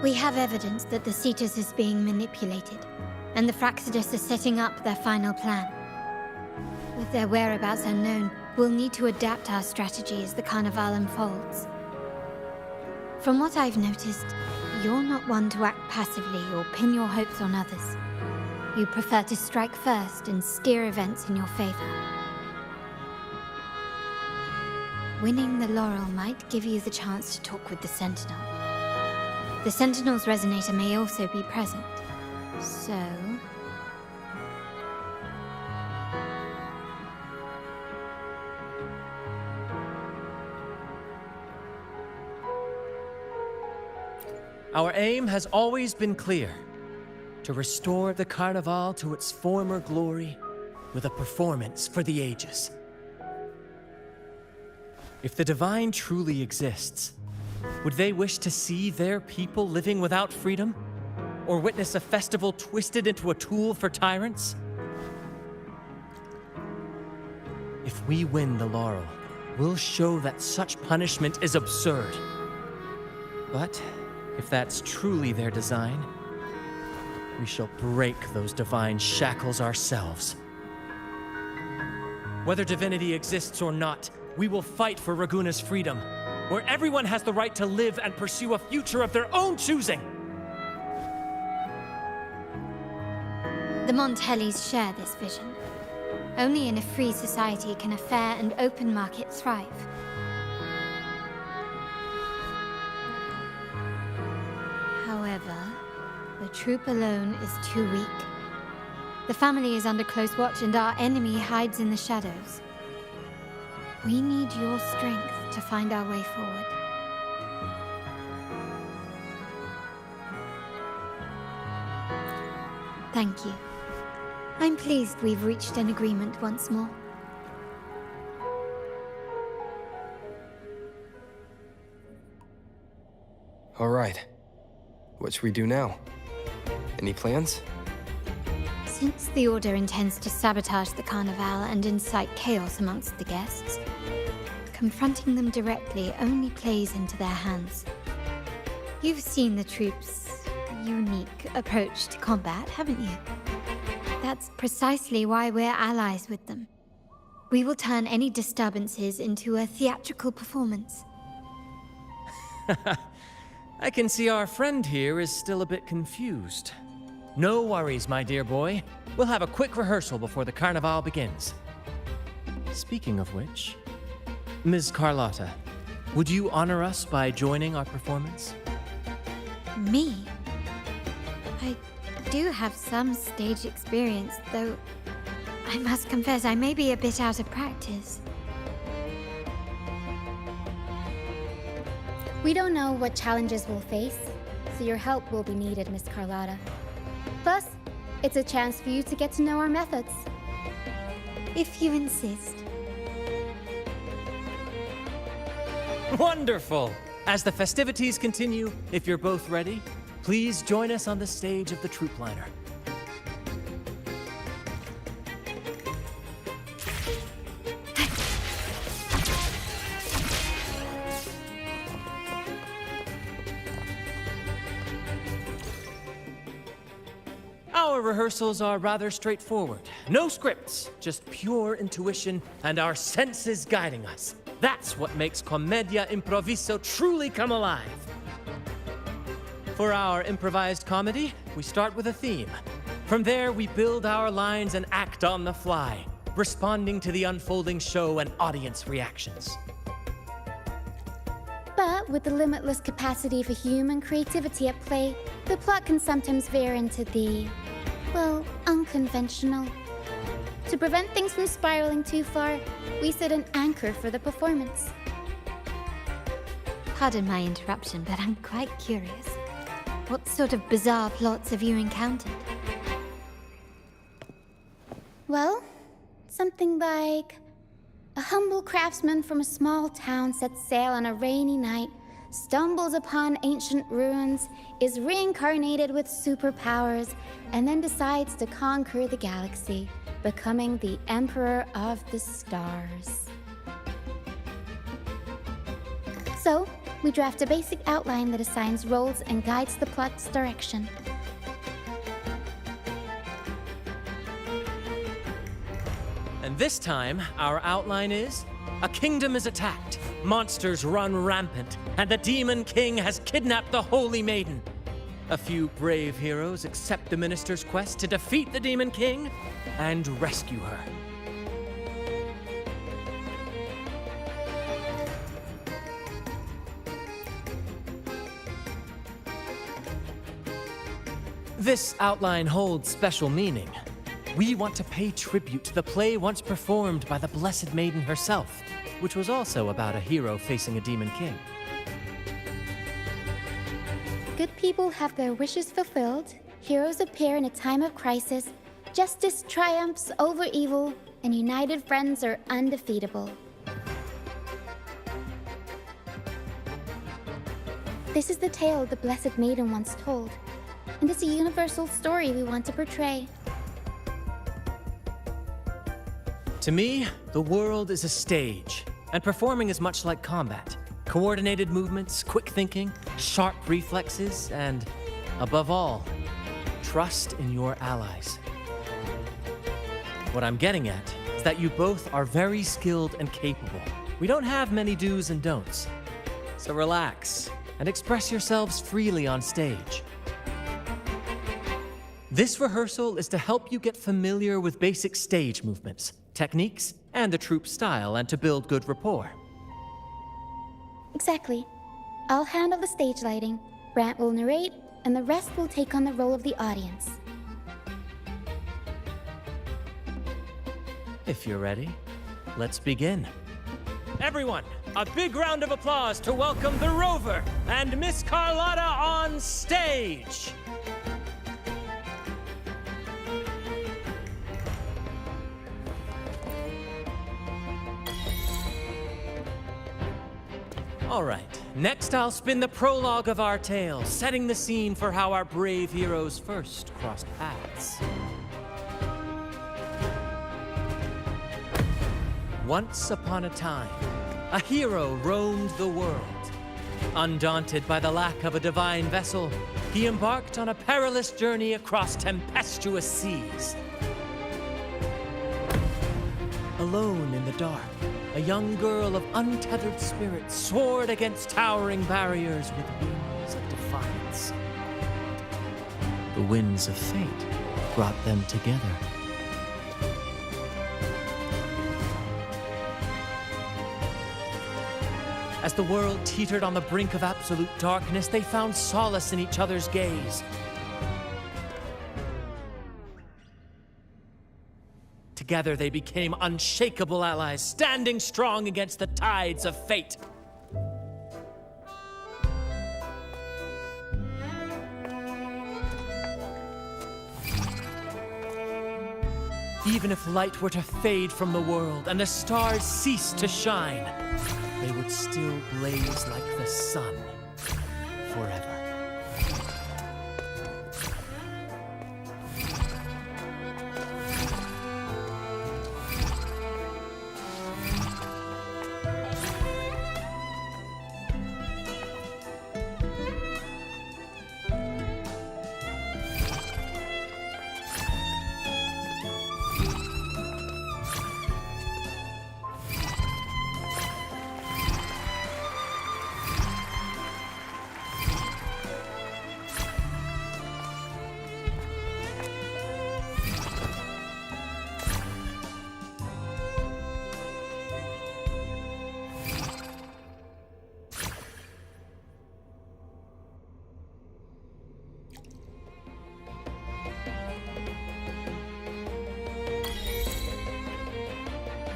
Speaker 5: We have evidence that the Cetus is being manipulated, and the Fraxidus are setting up their final plan. With their whereabouts unknown, we'll need to adapt our strategy as the Carnival unfolds. From what I've noticed, you're not one to act passively or pin your hopes on others. You prefer to strike first and steer events in your favor. Winning the laurel might give you the chance to talk with the Sentinel. The Sentinel's Resonator may also be present, so...
Speaker 2: Our aim has always been clear: to restore the Carnival to its former glory with a performance for the ages. If the Divine truly exists, would they wish to see their people living without freedom? Or witness a festival twisted into a tool for tyrants? If we win the laurel, we'll show that such punishment is absurd. But if that's truly their design, we shall break those divine shackles ourselves. Whether divinity exists or not, we will fight for Raguna's freedom, where everyone has the right to live and pursue a future of their own choosing.
Speaker 5: The Montellis share this vision. Only in a free society can a fair and open market thrive. However, the troop alone is too weak. The family is under close watch and our enemy hides in the shadows. We need your strength to find our way forward. Thank you. I'm pleased we've reached an agreement once more.
Speaker 19: All right. What should we do now? Any plans?
Speaker 5: Since the Order intends to sabotage the Carnival and incite chaos amongst the guests, confronting them directly only plays into their hands. You've seen the troops' unique approach to combat, haven't you? That's precisely why we're allies with them. We will turn any disturbances into a theatrical performance.
Speaker 2: I can see our friend here is still a bit confused. No worries, my dear boy. We'll have a quick rehearsal before the Carnival begins. Speaking of which, Ms. Carlotta, would you honor us by joining our performance?
Speaker 5: Me? I do have some stage experience, though I must confess I may be a bit out of practice.
Speaker 16: We don't know what challenges we'll face, so your help will be needed, Miss Carlotta. Plus, it's a chance for you to get to know our methods.
Speaker 5: If you insist.
Speaker 2: Wonderful! As the festivities continue, if you're both ready, please join us on the stage of the troop liner. Our rehearsals are rather straightforward. No scripts, just pure intuition and our senses guiding us. That's what makes Commedia Improviso truly come alive. For our improvised comedy, we start with a theme. From there, we build our lines and act on the fly, responding to the unfolding show and audience reactions.
Speaker 16: But with the limitless capacity for human creativity at play, the plot can sometimes veer into the, well, unconventional. To prevent things from spiraling too far, we set an anchor for the performance.
Speaker 5: Pardon my interruption, but I'm quite curious. What sort of bizarre plots have you encountered?
Speaker 16: Well, something like a humble craftsman from a small town sets sail on a rainy night, stumbles upon ancient ruins, is reincarnated with superpowers, and then decides to conquer the galaxy, becoming the Emperor of the Stars. So, we draft a basic outline that assigns roles and guides the plot's direction.
Speaker 2: And this time, our outline is: a kingdom is attacked, monsters run rampant, and the Demon King has kidnapped the Holy Maiden. A few brave heroes accept the minister's quest to defeat the Demon King and rescue her. This outline holds special meaning. We want to pay tribute to the play once performed by the Blessed Maiden herself, which was also about a hero facing a Demon King.
Speaker 16: good people have their wishes fulfilled, heroes appear in a time of crisis, justice triumphs over evil, and united friends are undefeatable. This is the tale the Blessed Maiden once told, and it's a universal story we want to portray.
Speaker 2: To me, the world is a stage, and performing is much like combat. Coordinated movements, quick thinking, sharp reflexes, and, above all, trust in your allies. What I'm getting at is that you both are very skilled and capable. We don't have many do's and don'ts. So relax and express yourselves freely on stage. This rehearsal is to help you get familiar with basic stage movements, techniques, and the troupe style, and to build good rapport.
Speaker 16: Exactly. I'll handle the stage lighting, Brant will narrate, and the rest will take on the role of the audience.
Speaker 2: If you're ready, let's begin. Everyone, a big round of applause to welcome the Rover and Miss Carlotta on stage! All right, next I'll spin the prologue of our tale, setting the scene for how our brave heroes first crossed paths. Once upon a time, a hero roamed the world. Undaunted by the lack of a divine vessel, he embarked on a perilous journey across tempestuous seas. Alone in the dark, a young girl of untethered spirit soared against towering barriers with wings of defiance. The winds of fate brought them together. As the world teetered on the brink of absolute darkness, they found solace in each other's gaze. Together they became unshakable allies, standing strong against the tides of fate. Even if light were to fade from the world and the stars cease to shine, they would still blaze like the sun forever.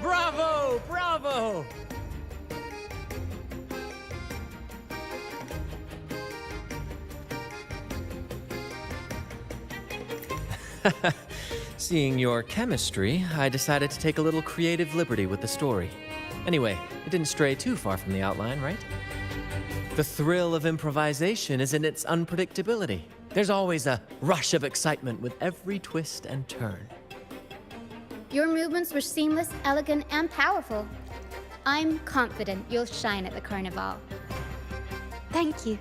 Speaker 2: Bravo! Bravo! Seeing your chemistry, I decided to take a little creative liberty with the story. Anyway, it didn't stray too far from the outline, right? The thrill of improvisation is in its unpredictability. There's always a rush of excitement with every twist and turn.
Speaker 16: Your movements were seamless, elegant, and powerful. I'm confident you'll shine at the Carnival.
Speaker 5: Thank you.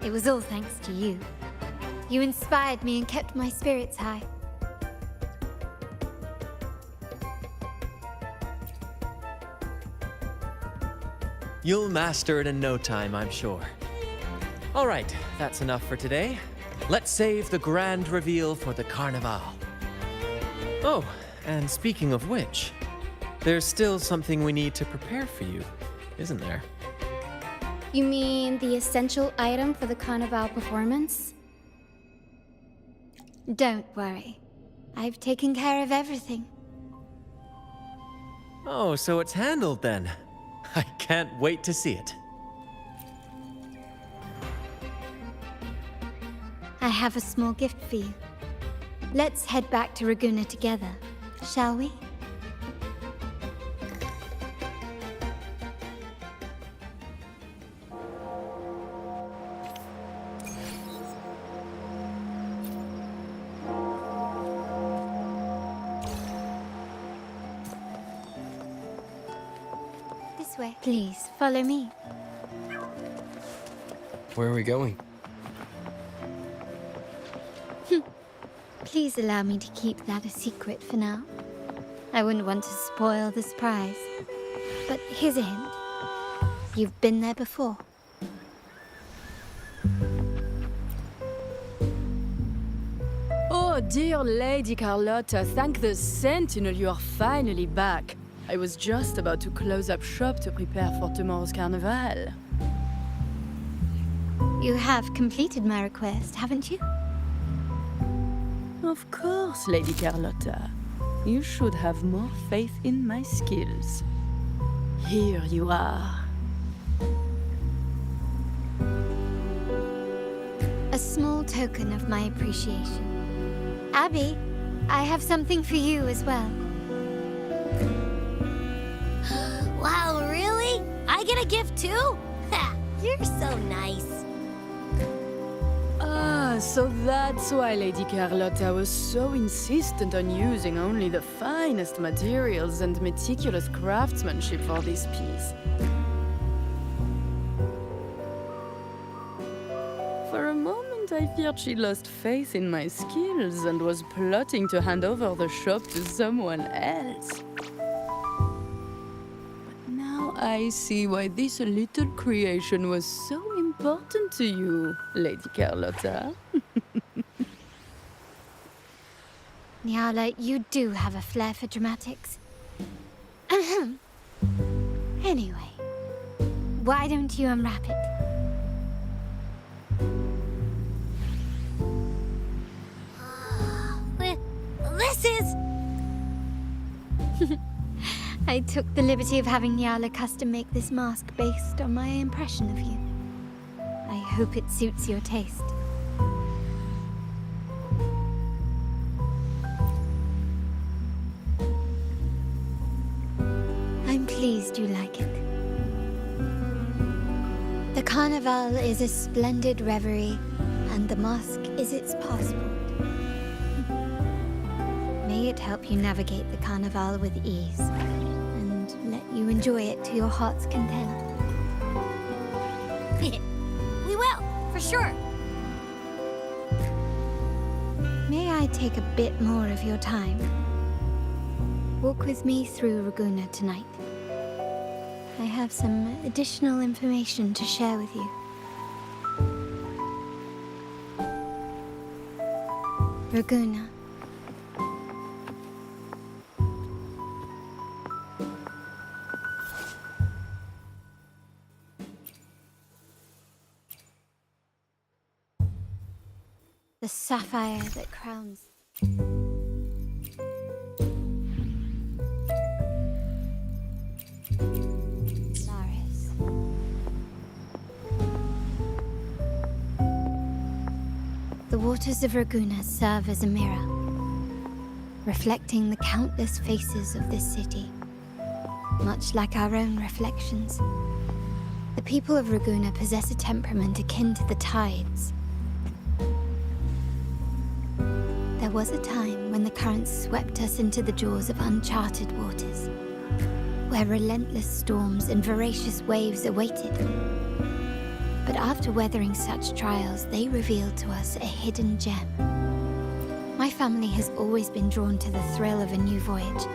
Speaker 5: It was all thanks to you. You inspired me and kept my spirits high.
Speaker 2: You'll master it in no time, I'm sure. All right, that's enough for today. Let's save the grand reveal for the Carnival. Oh, and speaking of which, there's still something we need to prepare for you, isn't there?
Speaker 16: You mean the essential item for the Carnival performance?
Speaker 5: Don't worry. I've taken care of everything.
Speaker 2: Oh, so it's handled then. I can't wait to see it.
Speaker 5: I have a small gift for you. Let's head back to Raguna together, shall we? This way. Please, follow me.
Speaker 19: Where are we going?
Speaker 5: Please allow me to keep that a secret for now. I wouldn't want to spoil the surprise. But here's a hint. You've been there before.
Speaker 7: Oh, dear Lady Carlotta, thank the Sentinel you are finally back. I was just about to close up shop to prepare for tomorrow's carnival.
Speaker 5: You have completed my request, haven't you?
Speaker 7: Of course, Lady Carlotta. You should have more faith in my skills. Here you are.
Speaker 5: A small token of my appreciation. Abby, I have something for you as well.
Speaker 10: Wow, really? I get a gift too? Ha! You're so nice.
Speaker 7: Ah, so that's why Lady Carlotta was so insistent on using only the finest materials and meticulous craftsmanship for this piece. For a moment, I feared she lost faith in my skills and was plotting to hand over the shop to someone else. But now I see why this little creation was so important to you, Lady Carlotta.
Speaker 5: Nyala, you do have a flair for dramatics. Anyway, why don't you unwrap it?
Speaker 10: This is...
Speaker 5: I took the liberty of having Nyala custom make this mask based on my impression of you. I hope it suits your taste. I'm pleased you like it. The Carnival is a splendid reverie, and the mask is its passport. May it help you navigate the Carnival with ease, and let you enjoy it to your heart's content.
Speaker 10: We will, for sure.
Speaker 5: May I take a bit more of your time? Walk with me through Raguna tonight. I have some additional information to share with you. Raguna. The sapphire that crowns. Laris. The waters of Raguna serve as a mirror, reflecting the countless faces of this city, much like our own reflections. The people of Raguna possess a temperament akin to the tides. There was a time when the currents swept us into the jaws of uncharted waters, where relentless storms and voracious waves awaited. But after weathering such trials, they revealed to us a hidden gem. My family has always been drawn to the thrill of a new voyage.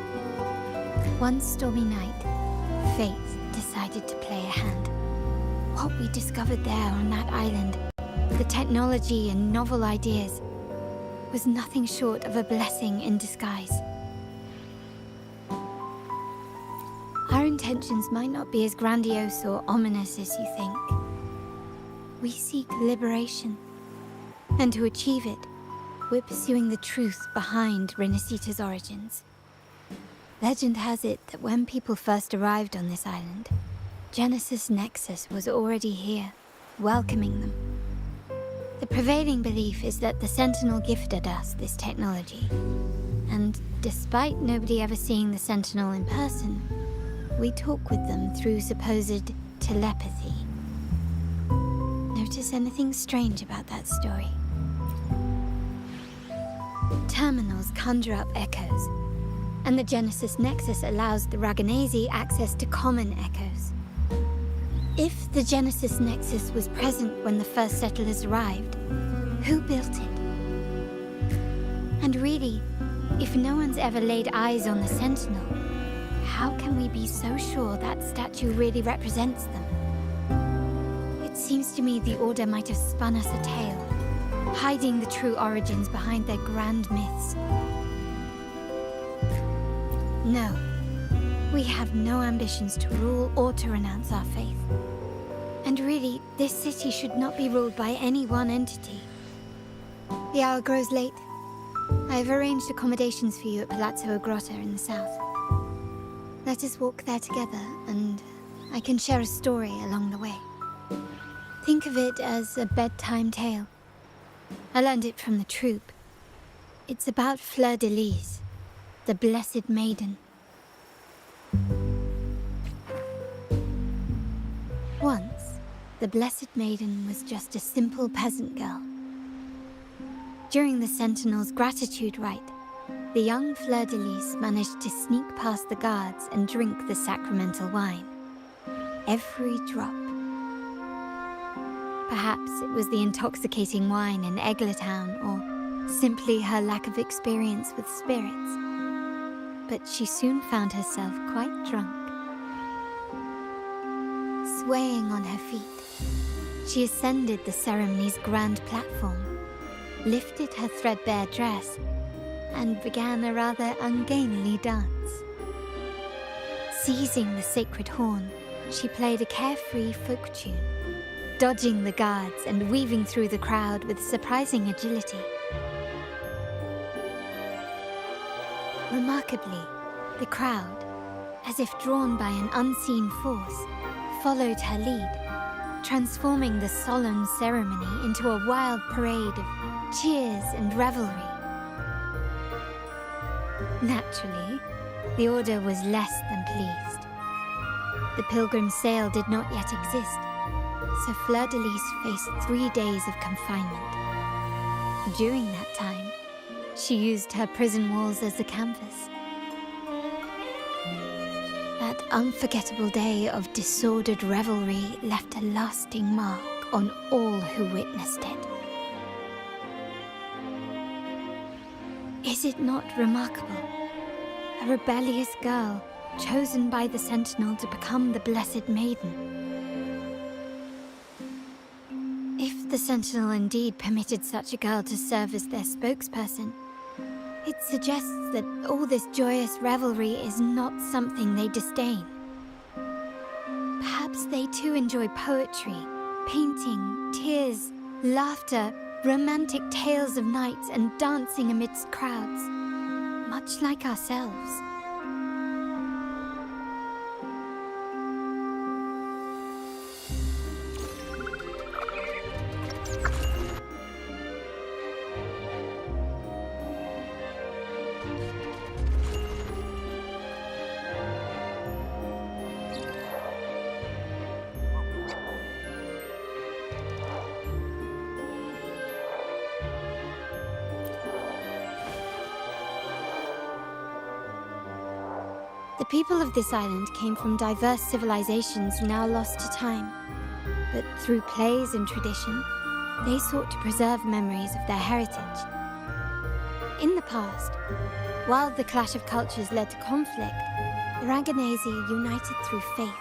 Speaker 5: One stormy night, fate decided to play a hand. What we discovered there on that island, the technology and novel ideas, was nothing short of a blessing in disguise. Our intentions might not be as grandiose or ominous as you think. We seek liberation, and to achieve it, we're pursuing the truth behind Rinacita's origins. Legend has it that when people first arrived on this island, Genesis Nexus was already here, welcoming them. The prevailing belief is that the Sentinel gifted us this technology. And despite nobody ever seeing the Sentinel in person, we talk with them through supposed telepathy. Notice anything strange about that story? Terminals conjure up echoes, and the Genesis Nexus allows the Raganazi access to common echoes. If the Genesis Nexus was present when the first settlers arrived, who built it? And really, if no one's ever laid eyes on the Sentinel, how can we be so sure that statue really represents them? It seems to me the Order might have spun us a tale, hiding the true origins behind their grand myths. No, we have no ambitions to rule or to renounce our faith. And really, this city should not be ruled by any one entity. The hour grows late. I have arranged accommodations for you at Palazzo Grotta in the south. Let us walk there together, and I can share a story along the way. Think of it as a bedtime tale. I learned it from the troupe. It's about Fleur de Lis, the Blessed Maiden. Once, the Blessed Maiden was just a simple peasant girl. During the Sentinel's gratitude rite, the young Fleur de Lis managed to sneak past the guards and drink the sacramental wine. Every drop. Perhaps it was the intoxicating wine in Eggletown, or simply her lack of experience with spirits. But she soon found herself quite drunk. Swaying on her feet, she ascended the ceremony's grand platform, lifted her threadbare dress, and began a rather ungainly dance. Seizing the sacred horn, she played a carefree folk tune, dodging the guards and weaving through the crowd with surprising agility. Remarkably, the crowd, as if drawn by an unseen force, followed her lead, transforming the solemn ceremony into a wild parade of cheers and revelry. Naturally, the Order was less than pleased. The pilgrim sale did not yet exist, so Fleur de Lis faced 3 days of confinement. During that time, she used her prison walls as a canvas. That unforgettable day of disordered revelry left a lasting mark on all who witnessed it. Is it not remarkable? A rebellious girl, chosen by the Sentinel to become the Blessed Maiden. If the Sentinel indeed permitted such a girl to serve as their spokesperson, it suggests that all this joyous revelry is not something they disdain. Perhaps they too enjoy poetry, painting, tears, laughter, romantic tales of nights, and dancing amidst crowds, much like ourselves. The people of this island came from diverse civilizations now lost to time, but through plays and tradition, they sought to preserve memories of their heritage. In the past, while the clash of cultures led to conflict, the Raganazi united through faith,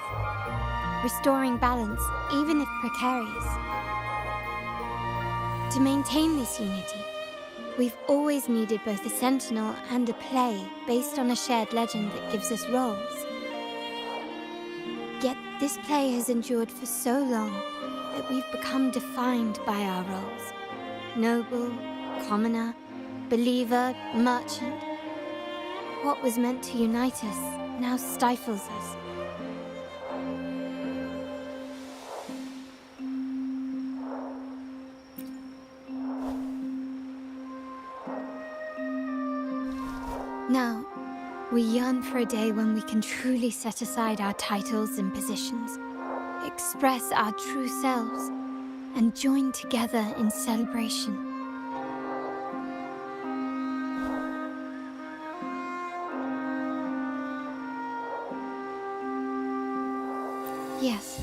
Speaker 5: restoring balance even if precarious. To maintain this unity, we've always needed both a sentinel and a play based on a shared legend that gives us roles. Yet this play has endured for so long that we've become defined by our roles. Noble, commoner, believer, merchant. What was meant to unite us now stifles us. Now, we yearn for a day when we can truly set aside our titles and positions, express our true selves, and join together in celebration. Yes,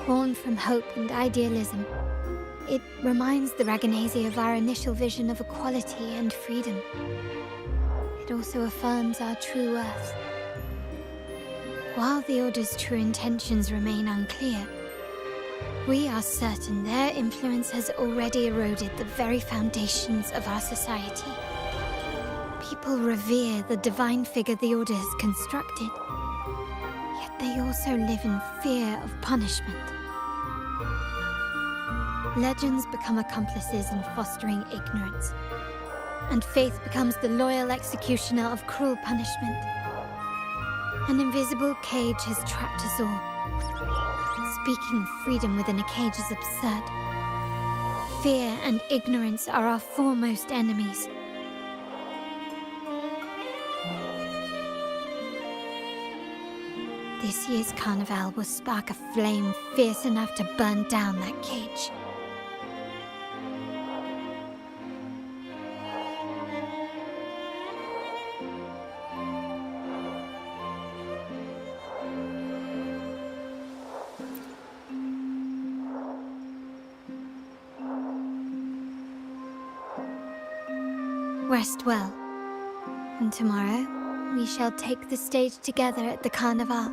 Speaker 5: born from hope and idealism, it reminds the Raganazi of our initial vision of equality and freedom. It also affirms our true worth. While the Order's true intentions remain unclear, we are certain their influence has already eroded the very foundations of our society. People revere the divine figure the Order has constructed, yet they also live in fear of punishment. Legends become accomplices in fostering ignorance, and faith becomes the loyal executioner of cruel punishment. An invisible cage has trapped us all. Speaking of freedom within a cage is absurd. Fear and ignorance are our foremost enemies. This year's carnival will spark a flame fierce enough to burn down that cage. Rest well, and tomorrow we shall take the stage together at the carnival.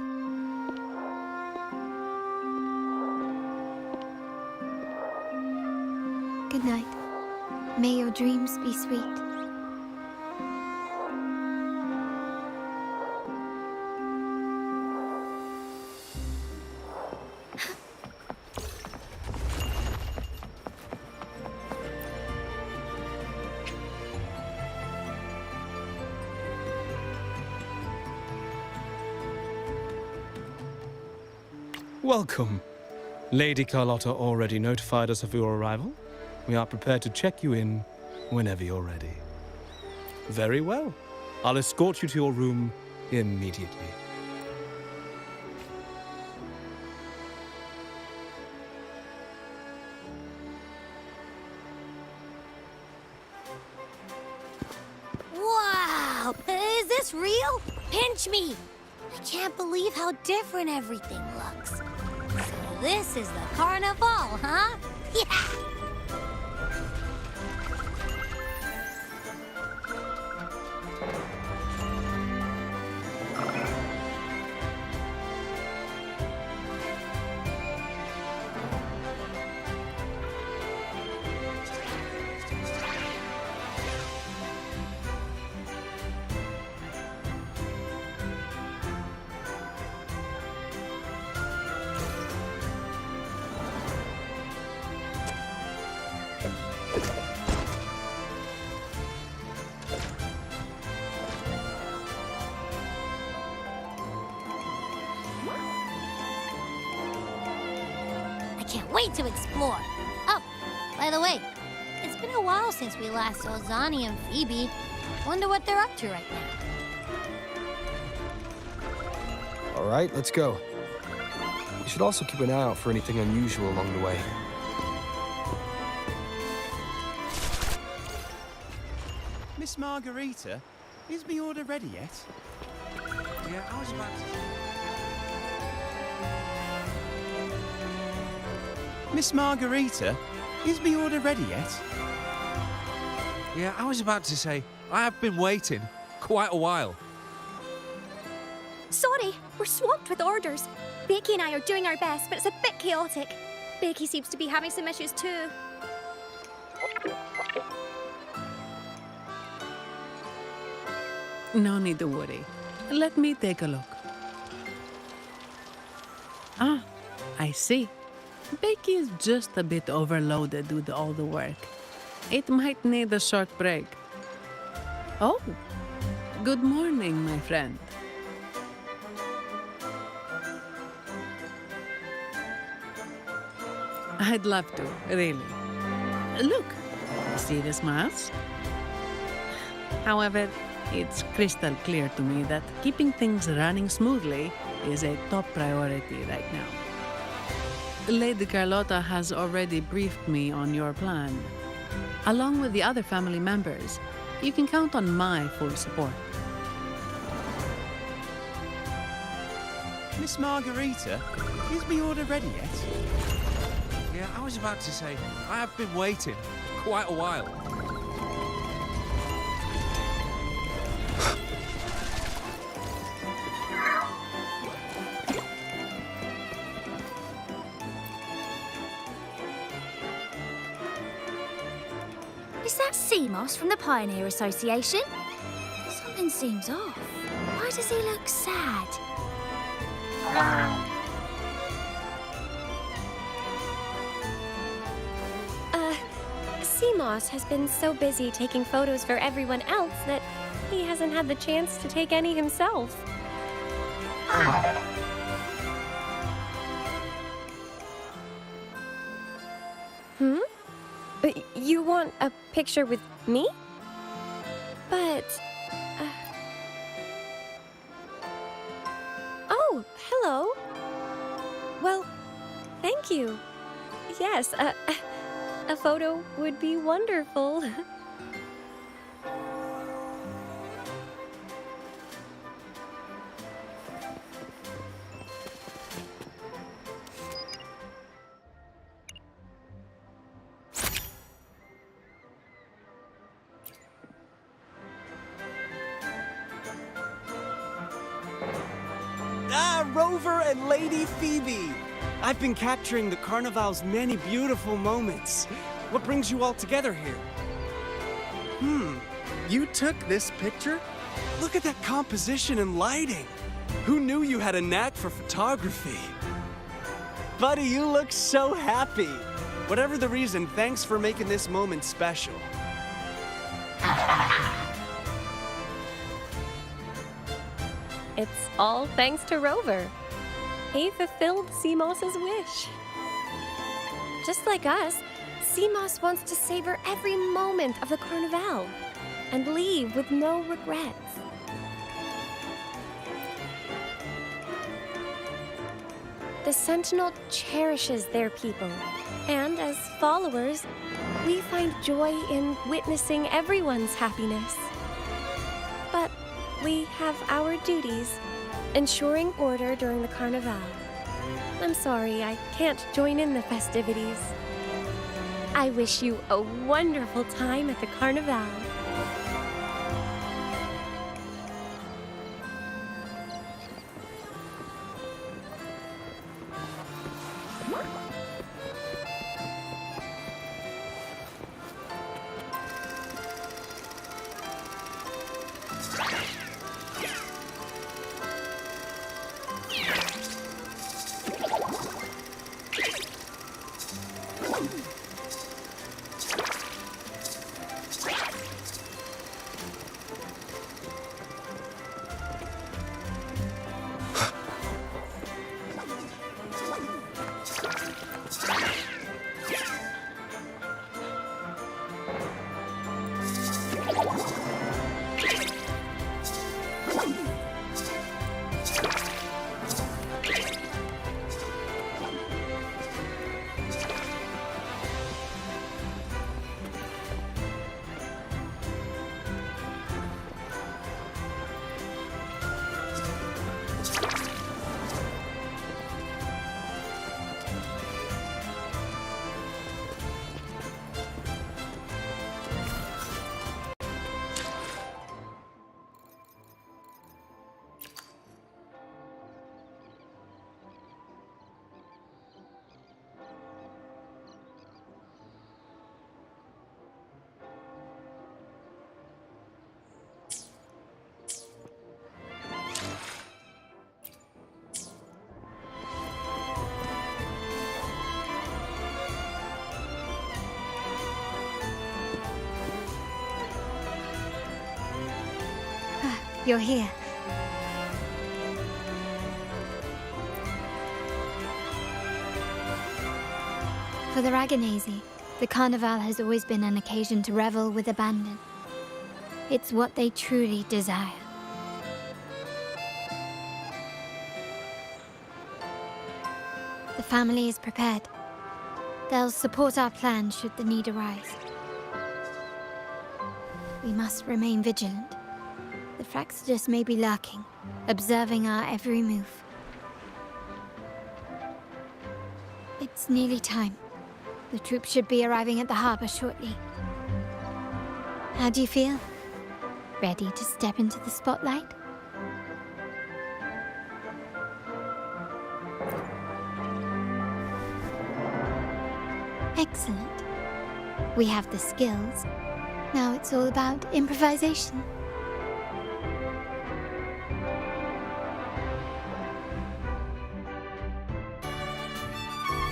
Speaker 5: Good night. May your dreams be sweet.
Speaker 8: Welcome. Lady Carlotta already notified us of your arrival. We are prepared to check you in whenever you're ready. Very well. I'll escort you to your room immediately.
Speaker 10: Wow! Is this real? Pinch me! I can't believe how different everything looks. So this is the carnival, huh? Yeah! Can't wait to explore. Oh, by the way, it's been a while since we last saw Zani and Phoebe. Wonder what they're up to right now.
Speaker 18: All right, let's go. We should also keep an eye out for anything unusual along the way.
Speaker 4: Miss Margarita, is me order ready yet?
Speaker 3: Yeah, I was about to...
Speaker 4: Miss Margarita, is me order ready yet?
Speaker 17: Yeah, I was about to say, I have been waiting quite a while.
Speaker 6: Sorry, we're swamped with orders. Becky and I are doing our best, but it's a bit chaotic. Becky seems to be having some issues too.
Speaker 15: No need to worry. Let me take a look. Ah, I see. Becky is just a bit overloaded with all the work. It might need a short break. Oh, good morning, my friend. I'd love to, really. Look, see this mask? However, It's crystal clear to me that keeping things running smoothly is a top priority right now. Lady Carlotta has already briefed me on your plan. Along with the other family members, you can count on my full support.
Speaker 4: Miss Margarita, is the order ready yet?
Speaker 17: Yeah, I was about to say, I have been waiting quite a while.
Speaker 6: Is that sea moss from the Pioneer Association? Something seems off. Why does he look sad?
Speaker 14: Seamoss has been so busy taking photos for everyone else that he hasn't had the chance to take any himself. Hmm? You want a picture with me? But... Oh, hello. Well, thank you. Yes, a photo would be wonderful.
Speaker 20: Ah, Rover and Lady Phoebe! I've been capturing the Carnival's many beautiful moments. What brings you all together here? You took this picture? Look at that composition and lighting. Who knew you had a knack for photography? Buddy, you look so happy. Whatever the reason, thanks for making this moment special.
Speaker 14: It's all thanks to Rover. He fulfilled Seamoss's wish. Just like us, Seamoss wants to savor every moment of the Carnival and leave with no regrets. The Sentinel cherishes their people, and as followers, we find joy in witnessing everyone's happiness. But we have our duties, ensuring order during the Carnival. I'm sorry I can't join in the festivities. I wish you a wonderful time at the Carnival.
Speaker 5: You're here. For the Raganazy, the Carnival has always been an occasion to revel with abandon. It's what they truly desire. The family is prepared. They'll support our plan should the need arise. We must remain vigilant. The Fraxidus may be lurking, observing our every move. It's nearly time. The troops should be arriving at the harbor shortly. How do you feel? Ready to step into the spotlight? Excellent. We have the skills. Now it's all about improvisation.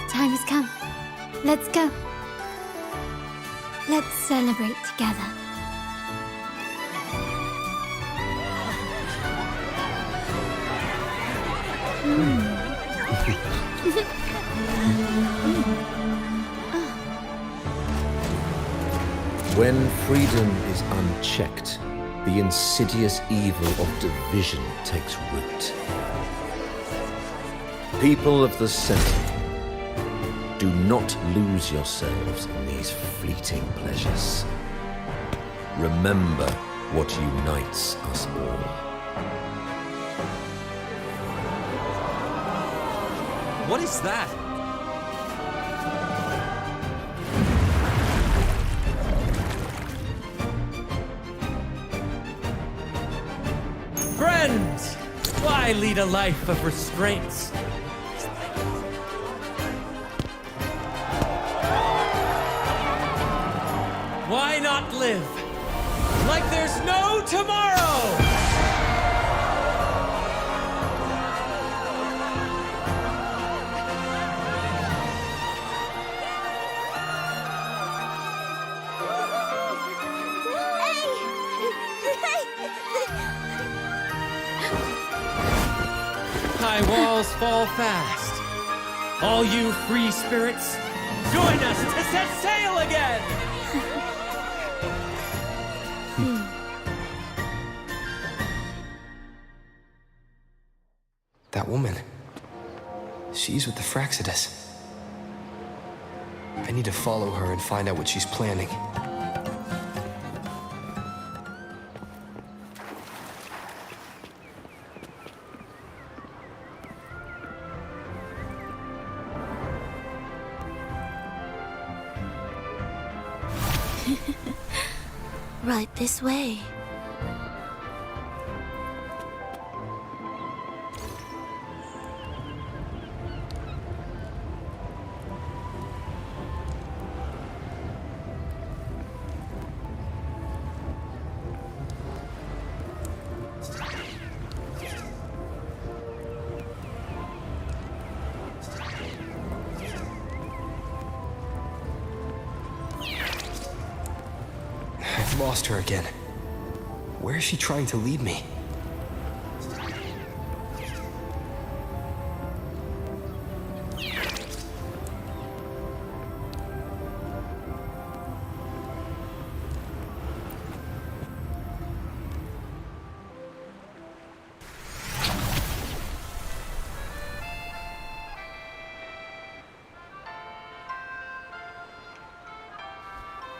Speaker 5: The time has come. Let's go. Let's celebrate together.
Speaker 3: When freedom is unchecked, the insidious evil of division takes root. People of the Sentinel, do not lose yourselves in these fleeting pleasures. Remember what unites us all.
Speaker 17: What is that?
Speaker 2: Friends! Why lead a life of restraints? Why not live like there's no tomorrow? High walls fall fast. All you free spirits, join us to set sail again!
Speaker 19: That woman. She's with the Fraxidus. I need to follow her and find out what she's planning.
Speaker 6: Right this way.
Speaker 19: I've lost her again. Where is she trying to lead me?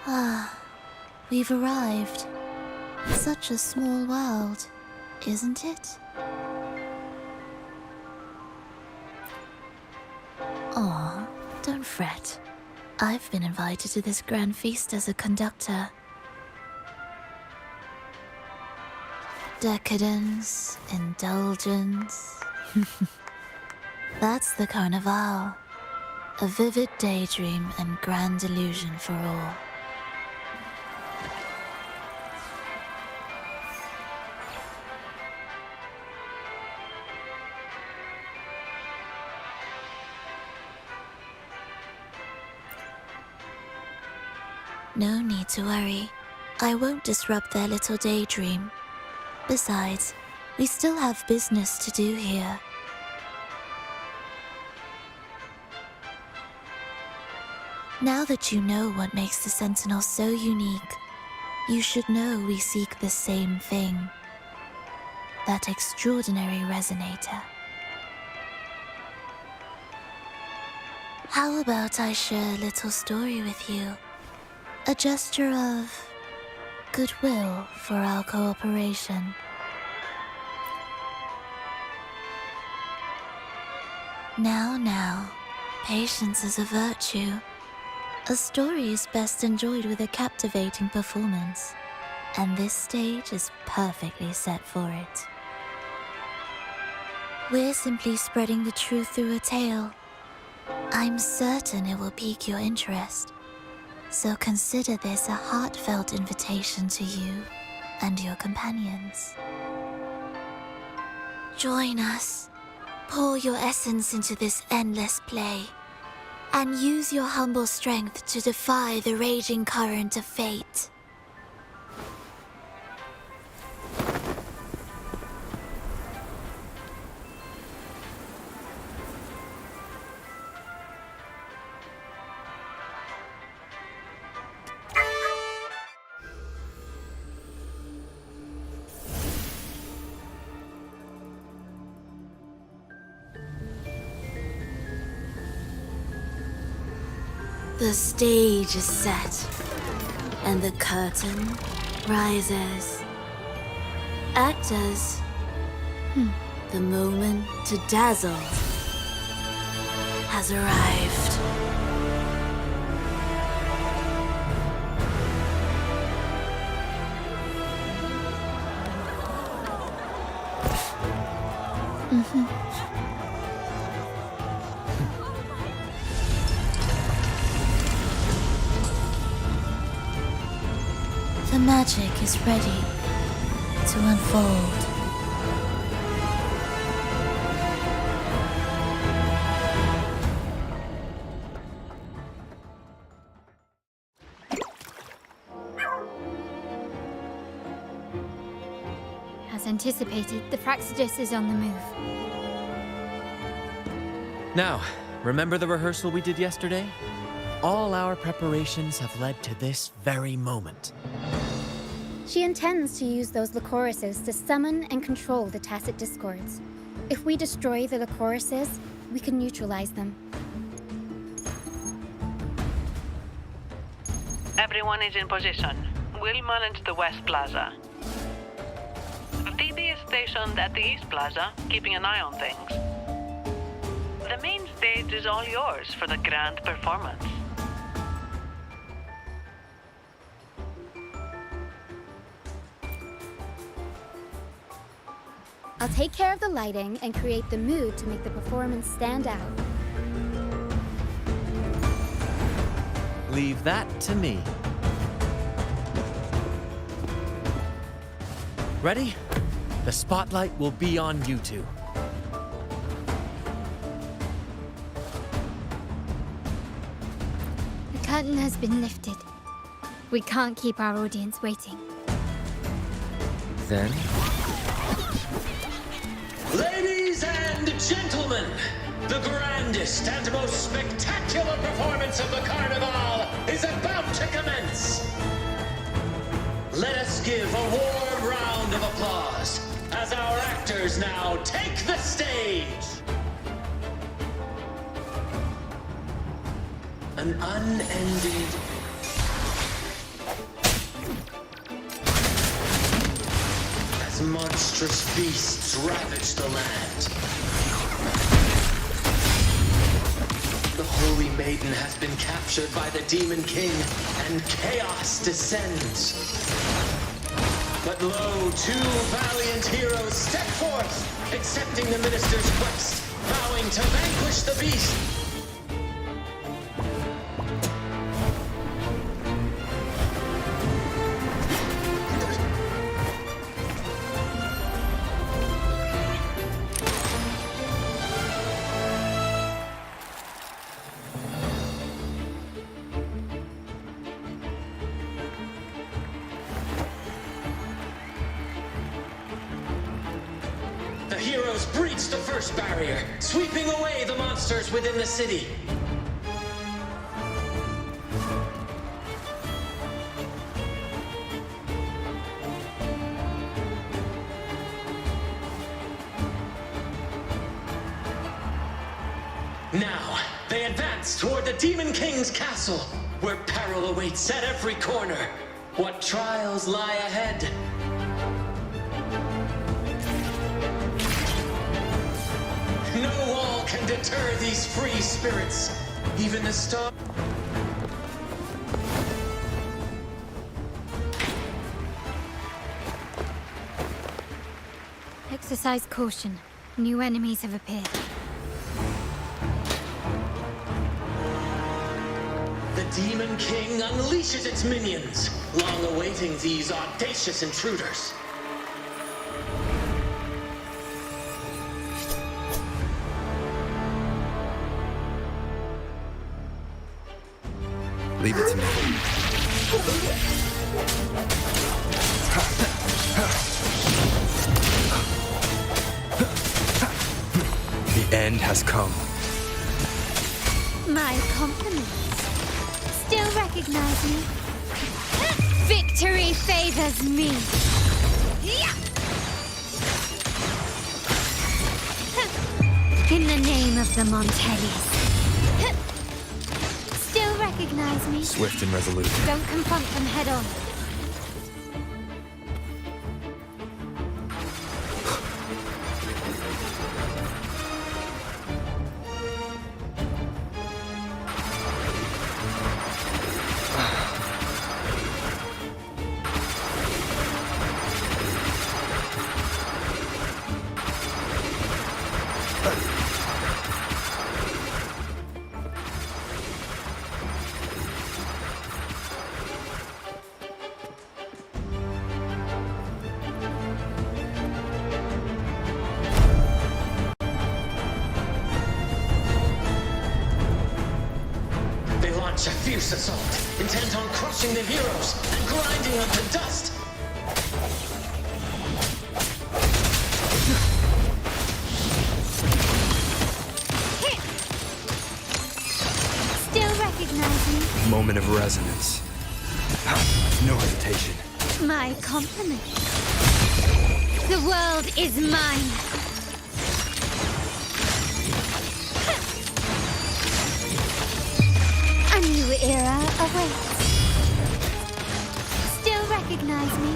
Speaker 6: Ah, we've arrived. Such a small world, isn't it? Aw, don't fret. I've been invited to this grand feast as a conductor. Decadence, indulgence. That's the Carnival. A vivid daydream and grand illusion for all. No need to worry. I won't disrupt their little daydream. Besides, we still have business to do here. Now that you know what makes the Sentinel so unique, You should know we seek the same thing. That extraordinary resonator. How about I share a little story with you? A gesture of goodwill for our cooperation. Now, patience is a virtue. A story is best enjoyed with a captivating performance, and this stage is perfectly set for it. We're simply spreading the truth through a tale. I'm certain it will pique your interest, so consider this a heartfelt invitation to you and your companions. Join us. Pour your essence into this endless play, and use your humble strength to defy the raging current of fate. The stage is set, and the curtain rises. Actors, the moment to dazzle has arrived. The magic is ready to unfold.
Speaker 5: As anticipated, the Praxidus is on the move.
Speaker 2: Now, remember the rehearsal we did yesterday? All our preparations have led to this very moment.
Speaker 16: She intends to use those Lycorises to summon and control the Tacit Discords. If we destroy the Lycorises, we can neutralize them.
Speaker 9: Everyone is in position. We'll manage the West Plaza. TB is stationed at the East Plaza, keeping an eye on things. The main stage is all yours for the grand performance.
Speaker 16: I'll take care of the lighting and create the mood to make the performance stand out.
Speaker 2: Leave that to me. Ready? The spotlight will be on you two.
Speaker 5: The curtain has been lifted. We can't keep our audience waiting.
Speaker 2: Then?
Speaker 11: Ladies and gentlemen, the grandest and most spectacular performance of the Carnival is about to commence. Let us give a warm round of applause as our actors now take the stage. An unending as monstrous beasts ravage the land. The Holy Maiden has been captured by the Demon King, and chaos descends. But lo, two valiant heroes step forth, accepting the minister's quest, vowing to vanquish the beast. The heroes breach the first barrier, sweeping away the monsters within the city. Now, they advance toward the Demon King's castle, where peril awaits at every corner. What trials lie ahead? No wall can deter these free spirits. Even the star...
Speaker 5: Exercise caution. New enemies have appeared.
Speaker 11: The Demon King unleashes its minions, long awaiting these audacious intruders.
Speaker 19: Leave it to me. The end has come.
Speaker 5: My compliments. Still recognize me? Victory favors me. In the name of the Montellis. Still recognize me?
Speaker 19: Swift and resolute.
Speaker 5: Don't confront them head on.
Speaker 11: A fierce assault, intent on crushing the heroes and grinding them to dust.
Speaker 5: Still recognize me?
Speaker 19: Moment of resonance. No hesitation.
Speaker 5: My compliments. The world is mine. A new era awaits. Still recognize me?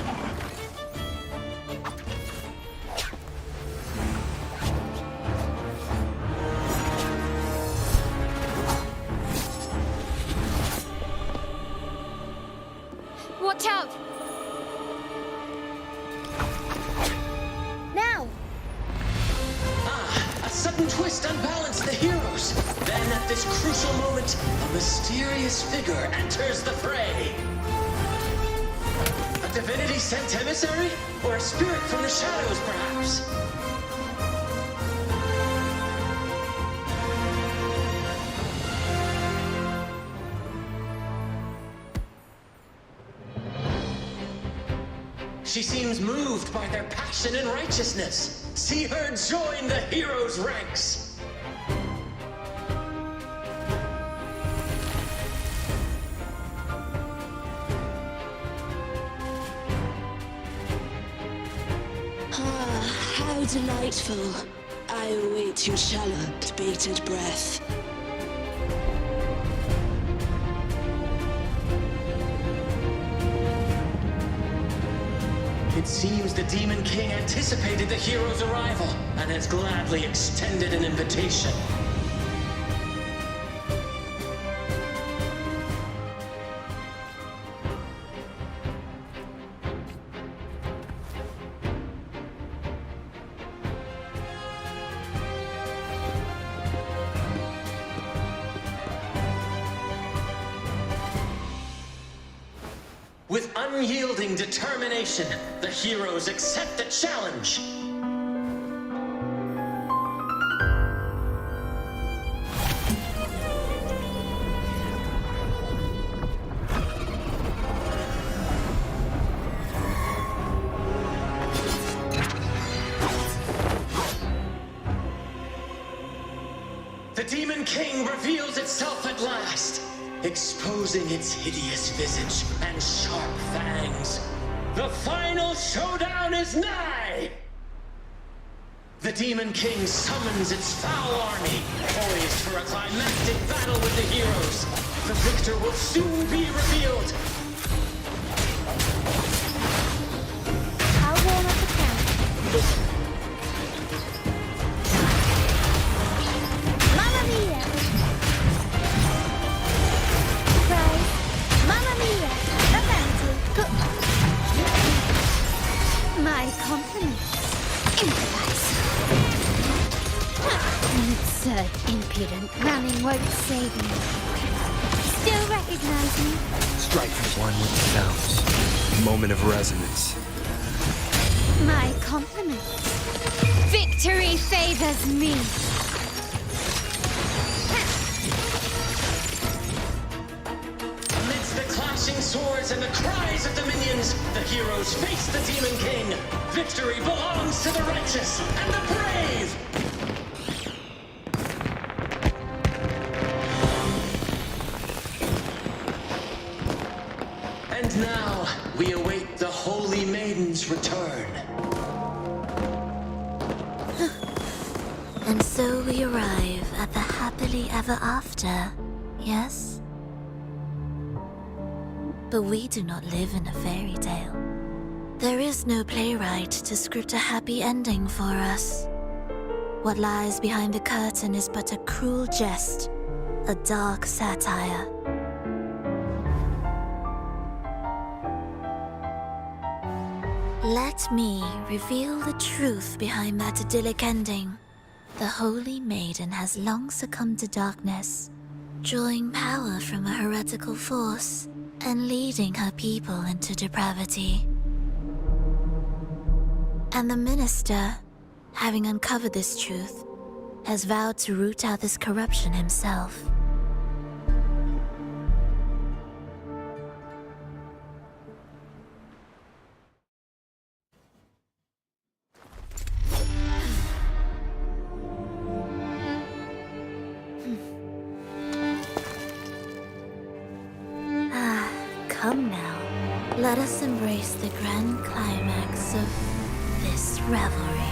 Speaker 5: Watch out! Now!
Speaker 11: A sudden twist unbalanced the heroes. Then at this crucial moment, a mysterious figure enters the fray. A divinity sent emissary? Or a spirit from the shadows, perhaps? She seems moved by their passion and righteousness. See her join the heroes' ranks.
Speaker 1: How delightful. I await your shallowed, bated breath.
Speaker 11: It seems the Demon King anticipated the hero's arrival and has gladly extended an invitation. With unyielding determination, the heroes accept the challenge. The Demon King reveals itself at last, exposing its hideous visage and sharp fangs. The final showdown is nigh! The Demon King summons its foul army, poised for a climactic battle with the heroes. The victor will soon be revealed.
Speaker 6: I'll warm up the camp. Mamma mia! Surprise! Mamma mia! Avanti!
Speaker 5: My compliments. Improvise. Absurd, impudent. Running won't save me. Still recognize me?
Speaker 18: Strike one with the sounds. Moment of resonance.
Speaker 5: My compliments. Victory favors me.
Speaker 11: Amidst the clashing swords and the cries of the minions, the heroes face the Demon King. Victory belongs to the righteous and the brave! And now, we await the Holy Maiden's return.
Speaker 6: And so we arrive at the happily ever after, yes? But we do not live in a fairy tale. There is no playwright to script a happy ending for us. What lies behind the curtain is but a cruel jest, a dark satire. Let me reveal the truth behind that idyllic ending. The Holy Maiden has long succumbed to darkness, drawing power from a heretical force and leading her people into depravity. And the minister, having uncovered this truth, has vowed to root out this corruption himself. Come now, let us embrace the grand climax of this revelry.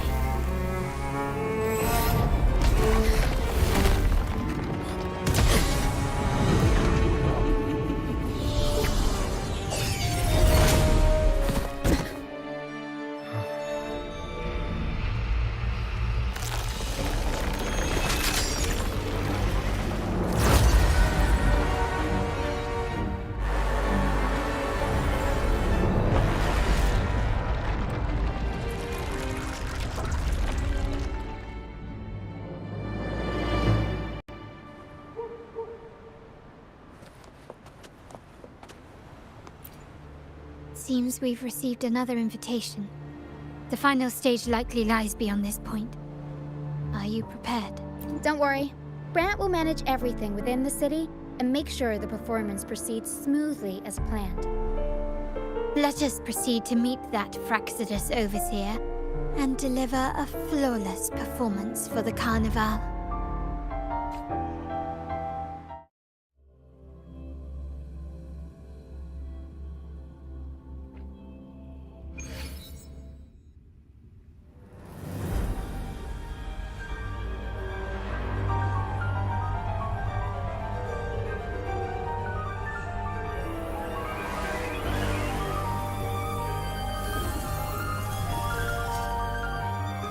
Speaker 5: Seems we've received another invitation. The final stage likely lies beyond this point. Are you prepared?
Speaker 16: Don't worry. Brant will manage everything within the city and make sure the performance proceeds smoothly as planned.
Speaker 5: Let us proceed to meet that Fraxidus overseer and deliver a flawless performance for the Carnival.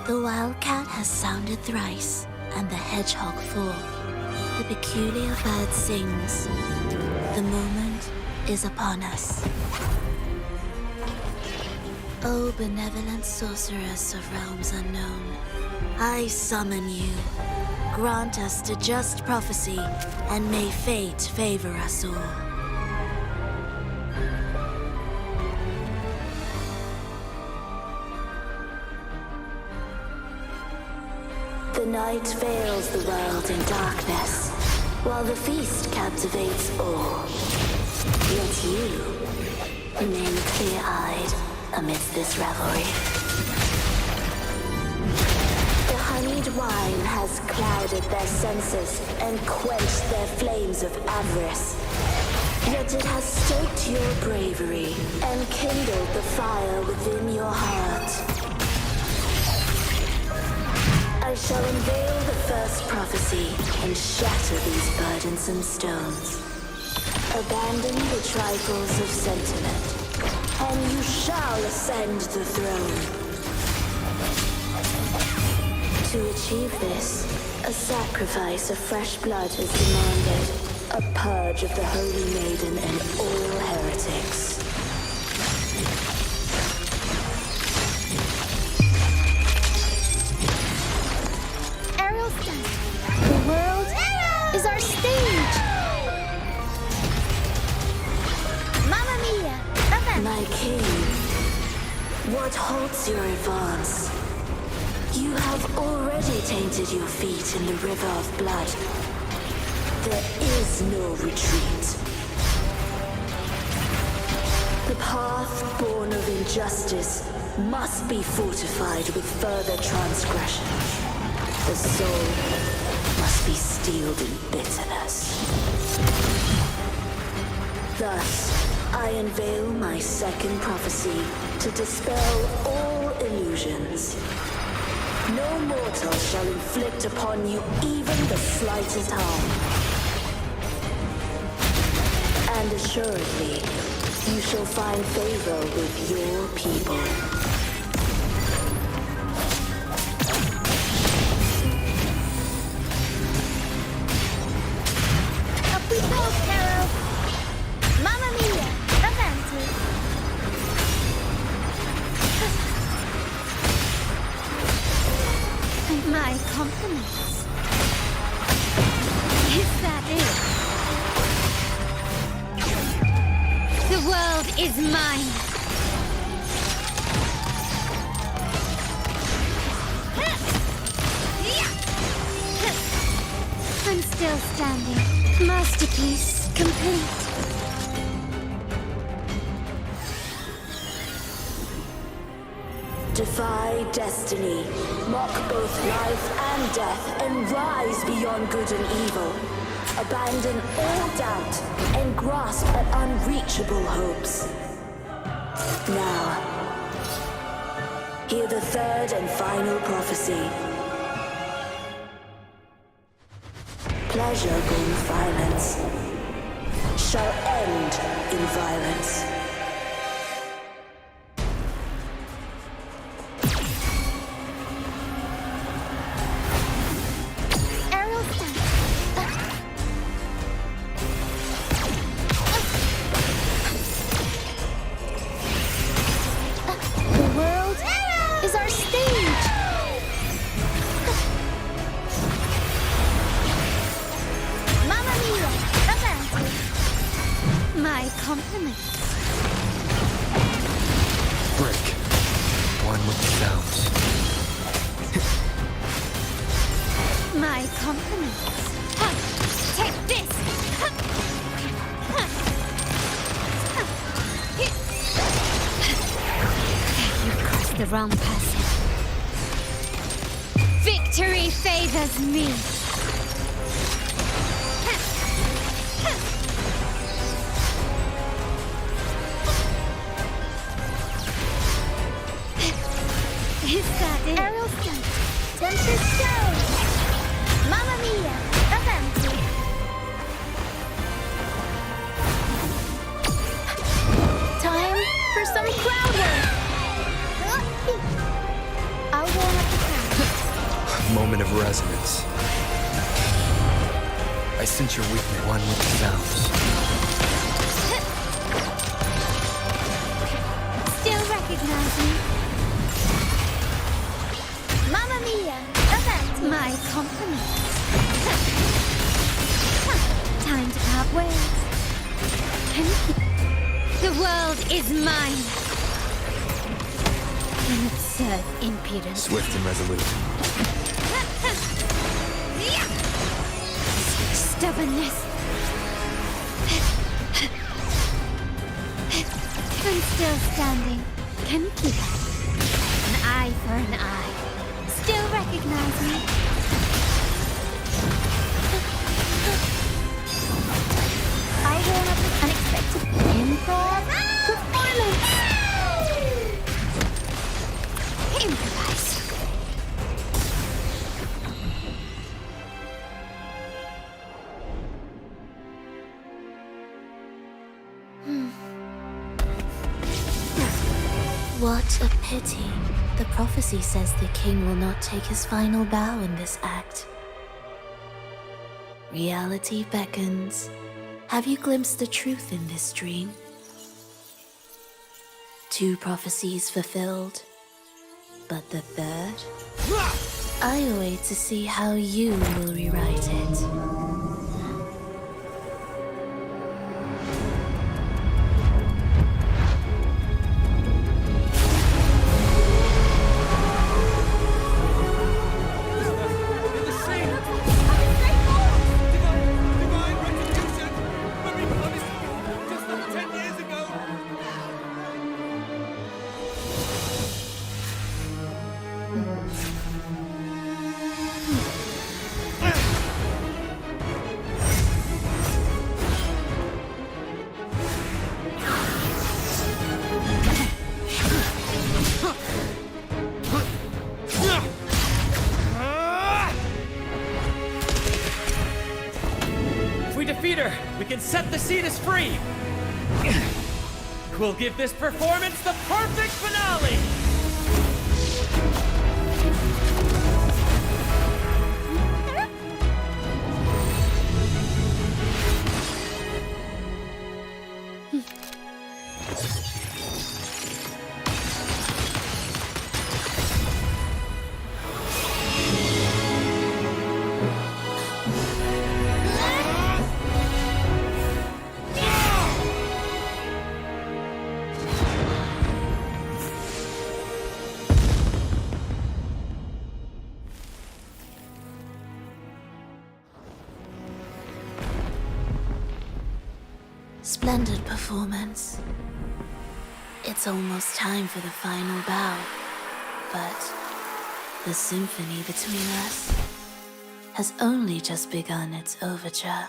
Speaker 6: The wildcat has sounded thrice, and the hedgehog four. The peculiar bird sings. The moment is upon us. O benevolent sorceress of realms unknown, I summon you. Grant us the just prophecy, and may fate favor us all. The night veils the world in darkness, while the feast captivates all. Yet you remain clear-eyed amidst this revelry. The honeyed wine has clouded their senses and quenched their flames of avarice. Yet it has stoked your bravery and kindled the fire within your heart.
Speaker 1: I shall unveil the first prophecy and shatter these burdensome stones. Abandon the trifles of sentiment, and you shall ascend the throne. To achieve this, a sacrifice of fresh blood is demanded. A purge of the Holy Maiden and all heretics.
Speaker 16: Aerostan, the world is our stage! Mamma mia!
Speaker 1: My king, what halts your advance? You have already tainted your feet in the river of blood. There is no retreat. The path born of injustice must be fortified with further transgression. The soul must be steeled in bitterness. Thus, I unveil my second prophecy to dispel all illusions. No mortal shall inflict upon you even the slightest harm. And assuredly, you shall find favor with your people.
Speaker 16: Up we go, Caro! Mamma mia! Avanti! My compliments. Is that it? The world is mine. I'm still standing. Masterpiece complete.
Speaker 1: Defy destiny, mock both life and death, and rise beyond good and evil. Abandon all doubt and grasp at unreachable hopes. Now, hear the third and final prophecy. Pleasure born of violence shall end in violence.
Speaker 5: The wrong person. Victory favors me. Is that it?
Speaker 16: Aerial stunt. Tempest show. Mamma mia. Avanti. Time for some crowd work. I'll warm up the crowd.
Speaker 19: Moment of resonance. I sense your weakness. One with the sounds.
Speaker 5: Still recognize me?
Speaker 16: Mamma mia! Avanti!
Speaker 5: My compliments. Time to part ways. The world is mine. An absurd impudence.
Speaker 19: Swift and resolute.
Speaker 5: Stubbornness. I'm still standing. Can you keep up? An eye for an eye. Still recognize me?
Speaker 16: I warm up with unexpected improv performance.
Speaker 5: Improvise.
Speaker 1: What a pity. The prophecy says the king will not take his final bow in this act. Reality beckons. Have you glimpsed the truth in this dream? 2 prophecies fulfilled, but the third? I await to see how you will rewrite it.
Speaker 2: We can set the Cetus free! We'll give this performance the perfect finale! Splendid performance. It's almost time for the final bow, but the symphony between us has only just begun its overture.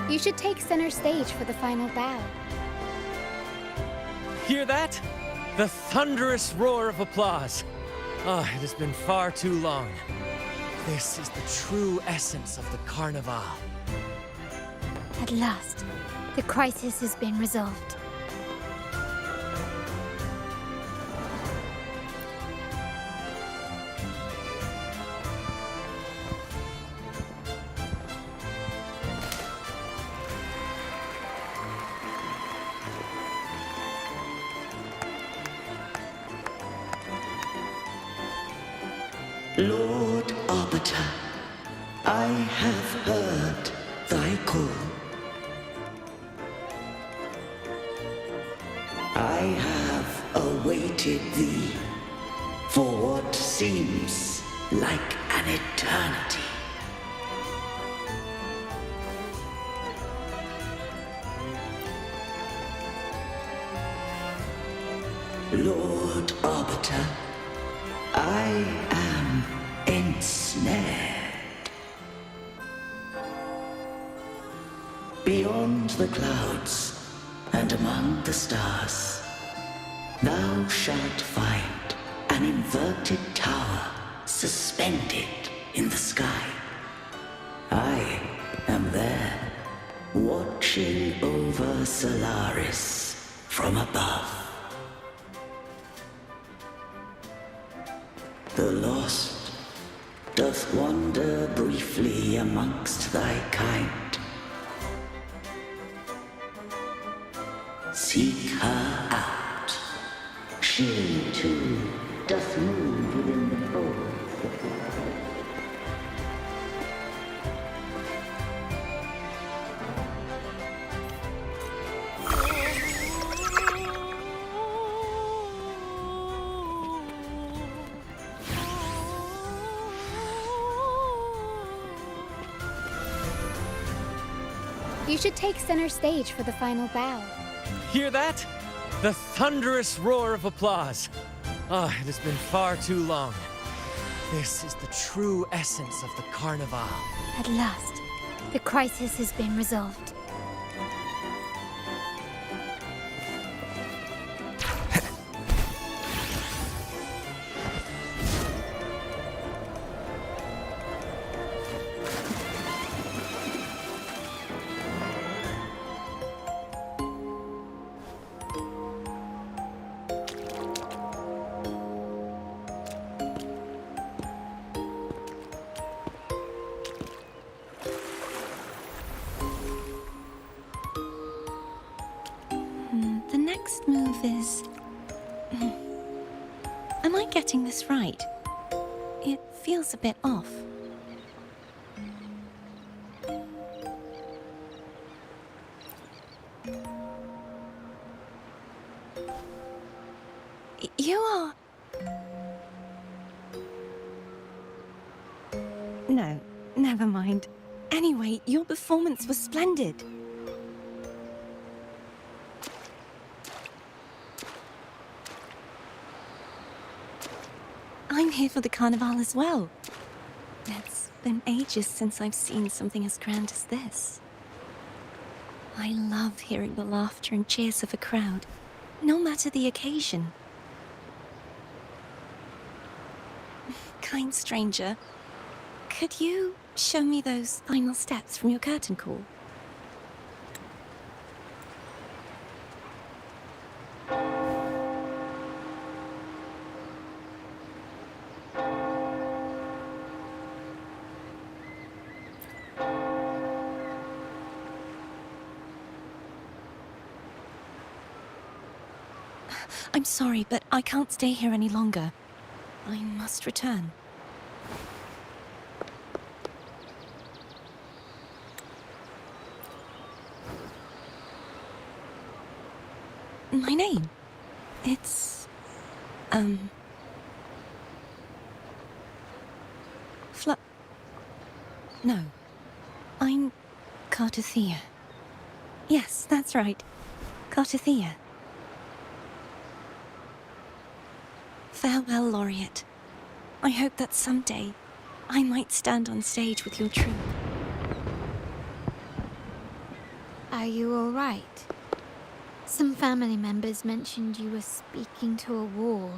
Speaker 16: You should take center stage for the final bow.
Speaker 2: Hear that? The thunderous roar of applause. Ah, it has been far too long. This is the true essence of the Carnival.
Speaker 5: At last, the crisis has been resolved.
Speaker 12: Lord Arbiter, I have heard thy call. I have awaited thee for what seems like an eternity. Lord Arbiter, I am ensnared. Beyond the clouds and among the stars, thou shalt find an inverted tower suspended in the sky. I am there, watching over Solaris from above. The lost doth wander briefly amongst thy kind. Seek her out. She, too, doth move within the fold.
Speaker 16: You should take center stage for the final bow.
Speaker 2: Hear that? The thunderous roar of applause. Ah, it has been far too long. This is the true essence of the Carnival.
Speaker 5: At last, the crisis has been resolved.
Speaker 21: The next move is... Am I getting this right? It feels a bit off. You are... No, never mind. Anyway, your performance was splendid. I'm here for the Carnival as well. It's been ages since I've seen something as grand as this. I love hearing the laughter and cheers of a crowd, no matter the occasion. Kind stranger, could you show me those final steps from your curtain call? I'm sorry, but I can't stay here any longer. I must return. My name? It's... No. I'm Cartothea. Yes, that's right. Cartothea. Farewell, Laureate. I hope that someday I might stand on stage with your troupe.
Speaker 5: Are you all right? Some family members mentioned you were speaking to a wall.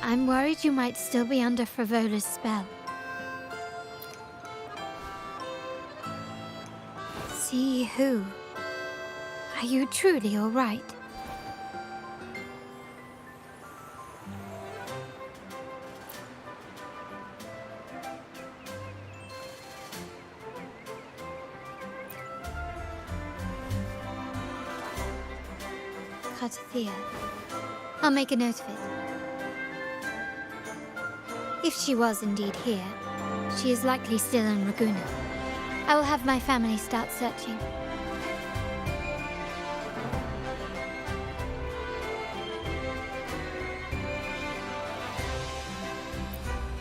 Speaker 5: I'm worried you might still be under Frivola's spell. See who? Are you truly all right? Cartothea. I'll make a note of it. If she was indeed here, she is likely still in Ragusa. I will have my family start searching.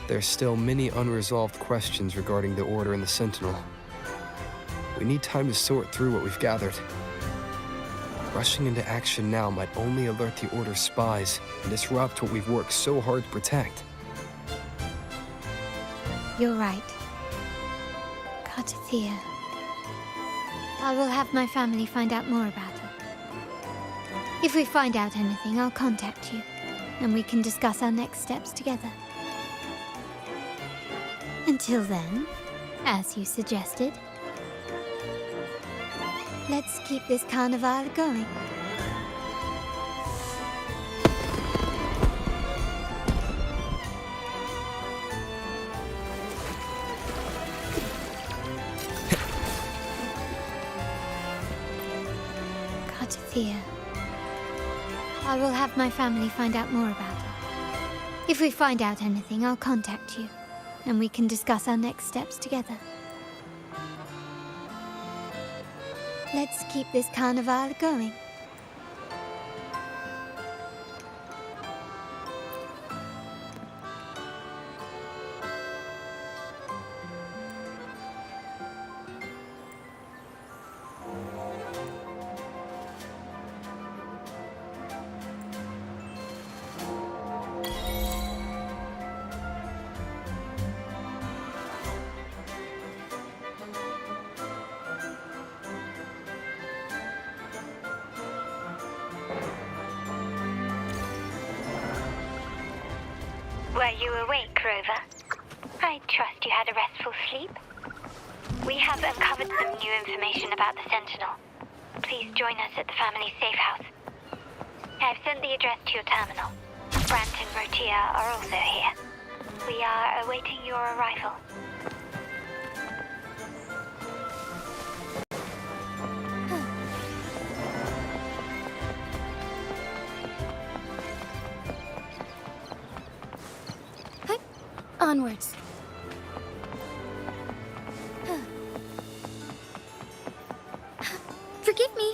Speaker 19: There's still many unresolved questions regarding the Order and the Sentinel. We need time to sort through what we've gathered. Rushing into action now might only alert the Order's spies and disrupt what we've worked so hard to protect.
Speaker 5: You're right. Cartothea. I will have my family find out more about her. If we find out anything, I'll contact you, and we can discuss our next steps together. Until then, as you suggested, let's keep this carnival going. Cartathea. I will have my family find out more about her. If we find out anything, I'll contact you, and we can discuss our next steps together. Let's keep this carnival going.
Speaker 13: Were you awake, Rover? I trust you had a restful sleep. We have uncovered some new information about the Sentinel. Please join us at the family safe house. I've sent the address to your terminal. Brant and Rotia are also here. We are awaiting your arrival.
Speaker 6: Onwards. Forgive me.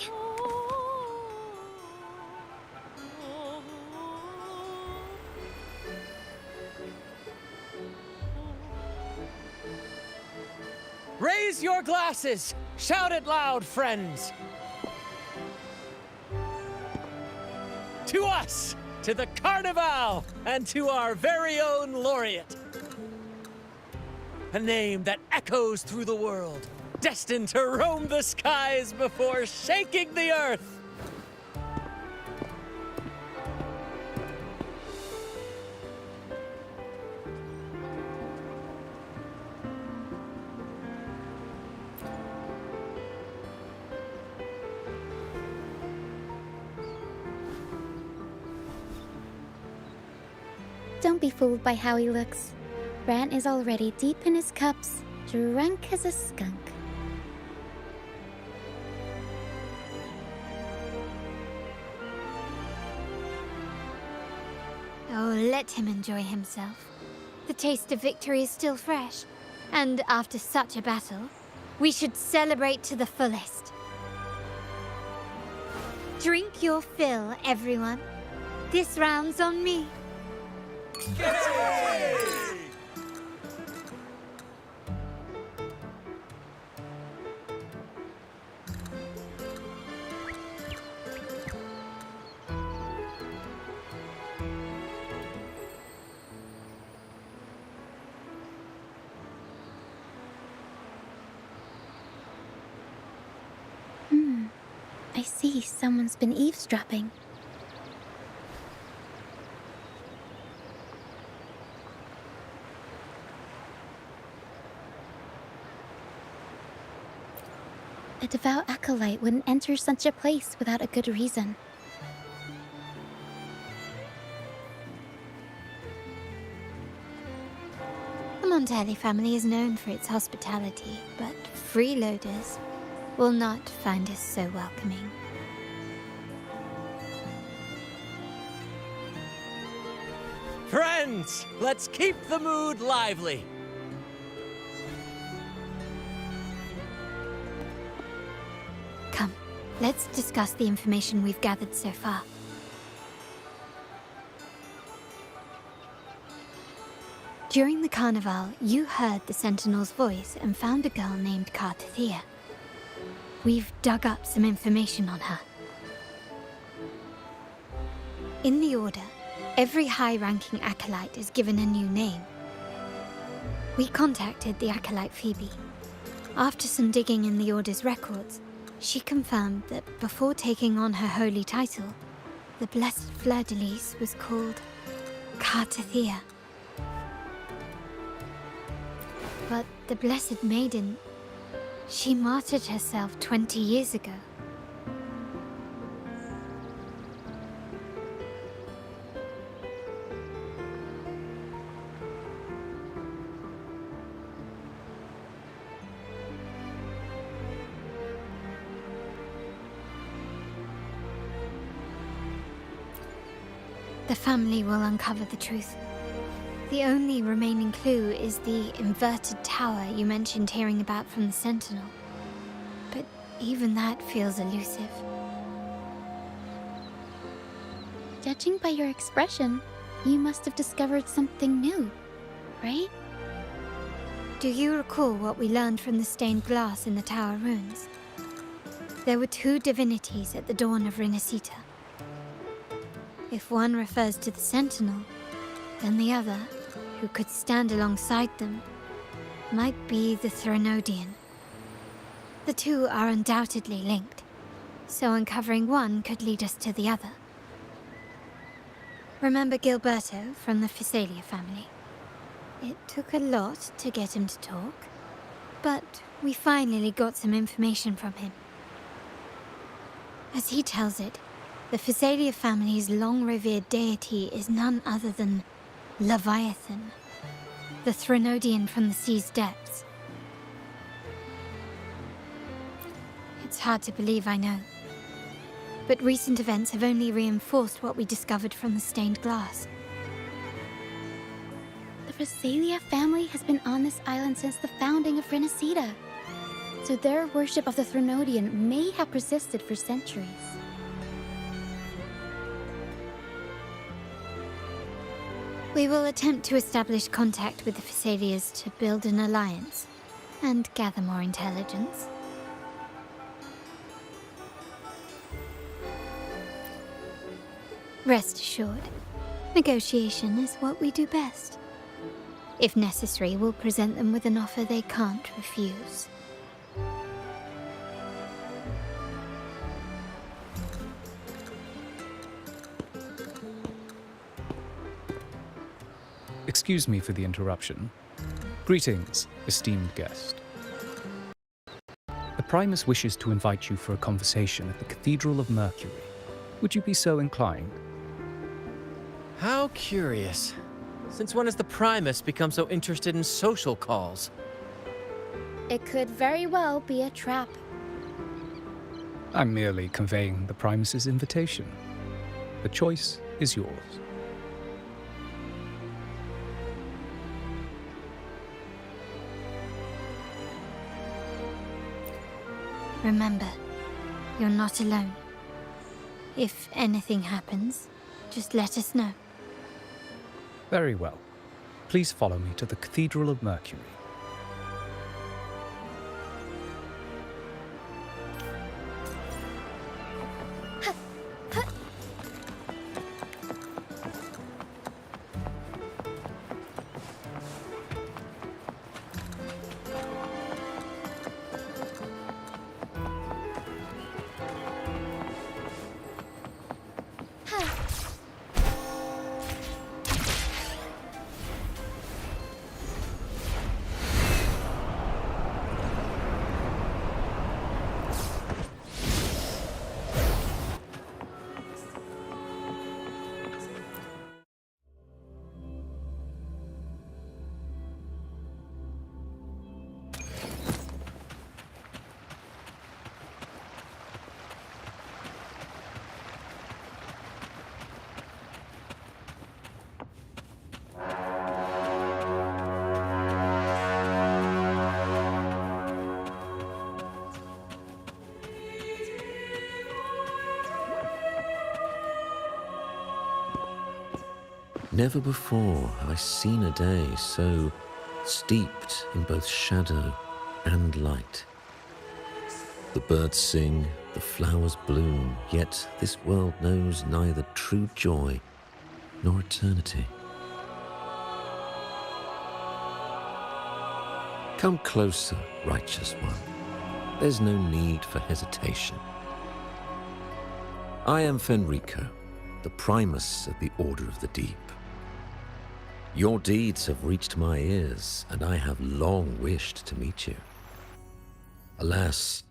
Speaker 2: Raise your glasses! Shout it loud, friends! To us! To the Carnival! And to our very own laureate! A name that echoes through the world, destined to roam the skies before shaking the earth!
Speaker 16: Don't be fooled by how he looks. Brant is already deep in his cups, drunk as a skunk.
Speaker 5: Oh, let him enjoy himself. The taste of victory is still fresh, and after such a battle, we should celebrate to the fullest. Drink your fill, everyone. This round's on me.
Speaker 16: I see someone's been eavesdropping. A devout acolyte wouldn't enter such a place without a good reason.
Speaker 5: The Montelli family is known for its hospitality, but freeloaders will not find us so welcoming.
Speaker 2: Friends, let's keep the mood lively.
Speaker 5: Come, let's discuss the information we've gathered so far. During the carnival, you heard the Sentinel's voice and found a girl named Cartathea. We've dug up some information on her. In the Order, every high-ranking acolyte is given a new name. We contacted the acolyte Phoebe. After some digging in the Order's records, she confirmed that before taking on her holy title, the Blessed Fleur-de-Lis was called Cartathea. But the Blessed Maiden, she martyred herself 20 years ago. The family will uncover the truth. The only remaining clue is the inverted tower you mentioned hearing about from the Sentinel. But even that feels elusive.
Speaker 16: Judging by your expression, you must have discovered something new, right?
Speaker 5: Do you recall what we learned from the stained glass in the tower ruins? There were two divinities at the dawn of Rinacita. If one refers to the Sentinel, then the other, who could stand alongside them, might be the Threnodian. The two are undoubtedly linked, so uncovering one could lead us to the other. Remember Gilberto from the Physalia family? It took a lot to get him to talk, but we finally got some information from him. As he tells it, the Physalia family's long-revered deity is none other than Leviathan, the Threnodian from the sea's depths. It's hard to believe, I know. But recent events have only reinforced what we discovered from the stained glass.
Speaker 16: The Physalia family has been on this island since the founding of Rinacita, so their worship of the Threnodian may have persisted for centuries.
Speaker 5: We will attempt to establish contact with the Physalias to build an alliance and gather more intelligence. Rest assured, negotiation is what we do best. If necessary, we'll present them with an offer they can't refuse.
Speaker 7: Excuse me for the interruption. Greetings, esteemed guest. The Primus wishes to invite you for a conversation at the Cathedral of Mercury. Would you be so inclined?
Speaker 2: How curious. Since when has the Primus become so interested in social calls?
Speaker 16: It could very well be a trap.
Speaker 7: I'm merely conveying the Primus's invitation. The choice is yours.
Speaker 5: Remember, you're not alone. If anything happens, just let us know.
Speaker 7: Very well. Please follow me to the Cathedral of Mercury.
Speaker 22: Never before have I seen a day so steeped in both shadow and light. The birds sing, the flowers bloom, yet this world knows neither true joy nor eternity. Come closer, righteous one. There's no need for hesitation. I am Fenrico, the Primus of the Order of the Deep. Your deeds have reached my ears, and I have long wished to meet you. Alas,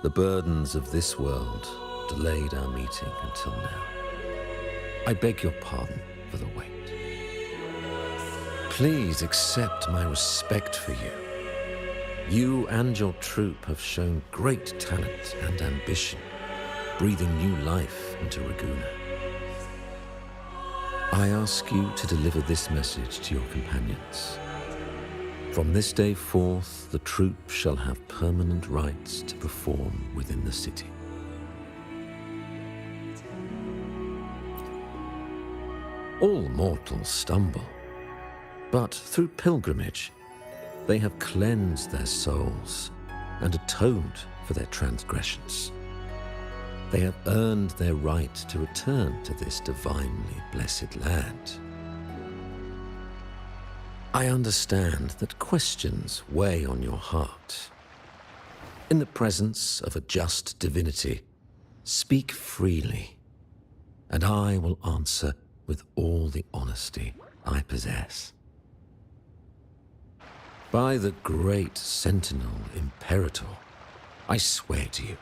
Speaker 22: the burdens of this world delayed our meeting until now. I beg your pardon for the wait. Please accept my respect for you. You and your troop have shown great talent and ambition, breathing new life into Ragusa. I ask you to deliver this message to your companions. From this day forth, the troop shall have permanent rights to perform within the city. All mortals stumble, but through pilgrimage, they have cleansed their souls and atoned for their transgressions. They have earned their right to return to this divinely blessed land. I understand that questions weigh on your heart. In the presence of a just divinity, speak freely, and I will answer with all the honesty I possess. By the great Sentinel Imperator, I swear to you,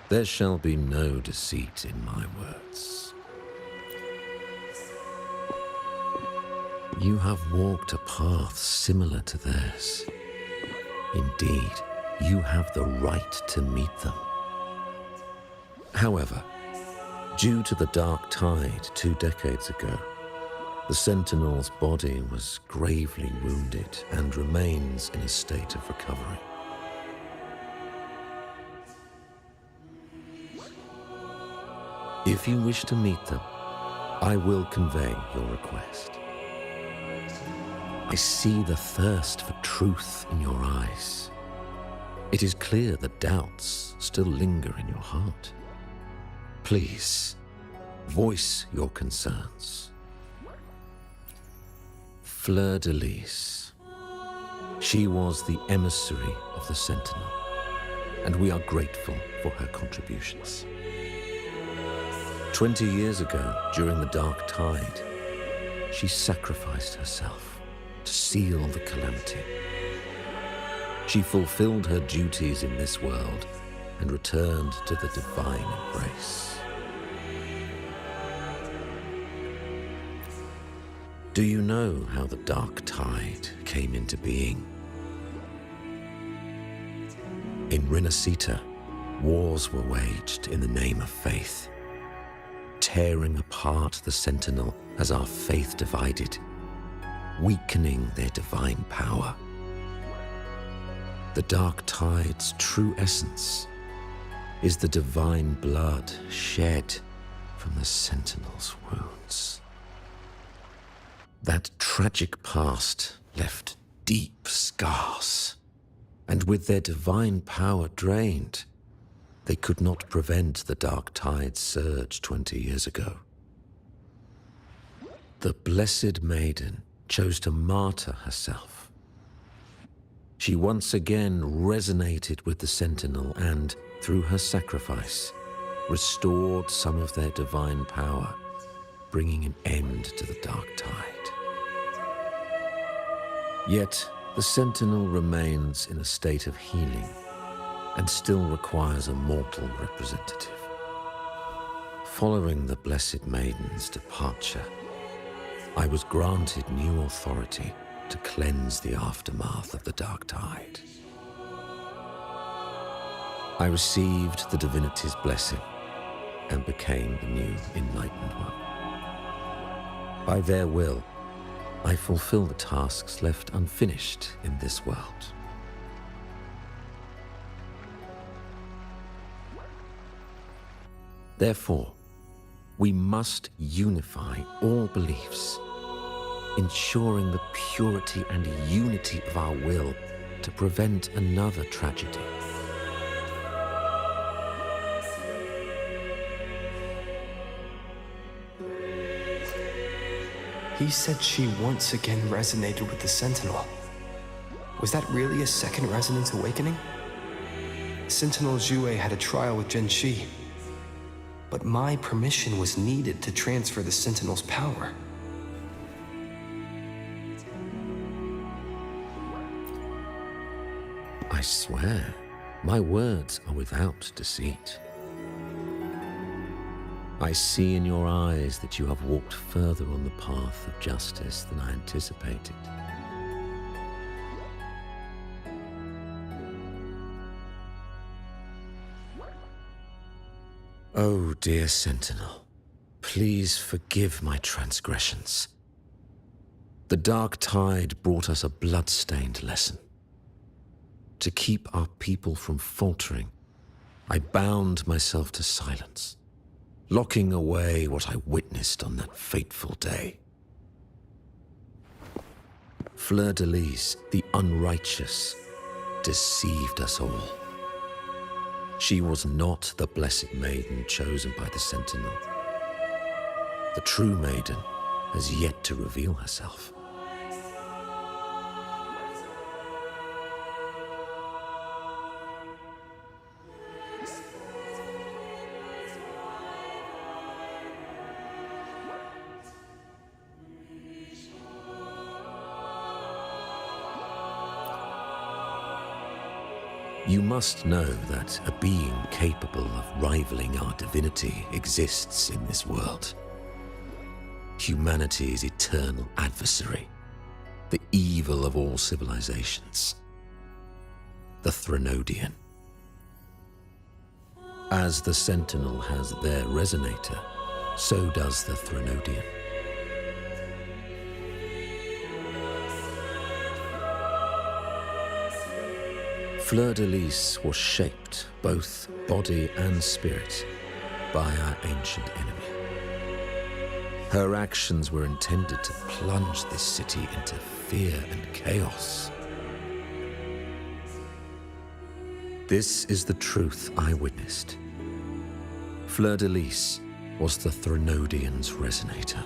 Speaker 22: there shall be no deceit in my words. You have walked a path similar to theirs. Indeed, you have the right to meet them. However, due to the Dark Tide 2 decades ago, the Sentinel's body was gravely wounded and remains in a state of recovery. If you wish to meet them, I will convey your request. I see the thirst for truth in your eyes. It is clear that doubts still linger in your heart. Please, voice your concerns. Fleur-de-Lis. She was the emissary of the Sentinel, and we are grateful for her contributions. 20 years ago, during the Dark Tide, she sacrificed herself to seal the calamity. She fulfilled her duties in this world and returned to the divine embrace. Do you know how the Dark Tide came into being? In Rinacita, wars were waged in the name of faith, tearing apart the Sentinel as our faith divided, weakening their divine power. The Dark Tide's true essence is the divine blood shed from the Sentinel's wounds. That tragic past left deep scars, and with their divine power drained, they could not prevent the Dark Tide's surge 20 years ago. The Blessed Maiden chose to martyr herself. She once again resonated with the Sentinel and, through her sacrifice, restored some of their divine power, bringing an end to the Dark Tide. Yet, the Sentinel remains in a state of healing and still requires a mortal representative. Following the Blessed Maiden's departure, I was granted new authority to cleanse the aftermath of the Dark Tide. I received the divinity's blessing and became the new Enlightened One. By their will, I fulfill the tasks left unfinished in this world. Therefore, we must unify all beliefs, ensuring the purity and unity of our will to prevent another tragedy.
Speaker 19: He said she once again resonated with the Sentinel. Was that really a second resonance awakening? Sentinel Zhuwei had a trial with Zhenshi, but my permission was needed to transfer the Sentinel's power.
Speaker 22: I swear, my words are without deceit. I see in your eyes that you have walked further on the path of justice than I anticipated. Oh, dear Sentinel, please forgive my transgressions. The dark tide brought us a blood-stained lesson. To keep our people from faltering, I bound myself to silence, locking away what I witnessed on that fateful day. Fleur-de-Lis, the unrighteous, deceived us all. She was not the blessed maiden chosen by the Sentinel. The true maiden has yet to reveal herself. You must know that a being capable of rivaling our divinity exists in this world. Humanity's eternal adversary, the evil of all civilizations, the Threnodian. As the Sentinel has their resonator, so does the Threnodian. Fleur-de-Lis was shaped, both body and spirit, by our ancient enemy. Her actions were intended to plunge this city into fear and chaos. This is the truth I witnessed. Fleur-de-Lis was the Threnodian's resonator.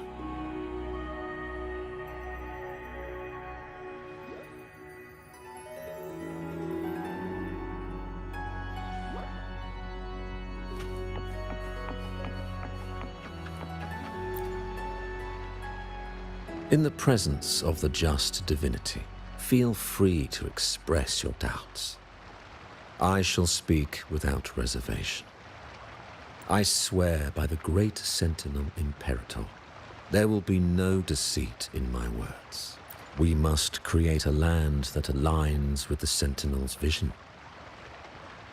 Speaker 22: In the presence of the just divinity, feel free to express your doubts. I shall speak without reservation. I swear by the great Sentinel Imperator, there will be no deceit in my words. We must create a land that aligns with the Sentinel's vision.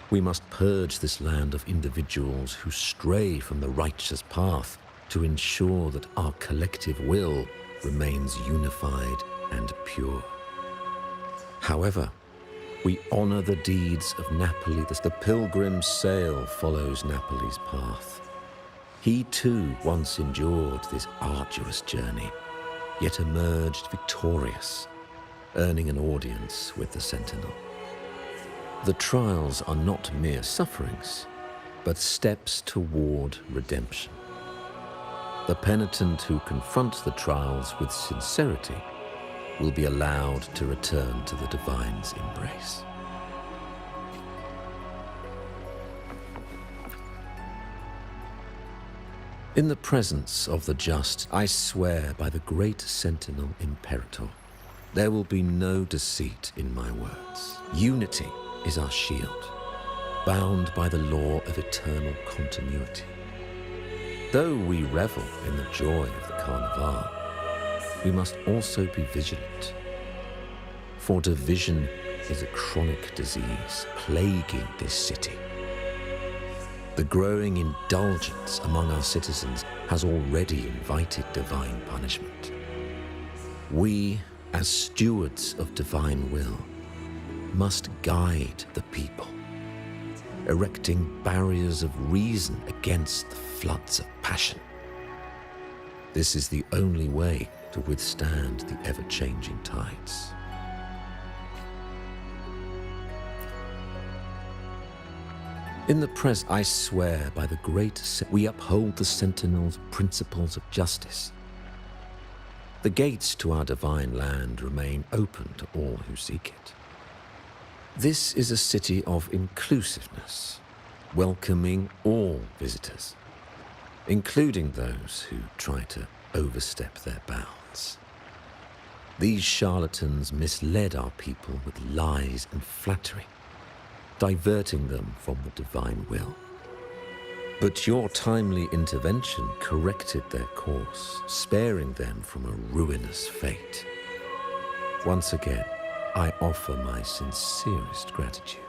Speaker 22: We must purge this land of individuals who stray from the righteous path to ensure that our collective will remains unified and pure. However, we honor the deeds of Napoli. The pilgrim's sail follows Napoli's path. He too once endured this arduous journey, yet emerged victorious, earning an audience with the Sentinel. The trials are not mere sufferings, but steps toward redemption. The penitent who confronts the trials with sincerity will be allowed to return to the divine's embrace. In the presence of the just, I swear by the great Sentinel Imperator, there will be no deceit in my words. Unity is our shield, bound by the law of eternal continuity. Though we revel in the joy of the Carnival, we must also be vigilant. For division is a chronic disease plaguing this city. The growing indulgence among our citizens has already invited divine punishment. We, as stewards of divine will, must guide the people, erecting barriers of reason against the floods of passion. This is the only way to withstand the ever-changing tides. In the present, I swear by the great we uphold the Sentinel's principles of justice. The gates to our divine land remain open to all who seek it. This is a city of inclusiveness, welcoming all visitors, including those who try to overstep their bounds. These charlatans misled our people with lies and flattery, diverting them from the divine will. But your timely intervention corrected their course, sparing them from a ruinous fate. Once again, I offer my sincerest gratitude.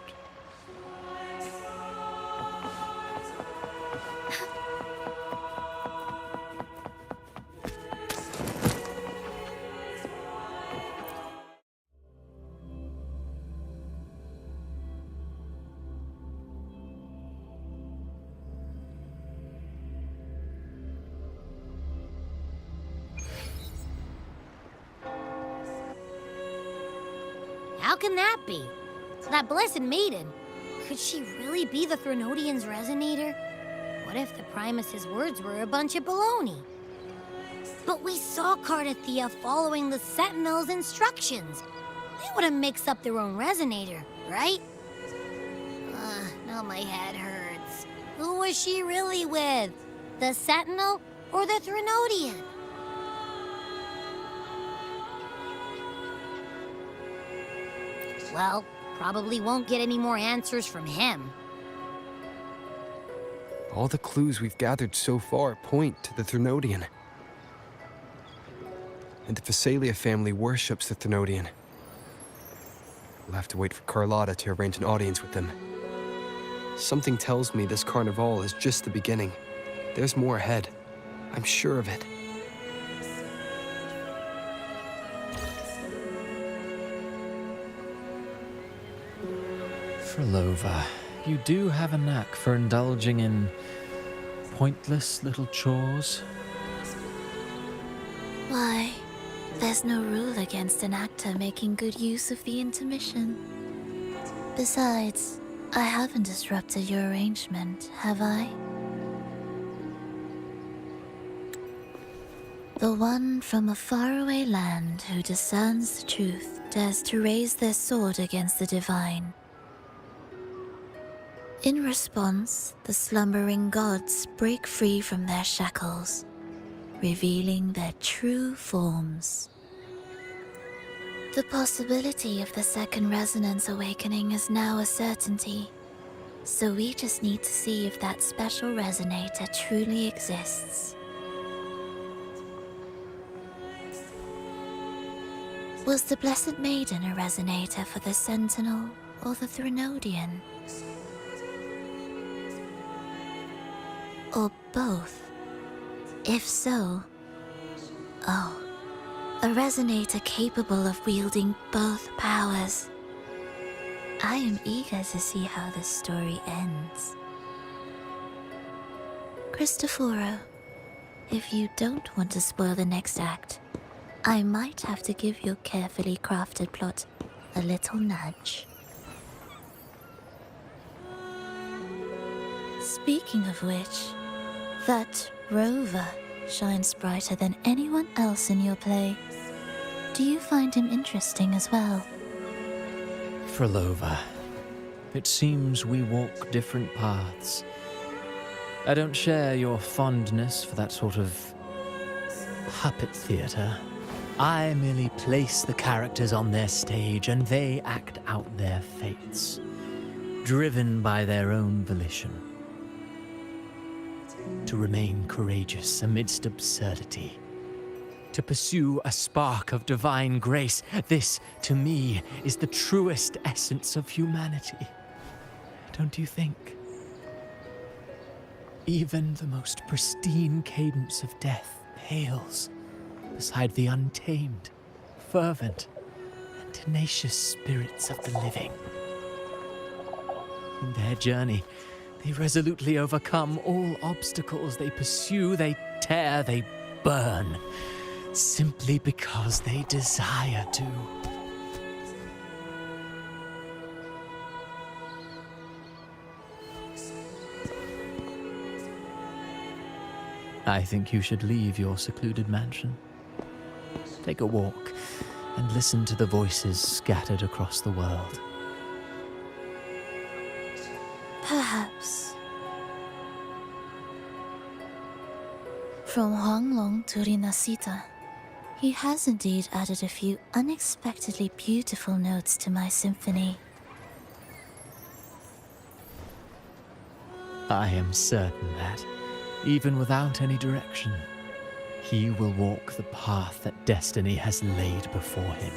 Speaker 8: How can that be? That blessed maiden. Could she really be the Threnodian's resonator? What if the Primus's words were a bunch of baloney? But we saw Cardathea following the Sentinel's instructions. They wouldn't mix up their own resonator, right? Now my head hurts. Who was she really with? The Sentinel or the Threnodian? Well, probably won't get any more answers from him.
Speaker 18: All the clues we've gathered so far point to the Threnodian. And the Phasalia family worships the Threnodian. We'll have to wait for Carlotta to arrange an audience with them. Something tells me this carnival is just the beginning. There's more ahead. I'm sure of it.
Speaker 2: Frolova, you do have a knack for indulging in pointless little chores.
Speaker 6: Why, there's no rule against an actor making good use of the intermission. Besides, I haven't disrupted your arrangement, have I? The one from a faraway land who discerns the truth dares to raise their sword against the divine. In response, the slumbering gods break free from their shackles, revealing their true forms. The possibility of the second resonance awakening is now a certainty, so we just need to see if that special resonator truly exists. Was the Blessed Maiden a resonator for the Sentinel or the Threnodian? Or both? If so, oh, a resonator capable of wielding both powers. I am eager to see how this story ends. Cristoforo, if you don't want to spoil the next act, I might have to give your carefully crafted plot a little nudge. Speaking of which, that rover shines brighter than anyone else in your play. Do you find him interesting as well?
Speaker 2: Frolova, it seems we walk different paths. I don't share your fondness for that sort of puppet theater. I merely place the characters on their stage and they act out their fates, driven by their own volition. To remain courageous amidst absurdity. To pursue a spark of divine grace. This, to me, is the truest essence of humanity. Don't you think? Even the most pristine cadence of death pales beside the untamed, fervent, and tenacious spirits of the living. In their journey, they resolutely overcome all obstacles. They pursue, they tear, they burn, simply because they desire to. I think you should leave your secluded mansion. Take a walk and listen to the voices scattered across the world.
Speaker 6: Perhaps. From Huanglong to Rinacita, he has indeed added a few unexpectedly beautiful notes to my symphony.
Speaker 2: I am certain that, even without any direction, he will walk the path that destiny has laid before him.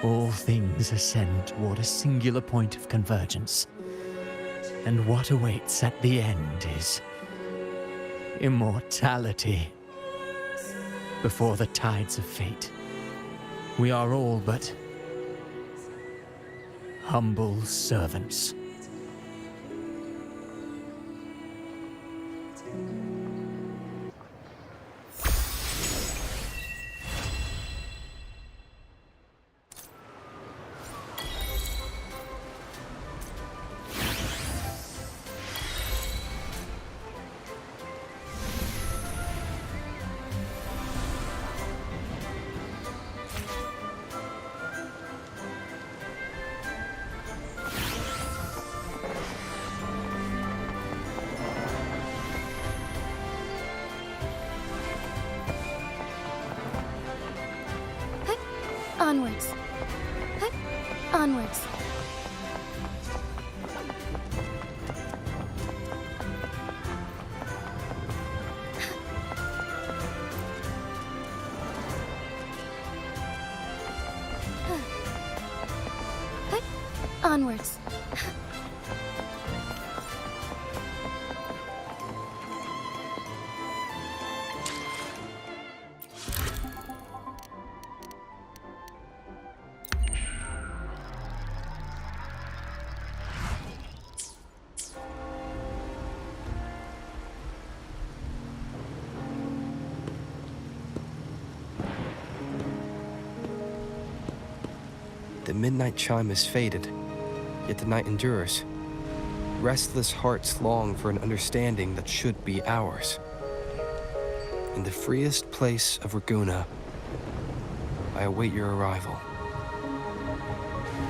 Speaker 2: All things ascend toward a singular point of convergence, and what awaits at the end is immortality. Before the tides of fate, we are all but humble servants.
Speaker 6: Onwards. Onwards. Onwards.
Speaker 18: The midnight chime has faded, yet the night endures. Restless hearts long for an understanding that should be ours. In the freest place of Raguna, I await your arrival.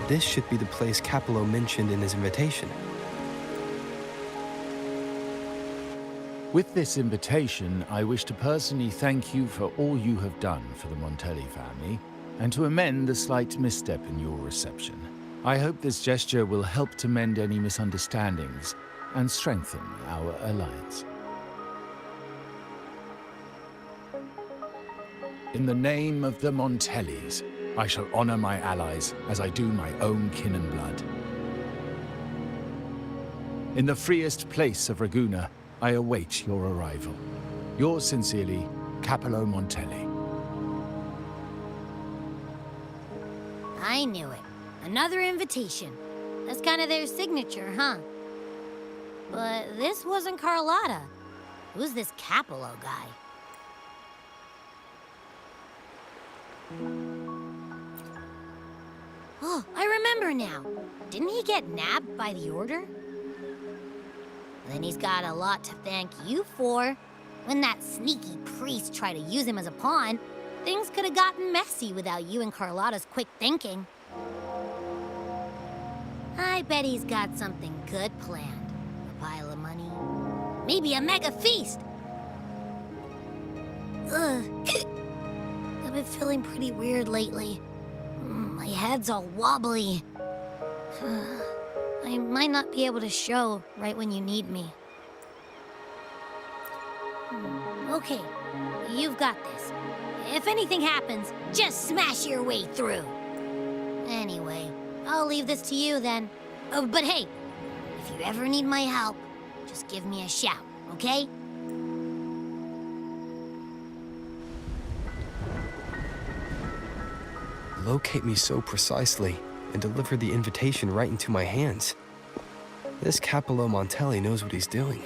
Speaker 18: This should be the place Capello mentioned in his invitation.
Speaker 10: With this invitation, I wish to personally thank you for all you have done for the Montelli family, and to amend the slight misstep in your reception. I hope this gesture will help to mend any misunderstandings and strengthen our alliance. In the name of the Montellis, I shall honor my allies as I do my own kin and blood. In the freest place of Raguna, I await your arrival. Yours sincerely, Capello Montelli.
Speaker 8: I knew it. Another invitation. That's kind of their signature, huh? But this wasn't Carlotta. Who's this Capello guy? Oh, I remember now. Didn't he get nabbed by the Order? Then he's got a lot to thank you for. When that sneaky priest tried to use him as a pawn, things could have gotten messy without you and Carlotta's quick thinking. I bet he's got something good planned. A pile of money. Maybe a mega feast! Ugh. I've been feeling pretty weird lately. My head's all wobbly. I might not be able to show right when you need me. Okay, you've got this. If anything happens, just smash your way through. Anyway, I'll leave this to you then. Oh, but hey, if you ever need my help, just give me a shout, okay?
Speaker 18: Locate me so precisely and deliver the invitation right into my hands. This Capello Montelli knows what he's doing.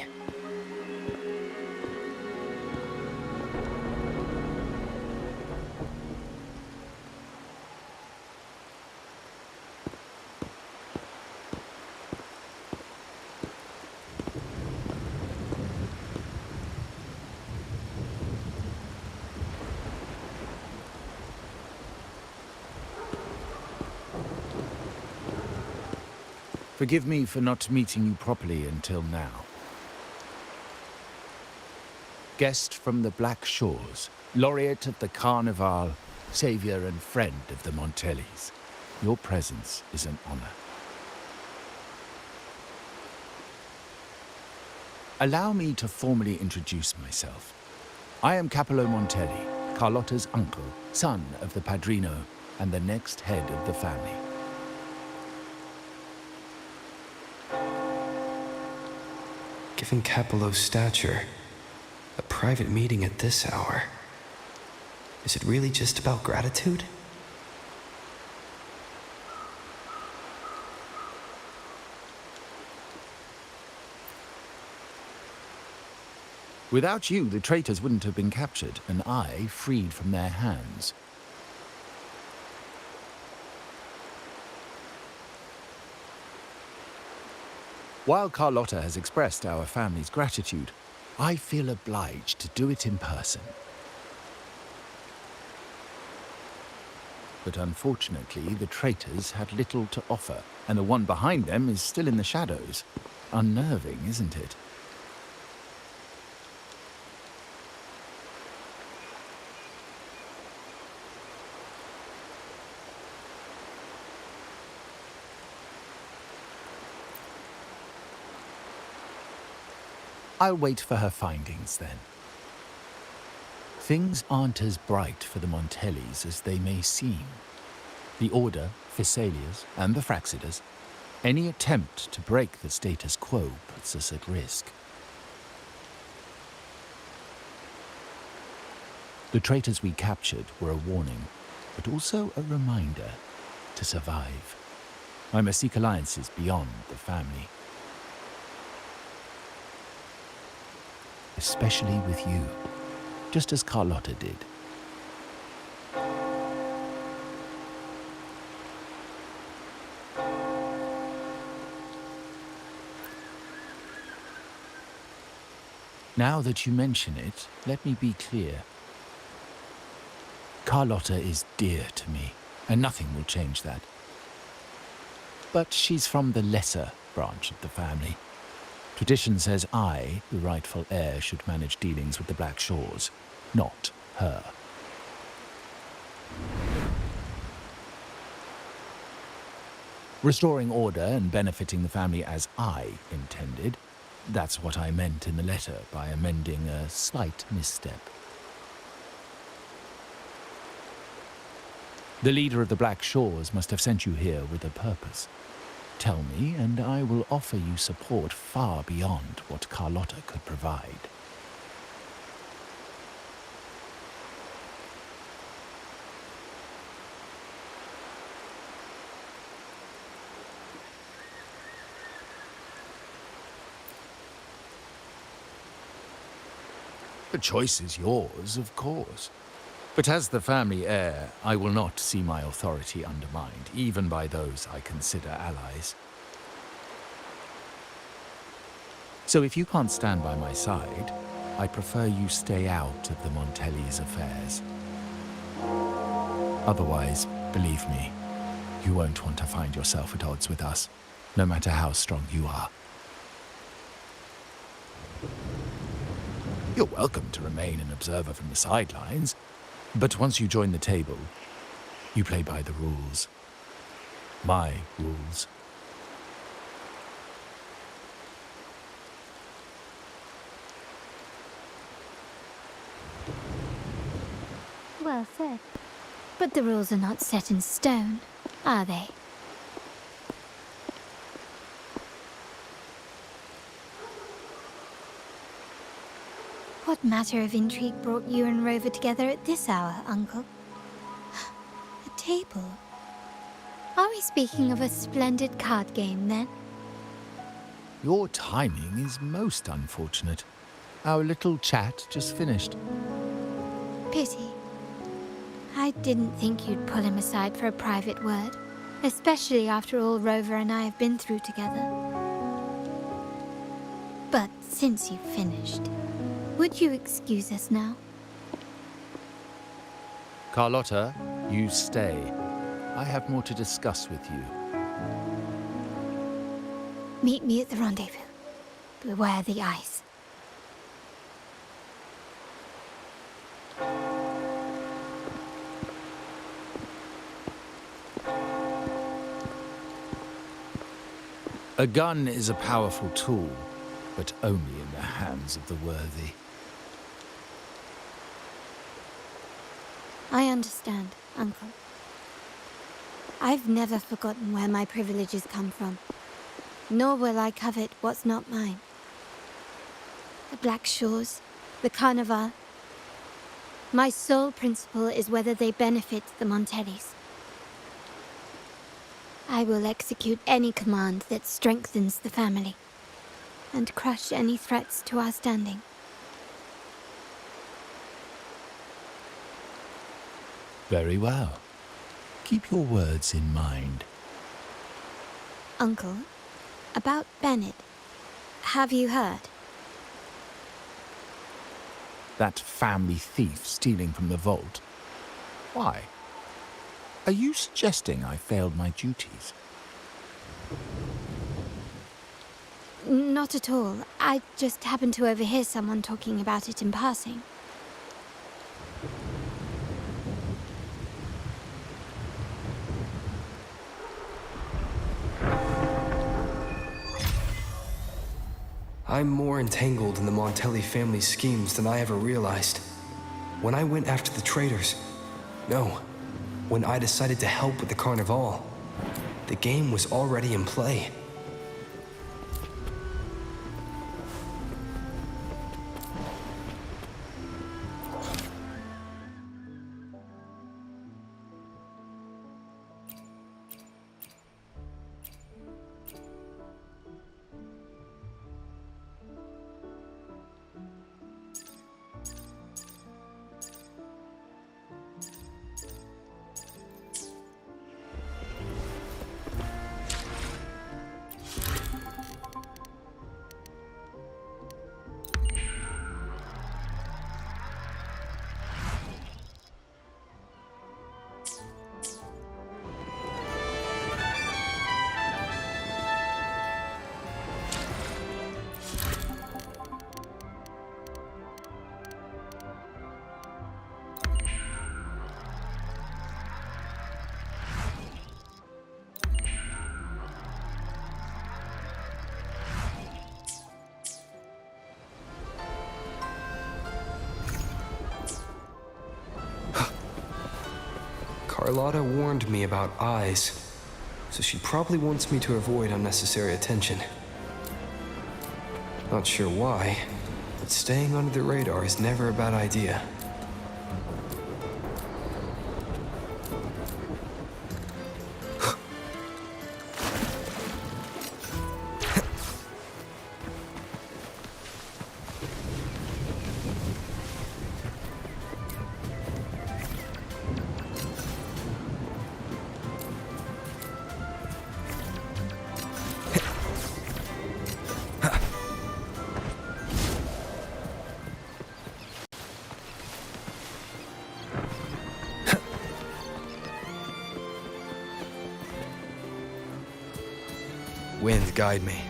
Speaker 10: Forgive me for not meeting you properly until now. Guest from the Black Shores, laureate of the Carnival, savior and friend of the Montellis. Your presence is an honor. Allow me to formally introduce myself. I am Capello Montelli, Carlotta's uncle, son of the Padrino, and the next head of the family.
Speaker 18: Given Capello's stature, a private meeting at this hour. Is it really just about gratitude?
Speaker 10: Without you, the traitors wouldn't have been captured, and I freed from their hands. While Carlotta has expressed our family's gratitude, I feel obliged to do it in person. But unfortunately, the traitors had little to offer, and the one behind them is still in the shadows. Unnerving, isn't it? I'll wait for her findings, then. Things aren't as bright for the Montellis as they may seem. The Order, Physaelias, and the Fraxidas, any attempt to break the status quo puts us at risk. The traitors we captured were a warning, but also a reminder to survive. I must seek alliances beyond the family. Especially with you, just as Carlotta did. Now that you mention it, let me be clear. Carlotta is dear to me, and nothing will change that. But she's from the lesser branch of the family. Tradition says I, the rightful heir, should manage dealings with the Black Shores, not her. Restoring order and benefiting the family as I intended, that's what I meant in the letter by amending a slight misstep. The leader of the Black Shores must have sent you here with a purpose. Tell me, and I will offer you support far beyond what Carlotta could provide. The choice is yours, of course. But as the family heir, I will not see my authority undermined, even by those I consider allies. So if you can't stand by my side, I prefer you stay out of the Montelli's affairs. Otherwise, believe me, you won't want to find yourself at odds with us, no matter how strong you are. You're welcome to remain an observer from the sidelines, but once you join the table, you play by the rules. My rules.
Speaker 5: Well said. But the rules are not set in stone, are they? What matter of intrigue brought you and Rover together at this hour, Uncle? A table? Are we speaking of a splendid card game, then?
Speaker 10: Your timing is most unfortunate. Our little chat just finished.
Speaker 5: Pity. I didn't think you'd pull him aside for a private word, especially after all Rover and I have been through together. But since you've finished, would you excuse us now?
Speaker 10: Carlotta, you stay. I have more to discuss with you.
Speaker 5: Meet me at the rendezvous. Beware the ice.
Speaker 10: A gun is a powerful tool, but only in the hands of the worthy.
Speaker 5: I understand, Uncle. I've never forgotten where my privileges come from, nor will I covet what's not mine. The Black Shores, the Carnival. My sole principle is whether they benefit the Montellis. I will execute any command that strengthens the family, and crush any threats to our standing.
Speaker 10: Very well. Keep your words in mind.
Speaker 5: Uncle, about Bennett, have you heard?
Speaker 10: That family thief stealing from the vault. Why? Are you suggesting I failed my duties?
Speaker 5: Not at all. I just happened to overhear someone talking about it in passing.
Speaker 18: I'm more entangled in the Montelli family's schemes than I ever realized. When I went after the traitors, no, when I decided to help with the Carnival, the game was already in play. Carlotta warned me about eyes, so she probably wants me to avoid unnecessary attention. Not sure why, but staying under the radar is never a bad idea. Wind, guide me.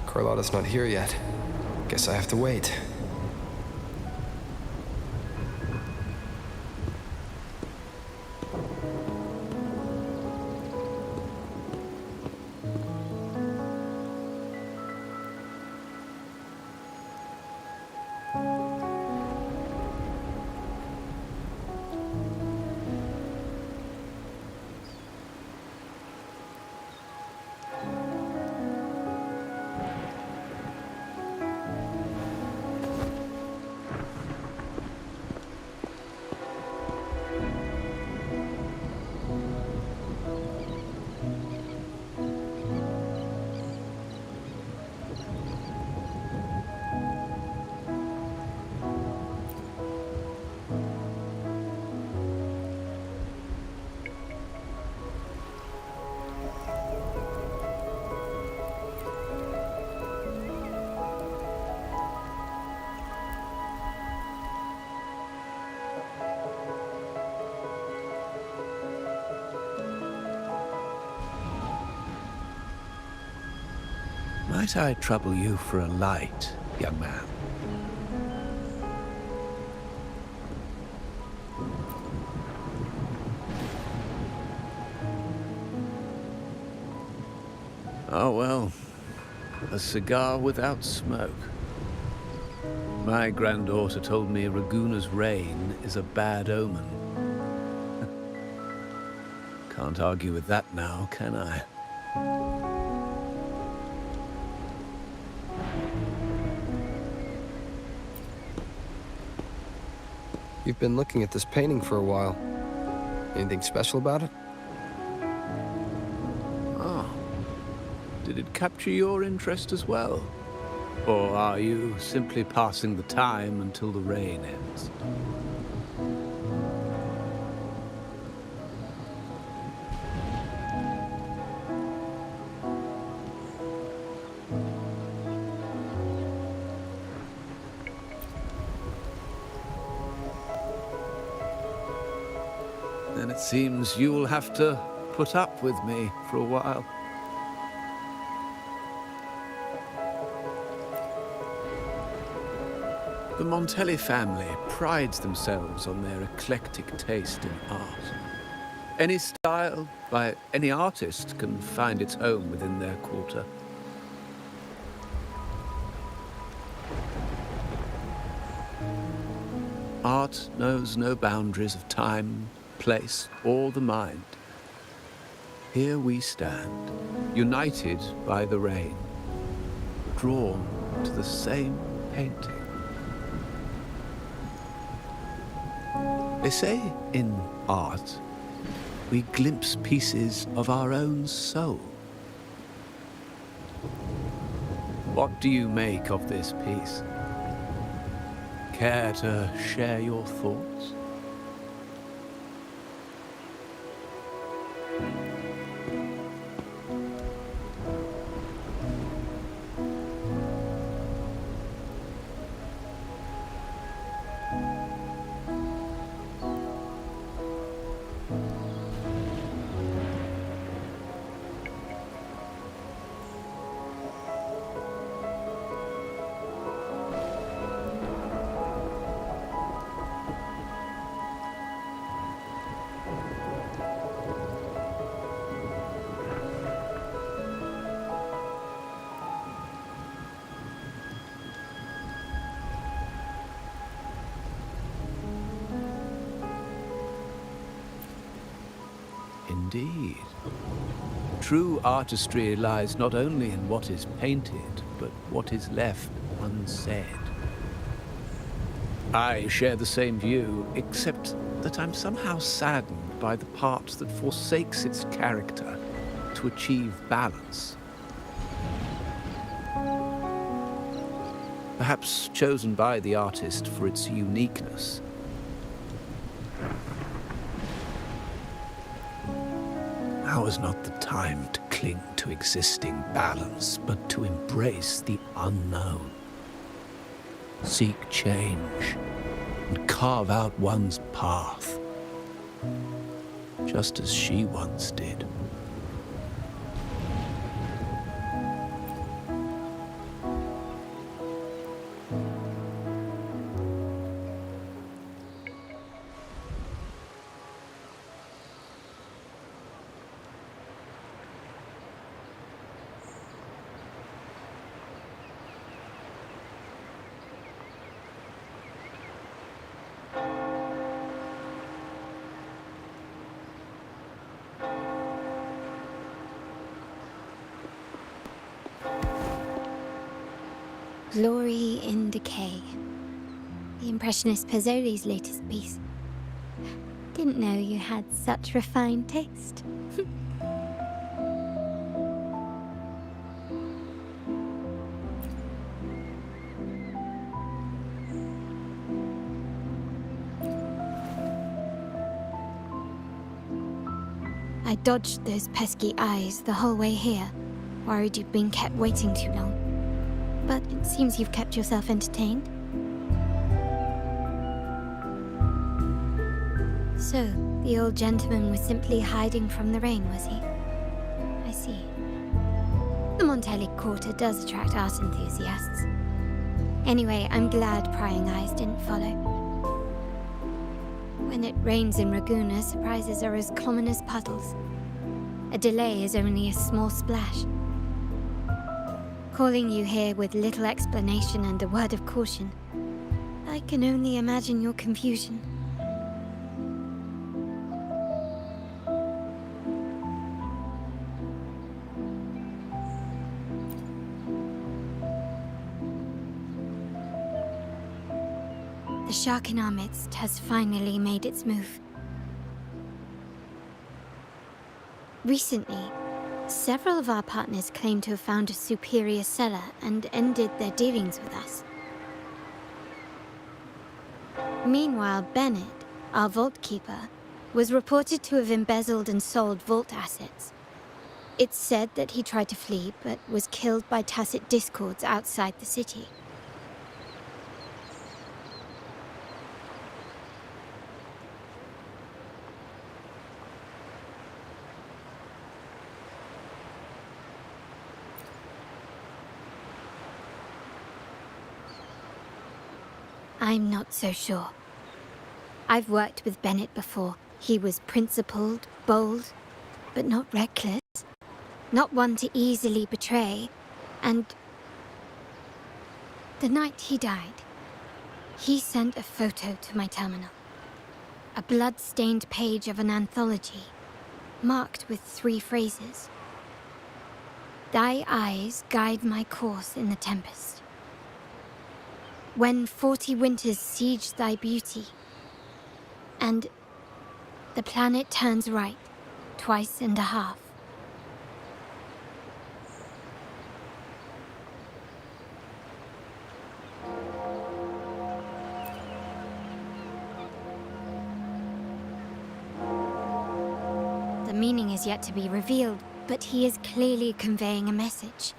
Speaker 18: Carlotta's not here yet. Guess I have to wait.
Speaker 3: Might I trouble you for a light, young man? Oh well, a cigar without smoke. My granddaughter told me Raguna's rain is a bad omen. Can't argue with that now, can I?
Speaker 18: You've been looking at this painting for a while. Anything special about it?
Speaker 3: Oh. Did it capture your interest as well? Or are you simply passing the time until the rain ends? Then it seems you'll have to put up with me for a while. The Montelli family prides themselves on their eclectic taste in art. Any style by any artist can find its home within their quarter. Art knows no boundaries of time, place, or the mind. Here we stand, united by the rain, drawn to the same painting. They say in art, we glimpse pieces of our own soul. What do you make of this piece? Care to share your thoughts? Indeed. True artistry lies not only in what is painted, but what is left unsaid. I share the same view, except that I'm somehow saddened by the part that forsakes its character to achieve balance. Perhaps chosen by the artist for its uniqueness. Now is not the time to cling to existing balance, but to embrace the unknown. Seek change and carve out one's path, just as she once did.
Speaker 5: Glory in Decay. The Impressionist Pazzoli's latest piece. Didn't know you had such refined taste. I dodged those pesky eyes the whole way here, worried you'd been kept waiting too long. But it seems you've kept yourself entertained. So, the old gentleman was simply hiding from the rain, was he? I see. The Montelli Quarter does attract art enthusiasts. Anyway, I'm glad prying eyes didn't follow. When it rains in Raguna, surprises are as common as puddles. A delay is only a small splash. Calling you here with little explanation and a word of caution. I can only imagine your confusion. The shark in our midst has finally made its move. Recently, several of our partners claim to have found a superior cellar and ended their dealings with us. Meanwhile, Bennett, our vault keeper, was reported to have embezzled and sold vault assets. It's said that he tried to flee, but was killed by tacit discords outside the city. I'm not so sure. I've worked with Bennett before. He was principled, bold, but not reckless. Not one to easily betray. And the night he died, he sent a photo to my terminal. A blood-stained page of an anthology, marked with 3 phrases. Thy eyes guide my course in the tempest. When 40 winters siege thy beauty, and the planet turns right, twice and a half. The meaning is yet to be revealed, but he is clearly conveying a message.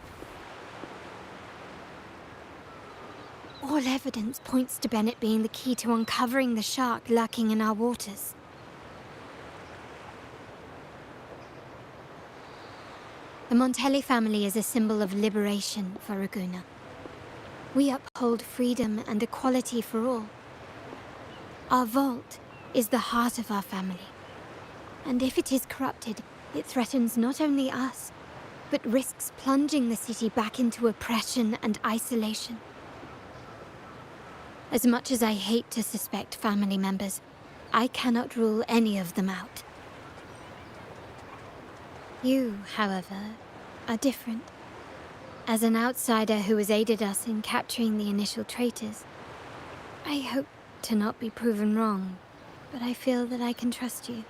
Speaker 5: All evidence points to Bennett being the key to uncovering the shark lurking in our waters. The Montelli family is a symbol of liberation for Raguna. We uphold freedom and equality for all. Our vault is the heart of our family. And if it is corrupted, it threatens not only us, but risks plunging the city back into oppression and isolation. As much as I hate to suspect family members, I cannot rule any of them out. You, however, are different. As an outsider who has aided us in capturing the initial traitors, I hope to not be proven wrong, but I feel that I can trust you.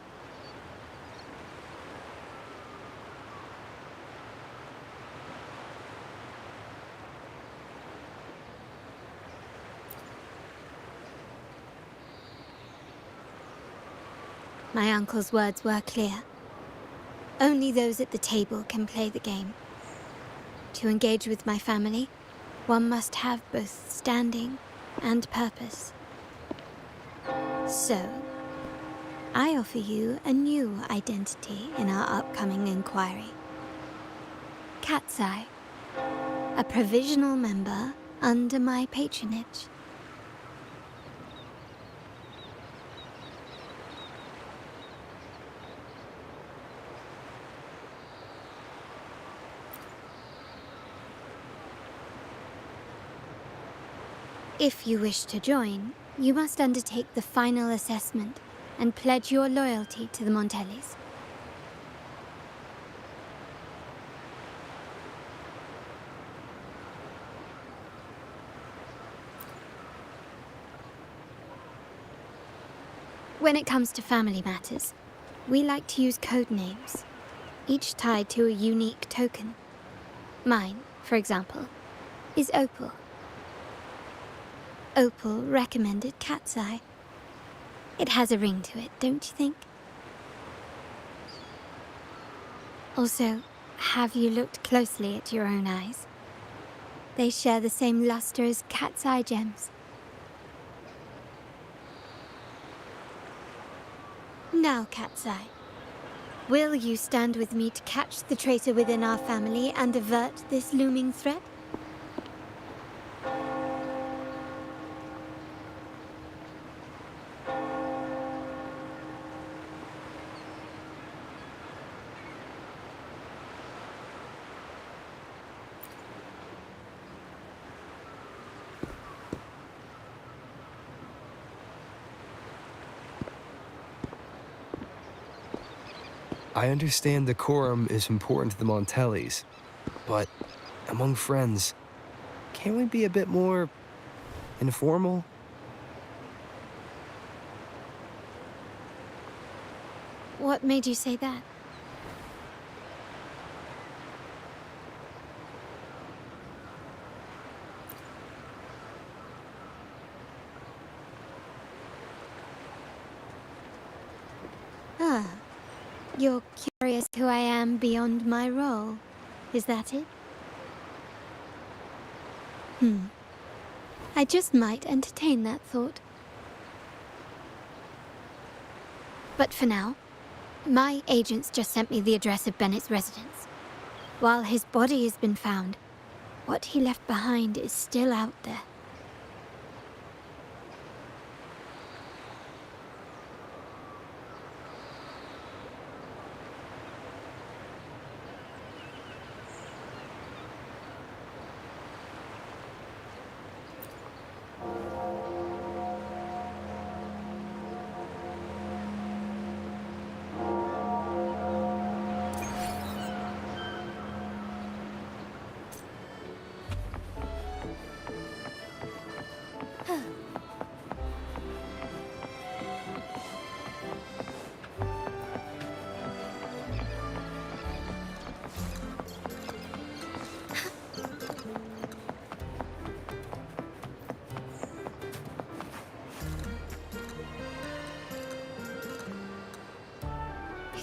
Speaker 5: My uncle's words were clear. Only those at the table can play the game. To engage with my family, one must have both standing and purpose. So, I offer you a new identity in our upcoming inquiry. Cat's Eye, a provisional member under my patronage. If you wish to join, you must undertake the final assessment and pledge your loyalty to the Montellis. When it comes to family matters, we like to use code names, each tied to a unique token. Mine, for example, is Opal. Opal recommended Cat's Eye. It has a ring to it, don't you think? Also, have you looked closely at your own eyes? They share the same luster as Cat's Eye gems. Now, Cat's Eye, will you stand with me to catch the traitor within our family and avert this looming threat?
Speaker 18: I understand decorum is important to the Montellis, but among friends, can't we be a bit more informal?
Speaker 5: What made you say that? Ah, you're curious who I am beyond my role. Is that it? I just might entertain that thought. But for now, my agents just sent me the address of Bennett's residence. While his body has been found, what he left behind is still out there.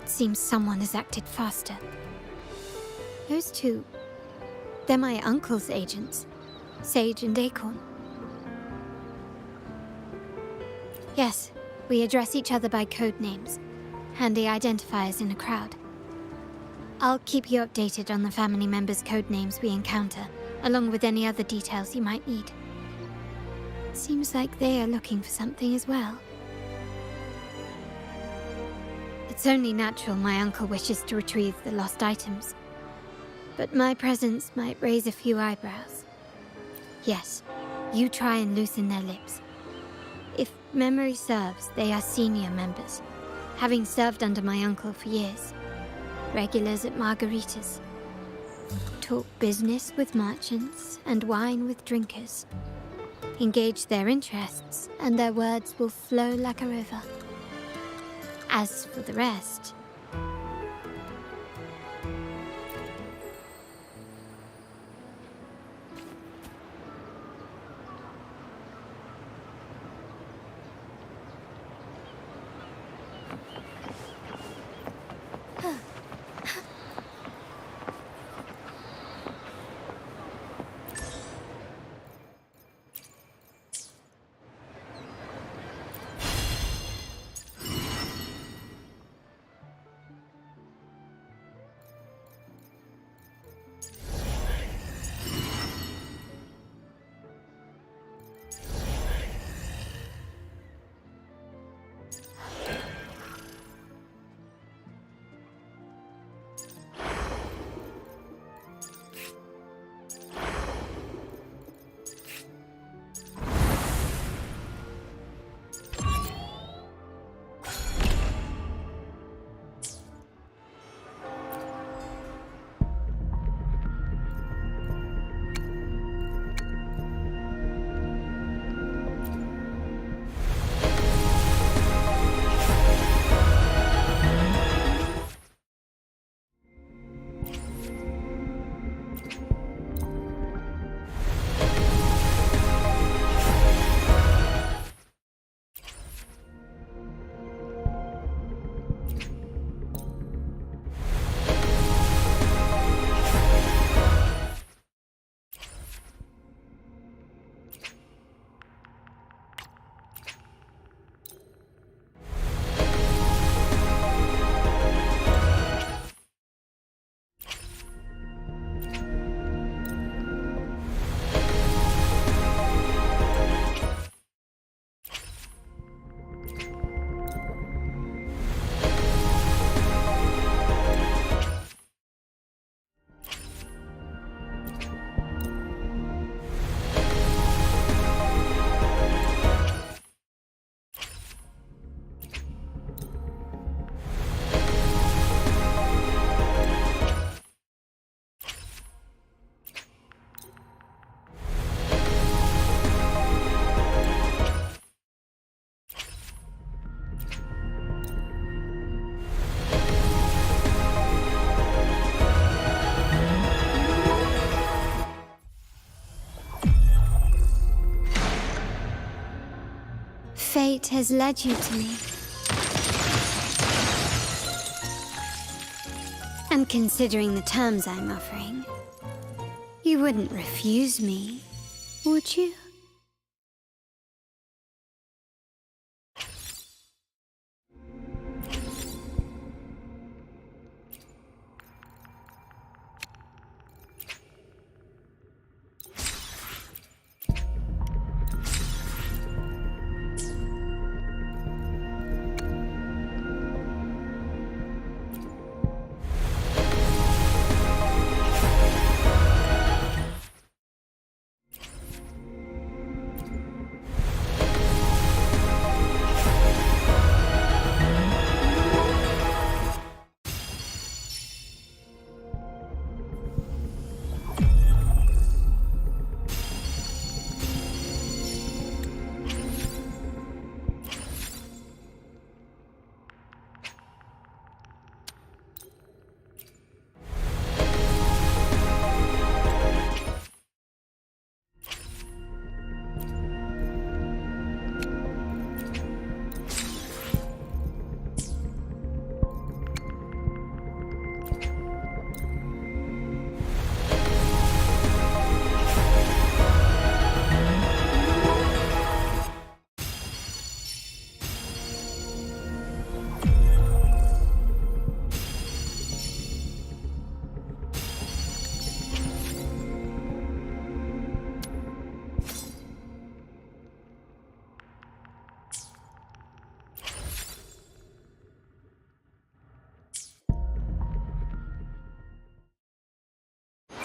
Speaker 5: Seems someone has acted faster. Those two, they're my uncle's agents, Sage and Acorn. Yes, we address each other by code names, handy identifiers in a crowd. I'll keep you updated on the family members' code names we encounter, along with any other details you might need. Seems like they are looking for something as well. It's only natural my uncle wishes to retrieve the lost items. But my presence might raise a few eyebrows. Yes, you try and loosen their lips. If memory serves, they are senior members, having served under my uncle for years. Regulars at margaritas. Talk business with merchants and wine with drinkers. Engage their interests, and their words will flow like a river. As for the rest... fate has led you to me. And considering the terms I'm offering, you wouldn't refuse me, would you?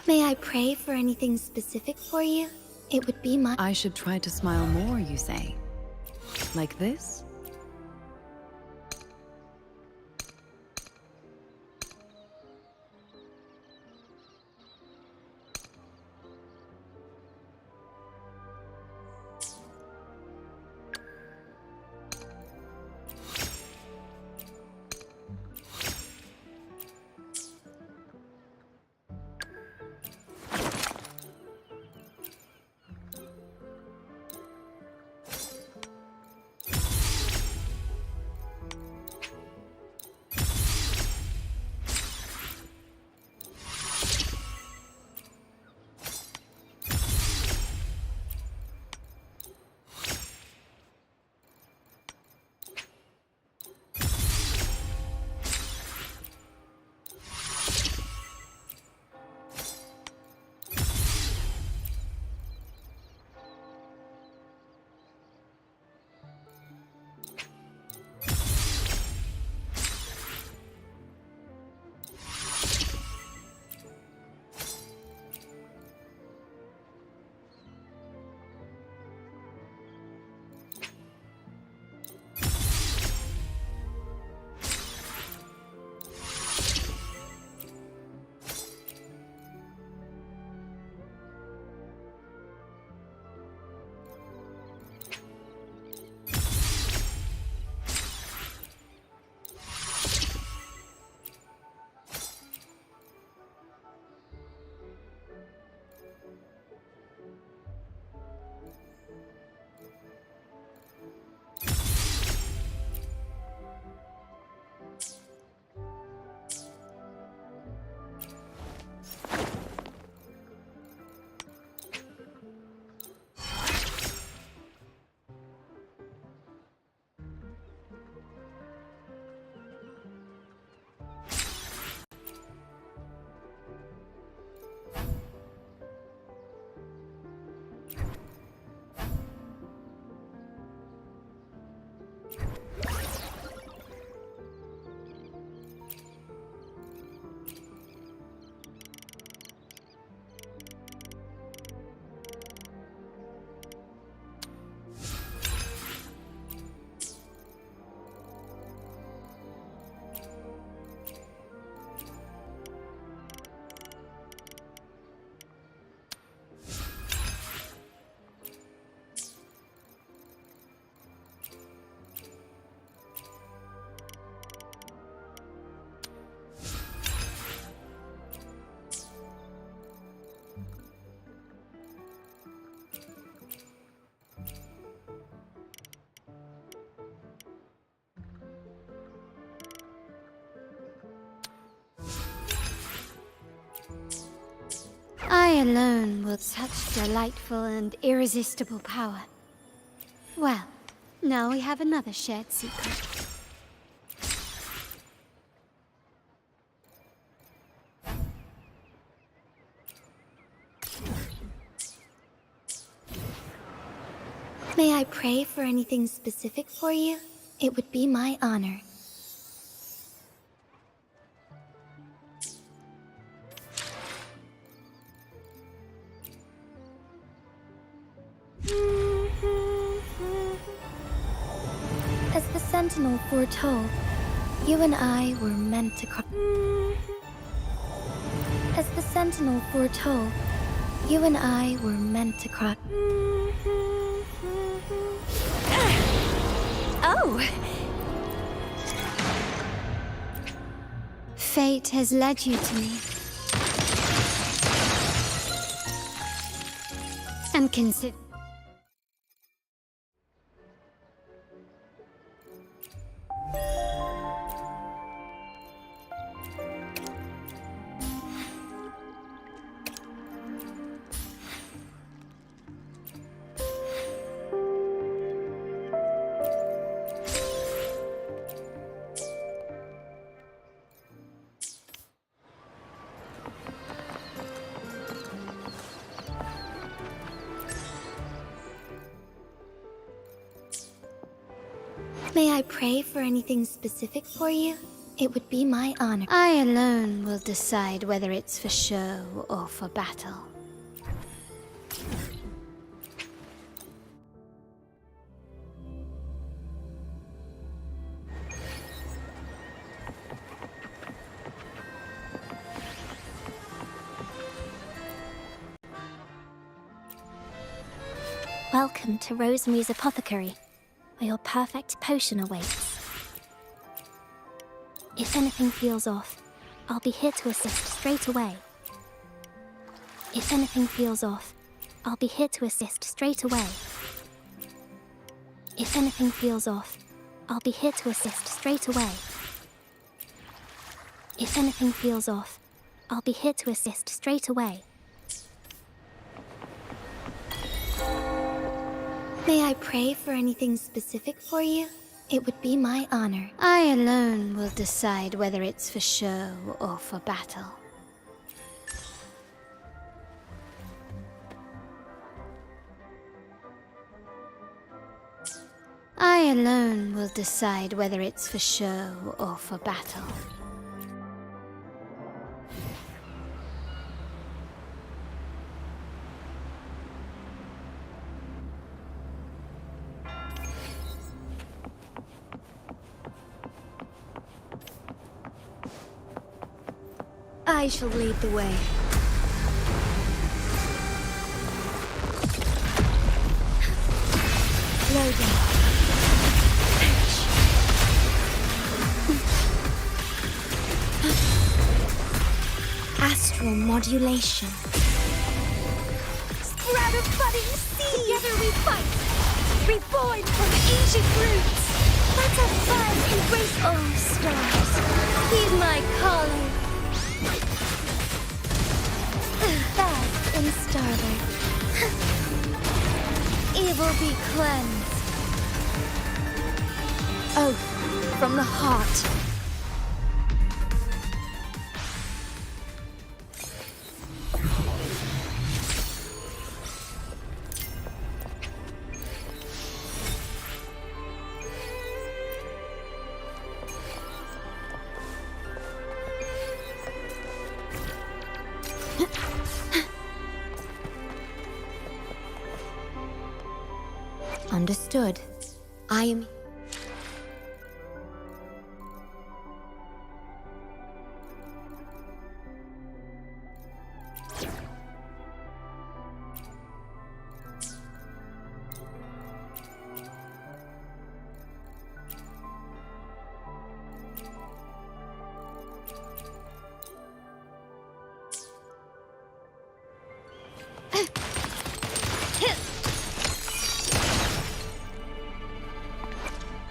Speaker 6: May I pray for anything specific for you? It would be my—
Speaker 4: I should try to smile more, you say? Like this?
Speaker 5: I alone will such delightful and irresistible power. Well, now we have another shared secret.
Speaker 6: May I pray for anything specific for you? It would be my honor. As the Sentinel foretold, you and I were meant to cross. As the Sentinel foretold, you and I were meant to cross.
Speaker 5: Oh! Fate has led you to me. And consider.
Speaker 6: May I pray for anything specific for you? It would be my honor.
Speaker 5: I alone will decide whether it's for show or for battle.
Speaker 6: Welcome to Rosemary's Apothecary, where your perfect potion awaits. If anything feels off, I'll be here to assist straight away. If anything feels off, I'll be here to assist straight away. If anything feels off, I'll be here to assist straight away. If anything feels off, I'll be here to assist straight away. May I pray for anything specific for you? It would be my honor.
Speaker 5: I alone will decide whether it's for show or for battle. I alone will decide whether it's for show or for battle.
Speaker 6: I shall lead the way. Loading. Astral modulation. Sprout of budding seed! Together we fight! Reborn from ancient roots! Let's have fun, embrace all stars! Heed my calling! Fed and starboard. Evil be cleansed. Oath from the heart. Understood. I am...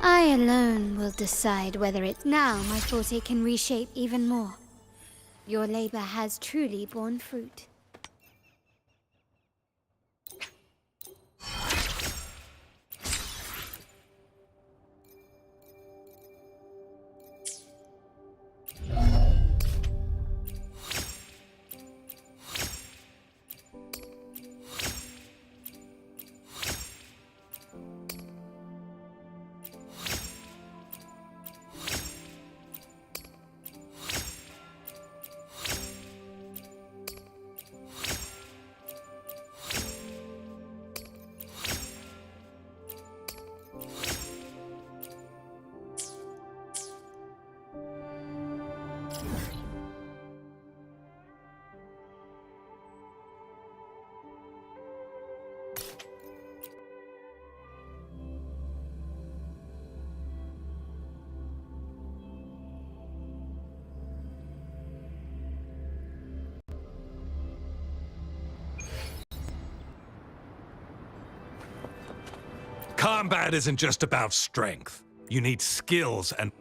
Speaker 5: I alone will decide whether it's... Now my forte can reshape even more. Your labor has truly borne fruit.
Speaker 17: Combat isn't just about strength. You need skills and...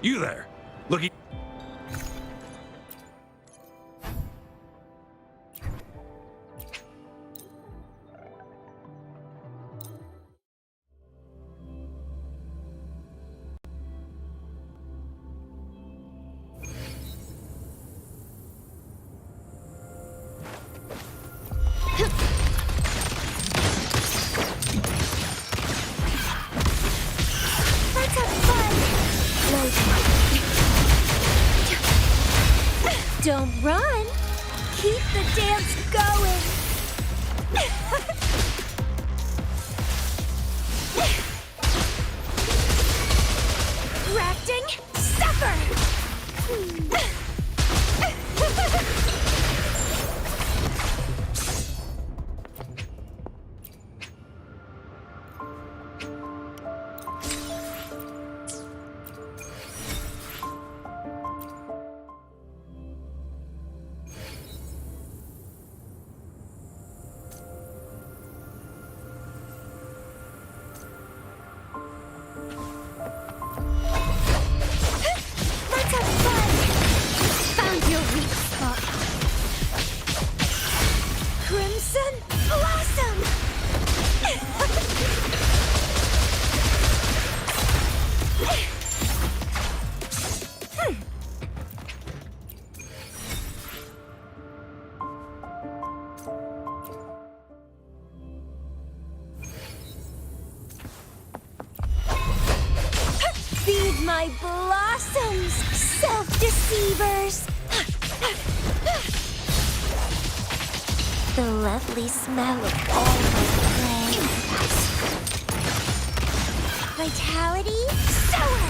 Speaker 17: You there, looking...
Speaker 6: Let's have fun! Don't run! Keep the dance going! Rafting, suffer! Let's have fun! Found your weak spot. Crimson Blossom! Feed my blossoms, self-deceivers! The lovely smell of all my prey. Vitality, sour!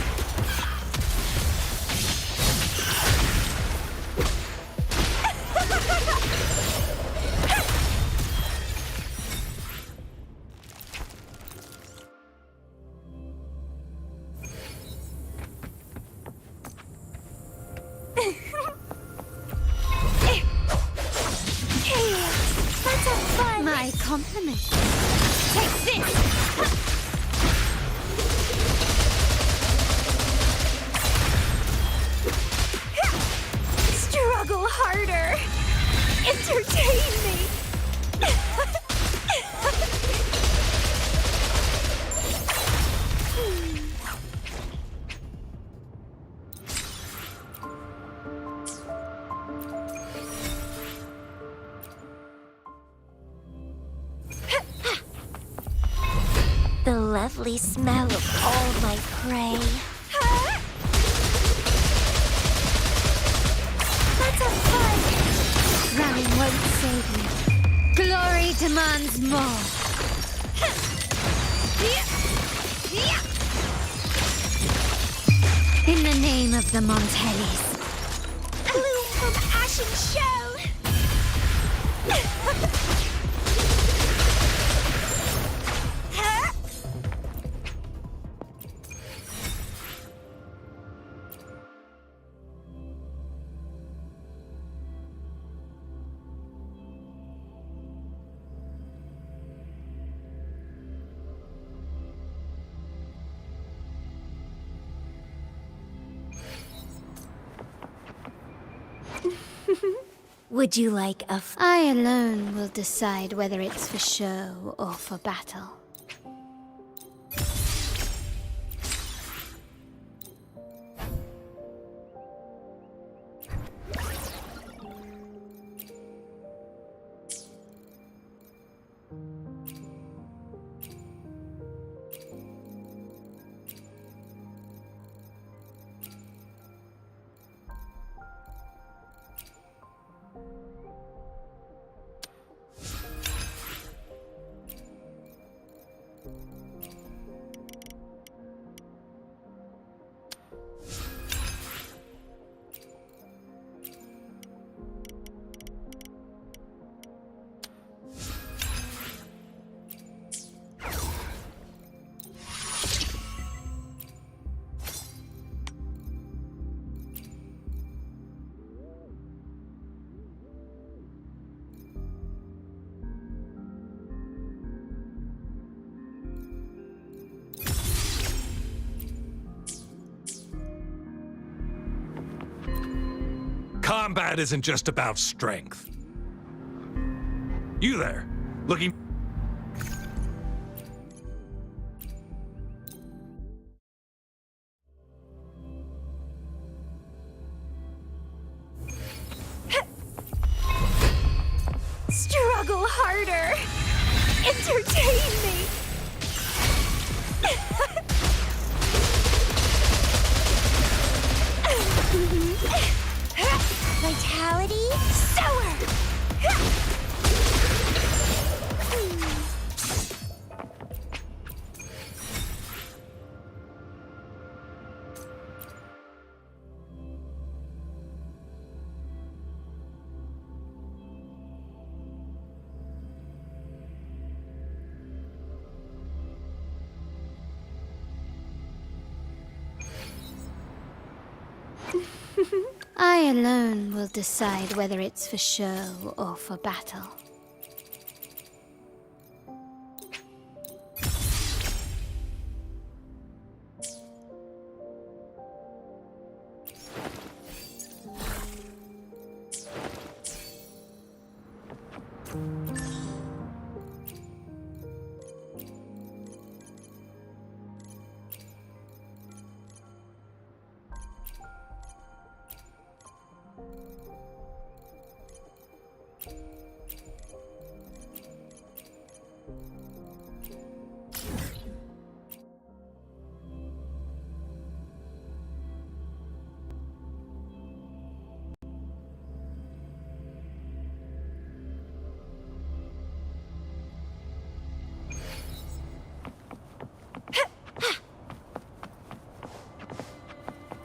Speaker 6: Let's have fun! My compliment. Take this! Struggle harder! Entertain me! The lovely smell of all my prey. Let's have fun! Running won't save me. Glory demands more. In the name of the Montellis. Bloom from ashen shell! Would you like a I alone will decide whether it's for show or for battle.
Speaker 17: Combat isn't just about strength. You there, looking...
Speaker 6: Struggle harder! Entertain me! Vitality? Sour!
Speaker 5: I alone will decide whether it's for show or for battle.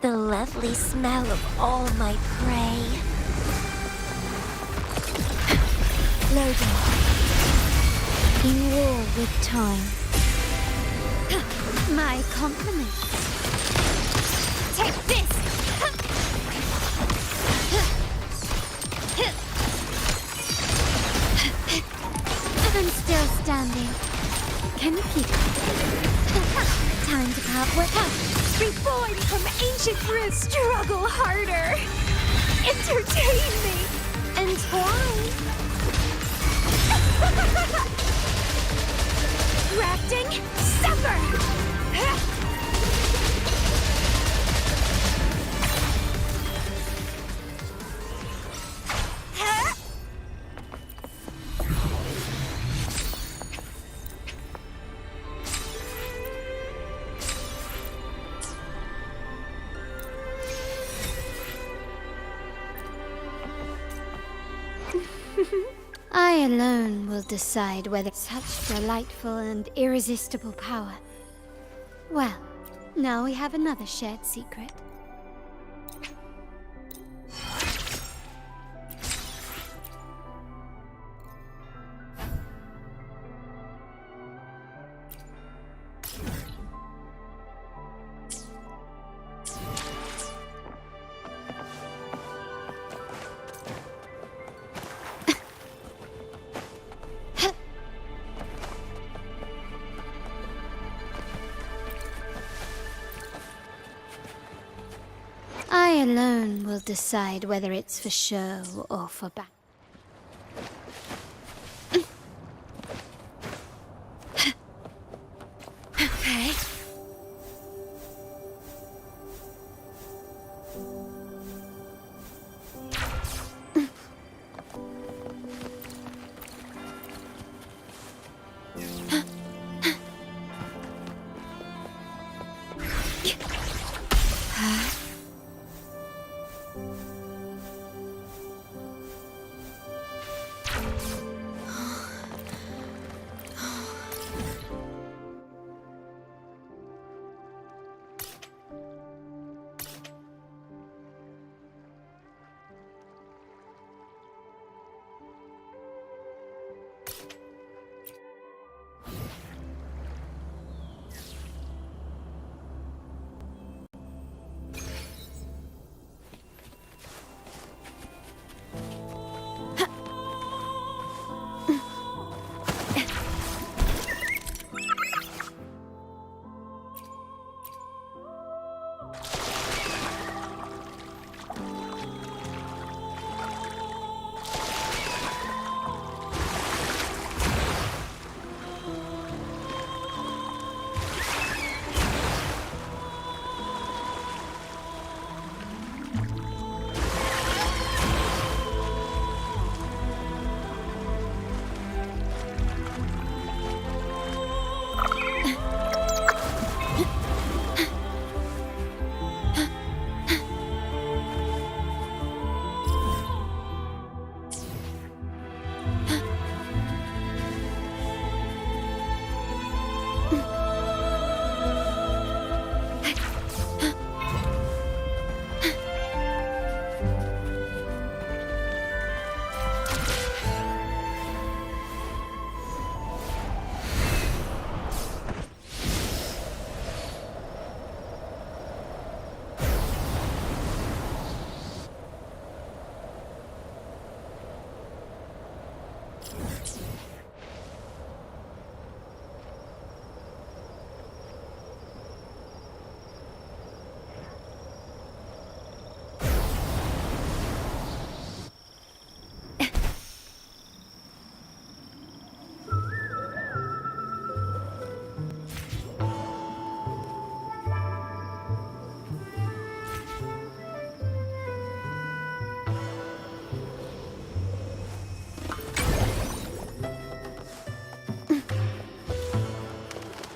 Speaker 6: The lovely smell of all my prey. Loading. In war with time.
Speaker 5: My compliments.
Speaker 6: Take this!
Speaker 5: I'm still standing. Can you keep time to part with?
Speaker 6: Reborn from ancient roots, struggle harder! Entertain me! Entwine! Grafting, suffer!
Speaker 5: I alone will decide whether such delightful and irresistible power. Well, now we have another shared secret. I alone will decide whether it's for show or for battle.
Speaker 6: Okay.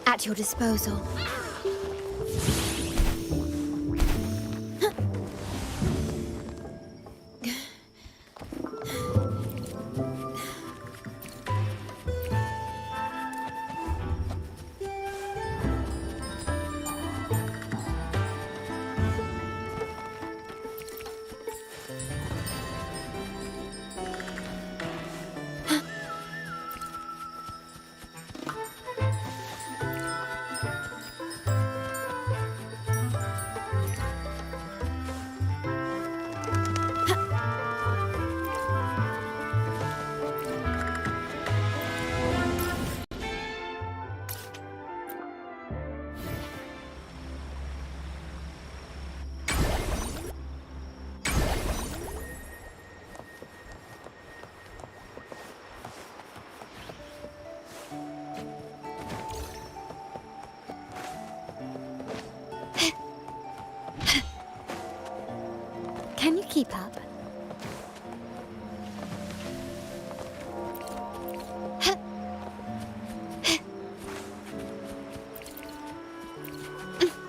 Speaker 6: At your disposal.
Speaker 5: Can you keep up?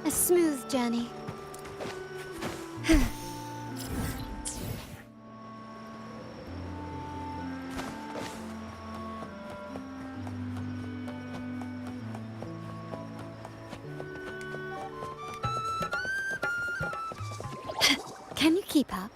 Speaker 5: A smooth journey. Can you keep up?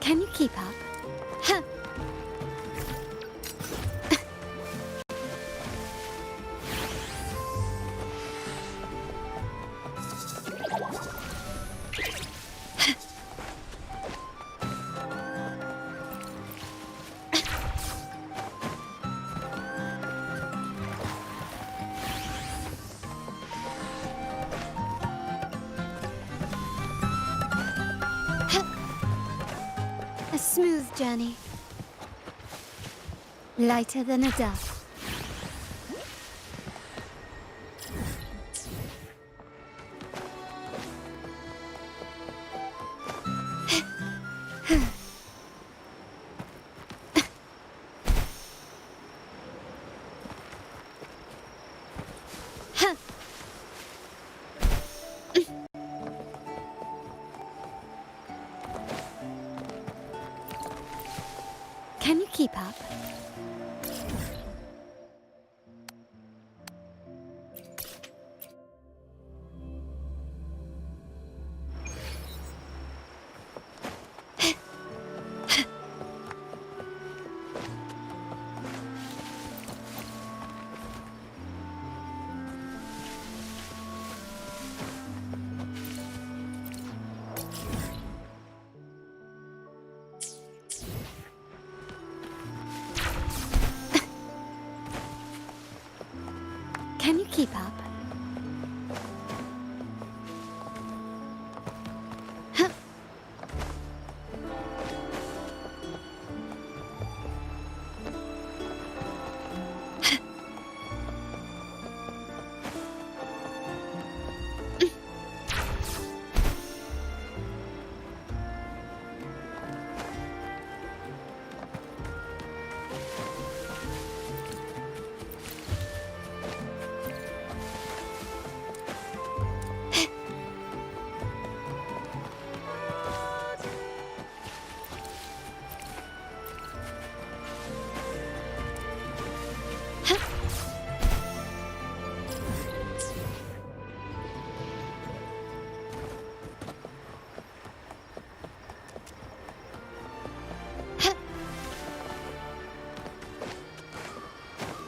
Speaker 5: Can you keep up? A smooth journey. Lighter than a dove. Can you keep up? Can you keep up?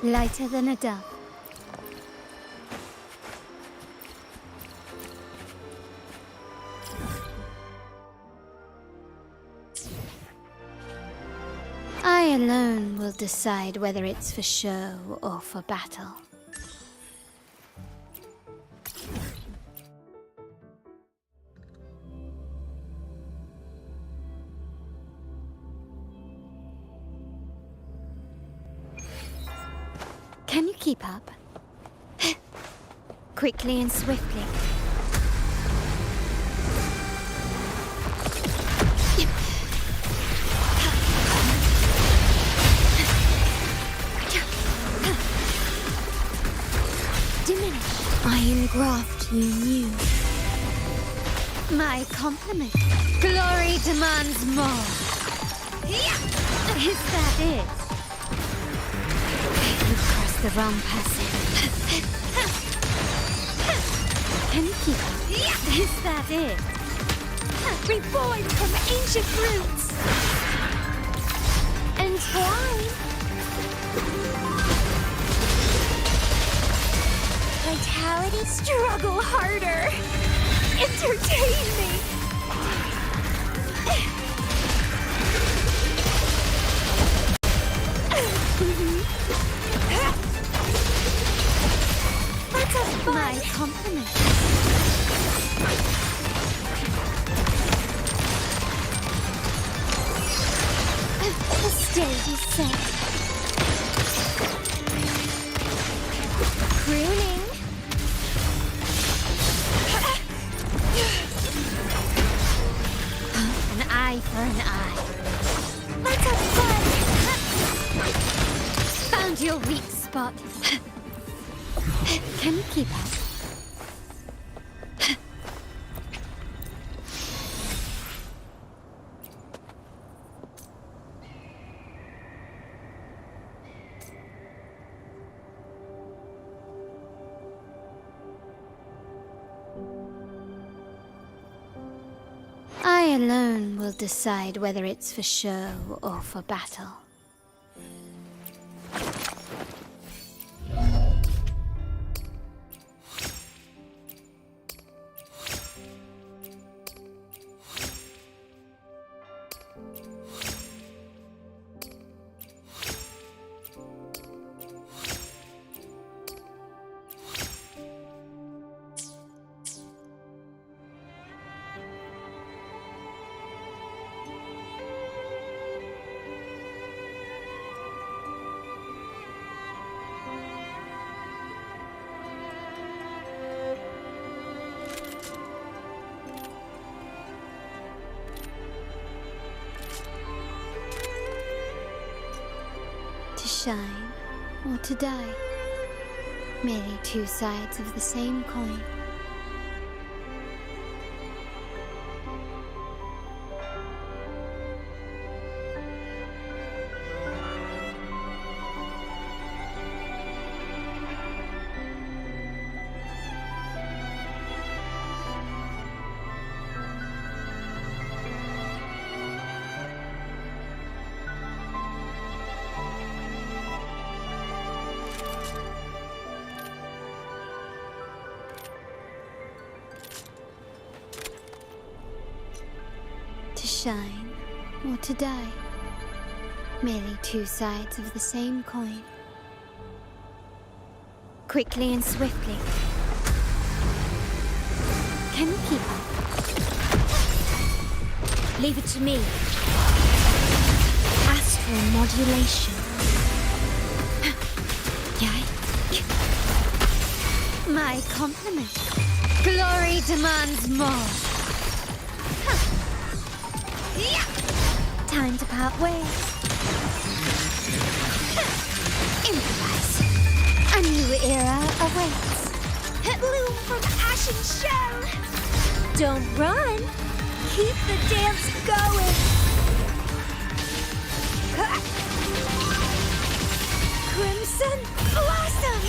Speaker 5: lighter than a dove. I alone will decide whether it's for show or for battle. Can you keep up? Quickly and swiftly. Diminish. I engraft you new. My compliment. Glory demands more. Is that it? You've crossed the wrong person. Can you keep up? Is that it? Reborn from ancient roots. Entwine. Vitality, struggle harder. Entertain me. Let's have fun. My compliment. The stage is set. Crooning. An eye for an eye. Let's have fun. Found your weak spot. Can you keep up? I alone will decide whether it's for show or for battle. To shine or to die, merely two sides of the same coin. To shine or to die, merely two sides of the same coin. Quickly and swiftly. Can you keep up? Leave it to me. Astral modulation. My compliment. Glory demands more. Time to part ways. Improvise. A new era awaits. Bloom from ashen shell. Don't run. Keep the dance going. Crimson blossom.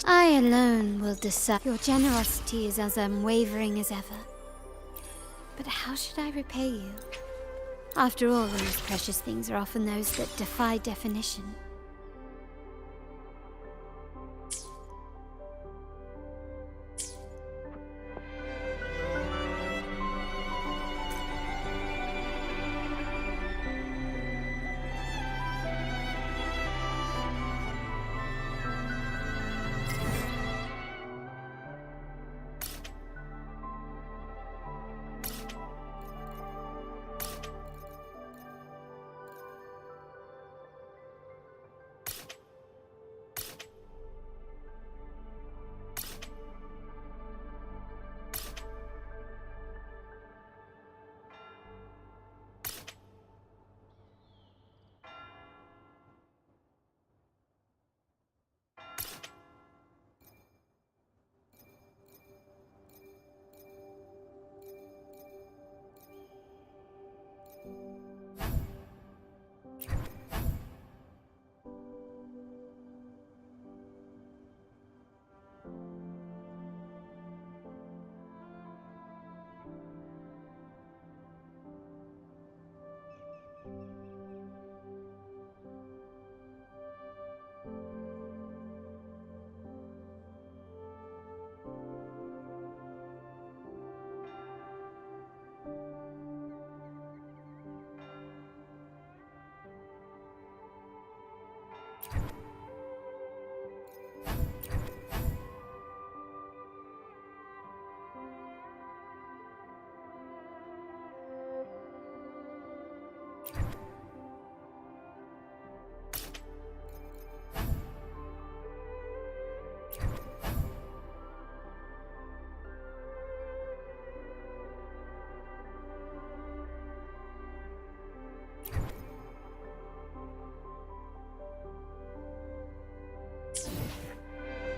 Speaker 5: I alone will decide. Your generosity is as unwavering as ever. But how should I repay you? After all, the most precious things are often those that defy definition.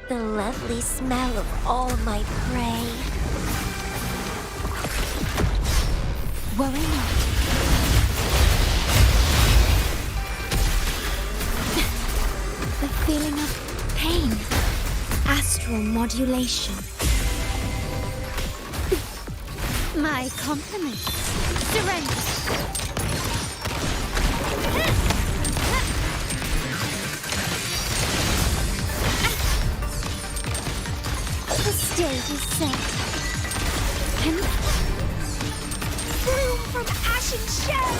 Speaker 6: The lovely smell of all my prey. Worry not. The feeling of pain. Astral modulation.
Speaker 5: My compliments. Surrender.
Speaker 6: The stage is set. Bloom from ashen shell!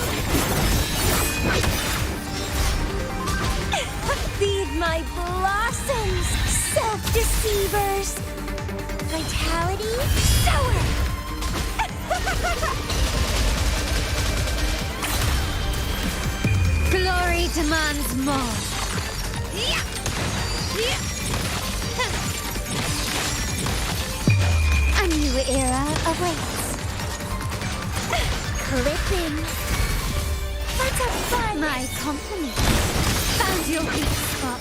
Speaker 6: Feed my blossoms, self-deceivers! Vitality, sour!
Speaker 5: Glory demands more. A new era awaits.
Speaker 6: Clipping. Let's have fun!
Speaker 5: My compliments. Found your weak spot.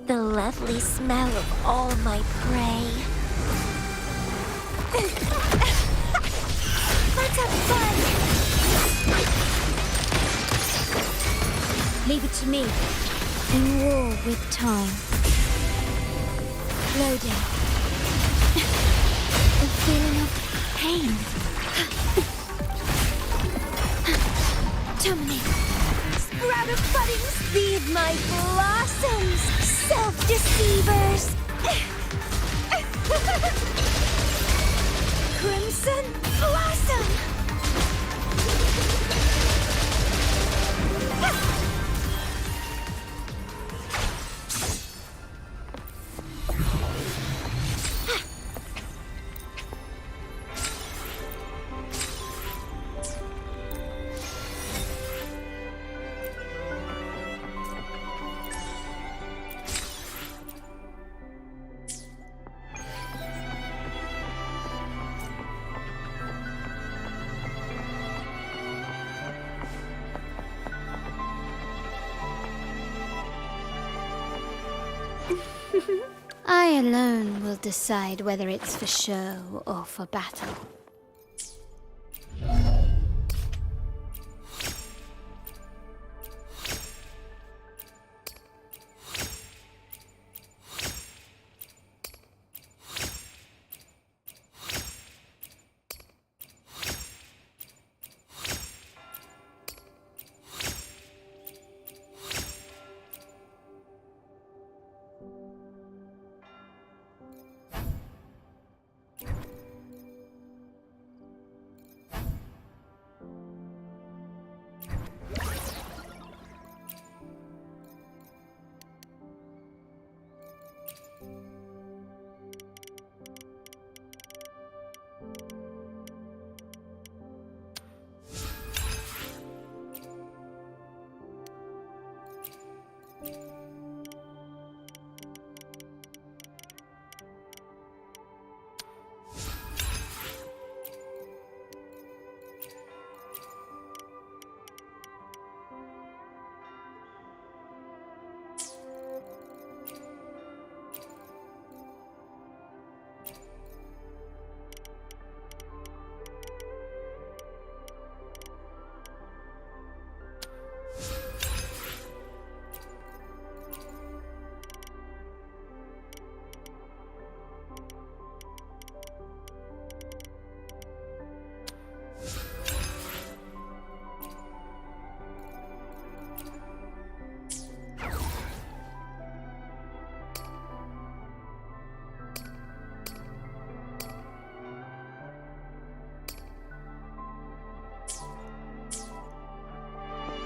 Speaker 8: The lovely smell of all my prey. Let's have fun! Leave it to me. In war with time. Loading. A feeling of pain. Terminate. Sprout of buddings, feed my blossoms, self-deceivers. Crimson blossom.
Speaker 5: I alone will decide whether it's for show or for battle.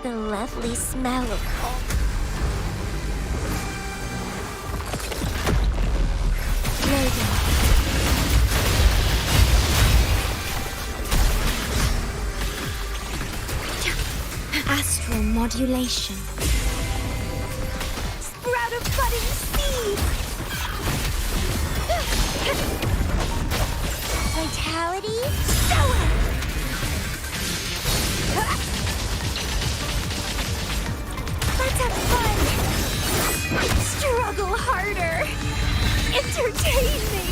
Speaker 8: The lovely smell of home. Loading. Astral modulation. Sprout of budding seed. Vitality. Sower. Let's have fun! Struggle harder! Entertain me!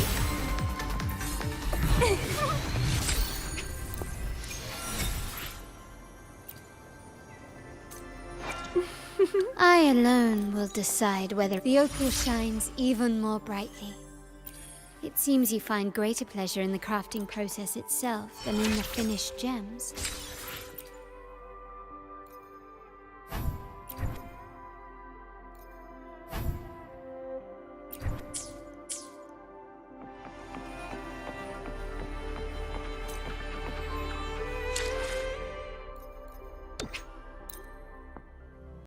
Speaker 5: I alone will decide whether the opal shines even more brightly. It seems you find greater pleasure in the crafting process itself than in the finished gems.